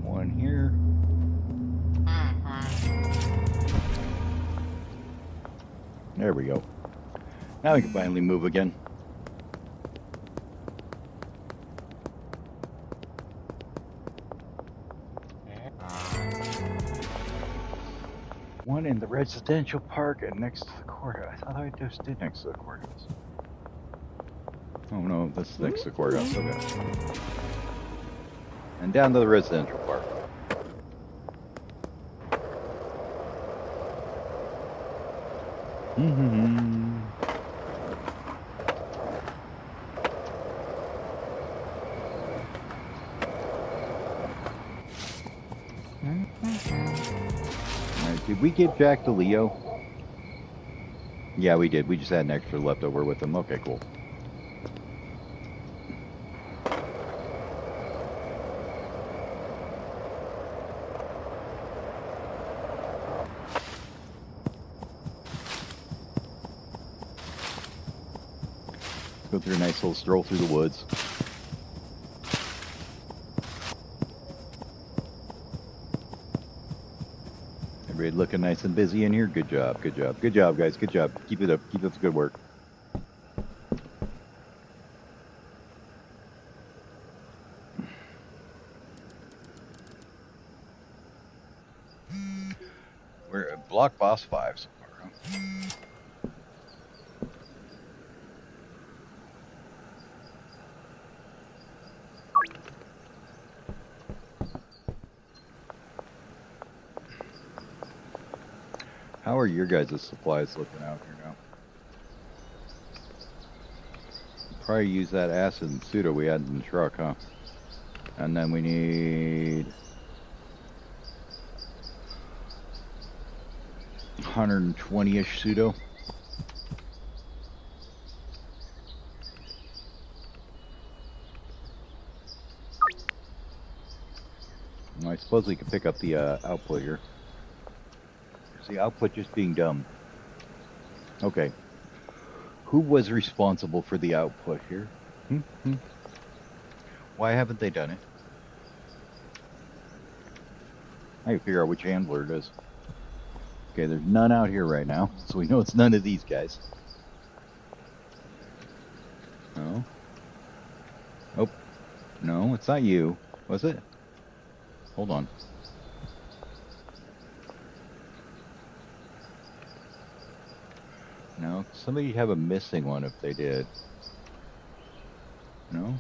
One here. There we go. Now we can finally move again. One in the residential park and next to the courthouse. I thought I just did next to the courthouse. Oh no, that's next to the courthouse. Okay. And down to the residential park. Did we give Jack to Leo? Yeah, we did. We just had an extra leftover with him. Okay, cool. Go through a nice little stroll through the woods. Everybody looking nice and busy in here. Good job, good job, good job, guys. Good job. Keep it up. Keep up the good work. We're at Block Boss 5 so far, huh? How are your guys' supplies looking out here now? Probably use that acid and pseudo we had in the truck, huh? And then we need 120-ish pseudo. I suppose we could pick up the output here. The output just being dumb. Okay. Who was responsible for the output here? Why haven't they done it? I can figure out which handler it is. Okay, there's none out here right now, so we know it's none of these guys. No. Oh. No, it's not you. Was it? Hold on. No, somebody have a missing one if they did. No?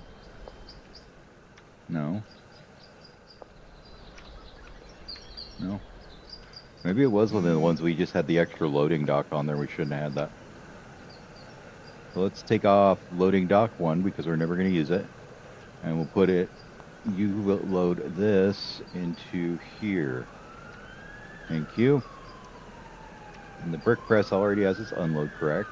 No. No. Maybe it was one of the ones we just had the extra loading dock on there. We shouldn't have had that. So let's take off loading dock 1 because we're never going to use it. And we'll put it, you will load this into here. Thank you. And the brick press already has its unload, correct?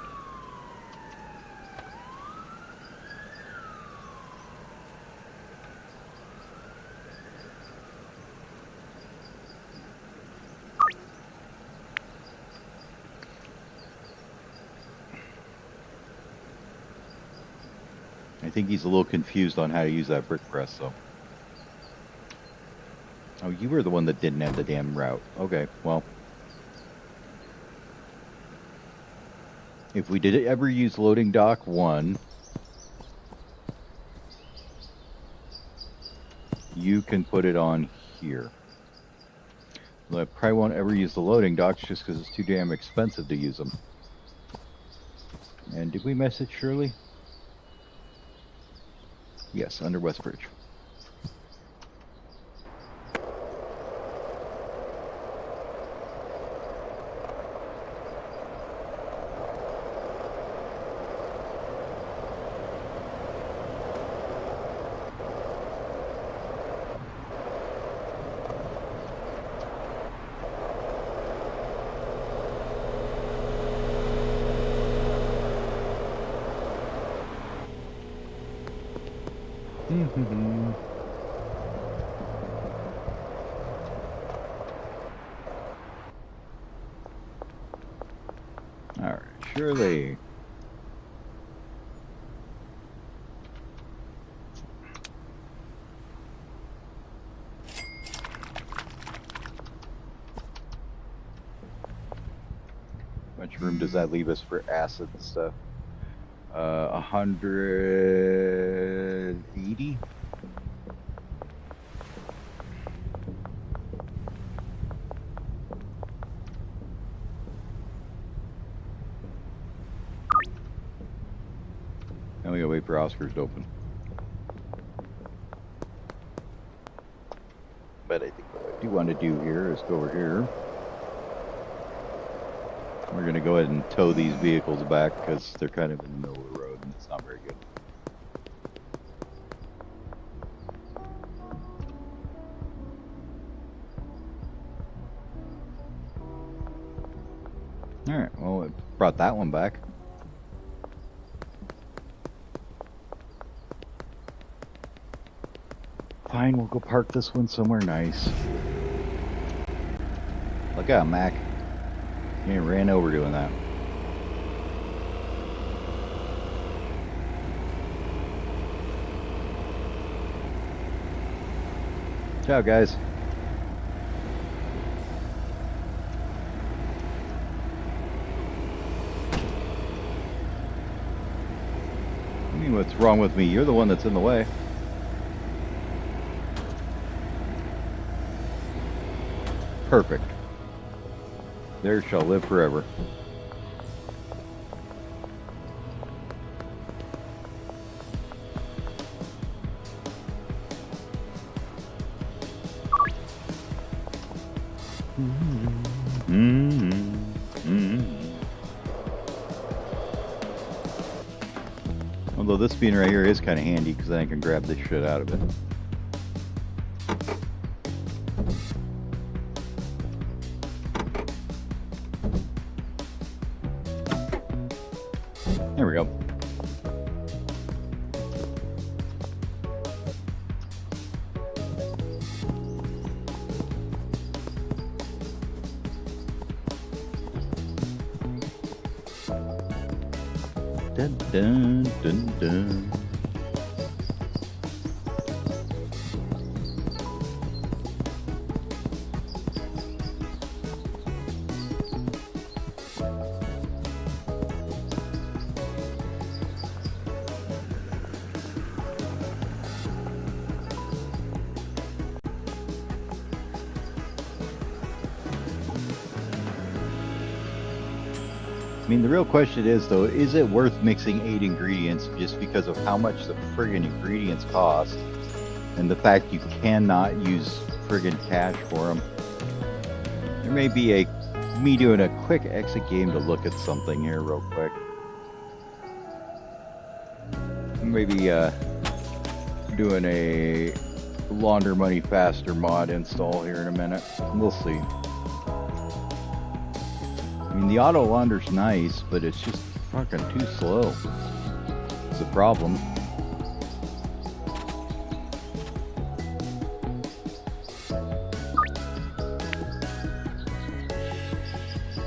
I think he's a little confused on how to use that brick press, though. Oh, you were the one that didn't have the damn route. Okay, well. If we did ever use loading dock 1, you can put it on here. I probably won't ever use the loading docks just because it's too damn expensive to use them. And did we message Shirley? Yes, under Westbridge. All right, Shirley. How much room does that leave us for acid and stuff? 180? Now we gotta wait for Oscars to open. But I think what I do want to do here is go over here. We're going to go ahead and tow these vehicles back because they're kind of in the middle of the road and it's not very good. Alright, well, it brought that one back. Fine, we'll go park this one somewhere nice. Look out, Mac. You ran over doing that. Ciao, guys. I mean, what's wrong with me? You're the one that's in the way. Perfect. There shall live forever. Although this being right here is kind of handy because then I can grab this shit out of it. There we go. Dun, dun, dun, dun. mean, the real question is, though, is it worth mixing 8 ingredients just because of how much the friggin' ingredients cost and the fact you cannot use friggin' cash for them? There may be me doing a quick exit game to look at something here real quick. Maybe doing a Launder Money Faster mod install here in a minute. We'll see. I mean, the auto launder's nice, but it's just fucking too slow. It's a problem.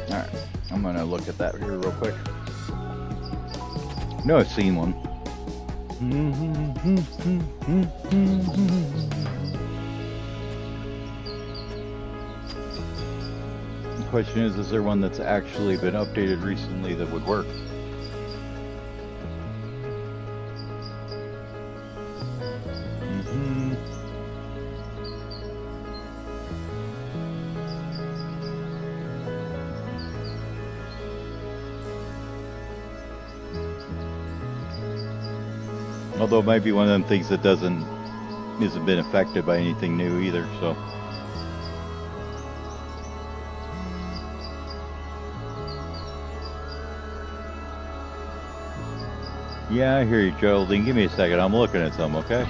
Alright, I'm gonna look at that here real quick. No, I've seen one. The question is there one that's actually been updated recently that would work? Although it might be one of them things that isn't been affected by anything new either, so. Yeah, I hear you, Geraldine. Give me a second. I'm looking at some, okay?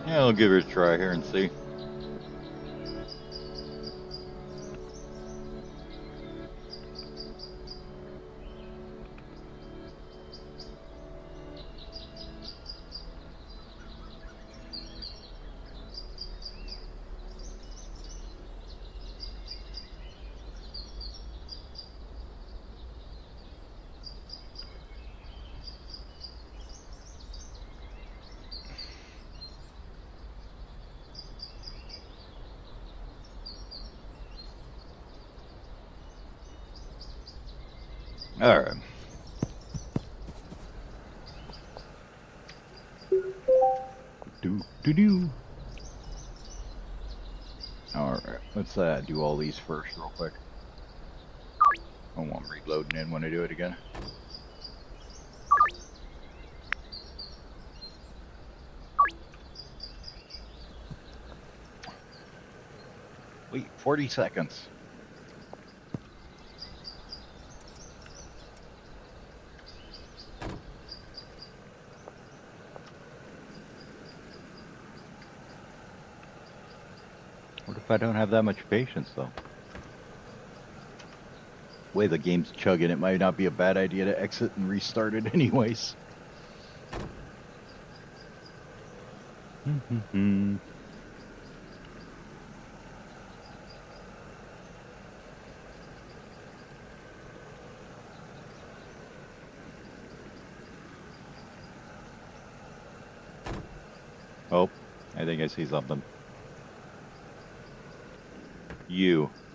Yeah, I'll give it a try here and see. All right. Do. All right. Let's do all these first real quick. I don't want reloading in when I do it again. Wait, 40 seconds. What if I don't have that much patience, though? The way the game's chugging, it might not be a bad idea to exit and restart it anyways. Oh, I think I see something.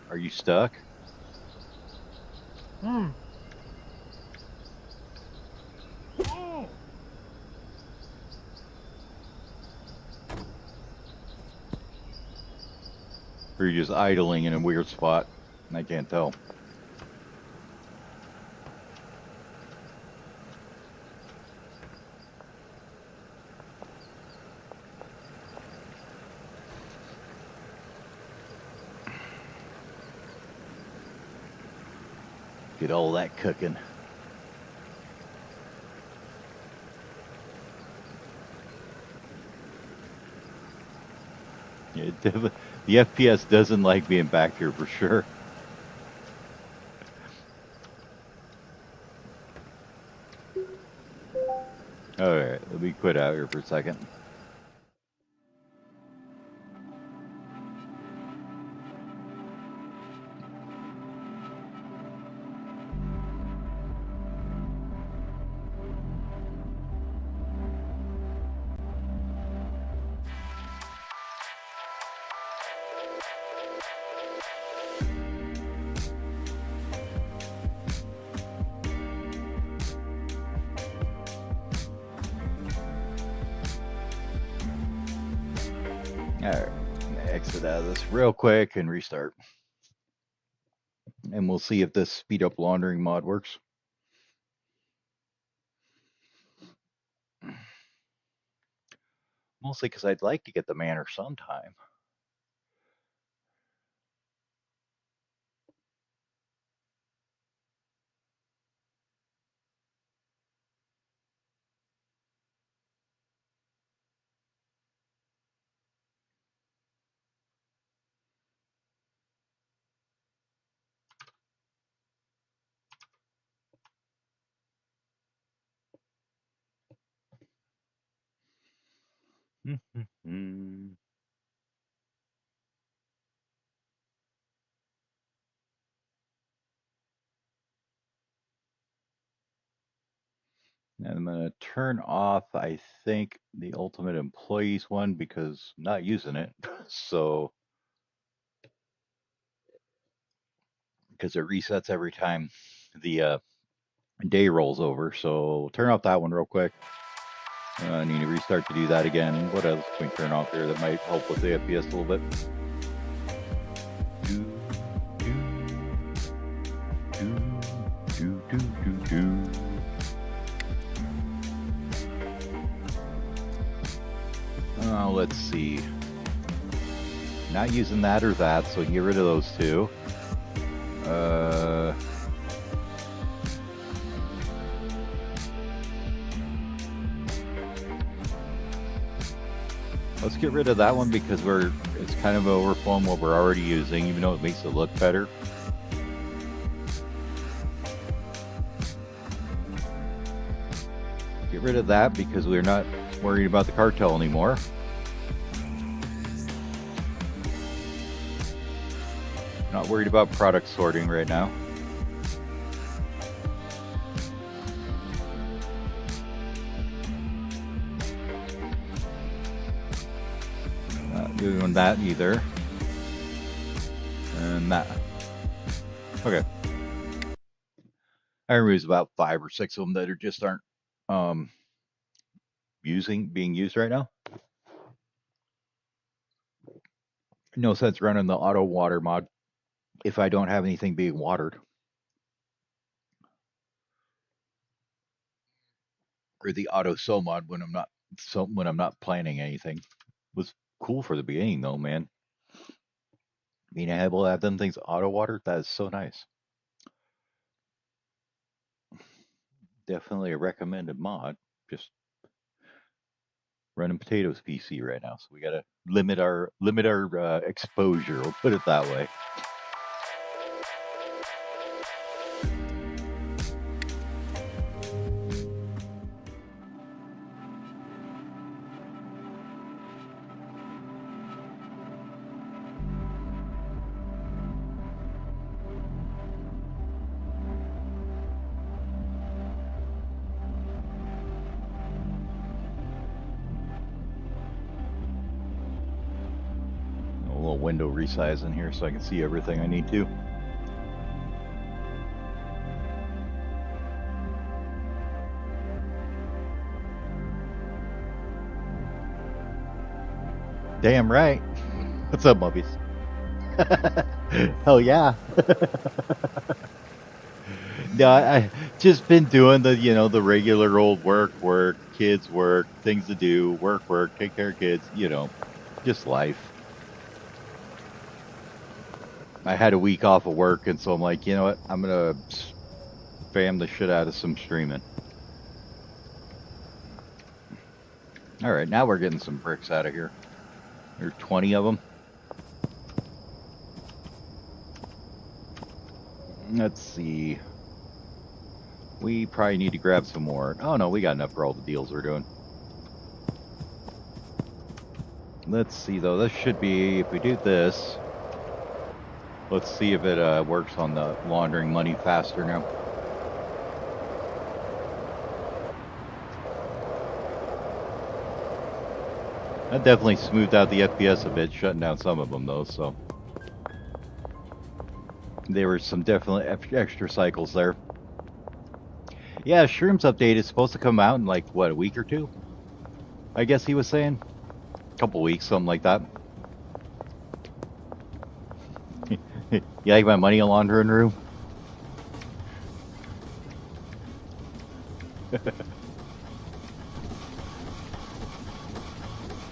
Are you stuck? Or you're just idling in a weird spot? I can't tell. at all that cooking. The FPS doesn't like being back here for sure. All right, let me quit out here for a second. All right, exit out of this real quick and restart. And we'll see if this speed up laundering mod works. Mostly because I'd like to get the manor sometime. And I'm going to turn off, I think, the Ultimate Employees one because I'm not using it. So, because it resets every time the day rolls over. So, turn off that one real quick. I need to restart to do that again. What else can we turn off here that might help with the FPS a little bit? Do, do, do, do, do, do. Let's see. Not using that or that, so get rid of those two. Let's get rid of that one because it's kind of overflowing what we're already using, even though it makes it look better. Get rid of that because we're not worried about the cartel anymore. Not worried about product sorting right now. Not doing that either. And that. Okay. I remember there's about 5 or 6 of them that just aren't being used right now. No sense running the auto water mod if I don't have anything being watered. Or the auto sew mod when I'm not planning anything. It was cool for the beginning though, man. Being able to have them things auto water, that is so nice. Definitely a recommended mod. Just running potatoes PC right now, so we gotta limit our exposure. We'll put it that way. A little window resize in here so I can see everything I need to. Damn right. What's up, Mubbies? Hell yeah. No, I just been doing the regular old work, kids work, things to do, work, take care of kids, just life. I had a week off of work, and so I'm like, you know what? I'm gonna spam the shit out of some streaming. All right, now we're getting some bricks out of here. There's 20 of them. Let's see. We probably need to grab some more. Oh no, we got enough for all the deals we're doing. Let's see though. This should be, if we do this, let's see if it works on the laundering money faster now. That definitely smoothed out the FPS a bit, shutting down some of them though, so. There were some definitely extra cycles there. Yeah, Shroom's update is supposed to come out in like, what, a week or two? I guess he was saying. A couple weeks, something like that. You like my money laundering room?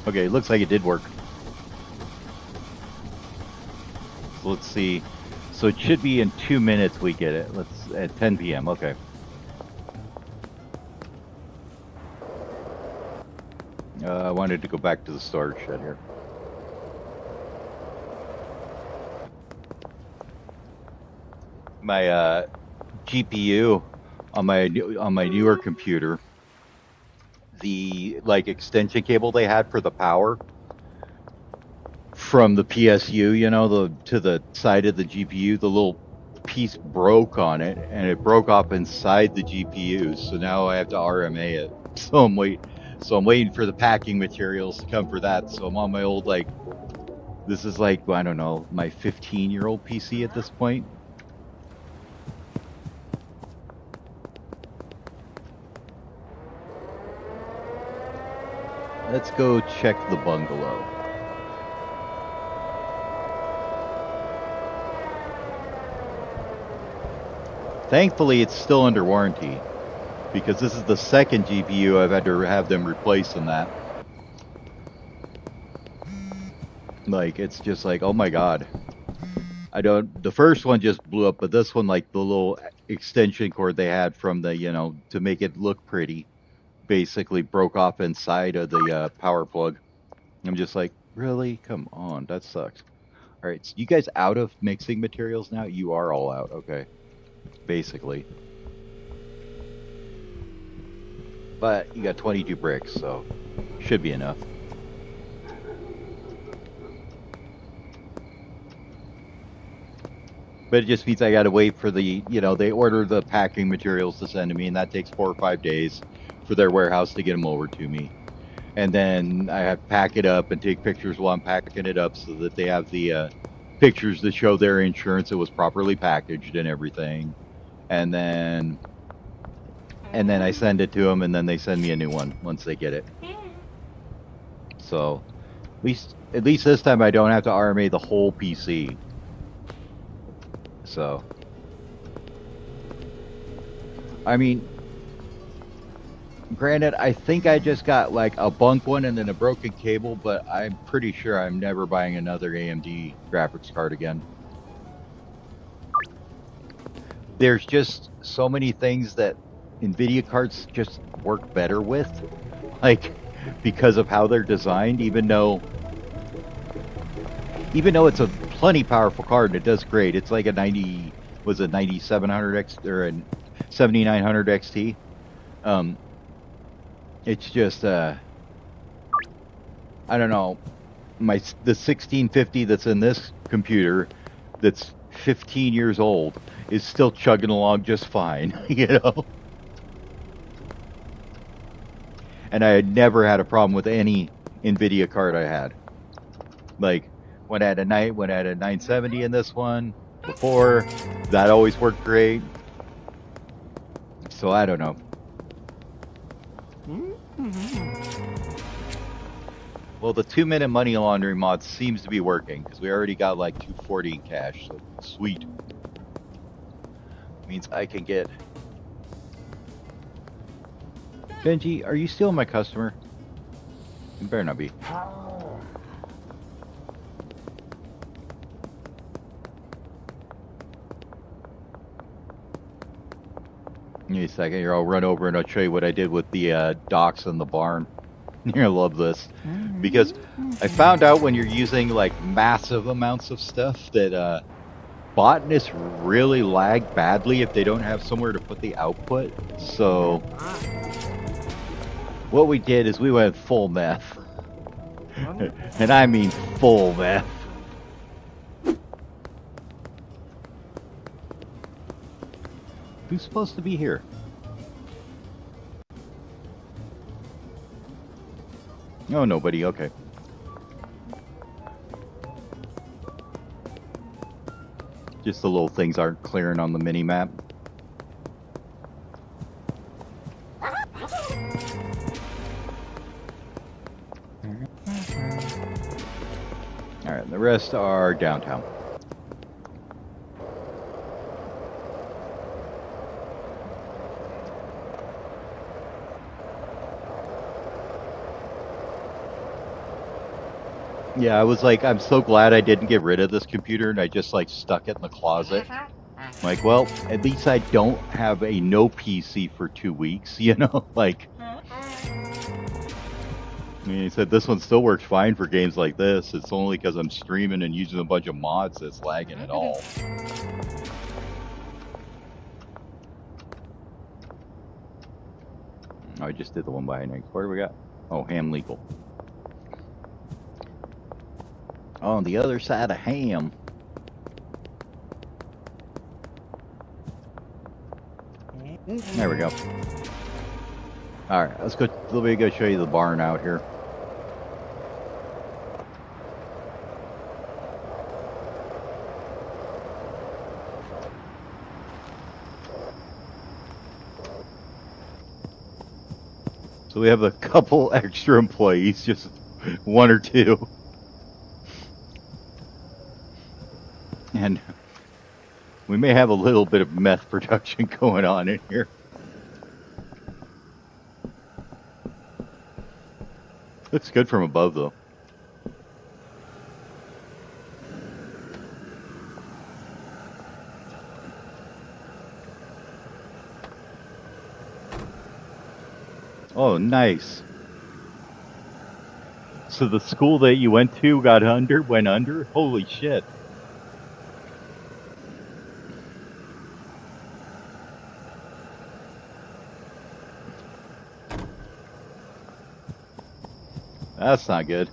Okay, looks like it did work. So let's see. So it should be in 2 minutes we get it. Let's at 10 p.m. Okay. I wanted to go back to the storage shed here. My GPU on my newer computer, the like extension cable they had for the power from the PSU, you know, to the side of the GPU, the little piece broke on it, and it broke off inside the GPU. So now I have to RMA it. So I'm waiting for the packing materials to come for that. So I'm on my old, like, this is like, I don't know, my 15-year-old PC at this point. Let's go check the bungalow. Thankfully, it's still under warranty, because this is the second GPU I've had to have them replace in that. Like, it's just like, oh my god. The first one just blew up, but this one, like, the little extension cord they had from the, you know, to make it look pretty, basically broke off inside of the power plug. I'm just like, really? Come on, that sucks. Alright, so you guys out of mixing materials now? You are all out, okay. Basically. But you got 22 bricks, so should be enough. But it just means I gotta wait for the, you know, they order the packing materials to send to me, and that takes 4 or 5 days for their warehouse to get them over to me. And then I have to pack it up and take pictures while I'm packing it up so that they have the pictures that show their insurance it was properly packaged and everything. And then I send it to them, and then they send me a new one once they get it. So at least this time I don't have to RMA the whole PC. So I mean, granted, I think I just got like a bunk one and then a broken cable, but I'm pretty sure I'm never buying another AMD graphics card again. There's just so many things that NVIDIA cards just work better with, like, because of how they're designed, even though it's a plenty powerful card and it does great. It's like a 9700 X or a 7900 XT. It's just I don't know, the 1650 that's in this computer that's 15 years old is still chugging along just fine, you know. And I had never had a problem with any NVIDIA card I had. Like when I had a 970 in this one before, that always worked great. So I don't know. Well, the 2-minute money laundering mod seems to be working because we already got like 240 in cash. So sweet. Means I can get. Benji, are you still my customer? You better not be. Give me a second here. I'll run over and I'll show you what I did with the docks in the barn. You're gonna love this because I found out when you're using like massive amounts of stuff that botanists really lag badly if they don't have somewhere to put the output. So what we did is we went full meth. And I mean full meth. Who's supposed to be here? Oh, nobody. Okay. Just the little things aren't clearing on the mini map. Alright, the rest are downtown. Yeah, I was like, I'm so glad I didn't get rid of this computer and I just like stuck it in the closet. I'm like, well, at least I don't have a no PC for 2 weeks, you know? Like, I mean, he said this one still works fine for games like this. It's only because I'm streaming and using a bunch of mods that's lagging at all. Oh, I just did the one by next. What do we got? Oh, Ham Legal. On the other side of Ham. There we go. Alright, let's go. Let me go show you the barn out here. So we have a couple extra employees, just one or two. And we may have a little bit of meth production going on in here. Looks good from above, though. Oh, nice. So the school that you went to went under? Holy shit. That's not good.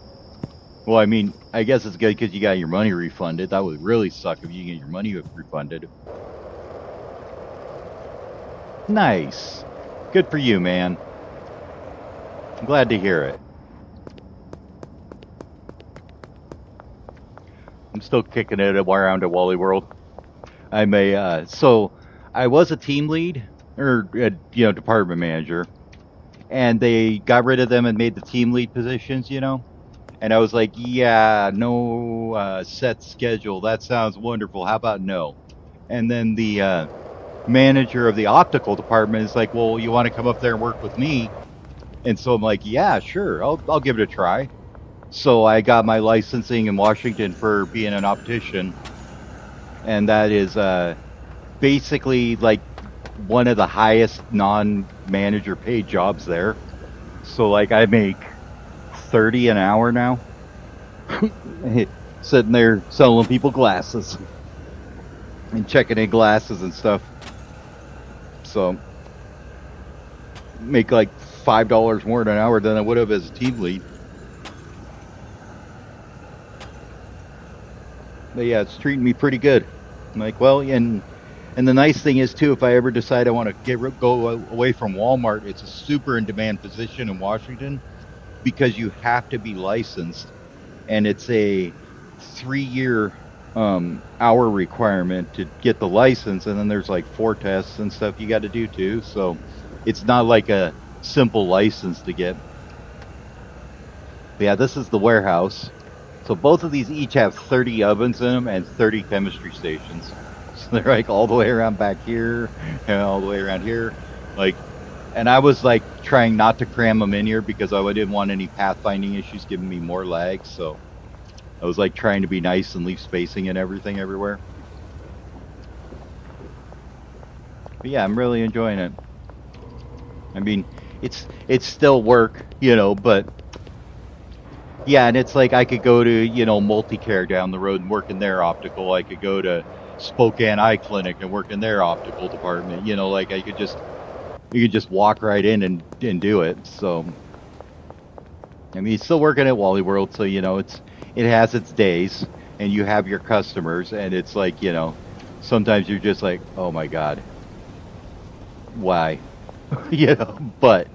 Well, I mean, I guess it's good because you got your money refunded. That would really suck if you get your money refunded. Nice. Good for you, man. I'm glad to hear it. I'm still kicking it around at Wally World. I'm a, so I was a team lead, or, department manager. And they got rid of them and made the team lead positions, you know? And I was like, yeah, no set schedule. That sounds wonderful. How about no? And then the manager of the optical department is like, well, you want to come up there and work with me? And so I'm like, yeah, sure. I'll give it a try. So I got my licensing in Washington for being an optician. And that is basically like one of the highest non-manager paid jobs there. So like I make $30 an hour now. Sitting there selling people glasses and checking in glasses and stuff. So make like $5 more an hour than I would have as a team lead. But yeah, it's treating me pretty good. I'm like, well, and the nice thing is too, if I ever decide I want to go away from Walmart, it's a super in demand position in Washington because you have to be licensed, and it's a 3-year hour requirement to get the license, and then there's like 4 tests and stuff you got to do too. So it's not like a simple license to get. But yeah, this is the warehouse. So both of these each have 30 ovens in them and 30 chemistry stations. So they're like all the way around back here and all the way around here. Like, and I was like trying not to cram them in here because I didn't want any pathfinding issues giving me more lag. So I was like trying to be nice and leave spacing and everything everywhere. But yeah, I'm really enjoying it. I mean, it's still work, but yeah, and it's like I could go to, Multicare down the road and work in their optical. I could go to Spokane Eye Clinic and work in their optical department. Like I could just you could just walk right in and do it. So I mean, he's still working at Wally World, so it has its days, and you have your customers, and it's like sometimes you're just like, oh my god, why, But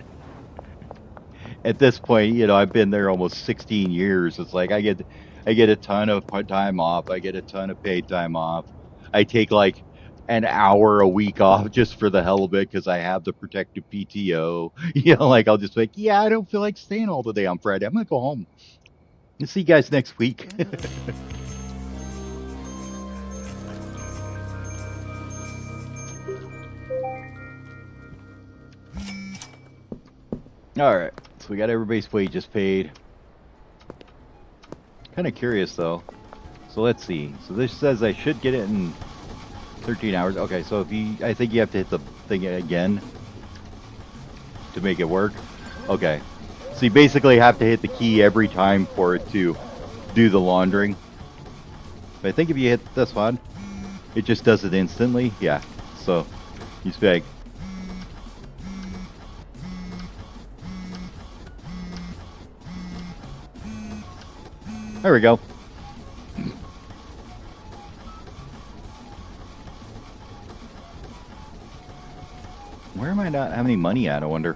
at this point, I've been there almost 16 years. It's like I get a ton of time off. I get a ton of paid time off. I take like an hour a week off just for the hell of it because I have the protective PTO. Like I'll just be like, yeah, I don't feel like staying all the day on Friday. I'm gonna go home. See you guys next week. All right, so we got everybody's wages paid. Kind of curious though. So let's see. So this says I should get it in 13 hours. Okay, so I think you have to hit the thing again to make it work. Okay, so you basically have to hit the key every time for it to do the laundering. But I think if you hit this one, it just does it instantly. Yeah. So you just be like, there we go. Where am I not having any money at? I wonder.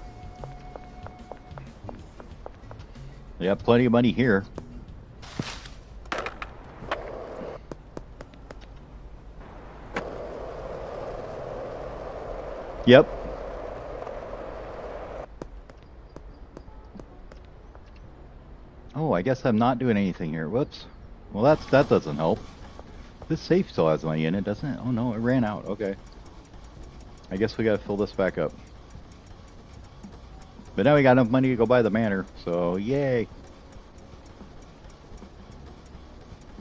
I got plenty of money here. Yep. Oh, I guess I'm not doing anything here. Whoops. Well, that doesn't help. This safe still has money in it, doesn't it? Oh no, it ran out. Okay. I guess we gotta fill this back up. But now we got enough money to go buy the manor, so yay.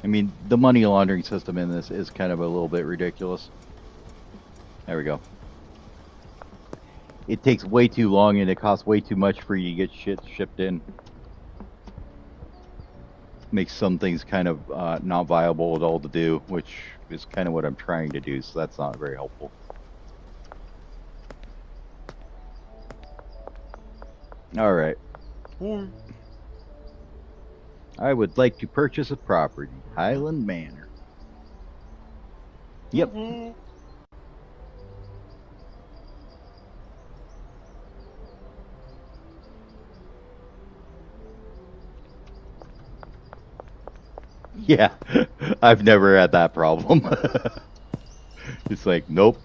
I mean, the money laundering system in this is kind of a little bit ridiculous. There we go. It takes way too long and it costs way too much for you to get shit shipped in. Makes some things kind of not viable at all to do, which is kind of what I'm trying to do, so that's not very helpful. All right. I would like to purchase a property, Highland Manor. Yep. Yeah, I've never had that problem. It's like, nope,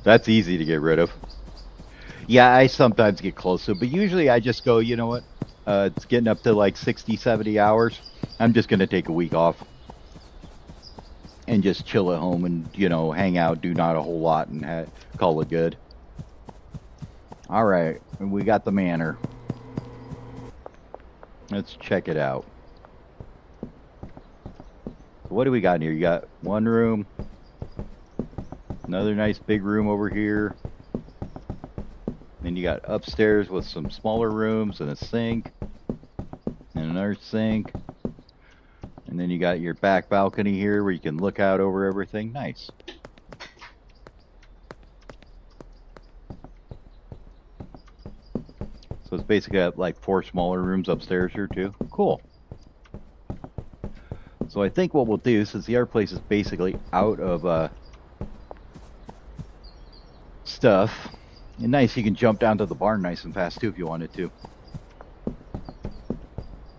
that's easy to get rid of. Yeah, I sometimes get close to it, but usually I just go, you know what? It's getting up to like 60, 70 hours. I'm just going to take a week off and just chill at home and, hang out, do not a whole lot, and call it good. All right, we got the manor. Let's check it out. So what do we got in here? You got one room, another nice big room over here. Then you got upstairs with some smaller rooms and a sink and another sink. And then you got your back balcony here where you can look out over everything. Nice. So it's basically got like 4 smaller rooms upstairs here too. Cool. So I think what we'll do, since the other place is basically out of stuff, and nice, you can jump down to the barn nice and fast too if you wanted to.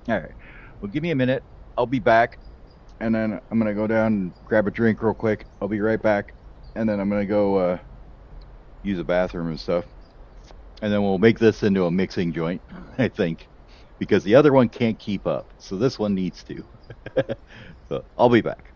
All right. Well, give me a minute. I'll be back. And then I'm going to go down and grab a drink real quick. I'll be right back. And then I'm going to go use a bathroom and stuff. And then we'll make this into a mixing joint, I think. Because the other one can't keep up. So this one needs to. So I'll be back.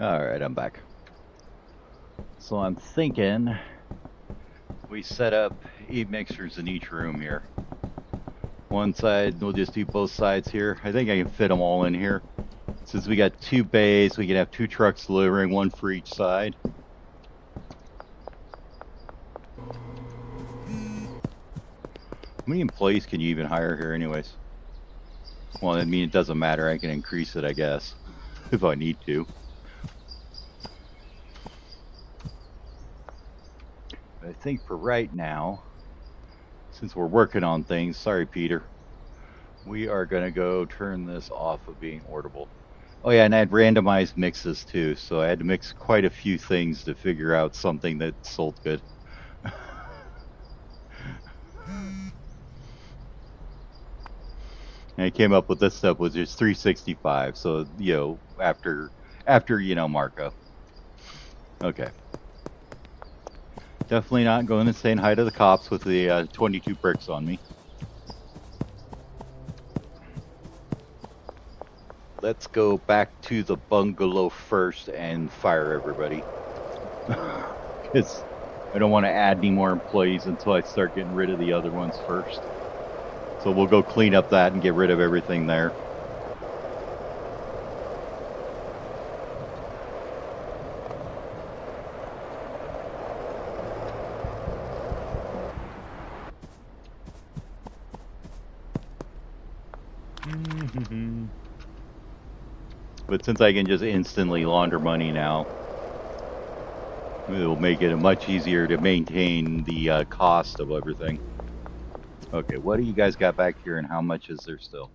Alright, I'm back. So I'm thinking we set up 8 mixers in each room here. One side, we'll just do both sides here. I think I can fit them all in here. Since we got 2 bays, we can have 2 trucks delivering, one for each side. How many employees can you even hire here anyways? Well, I mean, it doesn't matter. I can increase it, I guess, if I need to. But I think for right now, since we're working on things, sorry, Peter, we are going to go turn this off of being orderable. Oh, yeah, and I had randomized mixes too, so I had to mix quite a few things to figure out something that sold good. And I came up with this stuff was just 365, so, after, markup. Okay. Definitely not going and saying hi to the cops with the 22 bricks on me. Let's go back to the bungalow first and fire everybody. Because I don't want to add any more employees until I start getting rid of the other ones first. So we'll go clean up that and get rid of everything there. But since I can just instantly launder money now, it'll make it much easier to maintain the cost of everything. Okay, what do you guys got back here and how much is there still?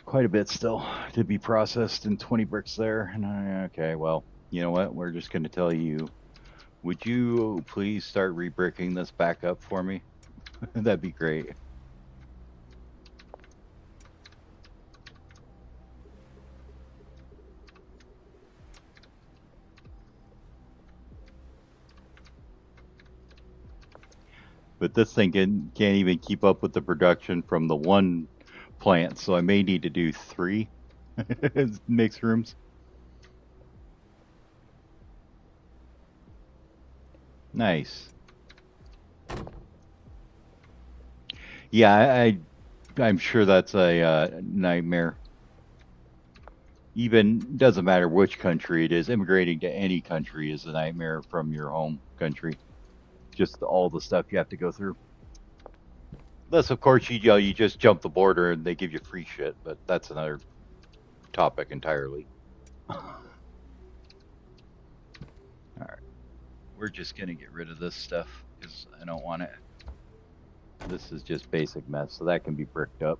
Quite a bit still to be processed and 20 bricks there. Okay, well, you know what? We're just going to tell you, would you please start rebricking this back up for me? That'd be great. But this thing can't even keep up with the production from the one plant, so I may need to do 3 mix rooms. Nice. Yeah, I'm sure that's a nightmare. Even doesn't matter which country it is, immigrating to any country is a nightmare from your home country. Just all the stuff you have to go through. Unless, of course, you just jump the border and they give you free shit, but that's another topic entirely. All right, we're just gonna get rid of this stuff because I don't want it. This is just basic meth, so that can be bricked up.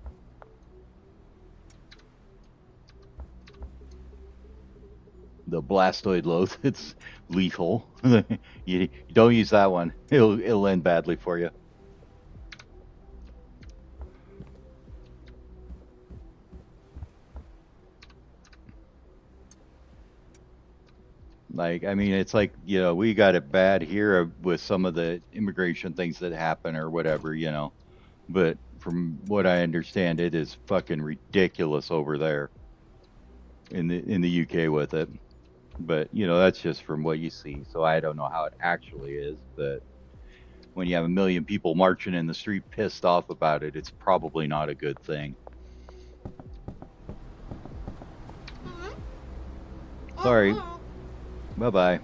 The blastoid loath, it's lethal. You don't use that one. It'll end badly for you. Like, I mean, it's like, we got it bad here with some of the immigration things that happen or whatever, But from what I understand, it is fucking ridiculous over there in the UK with it. But, that's just from what you see. So I don't know how it actually is, but when you have 1 million people marching in the street pissed off about it, it's probably not a good thing. Sorry. Bye-bye.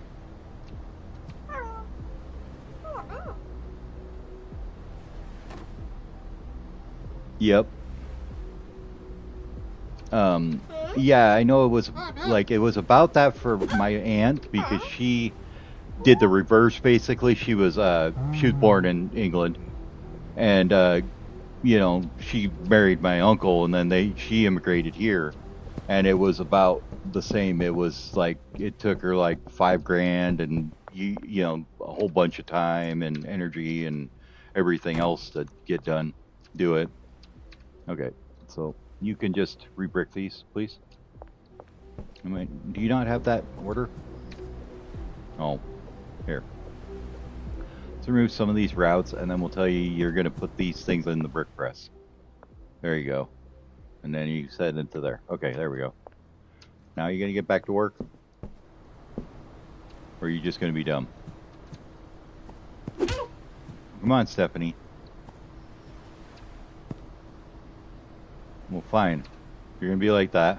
Yep. Yeah, I know it was about that for my aunt because she did the reverse basically. She was born in England and she married my uncle and then she immigrated here and it was about the same. It was like it took her like $5,000 and a whole bunch of time and energy and everything else to do it. Okay, so you can just rebrick these, please. I mean, do you not have that order? Oh, here. Let's remove some of these routes, and then we'll tell you you're going to put these things in the brick press. There you go. And then you set it into there. Okay, there we go. Now you gonna get back to work? Or are you just gonna be dumb? Come on, Stephanie. Well, fine. You're gonna be like that.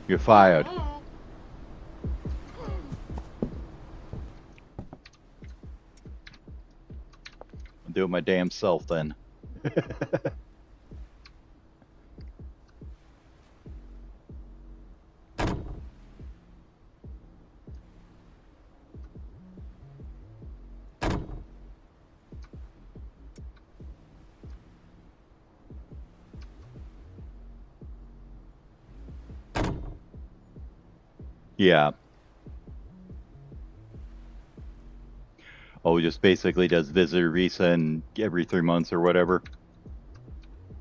You're fired. I'll do it my damn self then. Yeah. Oh, just basically does visitor visa and every 3 months or whatever.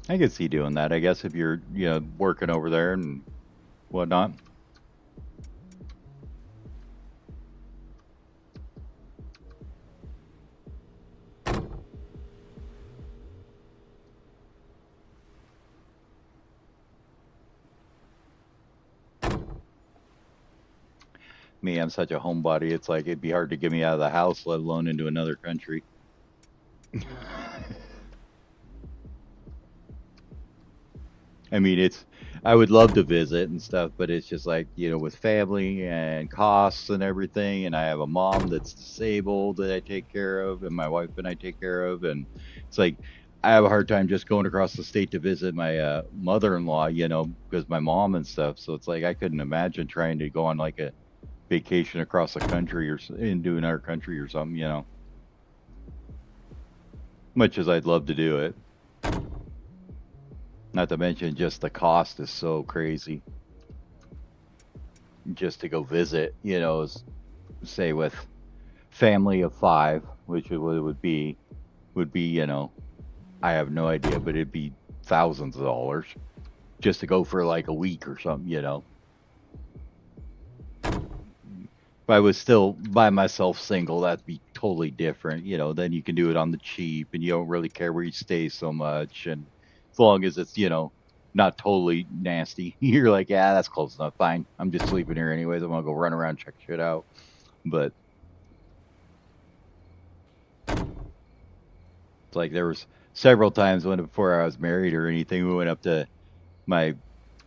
I could see doing that, I guess, if you're, working over there and whatnot. Me, I'm such a homebody. It's like it'd be hard to get me out of the house, let alone into another country. I mean, I would love to visit and stuff, but it's just like, with family and costs and everything. And I have a mom that's disabled that I take care of, and my wife and I take care of. And it's like, I have a hard time just going across the state to visit my mother-in-law, because my mom and stuff. So it's like, I couldn't imagine trying to go on like a vacation across the country or into another country or something. Much as I'd love to do it. Not to mention just the cost is so crazy. Just to go visit, say with family of 5, which it would be, I have no idea, but it'd be thousands of dollars just to go for like a week or something. If I was still by myself single, that'd be totally different. Then you can do it on the cheap and you don't really care where you stay so much. And as long as it's, not totally nasty, you're like, yeah, that's close enough. Fine. I'm just sleeping here anyways. I'm going to go run around, check shit out. But it's like there was several times when before I was married or anything, we went up to my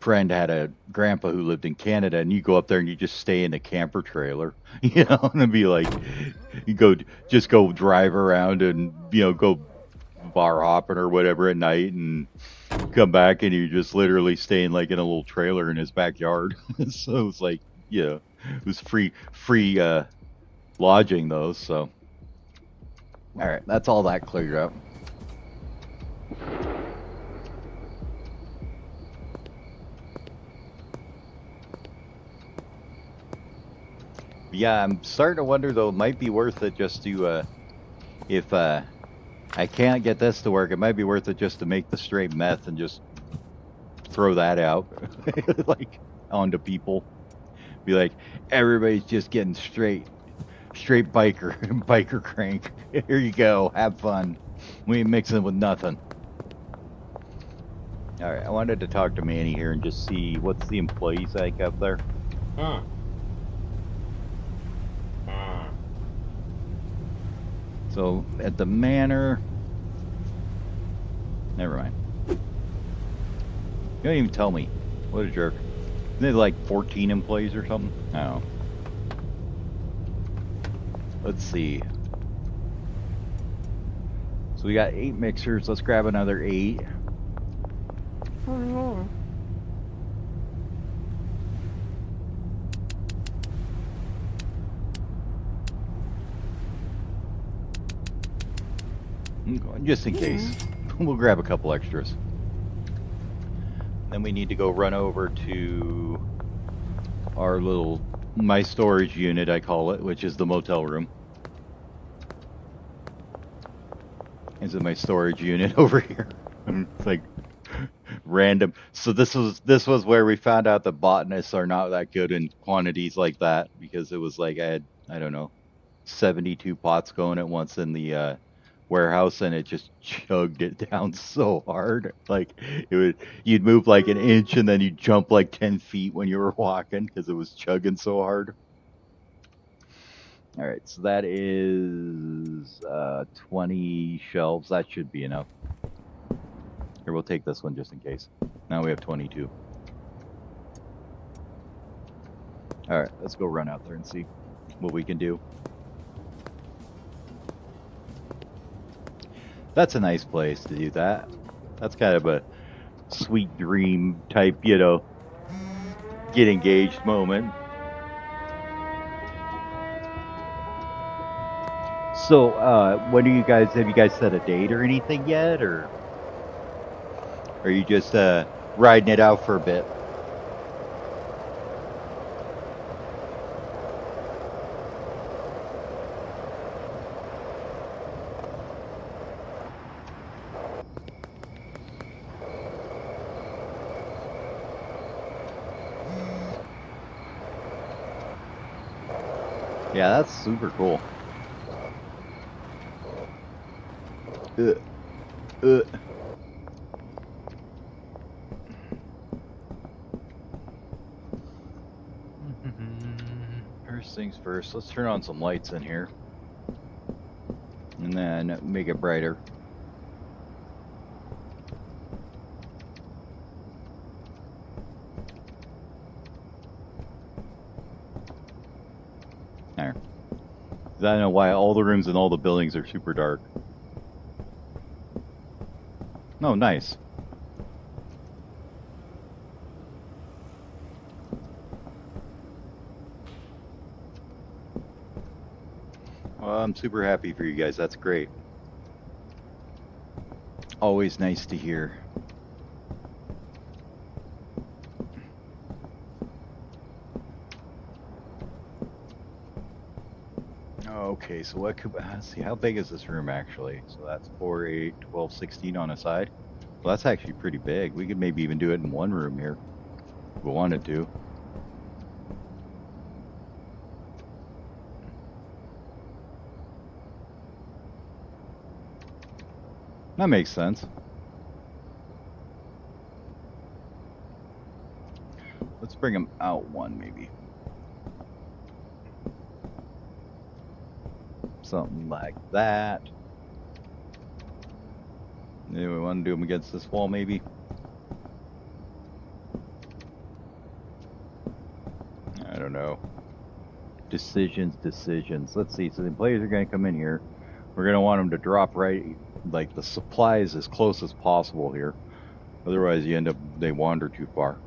friend had a grandpa who lived in Canada, and you go up there and you just stay in the camper trailer, and it'd be like you go drive around and go bar hopping or whatever at night, and come back and you just literally staying like in a little trailer in his backyard. So it's like it was free lodging though. So all right, that's all that cleared up. Yeah, I'm starting to wonder though. It might be worth it just to if I can't get this to work, it might be worth it just to make the straight meth and just throw that out, like onto people. Be like, everybody's just getting straight biker, biker crank. Here you go, have fun. We ain't mixing with nothing. All right, I wanted to talk to Manny here and just see what's the employees like up there. Huh. So at the manor, never mind. You don't even tell me. What a jerk. Isn't they like 14 employees or something? I don't know. Let's see. So we got 8 mixers. Let's grab another 8. Just in case. We'll grab a couple extras. Then we need to go run over to our my storage unit, I call it, which is the motel room. This is my storage unit over here. It's like random. So this was where we found out that botanists are not that good in quantities like that, because it was like I had, I don't know, 72 pots going at once in the warehouse, and it just chugged it down so hard. Like you'd move like an inch and then you'd jump like 10 feet when you were walking because it was chugging so hard. All right, so that is 20 shelves. That should be enough. Here, we'll take this one just in case. Now we have 22. All right, let's go run out there and see what we can do. That's a nice place to do that. That's kind of a sweet dream type, get engaged moment. So, when have you guys set a date or anything yet, or are you just riding it out for a bit? Yeah, that's super cool. Uh, uh. First things first, let's turn on some lights in here. And then make it brighter. There. I don't know why all the rooms in all the buildings are super dark. Oh, nice. Well, I'm super happy for you guys. That's great. Always nice to hear. Okay, so what could, let's see, how big is this room actually? So that's 4, 8, 12, 16 on a side. Well, that's actually pretty big. We could maybe even do it in one room here if we wanted to. That makes sense. Let's bring them out one maybe. Something like that. Maybe we want to do them against this wall maybe. I don't know. Decisions. Let's see. So the players are going to come in here. We're going to want them to drop right, like the supplies as close as possible here. Otherwise, they wander too far.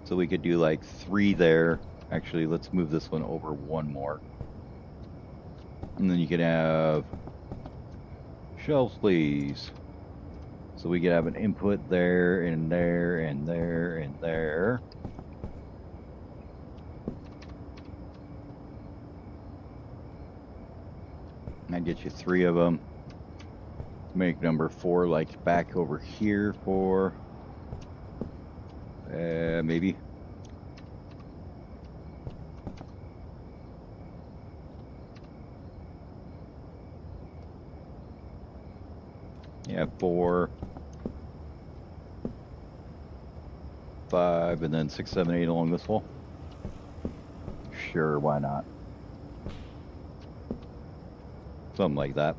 So we could do like 3 there. Actually, let's move this one over 1 more. And then you can have shelves, please. So we could have an input there, and there, and there, and there. That gets you 3 of them. Make number 4 like back over here for maybe. Yeah, 4, 5, and then 6, 7, 8 along this wall. Sure, why not? Something like that.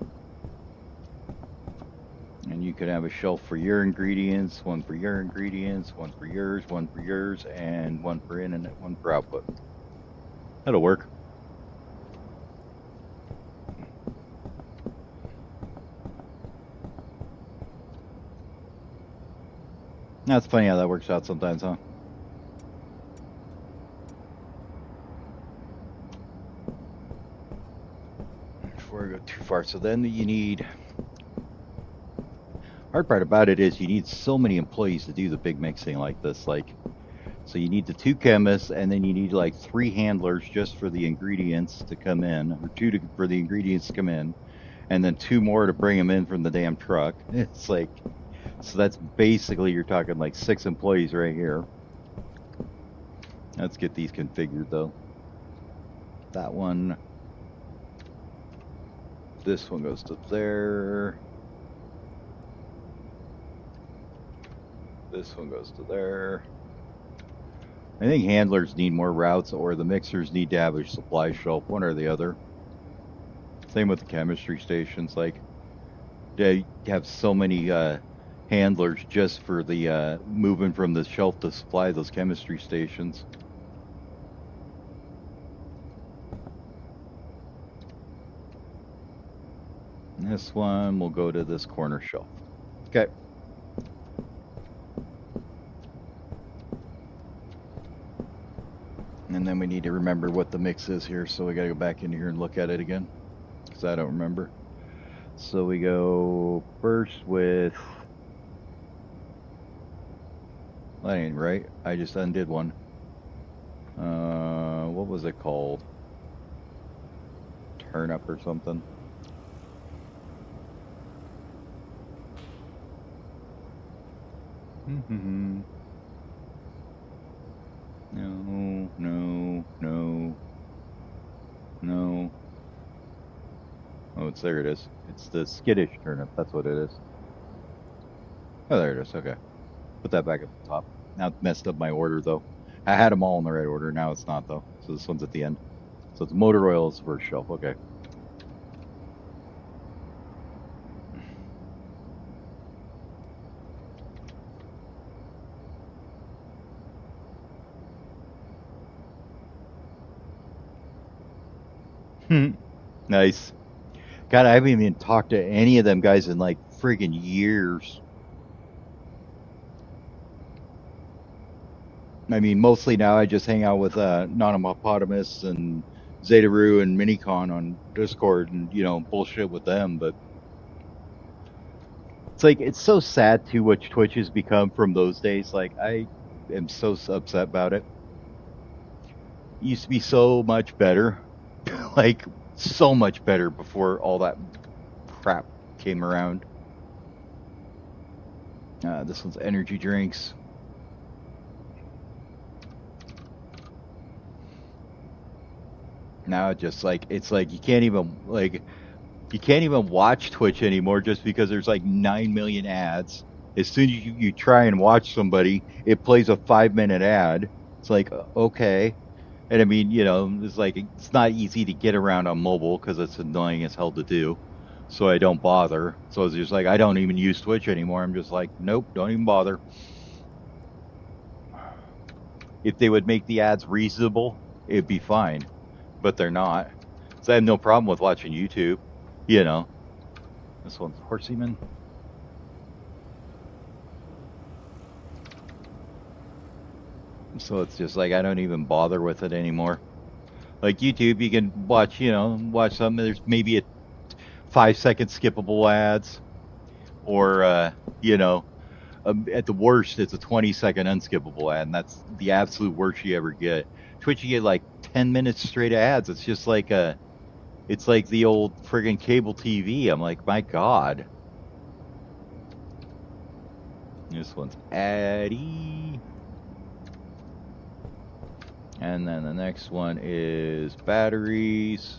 And you could have a shelf for your ingredients, 1 for your ingredients, 1 for yours, 1 for yours, and 1 for in and 1 for output. That'll work. That's funny how that works out sometimes, huh? Before I go too far, so then you need... Hard part about it is you need so many employees to do the big mixing like this. So you need the 2 chemists, and then you need like 3 handlers just for the ingredients to come in, or 2 for the ingredients to come in, and then 2 more to bring them in from the damn truck. It's like... So that's basically, you're talking like 6 employees right here. Let's get these configured though. That one, This one goes to there. This one goes to there. I think handlers need more routes, or the mixers need to have a supply shelf, one or the other. Same with the chemistry stations. Like, they have so many handlers just for the moving from the shelf to supply those chemistry stations. And this one will go to this corner shelf. Okay. And then we need to remember what the mix is here, so we gotta go back in here and look at it again, because I don't remember. So we go first with... That ain't right. I just undid one. What was it called? Turnip or something. No, no, no, no. Oh, there it is. It's the skittish turnip. That's what it is. Oh, there it is. Okay. Put that back at the top. Now it messed up my order, though. I had them all in the right order. Now it's not, though. So this one's at the end. So it's motor oil is the first shelf. Okay. Nice. God, I haven't even talked to any of them guys in like friggin' years. I mean, mostly now I just hang out with Nonomopotamus and Zetaru and Minicon on Discord and, bullshit with them. But it's like, it's so sad too what Twitch has become from those days. Like, I am so upset about it. It used to be so much better. Like, so much better before all that crap came around. This one's energy drinks. Now it's like you can't even watch Twitch anymore just because there's like 9 million ads. As soon as you try and watch somebody, it plays a 5-minute ad. It's like, okay. And I mean, it's not easy to get around on mobile because it's annoying as hell to do. So I don't bother. So it's just like, I don't even use Twitch anymore. I'm just like, nope, don't even bother. If they would make the ads reasonable, it'd be fine. But they're not. So I have no problem with watching YouTube. This one's Horseman. So it's just like, I don't even bother with it anymore. Like YouTube, you can watch something. There's maybe a 5-second skippable ads. Or, at the worst, it's a 20-second unskippable ad. And that's the absolute worst you ever get. Twitch, you get like 10 minutes straight of ads. It's just like it's like the old friggin' cable TV. I'm like, my God. This one's Addy. And then the next one is batteries.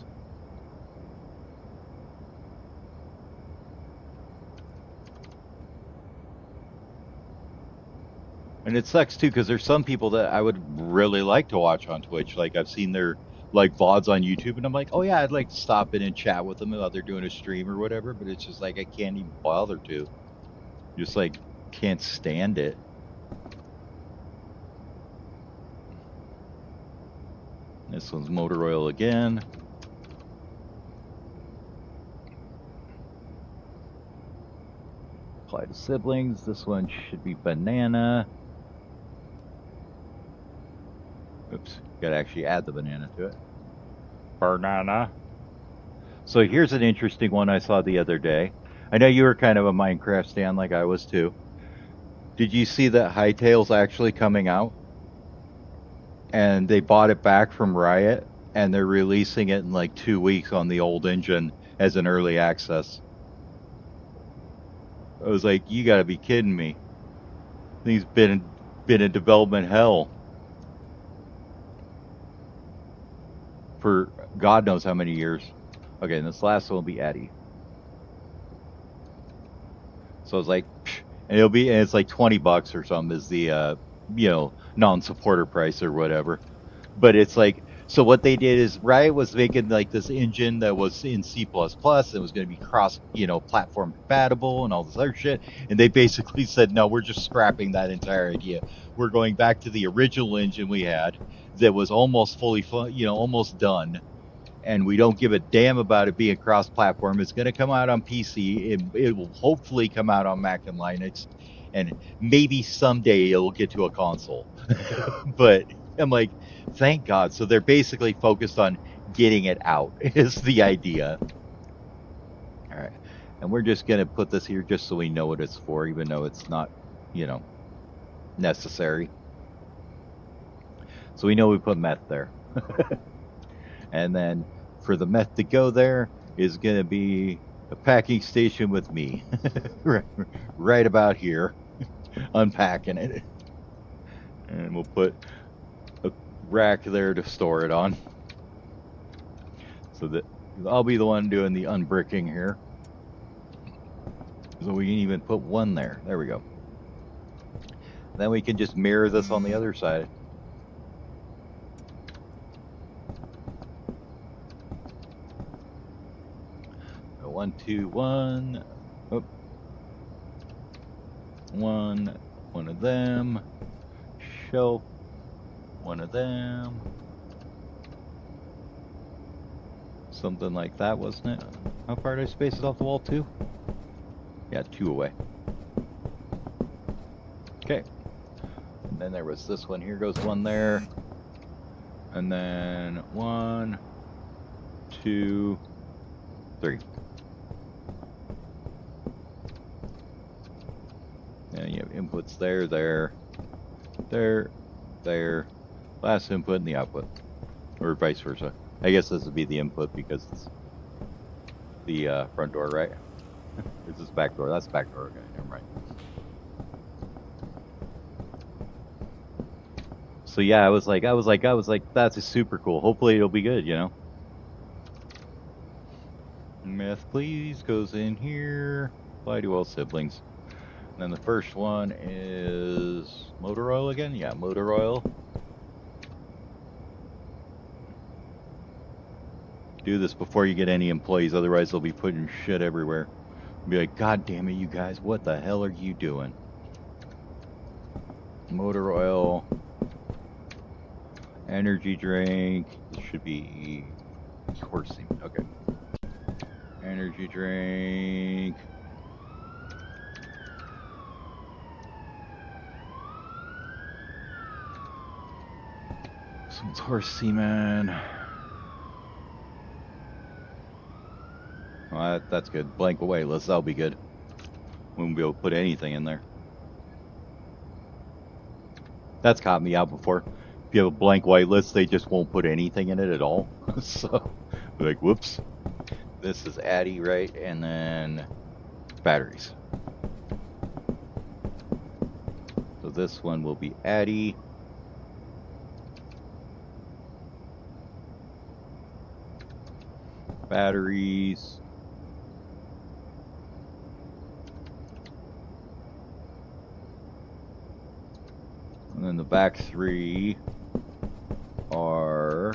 And it sucks too, because there's some people that I would really like to watch on Twitch. Like, I've seen their like VODs on YouTube, and I'm like, oh yeah, I'd like to stop in and chat with them while they're doing a stream or whatever. But it's just like, I can't even bother to. Just like, can't stand it. This one's motor oil again. Apply to siblings. This one should be banana. Oops, gotta actually add the banana to it. Banana. So here's an interesting one I saw the other day. I know you were kind of a Minecraft stan like I was too. Did you see that Hightail's actually coming out? And they bought it back from Riot, and they're releasing it in like 2 weeks on the old engine as an early access. I was like, you gotta be kidding me. Thing's been in development hell for God knows how many years. Okay, and this last one will be Addy. So it's like, and it's like $20 or something is the non-supporter price or whatever. But it's like, so what they did is Riot was making like this engine that was in C++ and was going to be platform compatible and all this other shit. And they basically said, no, we're just scrapping that entire idea. We're going back to the original engine we had that was almost fully, almost done. And we don't give a damn about it being cross-platform. It's going to come out on PC. It will hopefully come out on Mac and Linux, and maybe someday it'll get to a console. But I'm like, thank God. So they're basically focused on getting it out. Is the idea. All right, and we're just going to put this here just so we know what it's for, even though it's not, necessary. So we know we put meth there. And then for the meth to go there is going to be a packing station with me. Right about here. Unpacking it. And we'll put a rack there to store it on. So that I'll be the one doing the unbricking here. So we can even put one there. There we go. Then we can just mirror this on the other side. So 1, 2, 1. Oh. One of them. Shelf. One of them. Something like that, wasn't it? How far did I space it off the wall? 2? Yeah, 2 away. Okay. And then there was this one here, goes one there. And then 1, 2, 3. And you have inputs there, there, there. Last input and the output. Or vice versa. I guess this would be the input because it's the front door, right? This is back door. That's back door. Okay, never mind. So yeah, I was like, that's super cool. Hopefully it'll be good, Meth, please, goes in here. Apply to all siblings. And then the first one is motor oil again? Yeah, motor oil. Do this before you get any employees, otherwise they'll be putting shit everywhere. Be like, God damn it, you guys, what the hell are you doing? Motor oil. Energy drink. This should be horse semen. Okay. Energy drink. So it's horse semen. Well, that's good. Blank away list. That'll be good. We won't be able to put anything in there. That's caught me out before. If you have a blank white list, they just won't put anything in it at all. So, like, whoops. This is Addy, right? And then batteries. So this one will be Addy. Batteries. And then the back 3 are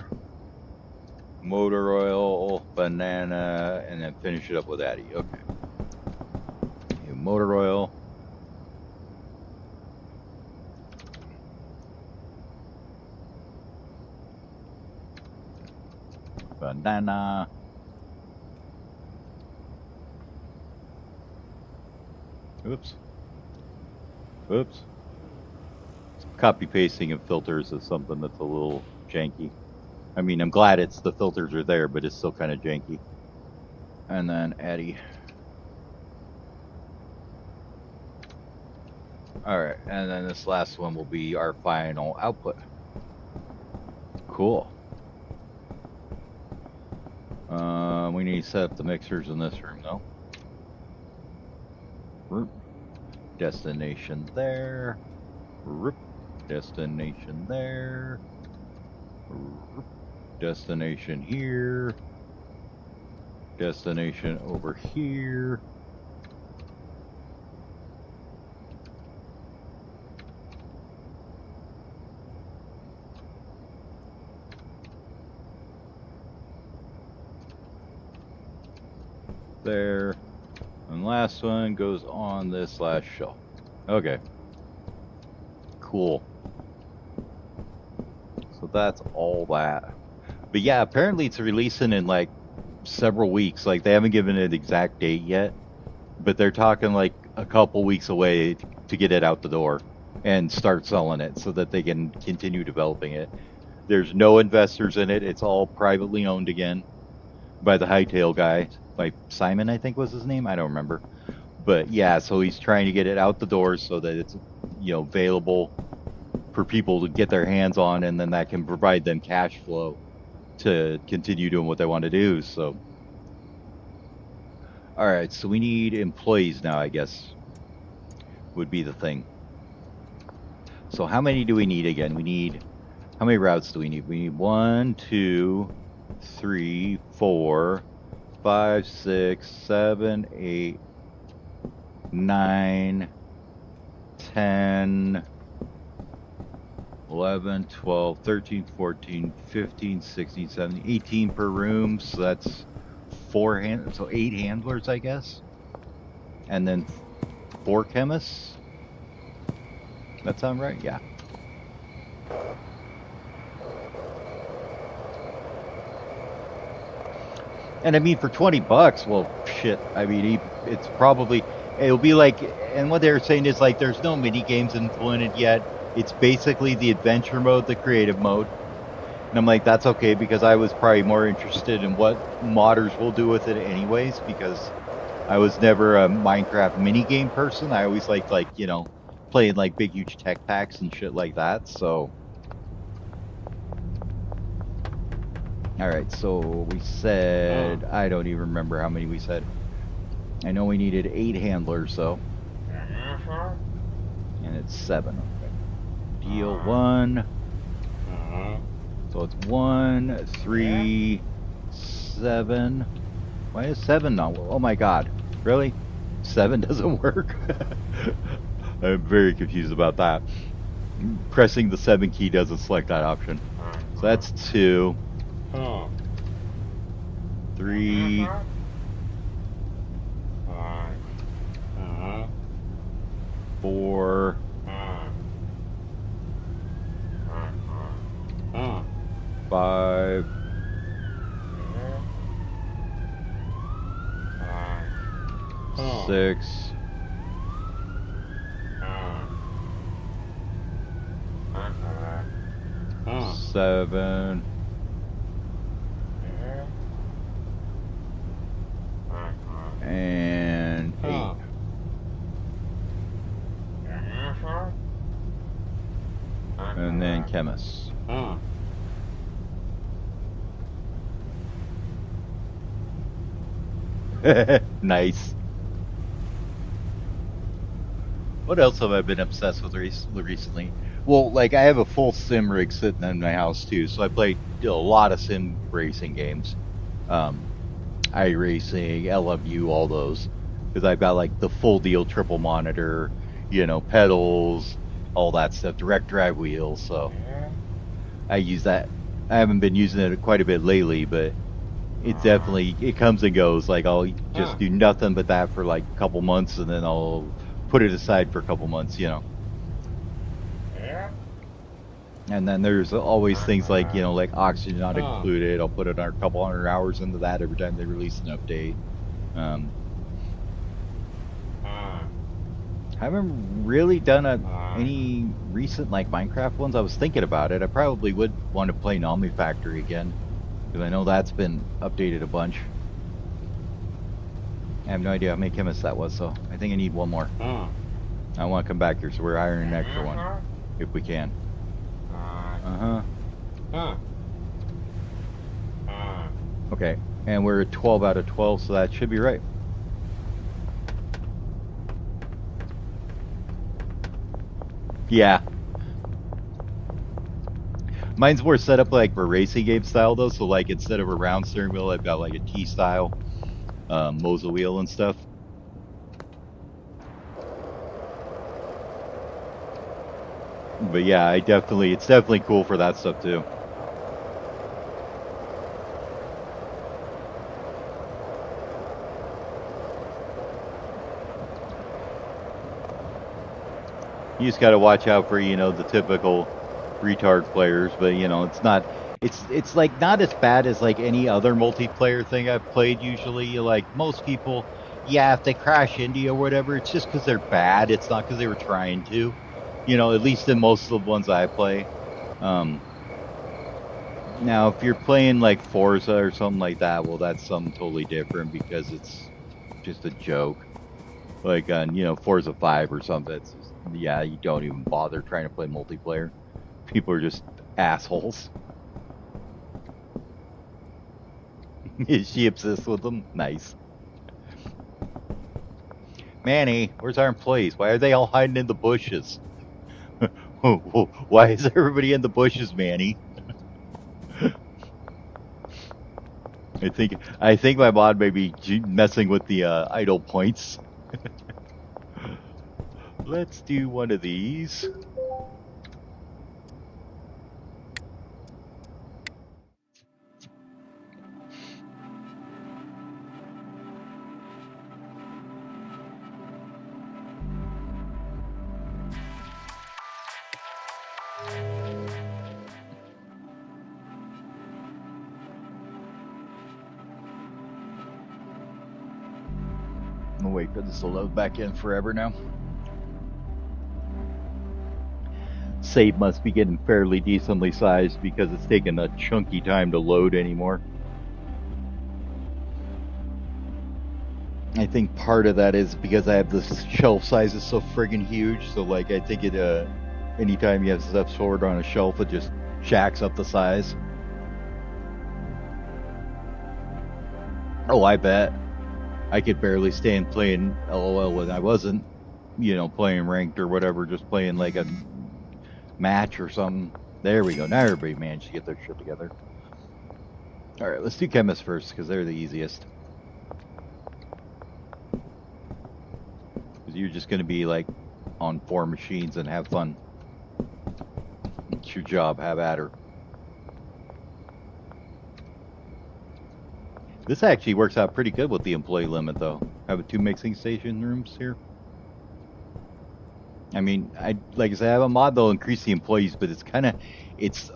motor oil, banana, and then finish it up with Addy. Okay. Motor oil. Banana. Oops. Oops. Copy pasting of filters is something that's a little janky. I mean, I'm glad the filters are there, but it's still kind of janky. And then Addy. Alright, and then this last one will be our final output. Cool. We need to set up the mixers in this room, though. Destination there. Destination there. Destination here. Destination over here. There. And last one goes on this last shelf. Okay. Cool. So that's all that. But yeah, apparently it's releasing in like several weeks. Like they haven't given it an exact date yet, but they're talking like a couple weeks away to get it out the door and start selling it so that they can continue developing it. There's no investors in it. It's all privately owned again by the Hightail guy, by Simon, I think was his name. I don't remember. But yeah, so he's trying to get it out the door so that it's, you know, available for people to get their hands on, and then that can provide them cash flow to continue doing what they want to do. So, all right, so we need employees now, I guess, would be the thing. So how many do we need again? We need, how many routes do we need? We need 1, 2, 3, 4, 5, 6, 7, 8, 9, 10, 11, 12, 13, 14, 15, 16, 17, 18 per room. So that's 8 handlers, I guess. And then 4 chemists. That sound right? Yeah. And I mean, for $20, well, shit. I mean, it's probably, it'll be like, and what they're saying is like, there's no mini games implemented yet. It's basically the adventure mode, the creative mode. And I'm like, that's okay, because I was probably more interested in what modders will do with it anyways, because I was never a Minecraft mini game person. I always liked, like, you know, playing like big huge tech packs and shit like that. So all right, so we said, I don't even remember how many we said. I know we needed 8 handlers though. And it's 7. Okay. Deal 1. So it's 1, 3, 7. Why is 7 not? Oh my god. Really? 7 doesn't work? I'm very confused about that. Pressing the 7 key doesn't select that option. So that's 2. 3. 4. 5. 6. 7. And 8. And then chemists. Nice. What else have I been obsessed with recently? Well, like, I have a full sim rig sitting in my house too, so I play a lot of sim racing games. iRacing, LMU, all those. Because I've got like the full deal triple monitor, you know, pedals, all that stuff, direct drive wheels, so I use that. I haven't been using it quite a bit lately, but it definitely, it comes and goes. Like, I'll just do nothing but that for like a couple months, and then I'll put it aside for a couple months, you know. And then there's always things like, you know, like oxygen not included. I'll put a couple hundred hours into that every time they release an update. Haven't really done any recent like Minecraft ones. I was thinking about it. I probably would want to play Nami Factory again, because I know that's been updated a bunch. I have no idea how many chemists that was, so I think I need one more. I want to come back here, so we're hiring an extra one if we can. Okay, and we're at 12 out of 12, so that should be right. Yeah. Mine's more set up like for racing game style though. So like instead of a round steering wheel, I've got like a T style Mosa wheel and stuff. But yeah, it's definitely cool for that stuff too. You just got to watch out for, the typical retard players, but it's like not as bad as like any other multiplayer thing I've played usually. Like most people, yeah, if they crash into you or whatever, it's just because they're bad. It's not because they were trying to. At least in most of the ones I play. Now, if you're playing like Forza or something like that, well, that's something totally different because it's just a joke. Like on, Forza 5 or something. It's just, yeah, you don't even bother trying to play multiplayer. People are just assholes. Is she obsessed with them? Nice. Manny, where's our employees? Why are they all hiding in the bushes? Why is everybody in the bushes, Manny? I think my mod may be messing with the idle points. Let's do one of these. I'm gonna wait for this to load back in forever now. Save must be getting fairly decently sized because it's taking a chunky time to load anymore. I think part of that is because I have the shelf size is so friggin' huge. So like I think anytime you have stuff stored on a shelf, it just jacks up the size. Oh, I bet. I could barely stand playing LOL when I wasn't, playing ranked or whatever, just playing like a match or something. There we go. Now everybody managed to get their shit together. All right, let's do chemists first because they're the easiest. Because you're just going to be like on 4 machines and have fun. It's your job. Have at her. This actually works out pretty good with the employee limit, though. Have 2 mixing station rooms here. I mean, like I said, I have a mod that'll increase the employees, but it's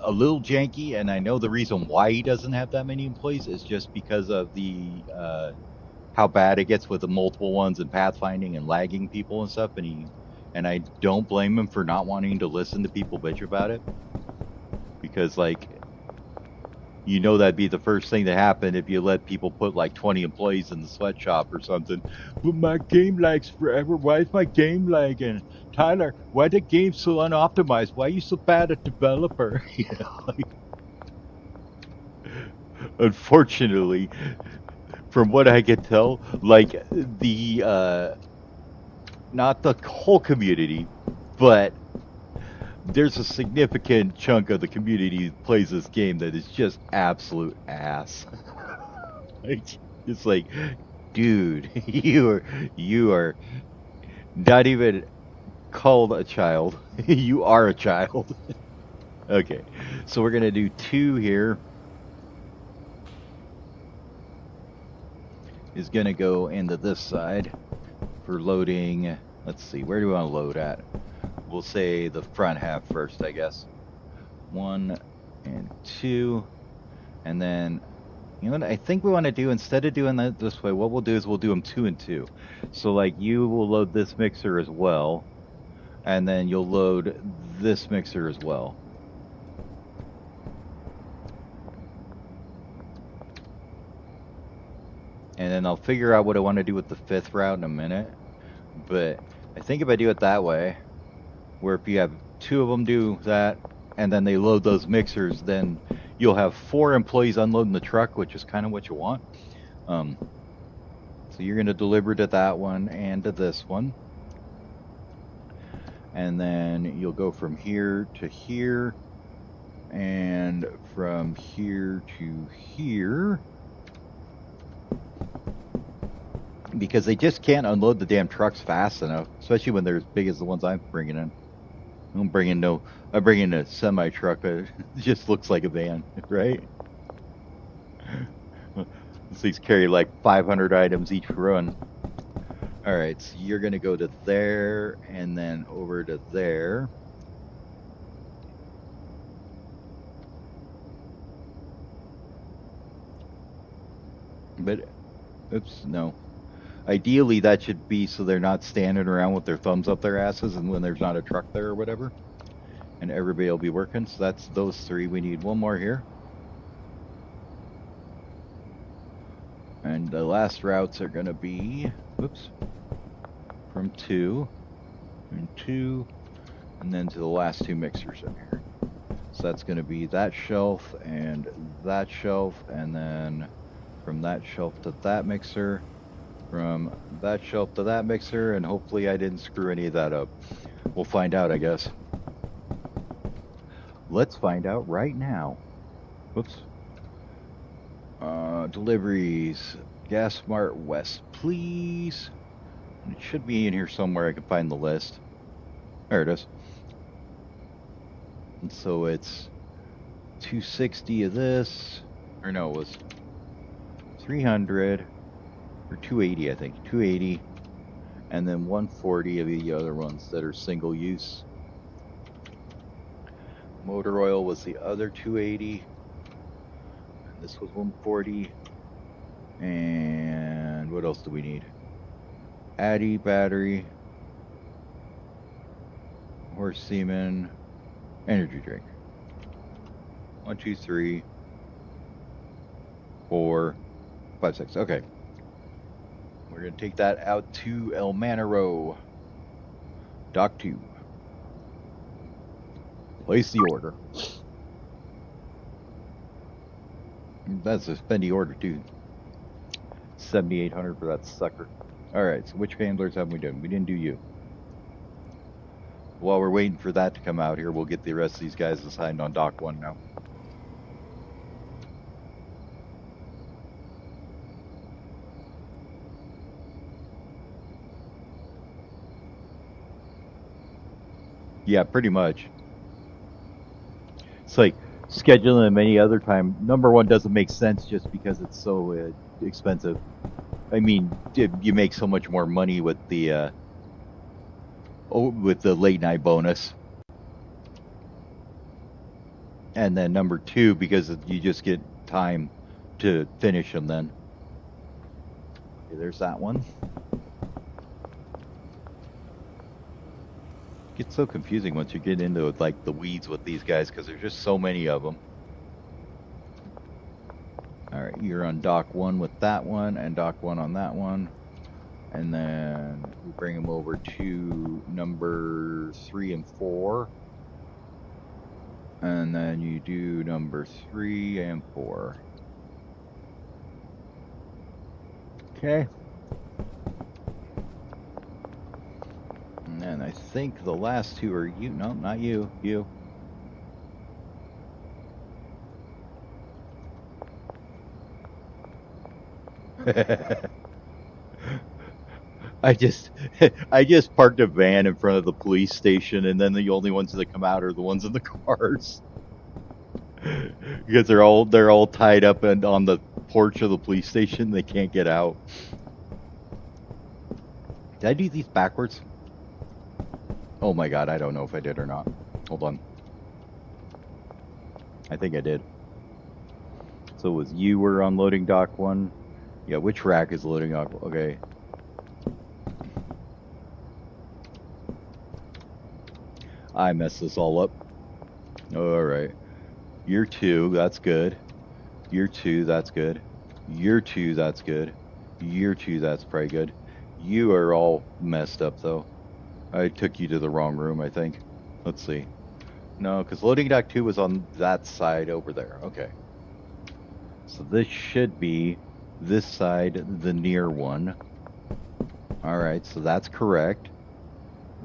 a little janky, and I know the reason why he doesn't have that many employees is just because of the how bad it gets with the multiple ones and pathfinding and lagging people and stuff, and I don't blame him for not wanting to listen to people bitch about it, because like, that'd be the first thing to happen if you let people put like 20 employees in the sweatshop or something. But my game lags forever. Why is my game lagging? Tyler, why the game so unoptimized? Why are you so bad at developer? Unfortunately, from what I can tell, like the not the whole community, but there's a significant chunk of the community that plays this game that is just absolute ass. It's like, dude, you are not even called a child. You are a child. Okay, so we're gonna do 2 here. Is gonna go into this side for loading. Let's see, where do we want to load at? We'll say the front half first, I guess. 1 and 2, and then what I think we want to do, instead of doing that this way, what we'll do is we'll do them 2 and 2. So like you will load this mixer as well, and then you'll load this mixer as well. And then I'll figure out what I want to do with the 5th route in a minute. But I think if I do it that way, where if you have 2 of them do that, and then they load those mixers, then you'll have 4 employees unloading the truck, which is kind of what you want. So you're going to deliver to that one and to this one. And then you'll go from here to here. And from here to here, because they just can't unload the damn trucks fast enough, especially when they're as big as the ones I'm bringing in. I'm bringing a semi truck that just looks like a van, right? These things carry like 500 items each run. All right, so you're gonna go to there and then over to there. But, oops, no. Ideally, that should be so they're not standing around with their thumbs up their asses and when there's not a truck there or whatever. And everybody will be working. So that's those three. We need one more here. And the last routes are going to be, whoops, from 2 and 2, and then to the last 2 mixers in here. So that's going to be that shelf, and then from that shelf to that mixer, from that shelf to that mixer, and hopefully I didn't screw any of that up. We'll find out, I guess. Let's find out right now. Whoops. Deliveries. Gas Mart West, please. It should be in here somewhere. I can find the list. There it is. And so it's 260 of this. Or no, it was 300. Or 280, I think. 280. And then 140 of the other ones that are single use. Motor oil was the other 280. And this was 140. And what else do we need? Addy battery. Horse semen. Energy drink. 1, 2, 3, 4, 5, 6. Okay. We're going to take that out to El Manero. Dock 2. Place the order. That's a spendy order, too. 7,800 for that sucker. Alright, so which handlers haven't we done? We didn't do you. While we're waiting for that to come out here, we'll get the rest of these guys assigned on Dock 1 now. Yeah, pretty much. It's like scheduling them any other time. Number one doesn't make sense just because it's so expensive. I mean, you make so much more money with the late night bonus. And then number two, because you just get time to finish them then. Okay, there's that one. It gets so confusing once you get into like the weeds with these guys because there's just so many of them. All right, you're on Dock 1 with that one and Dock 1 on that one. And then we bring them over to number 3 and 4. And then you do number 3 and 4. Okay. And then I think the last two are you. No, not you. You. I just parked a van in front of the police station, and then the only ones that come out are the ones in the cars, because they're all tied up and on the porch of the police station. They can't get out. Did I do these backwards? Oh my god, I don't know if I did or not. Hold on. I think I did. So it was you were on loading dock 1. Yeah, which rack is loading dock? Okay. I messed this all up. Alright. Year 2, that's good. Year 2, that's good. Year 2, that's good. Year 2, that's probably good. You are all messed up, though. I took you to the wrong room, I think. Let's see. No, because loading dock 2 was on that side over there. Okay. So this should be this side, the near one. Alright, so that's correct.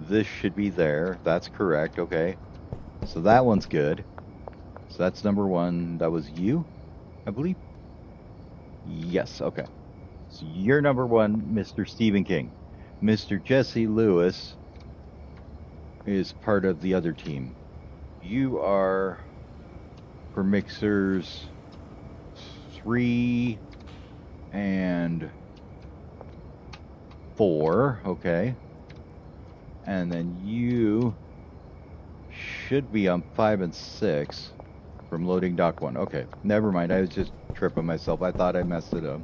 This should be there. That's correct. Okay. So that one's good. So that's number one. That was you, I believe? Yes, okay. So you're number one, Mr. Stephen King. Mr. Jesse Lewis is part of the other team. You are for mixers 3 and 4, okay. And then you should be on 5 and 6 from loading dock 1. Okay, never mind. I was just tripping myself. I thought I messed it up.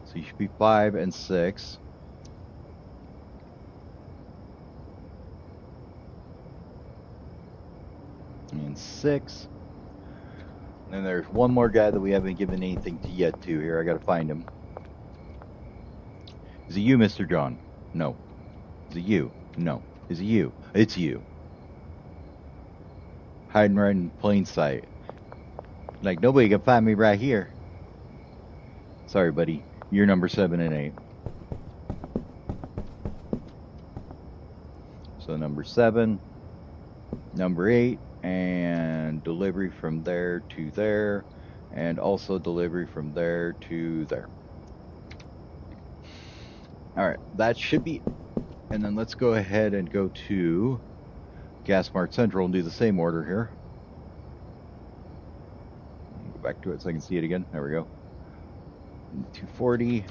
So you should be 5 and 6. And 6. And there's one more guy that we haven't given anything to yet to here. I gotta find him. Is it you, Mr. John? No. Is it you? No. Is it you? It's you. Hiding right in plain sight. Like, nobody can find me right here. Sorry, buddy. You're number 7 and 8. So number 7, number 8, and delivery from there to there, and also delivery from there to there. Alright, that should be... And then let's go ahead and go to Gas Mart Central and do the same order here. Go back to it so I can see it again. There we go. 240.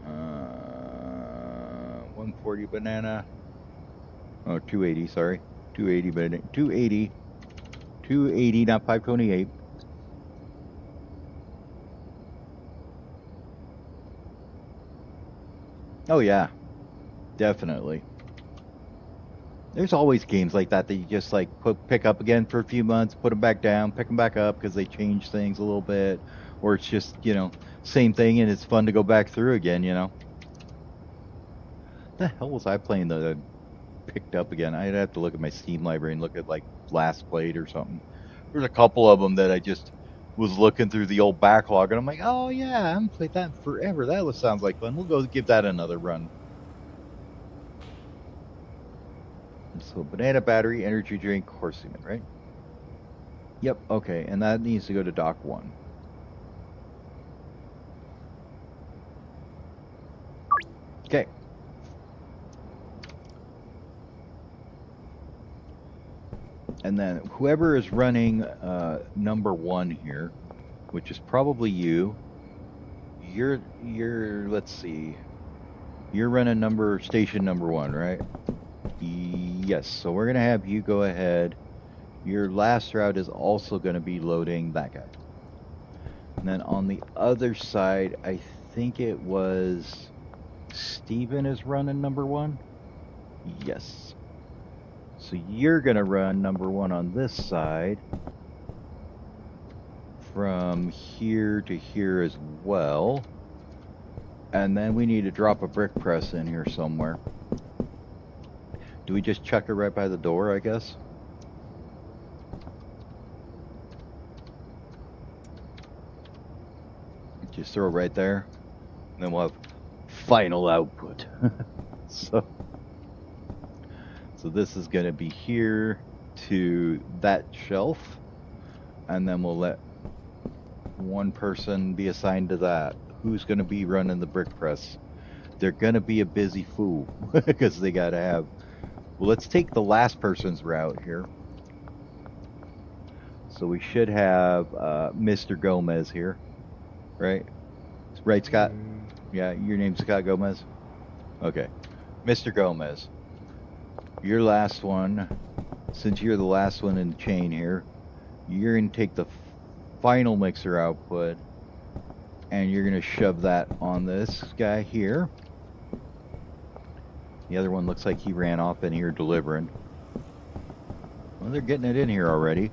140 banana. Oh, 280, sorry. 280 banana. 280. 280, not 528. Oh, yeah. Definitely. There's always games like that you just like pick up again for a few months, put them back down, pick them back up because they change things a little bit, or it's just, you know, same thing and it's fun to go back through again, you know. The hell was I playing that I picked up again? I'd have to look at my Steam library and look at like last played or something. There's a couple of them that I just was looking through the old backlog and I'm like, oh yeah, I haven't played that in forever. That sounds like fun. We'll go give that another run. So banana battery, energy drink, horse semen, right? Yep, okay, and that needs to go to dock 1. Okay. And then whoever is running number 1 here, which is probably you, you're let's see, you're running station number 1, right? Yes, so we're gonna have you go ahead. Your last route is also gonna be loading that guy. And then on the other side, I think it was Steven is running number 1. Yes. So you're gonna run number 1 on this side. From here to here as well. And then we need to drop a brick press in here somewhere. Do we just chuck it right by the door, I guess? Just throw it right there. And then we'll have final output. So this is going to be here to that shelf. And then we'll let one person be assigned to that. Who's going to be running the brick press? They're going to be a busy fool because they got to have... Well, let's take the last person's route here. So we should have Mr. Gomez here, right? Right, Scott? Yeah, your name's Scott Gomez? Okay. Mr. Gomez, your last one, since you're the last one in the chain here, you're going to take the final mixer output and you're going to shove that on this guy here. The other one looks like he ran off in here delivering. Well, they're getting it in here already.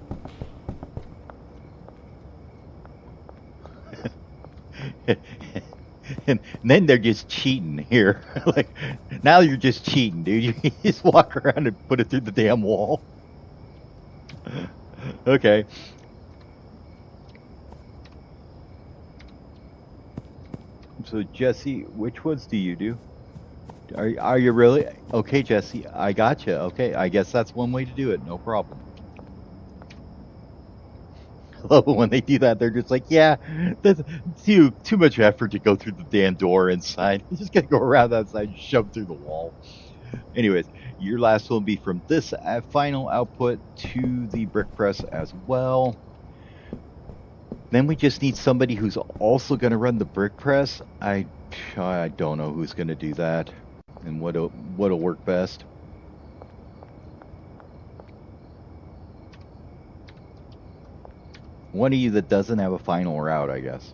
And then they're just cheating here. Like, now you're just cheating, dude. You just walk around and put it through the damn wall. Okay. So, Jesse, which ones do you do? Are you really? Okay, Jesse, I gotcha. Okay, I guess that's one way to do it. No problem. love it when they do that. They're just like, yeah, that's too much effort to go through the damn door inside. You just gotta go around that side and shove through the wall. Anyways, your last one will be from this final output to the brick press as well. Then we just need somebody who's also going to run the brick press. I don't know who's going to do that and what'll work best. One of you that doesn't have a final route, I guess.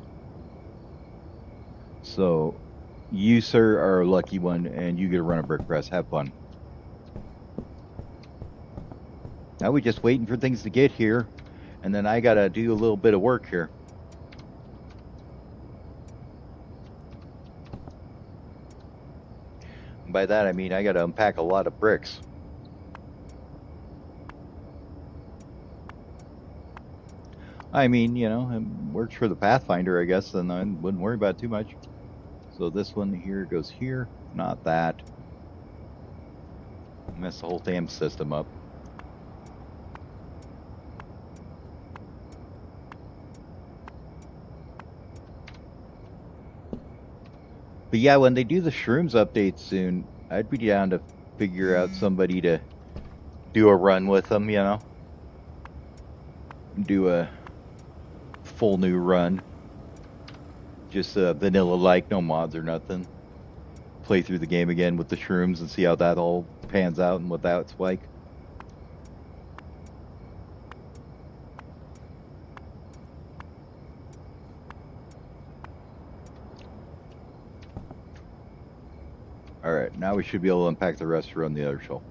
So, you, sir, are a lucky one, and you get to run a brick press. Have fun. Now we're just waiting for things to get here, and then I gotta do a little bit of work here. And by that I mean I gotta unpack a lot of bricks. I mean, you know, it works for the Pathfinder, I guess, then I wouldn't worry about it too much. So this one here goes here, not that. Mess the whole damn system up. But yeah, when they do the shrooms update soon, I'd be down to figure out somebody to do a run with them, you know? Do a full new run. Just vanilla like, no mods or nothing. Play through the game again with the shrooms and see how that all pans out and what that's like. Alright, now we should be able to unpack the rest around the other shelf.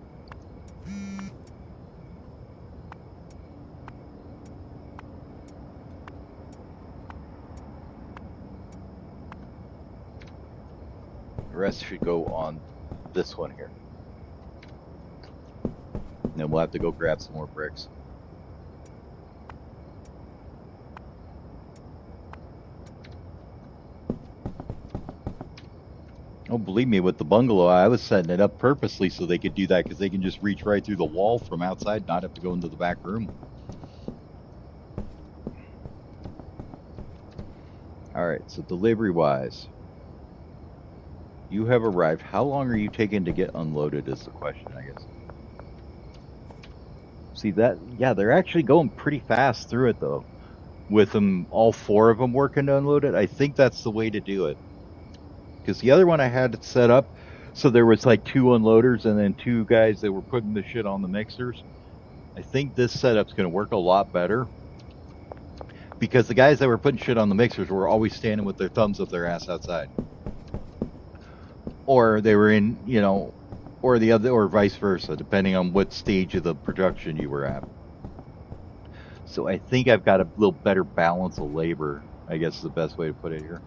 The rest should go on this one here. And then we'll have to go grab some more bricks. Oh, believe me, with the bungalow, I was setting it up purposely so they could do that because they can just reach right through the wall from outside, not have to go into the back room. Alright, so delivery-wise, you have arrived. How long are you taking to get unloaded is the question, I guess. See that? Yeah, they're actually going pretty fast through it, though. With them, all four of them working to unload it, I think that's the way to do it. Because the other one I had it set up so there was like 2 unloaders and then 2 guys that were putting the shit on the mixers. I think this setup's going to work a lot better. Because the guys that were putting shit on the mixers were always standing with their thumbs up their ass outside. Or they were in, you know, or the other, or vice versa, depending on what stage of the production you were at. So I think I've got a little better balance of labor, I guess is the best way to put it here.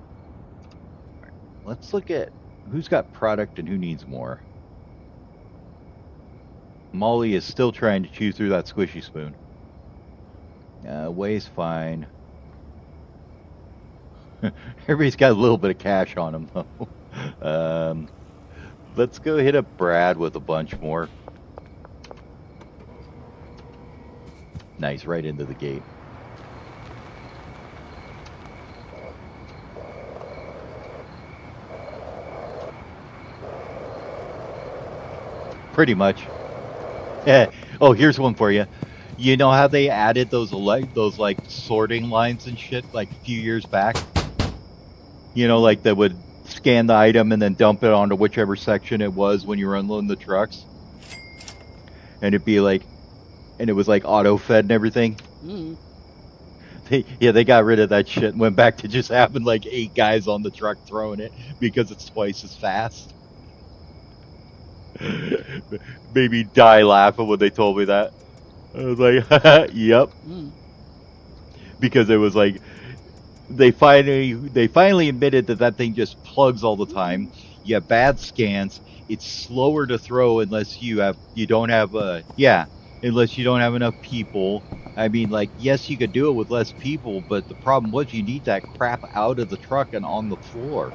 Let's look at who's got product and who needs more. Molly is still trying to chew through that squishy spoon. Weighs fine. Everybody's got a little bit of cash on them, though. Let's go hit up Brad with a bunch more. Nice, right into the gate. Pretty much. Yeah. Oh, here's one for you. You know how they added those like sorting lines and shit like a few years back? You know, like that would scan the item and then dump it onto whichever section it was when you were unloading the trucks. And it'd be like, and it was like auto fed and everything. Mm. They got rid of that shit and went back to just having like 8 guys on the truck throwing it because it's twice as fast. Made me die laughing when they told me that. I was like, yep. Mm. Because it was like they finally admitted that thing just plugs all the time. You have bad scans. It's slower to throw unless unless you don't have enough people. I mean, like, yes, you could do it with less people, but the problem was you need that crap out of the truck and on the floor,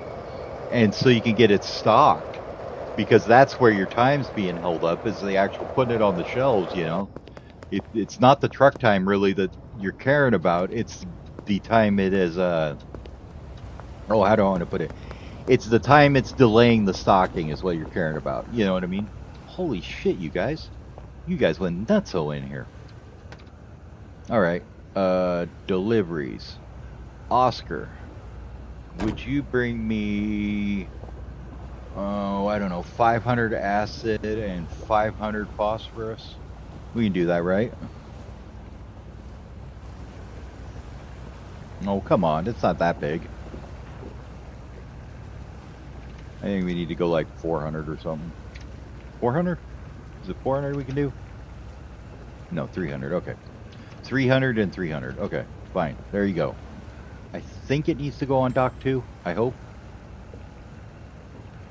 and so you can get it stocked. Because that's where your time's being held up, is the actual putting it on the shelves, you know. It's not the truck time really that you're caring about. It's the time it is. Oh, how do I want to put it? It's the time it's delaying the stocking is what you're caring about. You know what I mean? Holy shit, you guys! You guys went nutso in here. All right. Deliveries. Oscar, would you bring me? Oh, I don't know, 500 acid and 500 phosphorus. We can do that, right? Oh, come on. It's not that big. I think we need to go like 400 or something. 400? Is it 400 we can do? No, 300. Okay. 300 and 300. Okay, fine. There you go. I think it needs to go on dock 2. I hope.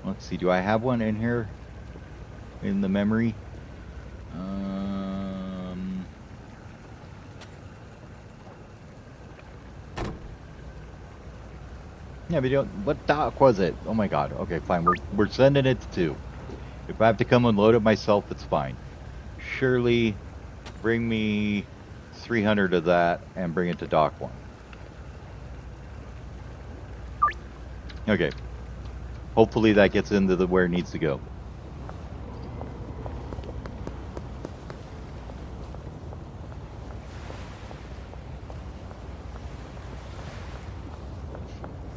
Let's see. Do I have one in here? In the memory? Yeah, but you don't, what dock was it? Oh my god. Okay, fine. We're sending it to 2. If I have to come unload it myself, it's fine. Surely bring me 300 of that and bring it to dock 1. Okay. Hopefully that gets into the where it needs to go.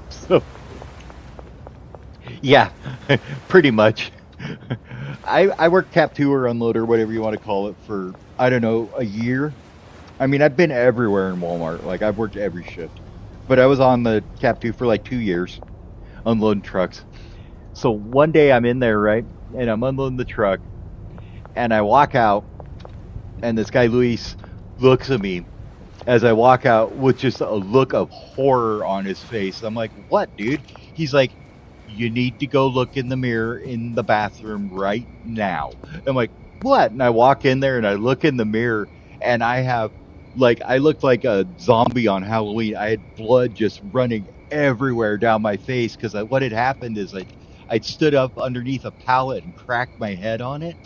So, yeah, pretty much. I worked Cap 2 or unloader, whatever you want to call it, for, I don't know, a year. I mean, I've been everywhere in Walmart. Like, I've worked every shift. But I was on the Cap 2 for like 2 years, unloading trucks. So one day I'm in there, right? And I'm unloading the truck. And I walk out. And this guy, Luis, looks at me as I walk out with just a look of horror on his face. I'm like, what, dude? He's like, you need to go look in the mirror in the bathroom right now. I'm like, what? And I walk in there and I look in the mirror and I have, like, I looked like a zombie on Halloween. I had blood just running everywhere down my face because what had happened is I'd stood up underneath a pallet and cracked my head on it.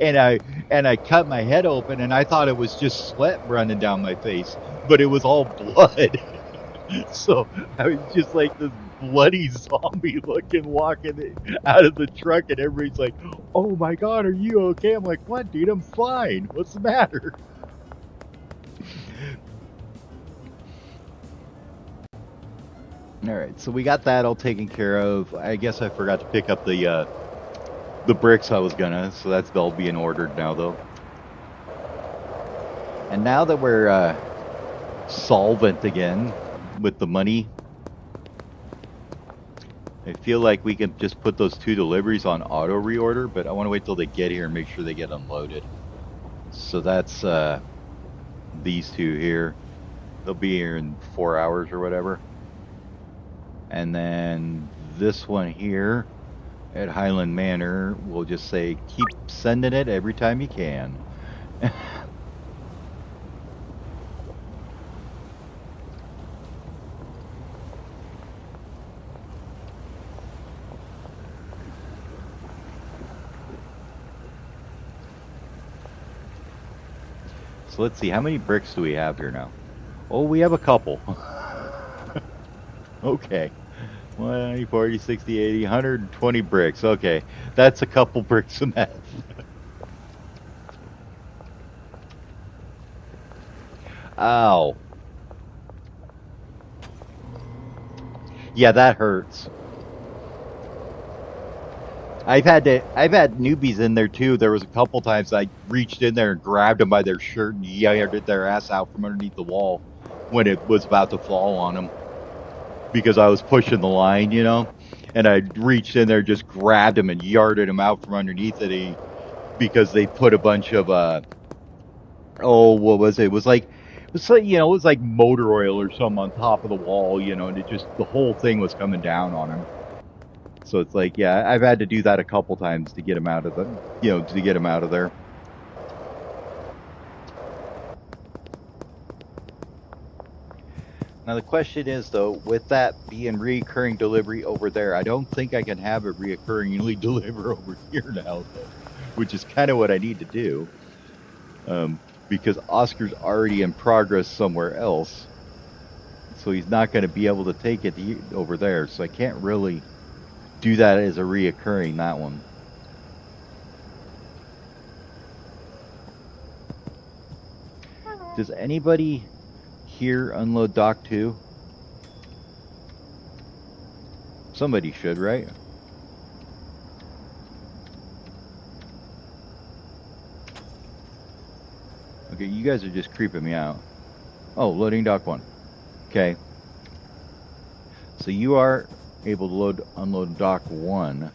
and I cut my head open and I thought it was just sweat running down my face, but it was all blood. So I was just like this bloody zombie looking walking out of the truck, and everybody's like, "Oh my god, are you okay?" I'm like, "What, dude? I'm fine. What's the matter?" All right, so we got that all taken care of. I guess I forgot to pick up the bricks I was gonna, so that's all being ordered now though. And now that we're solvent again with the money, I feel like we can just put those 2 deliveries on auto reorder, but I want to wait till they get here and make sure they get unloaded. So that's these 2 here. They'll be here in 4 hours or whatever. And then this one here at Highland Manor, we'll just say keep sending it every time you can. So let's see, how many bricks do we have here now? Oh, we have a couple. Okay. 20, 40, 60, 80, 120 bricks. Okay. That's a couple bricks of meth. Ow. Yeah, that hurts. I've had newbies in there too. There was a couple times I reached in there and grabbed them by their shirt and yanked their ass out from underneath the wall when it was about to fall on them because I was pushing the line, you know. And I reached in there, just grabbed him and yarded him out from underneath it because they put a bunch of what was it? It was like it was like motor oil or something on top of the wall, you know, and it just the whole thing was coming down on him. So it's like, yeah, I've had to do that a couple times to get him out of to get him out of there. Now the question is though, with that being reoccurring delivery over there, I don't think I can have it reoccurringly deliver over here now, though, which is kind of what I need to do. because Oscar's already in progress somewhere else. So he's not going to be able to take it over there. So I can't really do that as a reoccurring, that one. Does anybody here unload dock 2? Somebody should, right? Okay, you guys are just creeping me out. Oh, loading dock 1. Okay. So you are able to unload dock 1,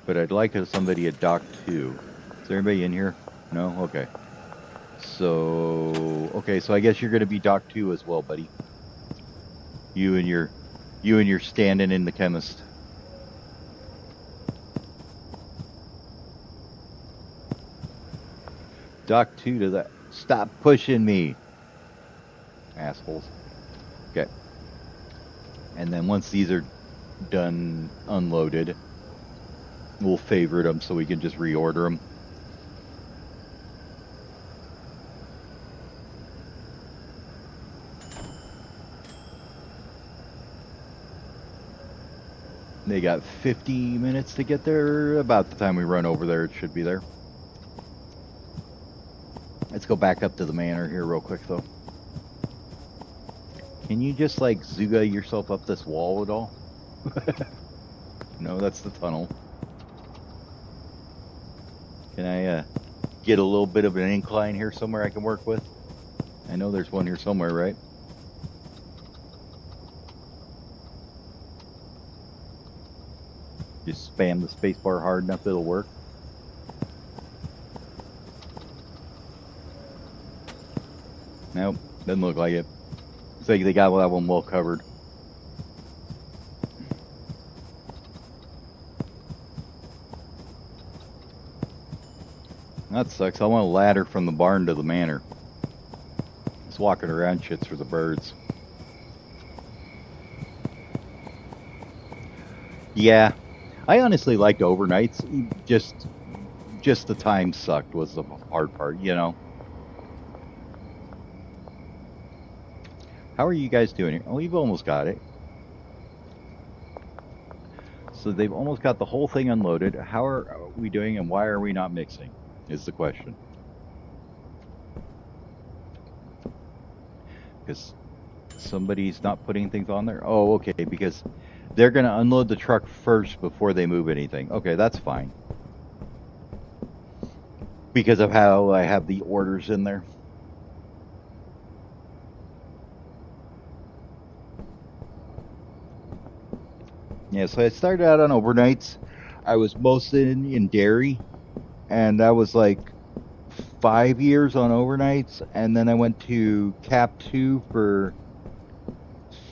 but I'd like somebody at dock 2. Is there anybody in here? No? Okay. So I guess you're going to be dock 2 as well, buddy. You and your standing in the chemist. Dock 2 to that. Stop pushing me, assholes. Okay. And then once these are done unloaded, we'll favorite them so we can just reorder them. They got 50 minutes to get there. About the time we run over there, it should be there. Let's go back up to the manor here real quick, though. Can you just, like, Zuga yourself up this wall at all? No, that's the tunnel. Can I get a little bit of an incline here somewhere I can work with? I know there's one here somewhere, right? Just spam the spacebar hard enough, it'll work. Nope, doesn't look like it. Looks like they got that one well covered. That sucks. I want a ladder from the barn to the manor. Just walking around shits for the birds. Yeah, I honestly liked overnights. Just the time sucked was the hard part, you know. How are you guys doing here? Oh, you've almost got it. So they've almost got the whole thing unloaded. How are we doing and why are we not mixing? Is the question. Because somebody's not putting things on there? Oh, okay, because they're going to unload the truck first before they move anything. Okay, that's fine. Because of how I have the orders in there. Yeah, so I started out on overnights. I was mostly in dairy, and I was like 5 years on overnights, and then I went to Cap 2 for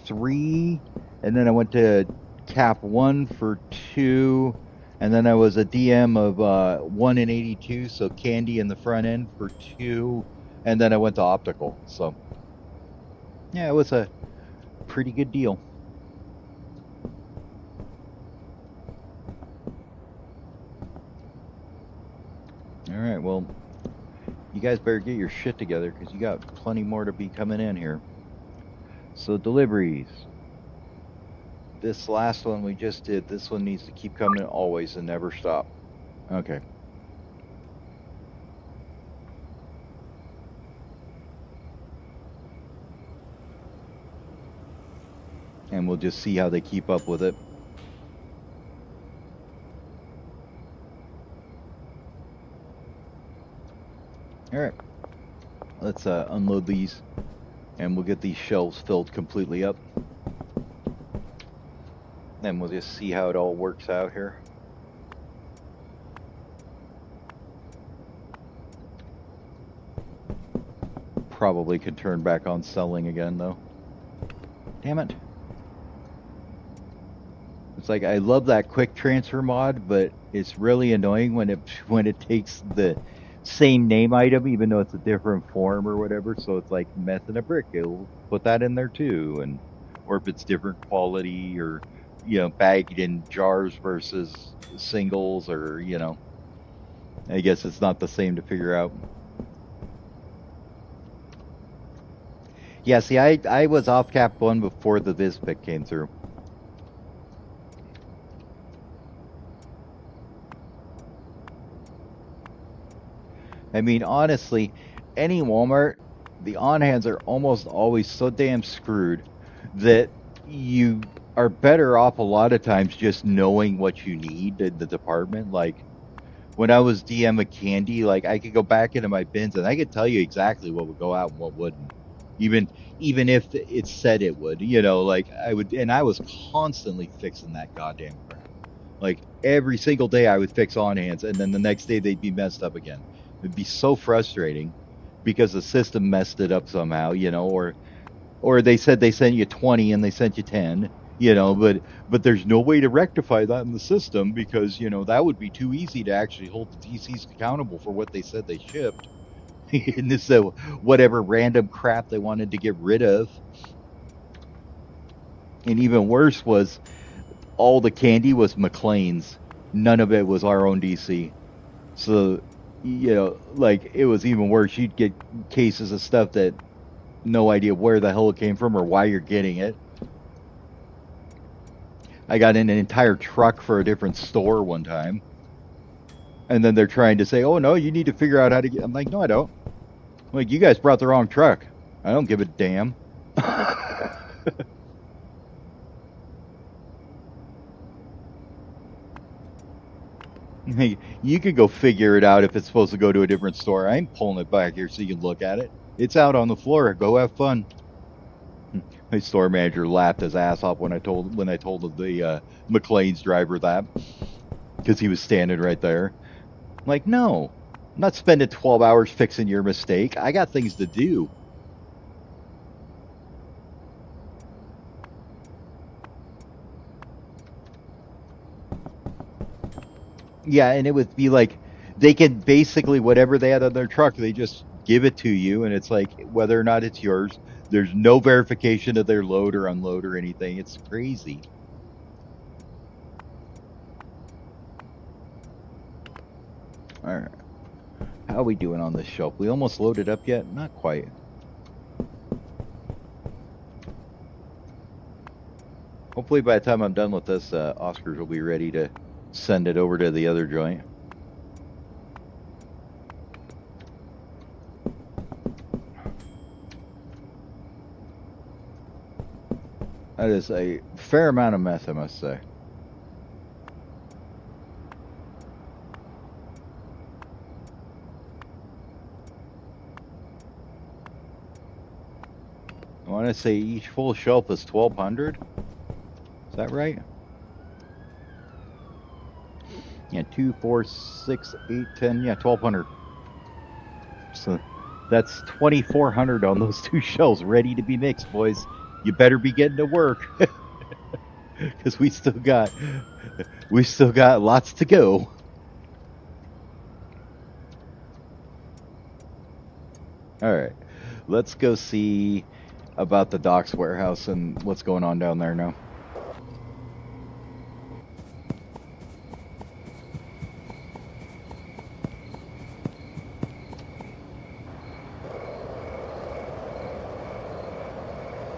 3, and then I went to Cap 1 for 2, and then I was a DM of 1 and 82, so candy in the front end for 2, and then I went to optical. So, yeah, it was a pretty good deal. Alright, well, you guys better get your shit together because you got plenty more to be coming in here. So, deliveries. This last one we just did, this one needs to keep coming always and never stop. Okay. And we'll just see how they keep up with it. Alright. Let's unload these and we'll get these shelves filled completely up. Then we'll just see how it all works out here. Probably could turn back on selling again though. Damn it. It's like I love that quick transfer mod, but it's really annoying when it takes the same name item, even though it's a different form or whatever. So it's like meth and a brick. It'll put that in there too, and or if it's different quality or bagged in jars versus singles, or I guess it's not the same to figure out. Yeah, see, I was off cap 1 before the Viz pick came through. I mean, honestly, any Walmart, the on-hands are almost always so damn screwed that you are better off a lot of times just knowing what you need in the department. Like, when I was DM of candy, like I could go back into my bins and I could tell you exactly what would go out and what wouldn't. Even even if it said it would, like I would, and I was constantly fixing that goddamn crap. Like every single day I would fix on hands and then the next day they'd be messed up again. It'd be so frustrating because the system messed it up somehow, or they said they sent you 20 and they sent you 10, but there's no way to rectify that in the system because that would be too easy to actually hold the DCs accountable for what they said they shipped. And this whatever random crap they wanted to get rid of. And even worse was all the candy was McLean's. None of it was our own DC. So like it was even worse. You'd get cases of stuff that no idea where the hell it came from or why you're getting it. I got in an entire truck for a different store one time. And then they're trying to say, oh, no, you need to figure out how to get. I'm like, no, I don't. I'm like, you guys brought the wrong truck. I don't give a damn. Hey, you could go figure it out if it's supposed to go to a different store. I ain't pulling it back here so you can look at it. It's out on the floor. Go have fun. My store manager laughed his ass off when I told the McLean's driver that because he was standing right there. I'm like, no, I'm not spending 12 hours fixing your mistake. I got things to do. Yeah, and it would be like they can basically whatever they had on their truck, they just give it to you, and it's like whether or not it's yours. There's no verification of their load or unload or anything. It's crazy. All right, how are we doing on this shelf? We almost loaded up yet? Not quite. Hopefully, by the time I'm done with this, Oscars will be ready to send it over to the other joint. That is a fair amount of meth, I must say. I want to say each full shelf is 1,200. Is that right? Yeah, 2, 4, 6, 8, 10. Yeah, 1,200. So that's 2,400 on those 2 shelves ready to be mixed, boys. You better be getting to work because we still got lots to go. All right, let's go see about the docks warehouse and what's going on down there now.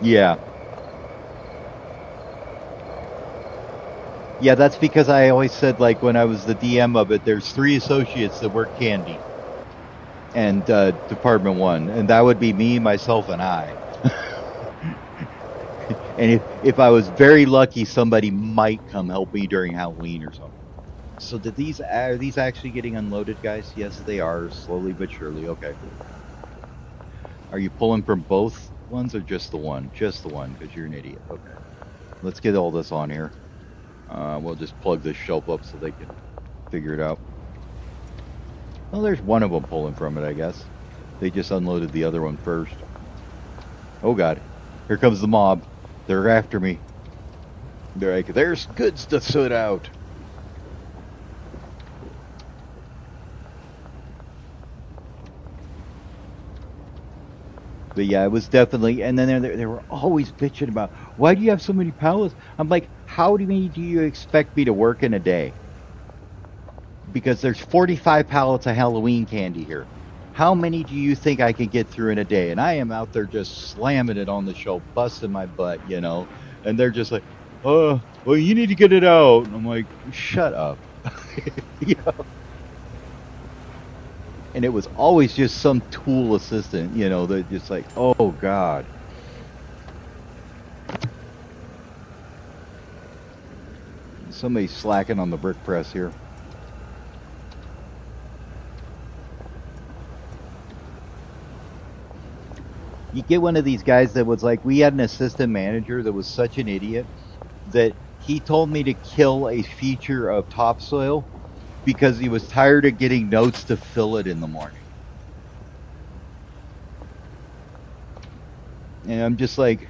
Yeah. Yeah, that's because I always said, like, when I was the DM of it, there's 3 associates that work candy and Department 1, and that would be me, myself, and I. And if I was very lucky, somebody might come help me during Halloween or something. So are these actually getting unloaded, guys? Yes, they are, slowly but surely. Okay. Are you pulling from both ones or just the one? Just the one, because you're an idiot. Okay. Let's get all this on here. We'll just plug this shelf up so they can figure it out. Well, there's one of them pulling from it, I guess. They just unloaded the other one first. Oh, God. Here comes the mob. They're after me. They're like, there's goods to sort out. But yeah, it was definitely, and then they were always bitching about, why do you have so many pallets? I'm like, how many do you expect me to work in a day? Because there's 45 pallets of Halloween candy here. How many do you think I can get through in a day? And I am out there just slamming it on the shelf, busting my butt, you know. And they're just like, "Oh, well, you need to get it out." And I'm like, "Shut up." Yeah. And it was always just some tool assistant, you know, that just like, "Oh God." Somebody's slacking on the brick press here. You get one of these guys that was like, we had an assistant manager that was such an idiot that he told me to kill a feature of topsoil because he was tired of getting notes to fill it in the morning. And I'm just like,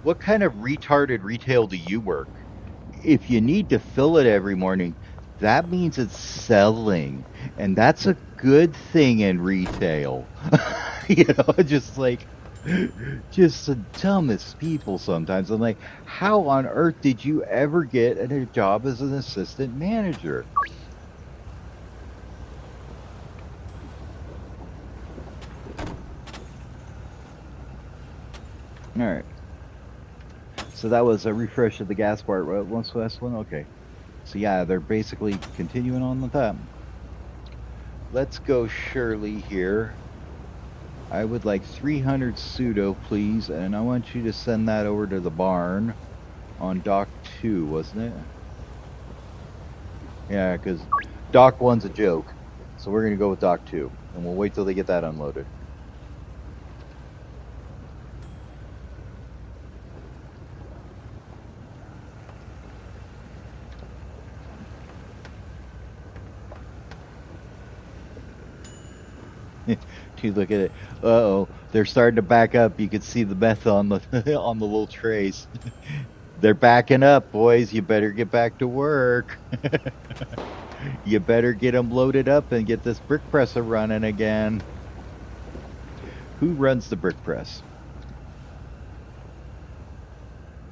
what kind of retarded retail do you work? If you need to fill it every morning, that means it's selling. And that's a good thing in retail. You know, just like, just the dumbest people sometimes. I'm like, how on earth did you ever get a job as an assistant manager? All right. So that was a refresh of the gas part. What's the last one? Okay. So yeah, they're basically continuing on with that. Let's go Shirley here. I would like 300 pseudo, please, and I want you to send that over to the barn on Dock 2, wasn't it? Yeah, because Dock 1's a joke. So we're going to go with Dock 2, and we'll wait till they get that unloaded. Dude, look at it. Uh-oh, they're starting to back up. You can see the meth on the on the little trays. They're backing up, boys. You better get back to work. You better get them loaded up and get this brick presser running again. Who runs the brick press?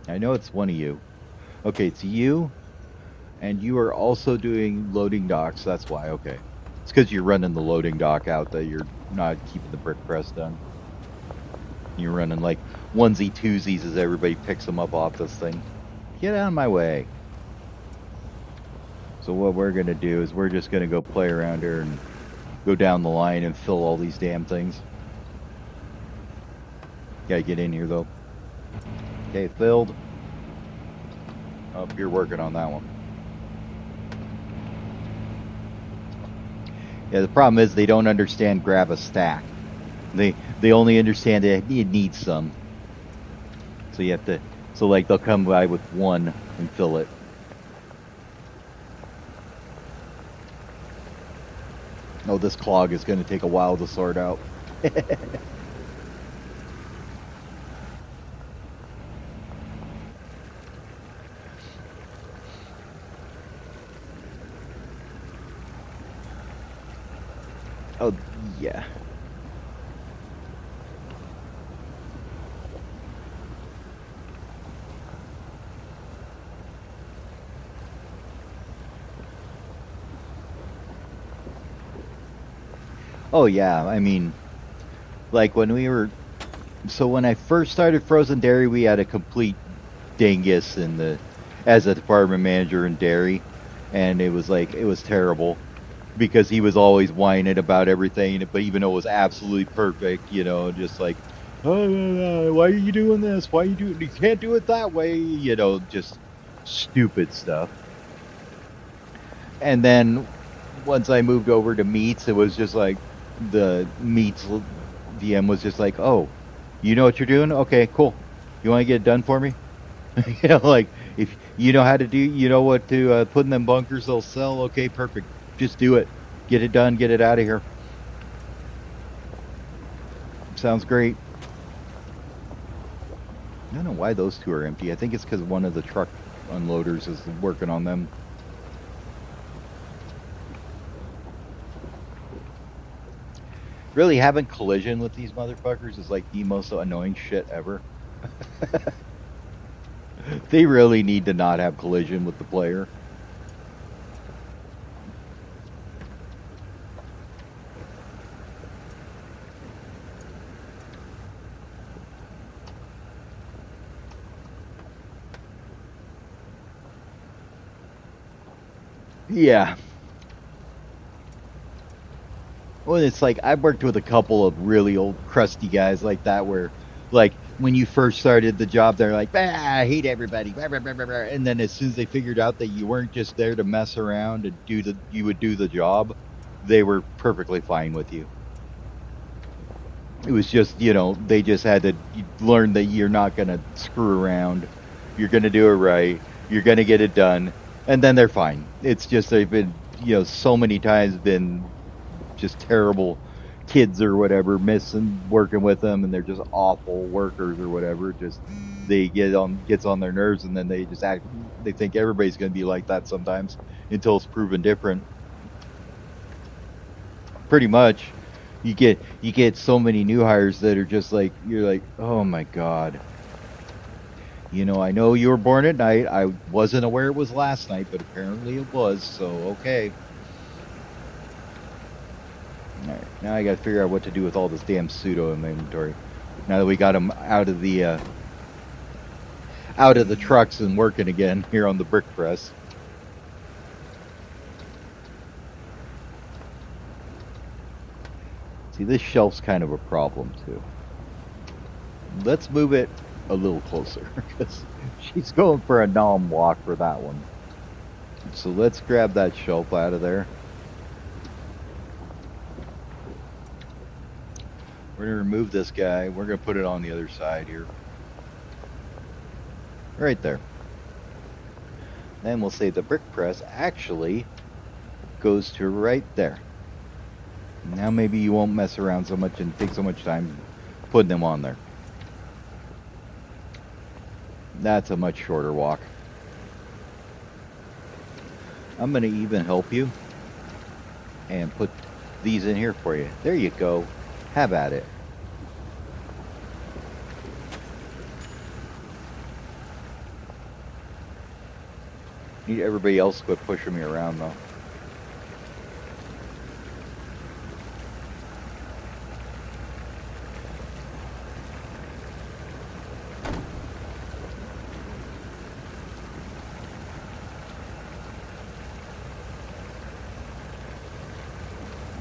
I know it's one of you. Okay, it's you, and you are also doing loading docks. That's why. Okay, it's because you're running the loading dock out that you're not keeping the brick press done. You're running like onesie twosies as everybody picks them up off this thing. Get out of my way. So what we're gonna do is we're just gonna go play around here and go down the line and fill all these damn things. Gotta get in here though. Okay, filled. Oh, you're working on that one. Yeah, the problem is they don't understand grab a stack. They only understand that it needs some. So you have to, so like they'll come by with one and fill it. Oh, this clog is going to take a while to sort out. Oh, yeah. Oh, yeah. I mean, like when we were, so when I first started Frozen Dairy, we had a complete dingus in the, as a department manager in dairy. And it was like, it was terrible because he was always whining about everything, but even though it was absolutely perfect, you know, just like, oh, why are you doing this? Why are you doing? You can't do it that way, you know, just stupid stuff. And then once I moved over to meats, it was just like the meats DM was just like, oh, you know what you're doing? Okay, cool. You want to get it done for me? You know, like if you know how to do, you know what to put in them bunkers they'll sell. Okay, perfect. Just do it. Get it done. Get it out of here. Sounds great. I don't know why those two are empty. I think it's because one of the truck unloaders is working on them. Really, having collision with these motherfuckers is like the most annoying shit ever. They really need to not have collision with the player. Yeah. Well, it's like I've worked with a couple of really old crusty guys like that where like when you first started the job they're like, I hate everybody. Blah, blah, blah, blah, blah." And then as soon as they figured out that you weren't just there to mess around and you would do the job, they were perfectly fine with you. It was just, they just had to learn that you're not going to screw around. You're going to do it right. You're going to get it done. And then they're fine. It's just they've been, so many times been just terrible kids or whatever, missing working with them, and they're just awful workers or whatever. Just they gets on their nerves, and then they just act. They think everybody's going to be like that sometimes until it's proven different. Pretty much, you get so many new hires that are just like you're like, oh my god. I know you were born at night. I wasn't aware it was last night, but apparently it was. So okay. All right, now I got to figure out what to do with all this damn pseudo in my inventory. Now that we got them out of the trucks and working again here on the brick press. See, this shelf's kind of a problem too. Let's move it a little closer because she's going for a nom walk for that one. So let's grab that shelf out of there. We're going to remove this guy. We're going to put it on the other side here. Right there. Then we'll say the brick press actually goes to right there. Now maybe you won't mess around so much and take so much time putting them on there. That's a much shorter walk. I'm going to even help you and put these in here for you. There you go. Have at it. Need everybody else to quit pushing me around though.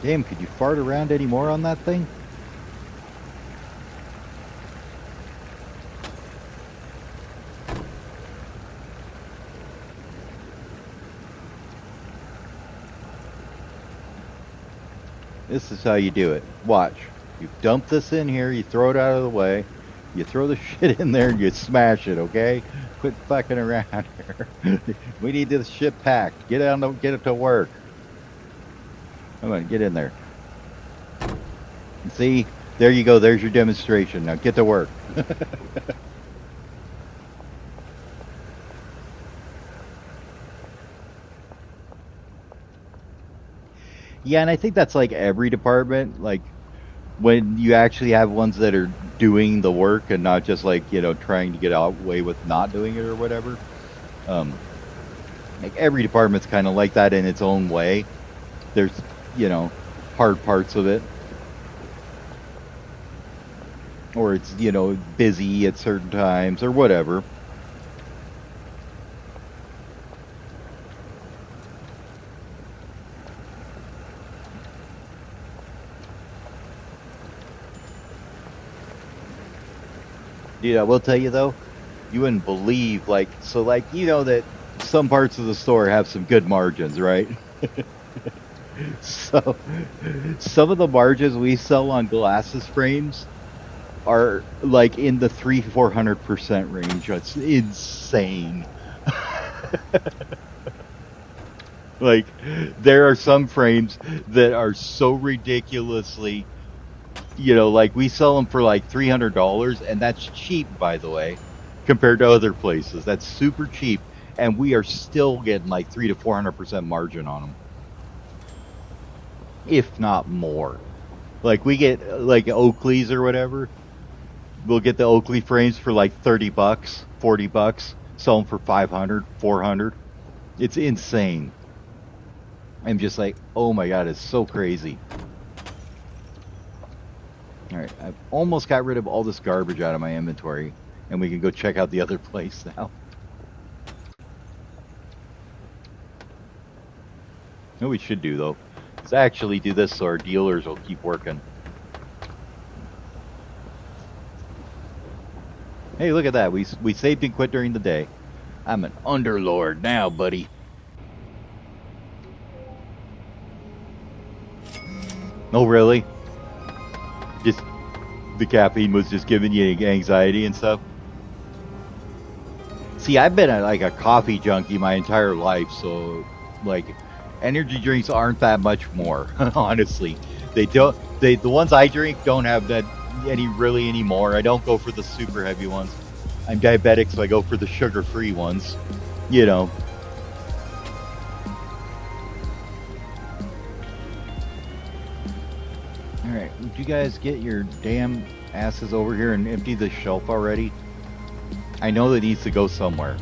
Damn, could you fart around any more on that thing? This is how you do it. Watch. You dump this in here, you throw it out of the way, you throw the shit in there and you smash it, okay? Quit fucking around here. We need this shit packed. Get it to work. Come on, get in there. See? There you go. There's your demonstration. Now get to work. Yeah, and I think that's like every department. Like when you actually have ones that are doing the work and not just like, trying to get away with not doing it or whatever. Um, like every department's kind of like that in its own way. There's, hard parts of it. Or it's, busy at certain times or whatever. Dude, I will tell you though, you wouldn't believe that some parts of the store have some good margins, right? So some of the margins we sell on glasses frames are like in the 300-400% range. It's insane. Like there are some frames that are so ridiculously, like we sell them for like $300, and that's cheap, by the way, compared to other places. That's super cheap, and we are still getting like 300 to 400% margin on them, if not more. Like we get like Oakleys or whatever. We'll get the Oakley frames for like $30, $40, sell them for 500, 400. It's insane. I'm just like, oh my god, it's so crazy. Alright, I've almost got rid of all this garbage out of my inventory, and we can go check out the other place now. What we should do though is actually do this so our dealers will keep working. Hey, look at that. We saved and quit during the day. I'm an underlord now, buddy. Oh, really? Just the caffeine was just giving you anxiety and stuff? See, I've been like a coffee junkie my entire life, so like energy drinks aren't that much more, honestly. They don't the ones I drink don't have that anymore. I don't go for the super heavy ones. I'm diabetic, so I go for the sugar-free ones. You know. All right, would you guys get your damn asses over here and empty the shelf already? I know that needs to go somewhere.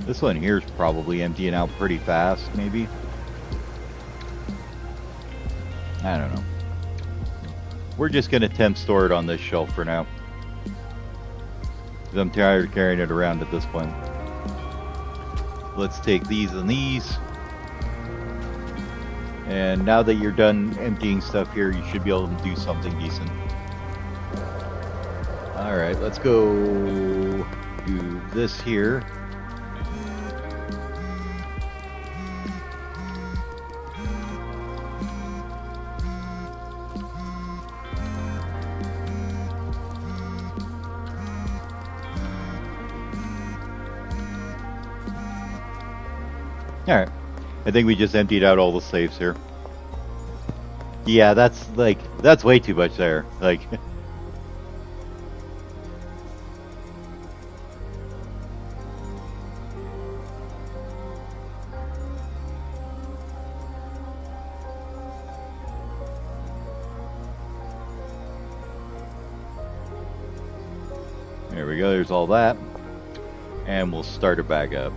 This one here is probably emptying out pretty fast, maybe. I don't know. We're just going to temp store it on this shelf for now. Because I'm tired of carrying it around at this point. Let's take these and these. And now that you're done emptying stuff here, you should be able to do something decent. Alright, let's go do this here. Alright. I think we just emptied out all the safes here. Yeah, that's way too much there. Like there we go, there's all that. And we'll start it back up.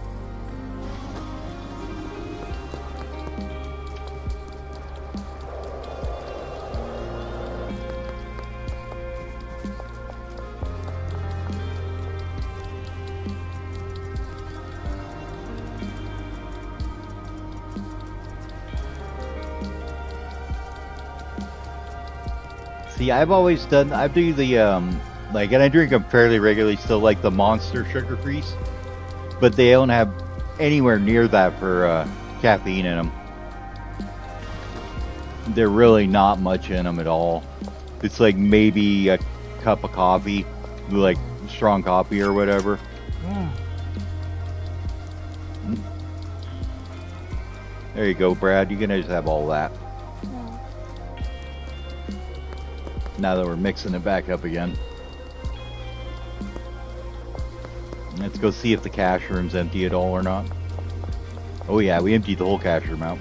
See, I do the, like, and I drink them fairly regularly still, like the Monster sugar-frees. But they don't have anywhere near that for caffeine in them. They're really not much in them at all. It's like maybe a cup of coffee, like strong coffee or whatever. There you go, Brad. You can just have all that. Now that we're mixing it back up again. Let's go see if the cash room's empty at all or not. Oh yeah, we emptied the whole cash room out.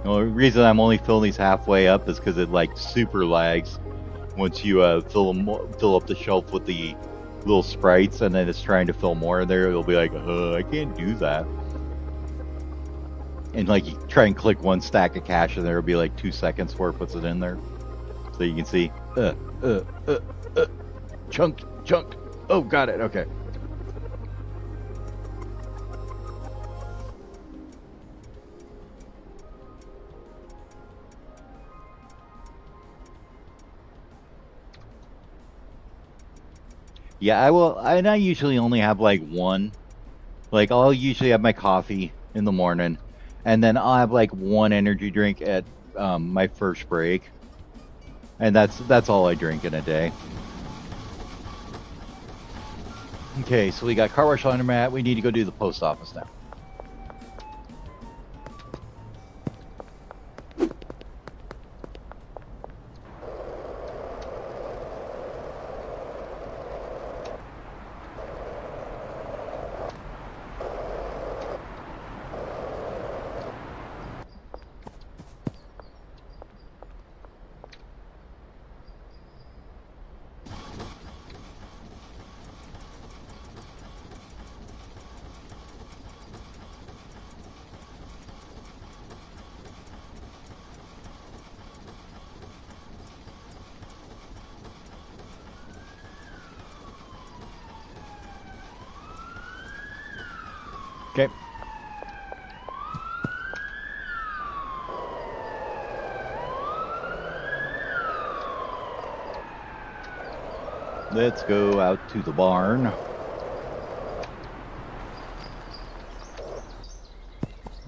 The reason I'm only filling these halfway up is because it like super lags once you fill up the shelf with the little sprites, and then it's trying to fill more there. It'll be like, I can't do that. And like you try and click one stack of cash, and there will be like 2 seconds before it puts it in there, so you can see chunk. Oh, got it. Okay. Yeah, I will. And I usually only have like one. Like I'll usually have my coffee in the morning, and then I'll have like one energy drink at my first break, and that's all I drink in a day. Okay, so we got car wash laundromat. We need to go do the post office now. Okay. Let's go out to the barn.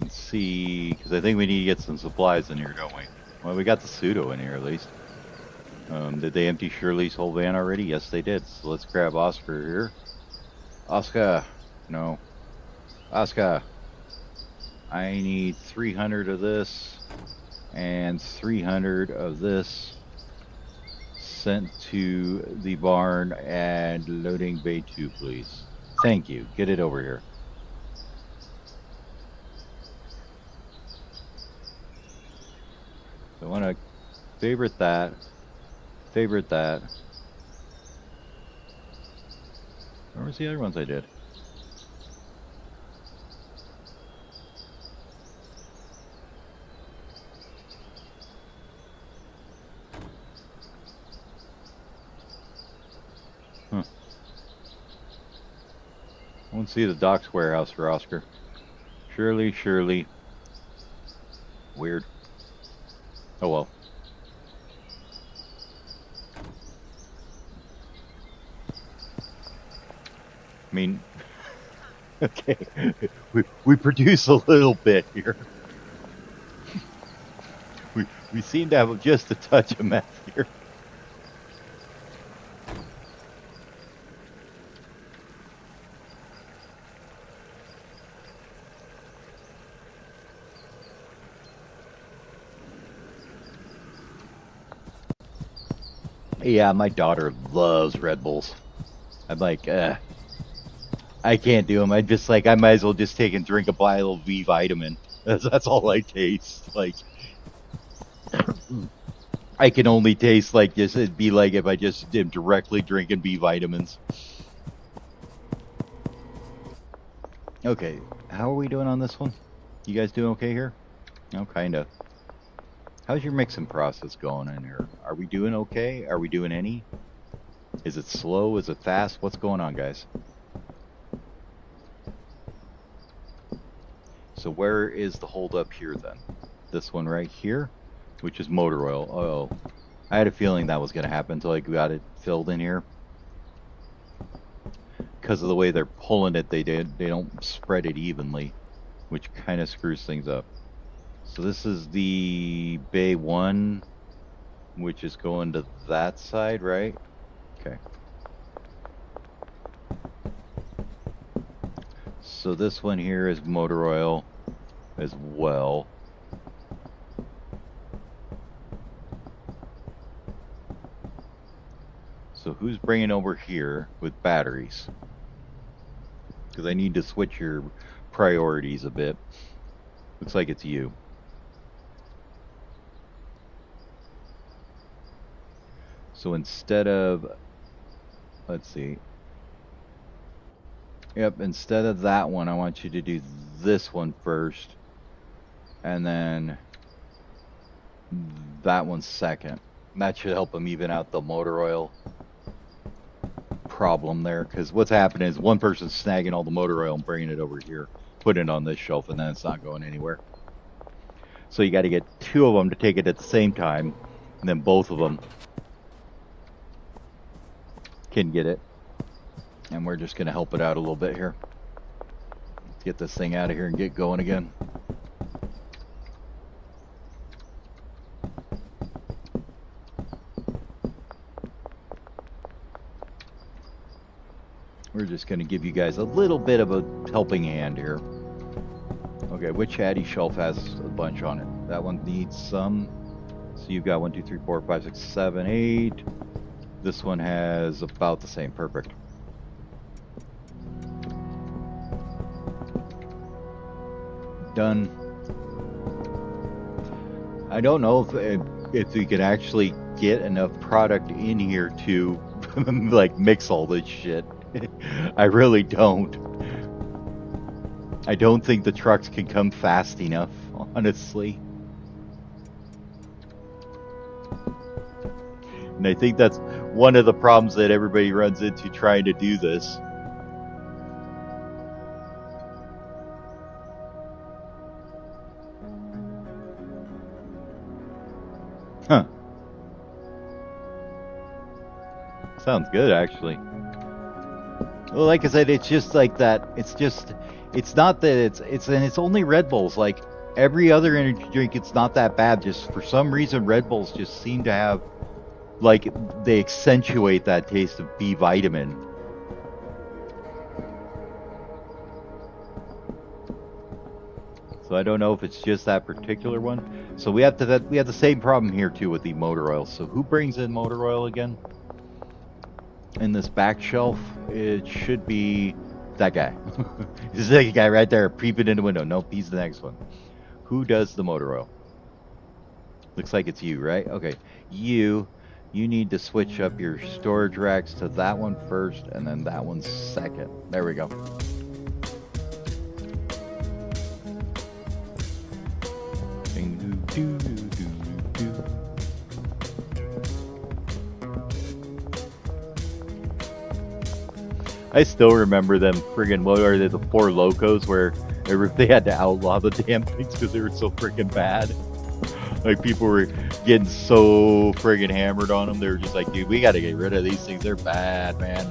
And see, because I think we need to get some supplies in here, don't we? Well, we got the pseudo in here at least. Did they empty Shirley's whole van already? Yes, they did. So let's grab Oscar here. Oscar. No. Oscar. I need 300 of this and 300 of this sent to the barn and loading bay 2, please. Thank you. Get it over here. So I want to favorite that. Favorite that. Where was the other ones I did? Huh. I want to see the docks warehouse for Oscar. Shirley. Weird. Oh well. I mean, okay, we produce a little bit here. We seem to have just a touch of meth here. Yeah, my daughter loves Red Bulls. I'm like, I can't do them. I'm just like, I might as well just take and drink a bottle of V vitamin. That's all I taste. Like, I can only taste like this. It'd be like if I just am directly drinking B vitamins. Okay, how are we doing on this one? You guys doing okay here? No, kinda. How's your mixing process going in here? Are we doing okay? Are we doing any? Is it slow? Is it fast? What's going on, guys? So where is the holdup here then? This one right here, which is motor oil. Oh, I had a feeling that was going to happen until I got it filled in here. Because of the way they're pulling it, they don't spread it evenly, which kind of screws things up. So this is the Bay 1, which is going to that side, right? Okay. So this one here is motor oil as well. So who's bringing over here with batteries? Because I need to switch your priorities a bit. Looks like it's you. So instead of, let's see. Yep, instead of that one, I want you to do this one first. And then that one second. That should help them even out the motor oil problem there. Because what's happening is one person's snagging all the motor oil and bringing it over here, putting it on this shelf, and then it's not going anywhere. So you got to get two of them to take it at the same time, and then both of them can get it. And we're just going to help it out a little bit here. Let's get this thing out of here and get going again. We're just going to give you guys a little bit of a helping hand here. Okay, which Addy shelf has a bunch on it? That one needs some. So you've got 1, 2, 3, 4, 5, 6, 7, 8. This one has about the same. Perfect. Done. I don't know if we could actually get enough product in here to like mix all this shit. I really don't. I don't think the trucks can come fast enough, honestly. And I think that's one of the problems that everybody runs into trying to do this. Huh. Sounds good, actually. Well, like I said, it's just like that. It's not that and it's only Red Bulls. Like every other energy drink, it's not that bad. Just for some reason, Red Bulls just seem to have, like, they accentuate that taste of B vitamin. So I don't know if it's just that particular one. So we have the same problem here too with the motor oil. So who brings in motor oil again? In this back shelf, it should be that guy. This is that guy right there, peeping in the window. Nope, he's the next one. Who does the motor oil? Looks like it's you, right? Okay, you need to switch up your storage racks to that one first, and then that one second. There we go. I still remember them friggin' what are they, the Four Locos, where they had to outlaw the damn things because they were so friggin' bad. Like people were getting so friggin' hammered on them. They were just like, dude, we gotta get rid of these things. They're bad, man.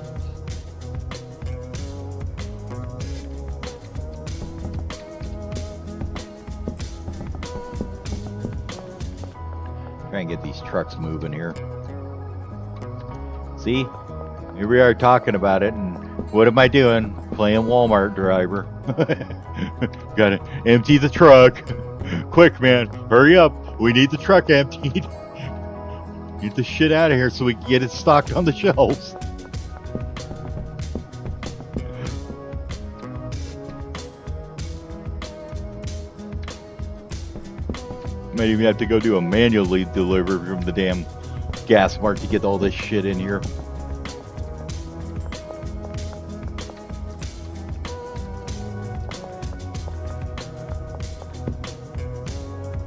Try and get these trucks moving here. See? Here we are talking about it, and what am I doing? Playing Walmart driver. Gotta empty the truck. Quick, man. Hurry up. We need the truck emptied. Get the shit out of here so we can get it stocked on the shelves. Might even have to go do a manually deliver from the damn gas mart to get all this shit in here.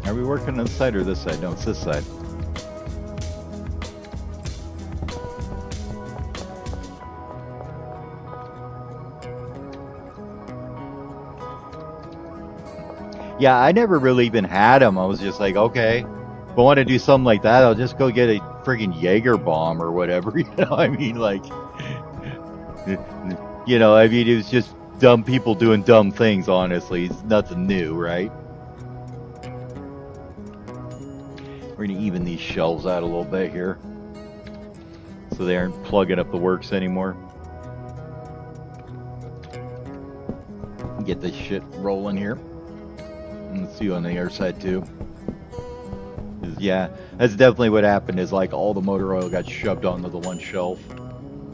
Are we working on this side or this side? No, it's this side. Yeah, I never really even had them. I was just like, okay, if I want to do something like that, I'll just go get a friggin' Jaeger bomb or whatever. You know, I mean, like, you know, I mean, it was just dumb people doing dumb things, honestly. It's nothing new, right? We're going to even these shelves out a little bit here so they aren't plugging up the works anymore. Get this shit rolling here. And let's see on the other side too. Yeah, that's definitely what happened, is like all the motor oil got shoved onto the one shelf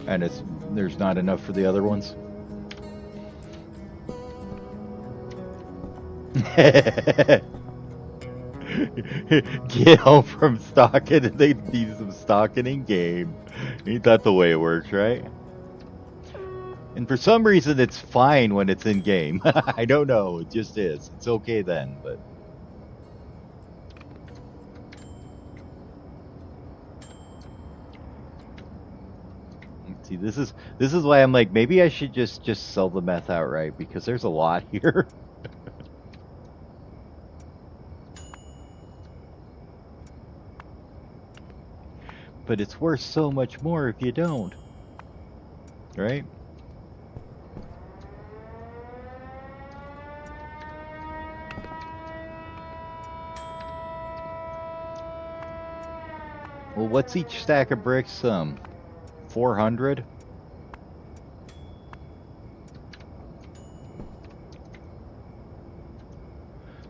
and there's not enough for the other ones. Get home from stocking and they need some stocking in game. Ain't that the way it works, right? And for some reason it's fine when it's in game. I don't know, it just is. It's okay then, but see, this is why I'm like, maybe I should just sell the meth outright, because there's a lot here. But it's worth so much more if you don't. Right? Well, what's each stack of bricks? 400?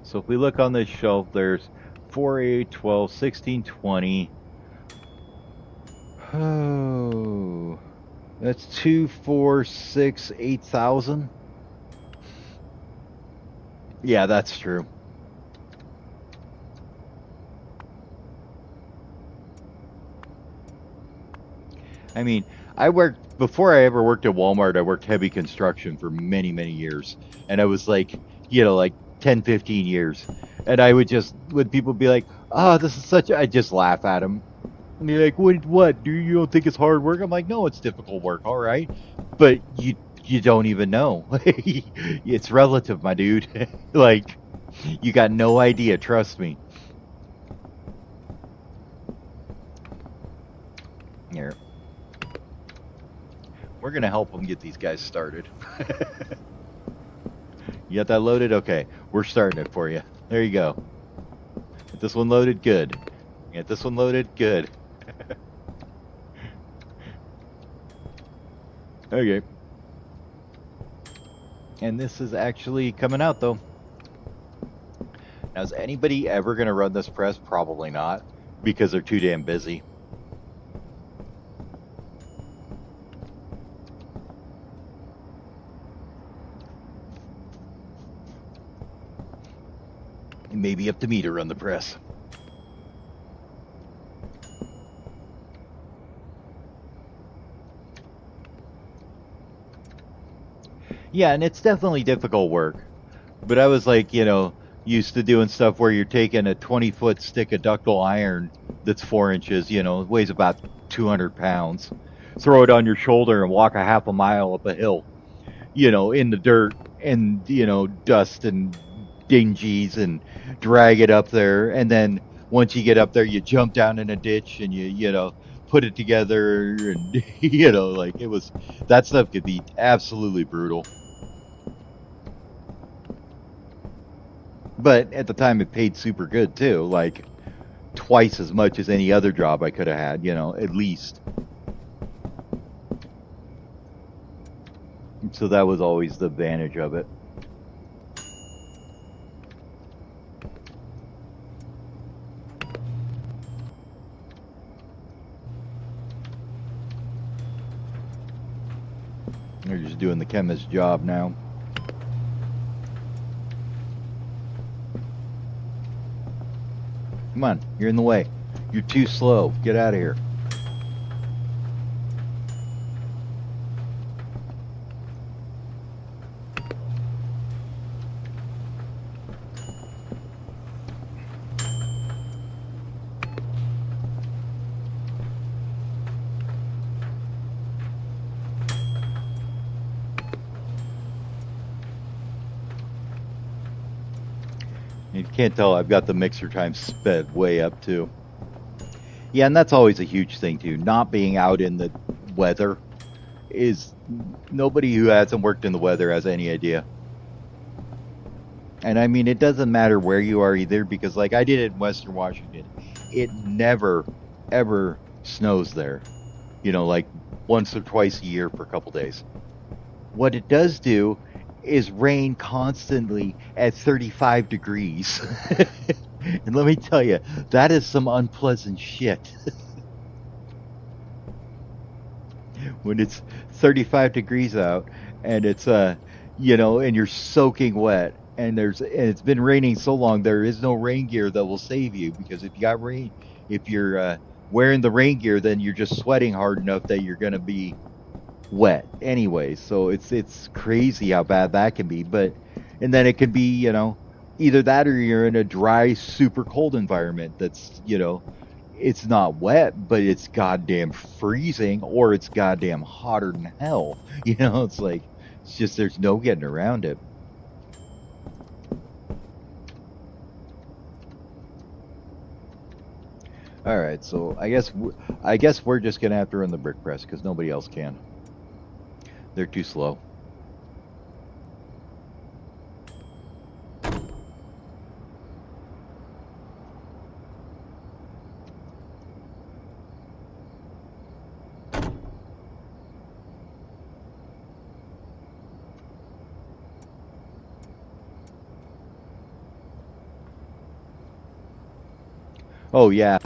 So if we look on this shelf, there's 4, 8, 12, 16, 20. Oh, that's 2, 4, 6, 8,000. Yeah, that's true. I mean, before I ever worked at Walmart, I worked heavy construction for many, many years. And I was like, you know, like 10, 15 years. And I would when people be like, oh, this is I'd just laugh at them. And they're like, what? You don't think it's hard work? I'm like, no, it's difficult work, all right. But you don't even know. It's relative, my dude. Like, you got no idea, trust me. We're gonna help them get these guys started. You got that loaded? Okay, we're starting it for you. There you go. Get this one loaded, good. Get this one loaded, good. Okay. And this is actually coming out though. Now, is anybody ever gonna run this press? Probably not, because they're too damn busy. It may be up to me to run the press. Yeah, and it's definitely difficult work. But I was like, used to doing stuff where you're taking a 20-foot stick of ductile iron that's 4 inches, weighs about 200 pounds, throw it on your shoulder and walk a half a mile up a hill, in the dirt and, dust and dingies and drag it up there. And then once you get up there, you jump down in a ditch and you put it together. And, like that stuff could be absolutely brutal. But at the time, it paid super good too, like twice as much as any other job I could have had, at least. So that was always the advantage of it. They're just doing the chemist's job now. Come on, you're in the way. You're too slow. Get out of here. You can't tell I've got the mixer time sped way up too. Yeah, and that's always a huge thing too. Not being out in the weather is nobody who hasn't worked in the weather has any idea. And I mean, it doesn't matter where you are either, because like I did it in Western Washington, it never ever snows there. Like once or twice a year for a couple days. What it does do is rain constantly at 35 degrees. And let me tell you, that is some unpleasant shit. When it's 35 degrees out and it's and you're soaking wet and it's been raining so long, there is no rain gear that will save you, because if you're wearing the rain gear, then you're just sweating hard enough that you're going to be wet anyway. So it's crazy how bad that can be. And then it could be, either that or you're in a dry, super cold environment that's, it's not wet, but it's goddamn freezing, or it's goddamn hotter than hell. It's like, it's just, there's no getting around it. All right, so I guess we're just gonna have to run the brick press because nobody else can. They're too slow. Oh yeah.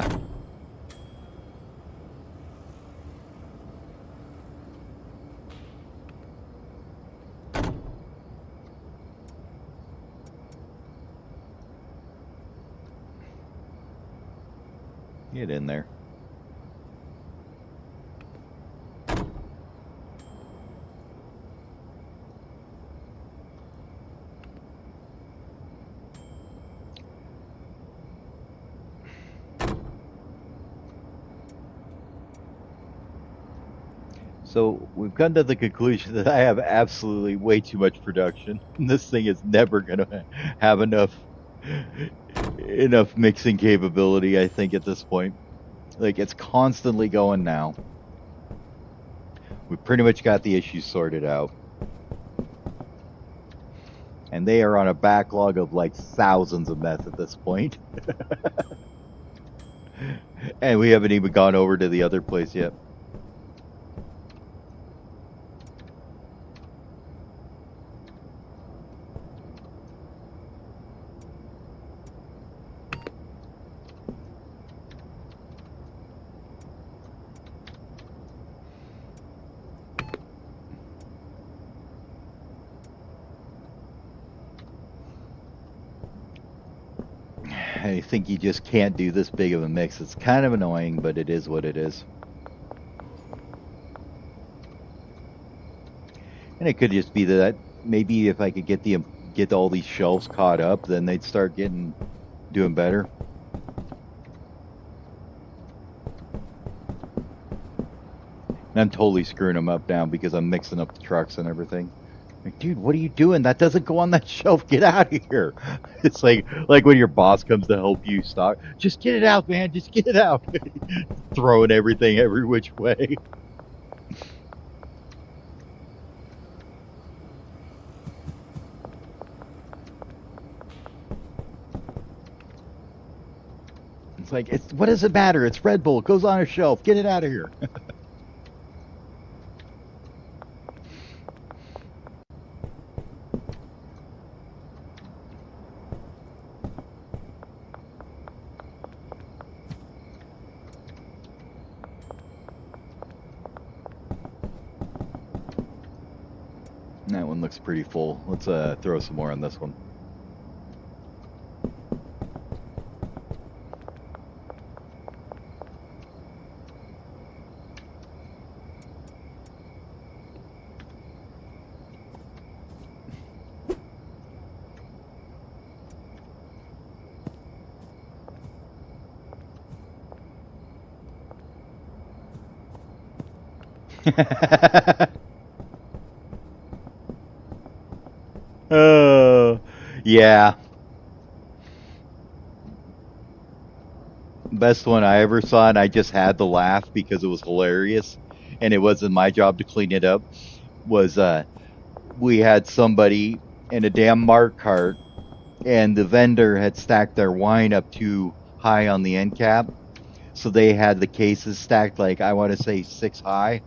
Get in there. So we've come to the conclusion that I have absolutely way too much production. This thing is never going to have enough mixing capability, I think, at this point. Like, it's constantly going now. We pretty much got the issues sorted out. And they are on a backlog of like thousands of meth at this point. And we haven't even gone over to the other place yet. I think you just can't do this big of a mix. It's kind of annoying, but it is what it is. And it could just be that maybe if I could get all these shelves caught up, then they'd start doing better. And I'm totally screwing them up now because I'm mixing up the trucks and everything. Like, dude, what are you doing? That doesn't go on that shelf. Get out of here. It's like when your boss comes to help you stock. Just get it out, man. Just get it out. Throwing everything every which way. It's like, what does it matter? It's Red Bull. It goes on a shelf. Get it out of here. That one looks pretty full. Let's throw some more on this one. Oh, yeah. Best one I ever saw, and I just had to laugh because it was hilarious, and it wasn't my job to clean it up. Was we had somebody in a damn Mart cart, and the vendor had stacked their wine up too high on the end cap, so they had the cases stacked like I want to say 6 high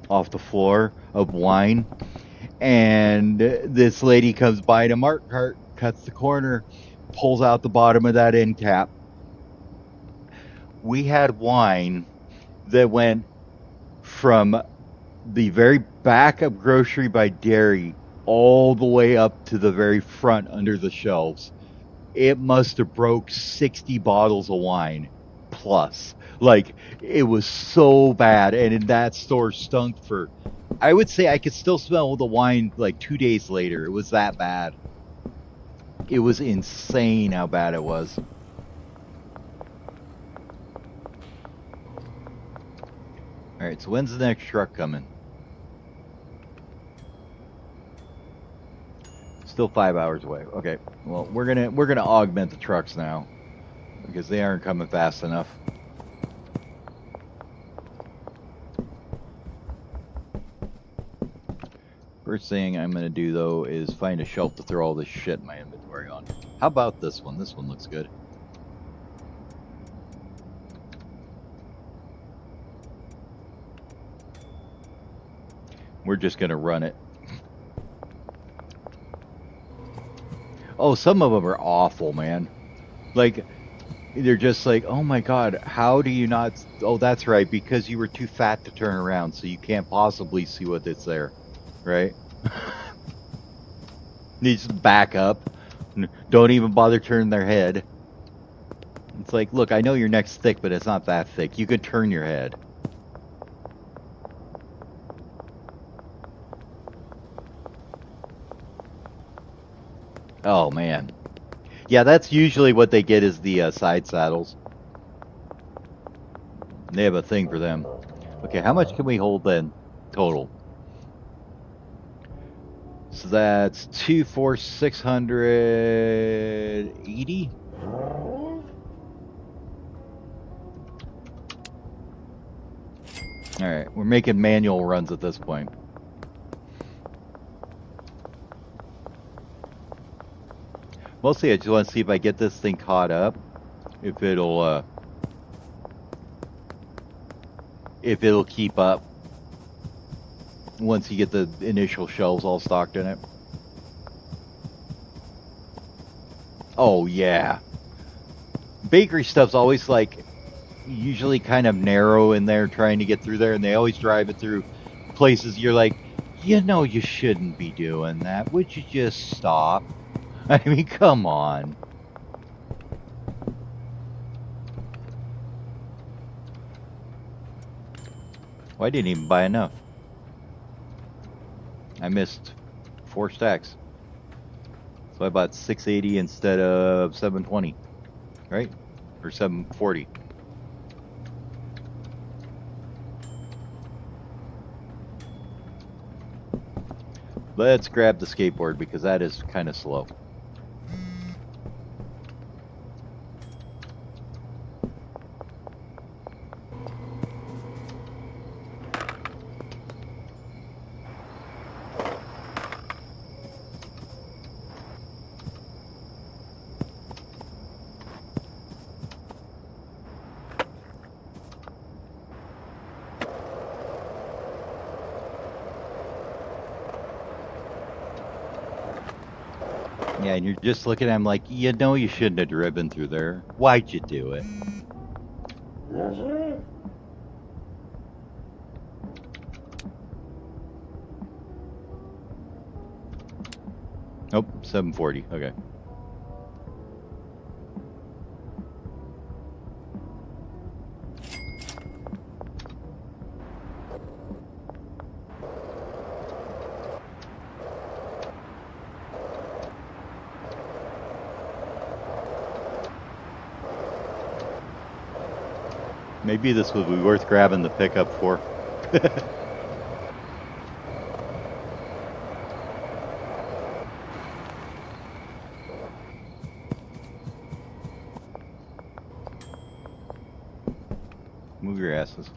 off the floor of wine. And this lady comes by in a Mart cart, cuts the corner, pulls out the bottom of that end cap. We had wine that went from the very back of Grocery by Dairy all the way up to the very front under the shelves. It must have broke 60 bottles of wine plus. Like, it was so bad, and in that store stunk for, I would say I could still smell the wine like 2 days later. It was that bad. It was insane how bad it was. All right, so when's the next truck coming? Still 5 hours away. Okay, well we're gonna augment the trucks now because they aren't coming fast enough. First thing I'm gonna do though is find a shelf to throw all this shit in my inventory on. How about this one? This one looks good. We're just gonna run it. Oh, some of them are awful, man. Like, they're just like, oh my god, how do you not? Oh, that's right, because you were too fat to turn around, so you can't possibly see what it's there, right? They just back up. Don't even bother turning their head. It's like, look, I know your neck's thick, but it's not that thick. You could turn your head. Oh, man. Yeah, that's usually what they get is the side saddles. They have a thing for them. Okay, how much can we hold then? Total. So that's 2, 4, 680. Alright, we're making manual runs at this point. Mostly I just want to see if I get this thing caught up. If it'll keep up once you get the initial shelves all stocked in it. Oh yeah. Bakery stuff's always like usually kind of narrow in there trying to get through there, and they always drive it through places you're like, you know, you shouldn't be doing that. Would you just stop? I mean, come on. Well, I didn't even buy enough. I missed 4 stacks. So I bought 680 instead of 720. Right? Or 740. Let's grab the skateboard because that is kind of slow. Yeah, and you're just looking at him like, you know you shouldn't have driven through there. Why'd you do it? Nope, 740. Okay. Maybe this would be worth grabbing the pickup for. Move your asses.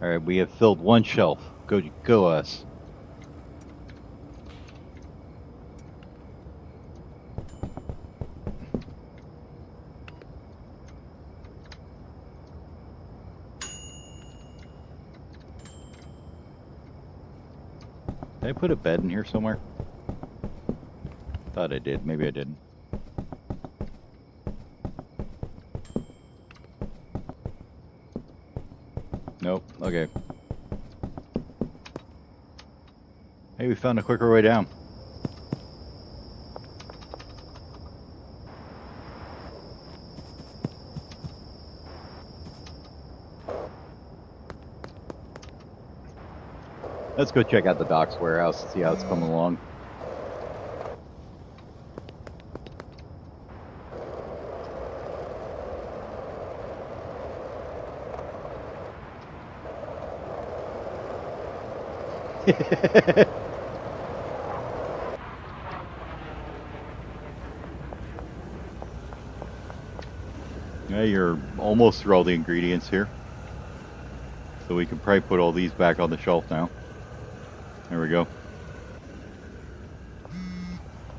Alright, we have filled 1 shelf. Go us. Did I put a bed in here somewhere? Thought I did. Maybe I didn't. Nope. Okay. Hey, we found a quicker way down. Let's go check out the docks warehouse and see how it's coming along. Yeah, you're almost through all the ingredients here. So we can probably put all these back on the shelf now. There we go.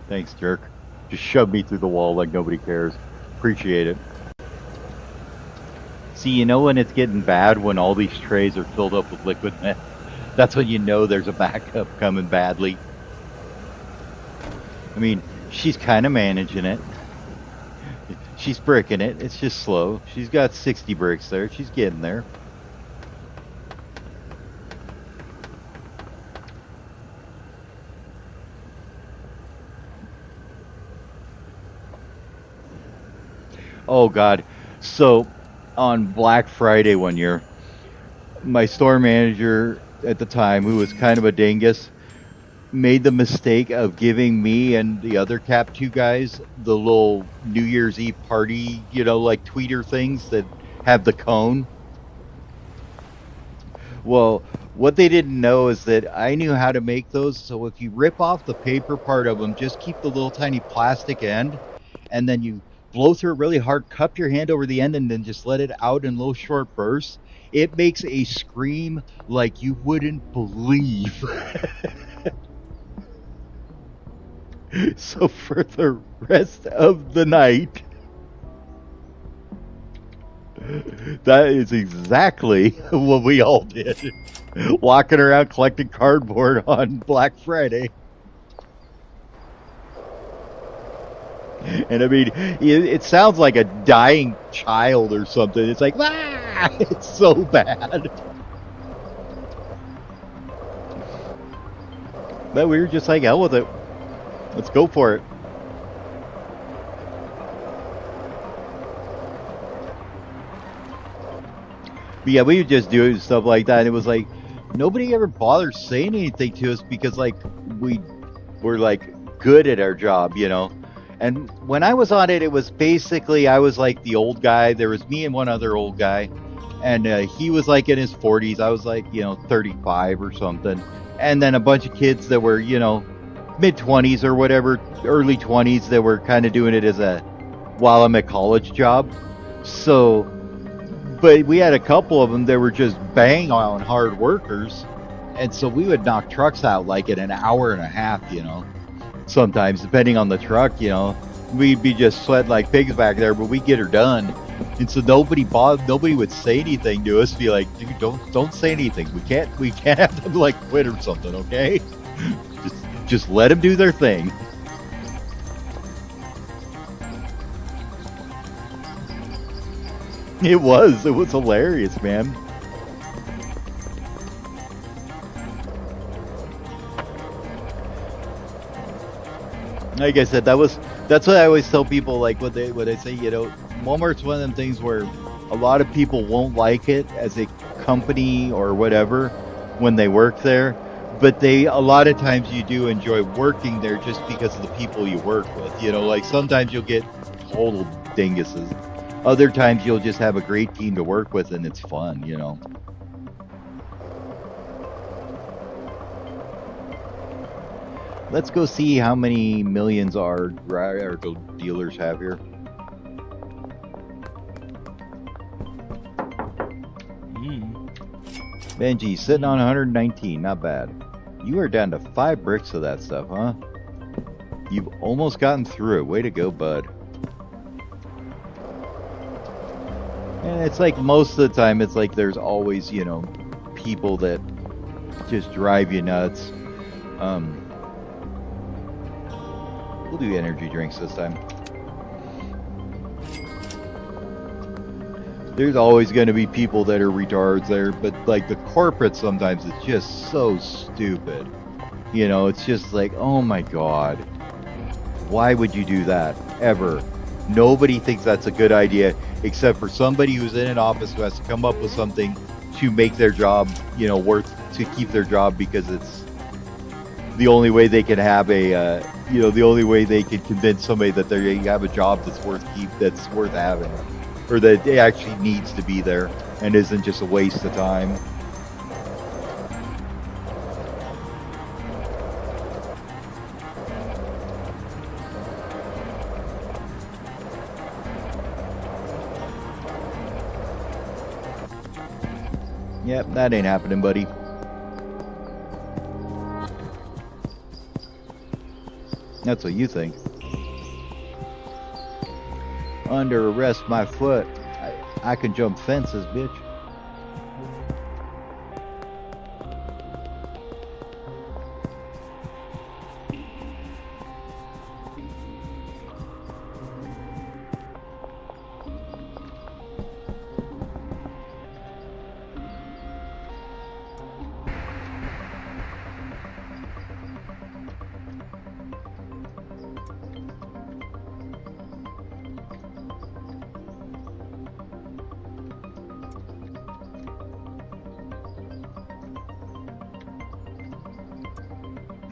Thanks, jerk. Just shove me through the wall like nobody cares. Appreciate it. See, you know when it's getting bad when all these trays are filled up with liquid meth? That's when you know there's a backup coming badly. I mean, she's kind of managing it. She's bricking it. It's just slow. She's got 60 bricks there. She's getting there. Oh, God. So, on Black Friday one year, my store manager at the time, who was kind of a dingus, made the mistake of giving me and the other Cap 2 guys the little New Year's Eve party, you know, like tweeter things that have the cone. Well, what they didn't know is that I knew how to make those, so if you rip off the paper part of them, just keep the little tiny plastic end, and then you blow through it really hard, cup your hand over the end, and then just let it out in little short bursts. It makes a scream like you wouldn't believe. So for the rest of the night, that is exactly what we all did. Walking around collecting cardboard on Black Friday. And I mean, it sounds like a dying child or something. It's like, ah! It's so bad. But we were just like, hell with it. Let's go for it. But yeah, we would just do stuff like that. And it was like, nobody ever bothered saying anything to us because, like, we were, like, good at our job, you know? And when I was on it, it was basically, I was like the old guy. There was me and one other old guy. And he was like in his 40s. I was like, 35 or something. And then a bunch of kids that were, mid 20s or whatever, early 20s, that were kind of doing it as a while I'm at college job. So, but we had a couple of them that were just bang on hard workers. And so we would knock trucks out like in an hour and a half, sometimes depending on the truck, we'd be just sweating like pigs back there, but we get her done. And so nobody would say anything to us. Be like, dude, don't say anything. We can't have them like quit or something, okay? Just let them do their thing. It was hilarious, man. Like I said, that's what I always tell people. Like when they say, Walmart's one of them things where a lot of people won't like it as a company or whatever when they work there, but a lot of times you do enjoy working there just because of the people you work with. Like sometimes you'll get total dinguses. Other times you'll just have a great team to work with and it's fun, Let's go see how many millions our dealers have here. Benji, sitting on 119, not bad. You are down to 5 bricks of that stuff, huh? You've almost gotten through it. Way to go, bud. And it's like most of the time, it's like there's always, people that just drive you nuts. We'll do energy drinks this time. There's always going to be people that are retards there, but like the corporate sometimes it's just so stupid. It's just like, oh my god. Why would you do that? Ever. Nobody thinks that's a good idea except for somebody who's in an office who has to come up with something to make their job, to keep their job because it's the only way they can have the only way they can convince somebody that they have a job that's worth having, or that it actually needs to be there and isn't just a waste of time. Yep, that ain't happening, buddy. That's what you think. Under arrest, my foot. I can jump fences, bitch.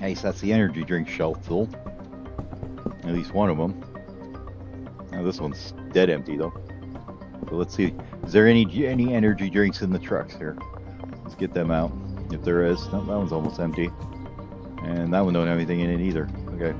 Nice, that's the energy drink shelf full. At least one of them. Now this one's dead empty though. So let's see. Is there any energy drinks in the trucks here? Let's get them out. If there is. No, that one's almost empty. And that one don't have anything in it either. Okay.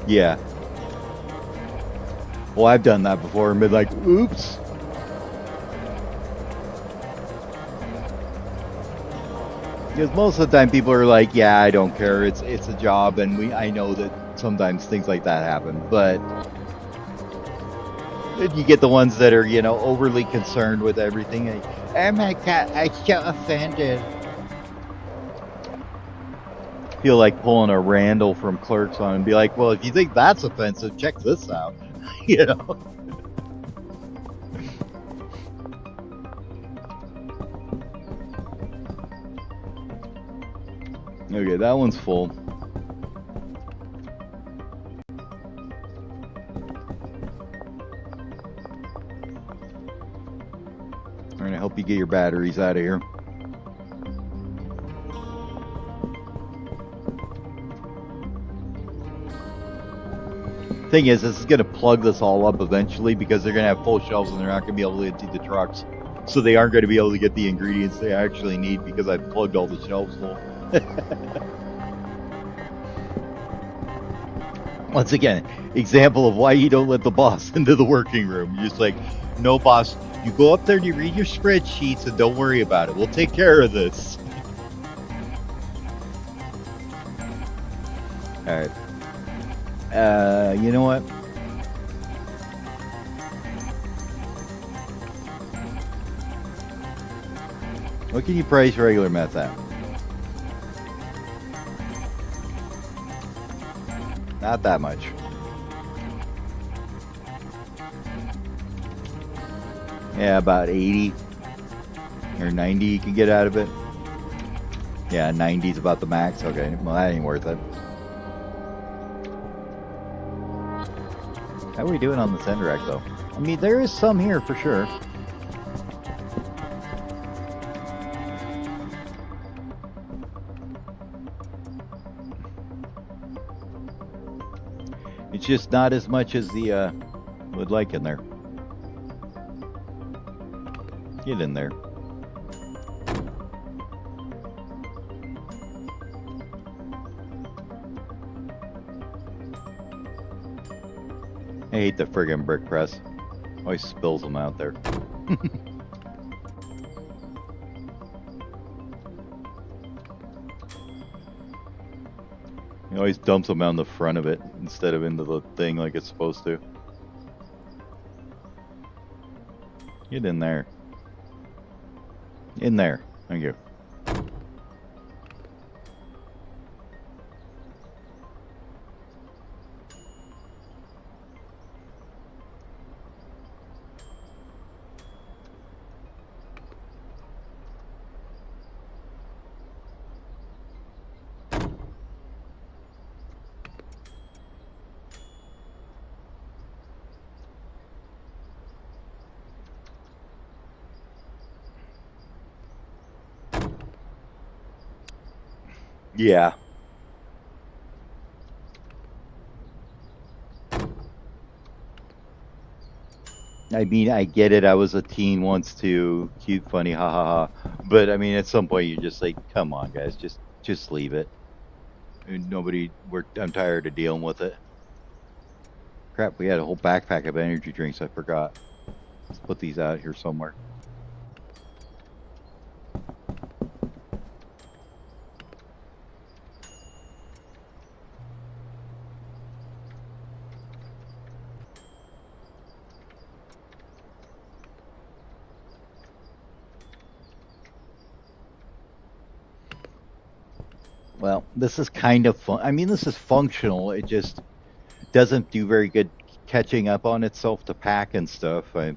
Yeah. Well, I've done that before and been like, oops. Because most of the time people are like, yeah, I don't care. It's a job, and I know that sometimes things like that happen. But then you get the ones that are, overly concerned with everything. Like, oh my god, I so offended. Feel like pulling a Randall from Clerks on and be like, well, if you think that's offensive, check this out. you know. Okay, that one's full. I'm gonna help you get your batteries out of here. Thing is, this is gonna plug this all up eventually because they're gonna have full shelves and they're not gonna be able to empty the trucks. So they aren't gonna be able to get the ingredients they actually need because I've plugged all the shelves full. Once again, example of why you don't let the boss into the working room. You're just like, no, boss, you go up there and you read your spreadsheets and don't worry about it. We'll take care of this. All right. You know what? What can you price regular meth at? Not that much. Yeah, about 80 or 90 you can get out of it. Yeah, 90 is about the max. Okay, well, that ain't worth it. How are we doing on the send rack, though? I mean, there is some here for sure. It's just not as much as the would like in there. Get in there. I hate the friggin' brick press. Always spills them out there. He always dumps them out in the front of it instead of into the thing like it's supposed to. Get in there. In there. Thank you. Yeah. I mean, I get it. I was a teen once too. Cute, funny, ha ha ha. But I mean, at some point, you're just like, come on, guys, just leave it. I'm tired of dealing with it. Crap, we had a whole backpack of energy drinks. I forgot. Let's put these out here somewhere. Well, this is kind of fun. I mean, this is functional. It just doesn't do very good catching up on itself to pack and stuff. I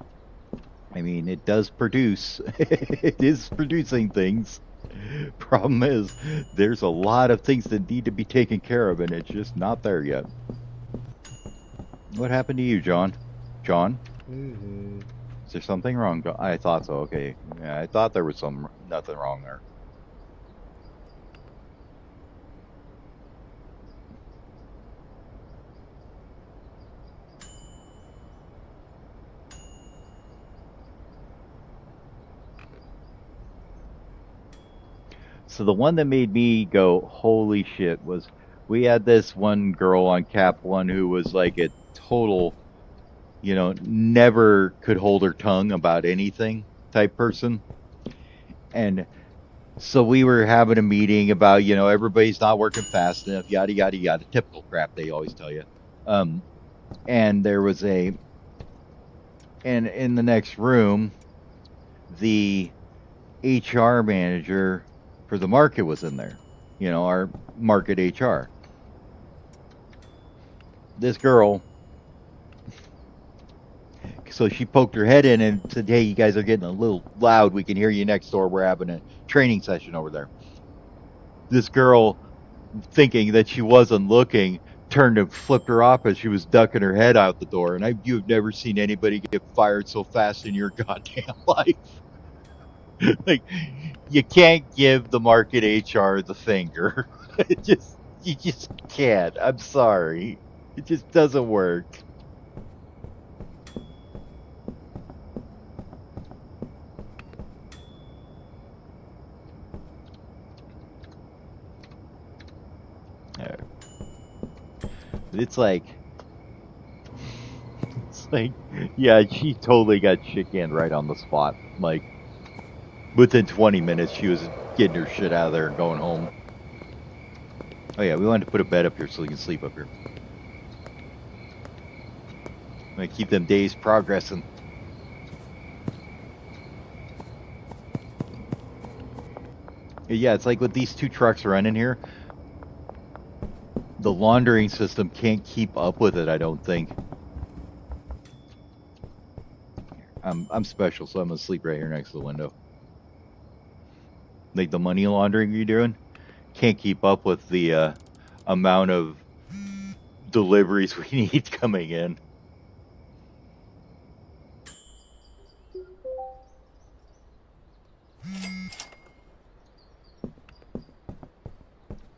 mean, it does produce. It is producing things. Problem is, there's a lot of things that need to be taken care of, and it's just not there yet. What happened to you, John? John? Mm-hmm. Is there something wrong? I thought so. Okay. Yeah, I thought there was nothing wrong there. So the one that made me go, holy shit, was We had this one girl on Cap 1 who was like a total, never could hold her tongue about anything type person. And so we were having a meeting about, everybody's not working fast enough, yada, yada, yada, typical crap they always tell you. Um, and and in the next room, the HR manager for the market was in there, our market HR. This girl, so she poked her head in and said, "Hey, you guys are getting a little loud. We can hear you next door. We're having a training session over there." This girl, thinking that she wasn't looking, turned and flipped her off as she was ducking her head out the door. And you've never seen anybody get fired so fast in your goddamn life. Like, you can't give the market HR the finger. You just can't. I'm sorry. It just doesn't work. It's like, yeah, she totally got shit canned right on the spot. Like, within 20 minutes, she was getting her shit out of there and going home. Oh yeah, we wanted to put a bed up here so we can sleep up here. I'm gonna keep them days progressing. Yeah, it's like with these two trucks running here, the laundering system can't keep up with it, I don't think. I'm special, so I'm gonna sleep right here next to the window. Like the money laundering you're doing can't keep up with the amount of deliveries we need coming in.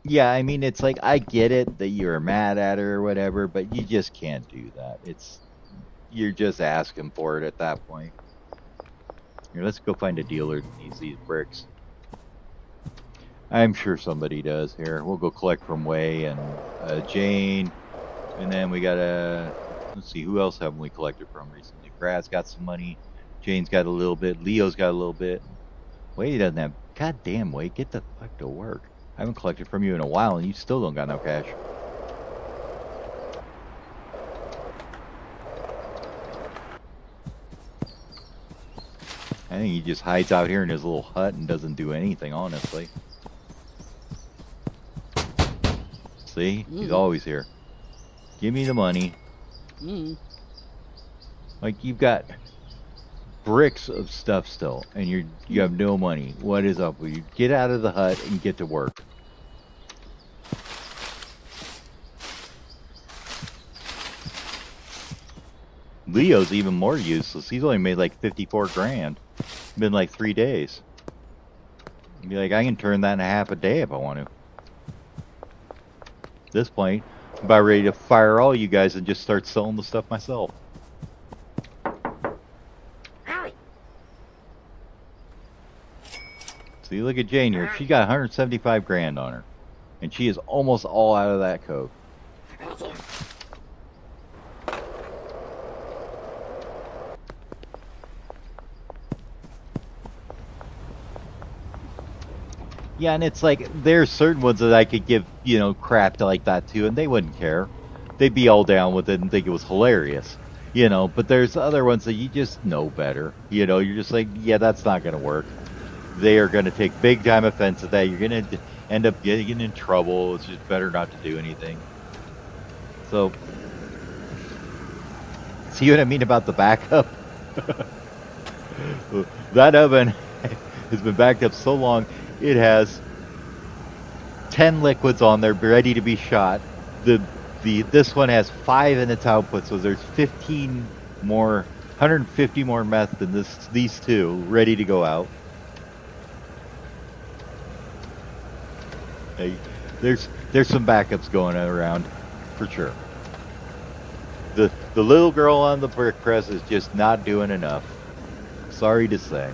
Yeah, I mean, it's like, I get it that you're mad at her or whatever, but you just can't do that. You're just asking for it at that point. Here, let's go find a dealer that needs these bricks. I'm sure somebody does. Here, we'll go collect from Way and Jane, and then we gotta, let's see, who else haven't we collected from recently? Brad's got some money, Jane's got a little bit, Leo's got a little bit. Way doesn't have. God damn, Way, get the fuck to work. I haven't collected from you in a while, and you still don't got no cash. I think he just hides out here in his little hut and doesn't do anything, honestly. See? He's always here. Give me the money. Like, you've got bricks of stuff still, and you have no money. What is up with you? Get out of the hut and get to work. Leo's even more useless. He's only made like 54 grand. Been like 3 days. Be like, I can turn that in half a day if I want to. At this point, I'm about ready to fire all you guys and just start selling the stuff myself. See, look at Jane here. She got 175 grand on her. And she is almost all out of that code. Yeah, and it's like, there's certain ones that I could give, crap to like that too, and they wouldn't care. They'd be all down with it and think it was hilarious. But there's other ones that you just know better. You're just like, yeah, that's not going to work. They are going to take big time offense at that. You're going to end up getting in trouble. It's just better not to do anything. So, see what I mean about the backup? That oven has been backed up so long, it has 10 liquids on there ready to be shot. This one has 5 in its output, so there's 15 more, 150 more meth than these two ready to go out. Hey, there's some backups going around for sure. The little girl on the brick press is just not doing enough. Sorry to say.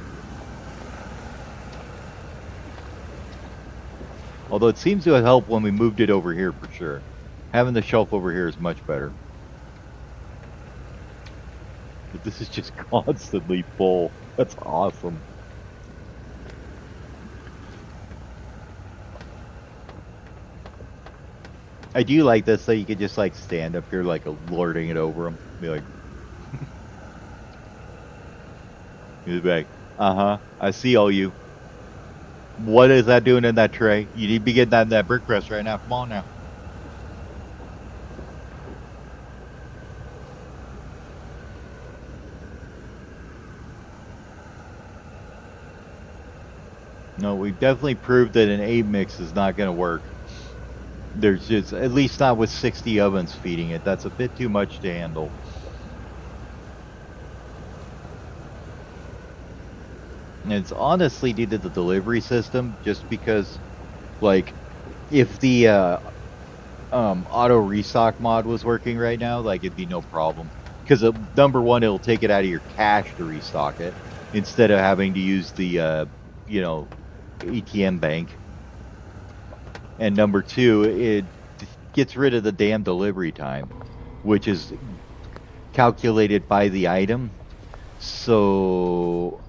Although it seems to have helped when we moved it over here for sure. Having the shelf over here is much better. But this is just constantly full. That's awesome. I do like this, so you could just like stand up here like lording it over them. Be like, he's like, I see all you. What is that doing in that tray? You need to be getting that in that brick press right now. Come on now. No, we've definitely proved that an A mix is not going to work. There's just, at least not with 60 ovens feeding it. That's a bit too much to handle. And it's honestly due to the delivery system, just because, like, if the auto restock mod was working right now, like, it'd be no problem. Because number one, it'll take it out of your cache to restock it instead of having to use the, ATM bank. And number two, it gets rid of the damn delivery time, which is calculated by the item. So,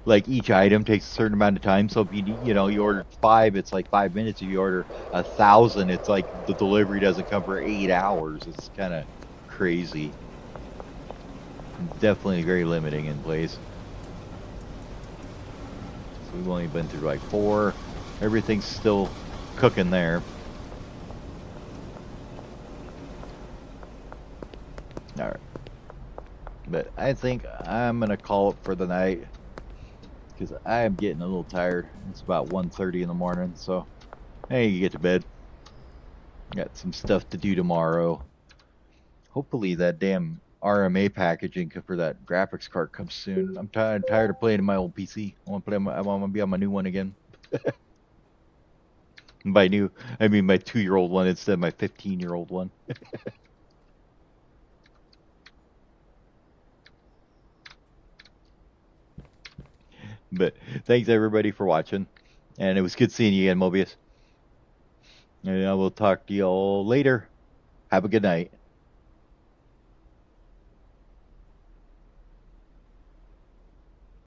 like each item takes a certain amount of time. So if you ordered 5, it's like 5 minutes. If you order 1,000, it's like the delivery doesn't come for 8 hours. It's kind of crazy. Definitely very limiting in place. So we've only been through like 4. Everything's still cooking there. All right. But I think I'm going to call it for the night because I am getting a little tired. It's about 1:30 in the morning, so I need to get to bed. Got some stuff to do tomorrow. Hopefully that damn RMA packaging for that graphics card comes soon. I'm tired of playing in my old PC. I want to be on my new one again. And by new, I mean my 2-year-old one instead of my 15-year-old one. But thanks everybody for watching, and it was good seeing you again, Mobius. And I will talk to you all later. Have a good night.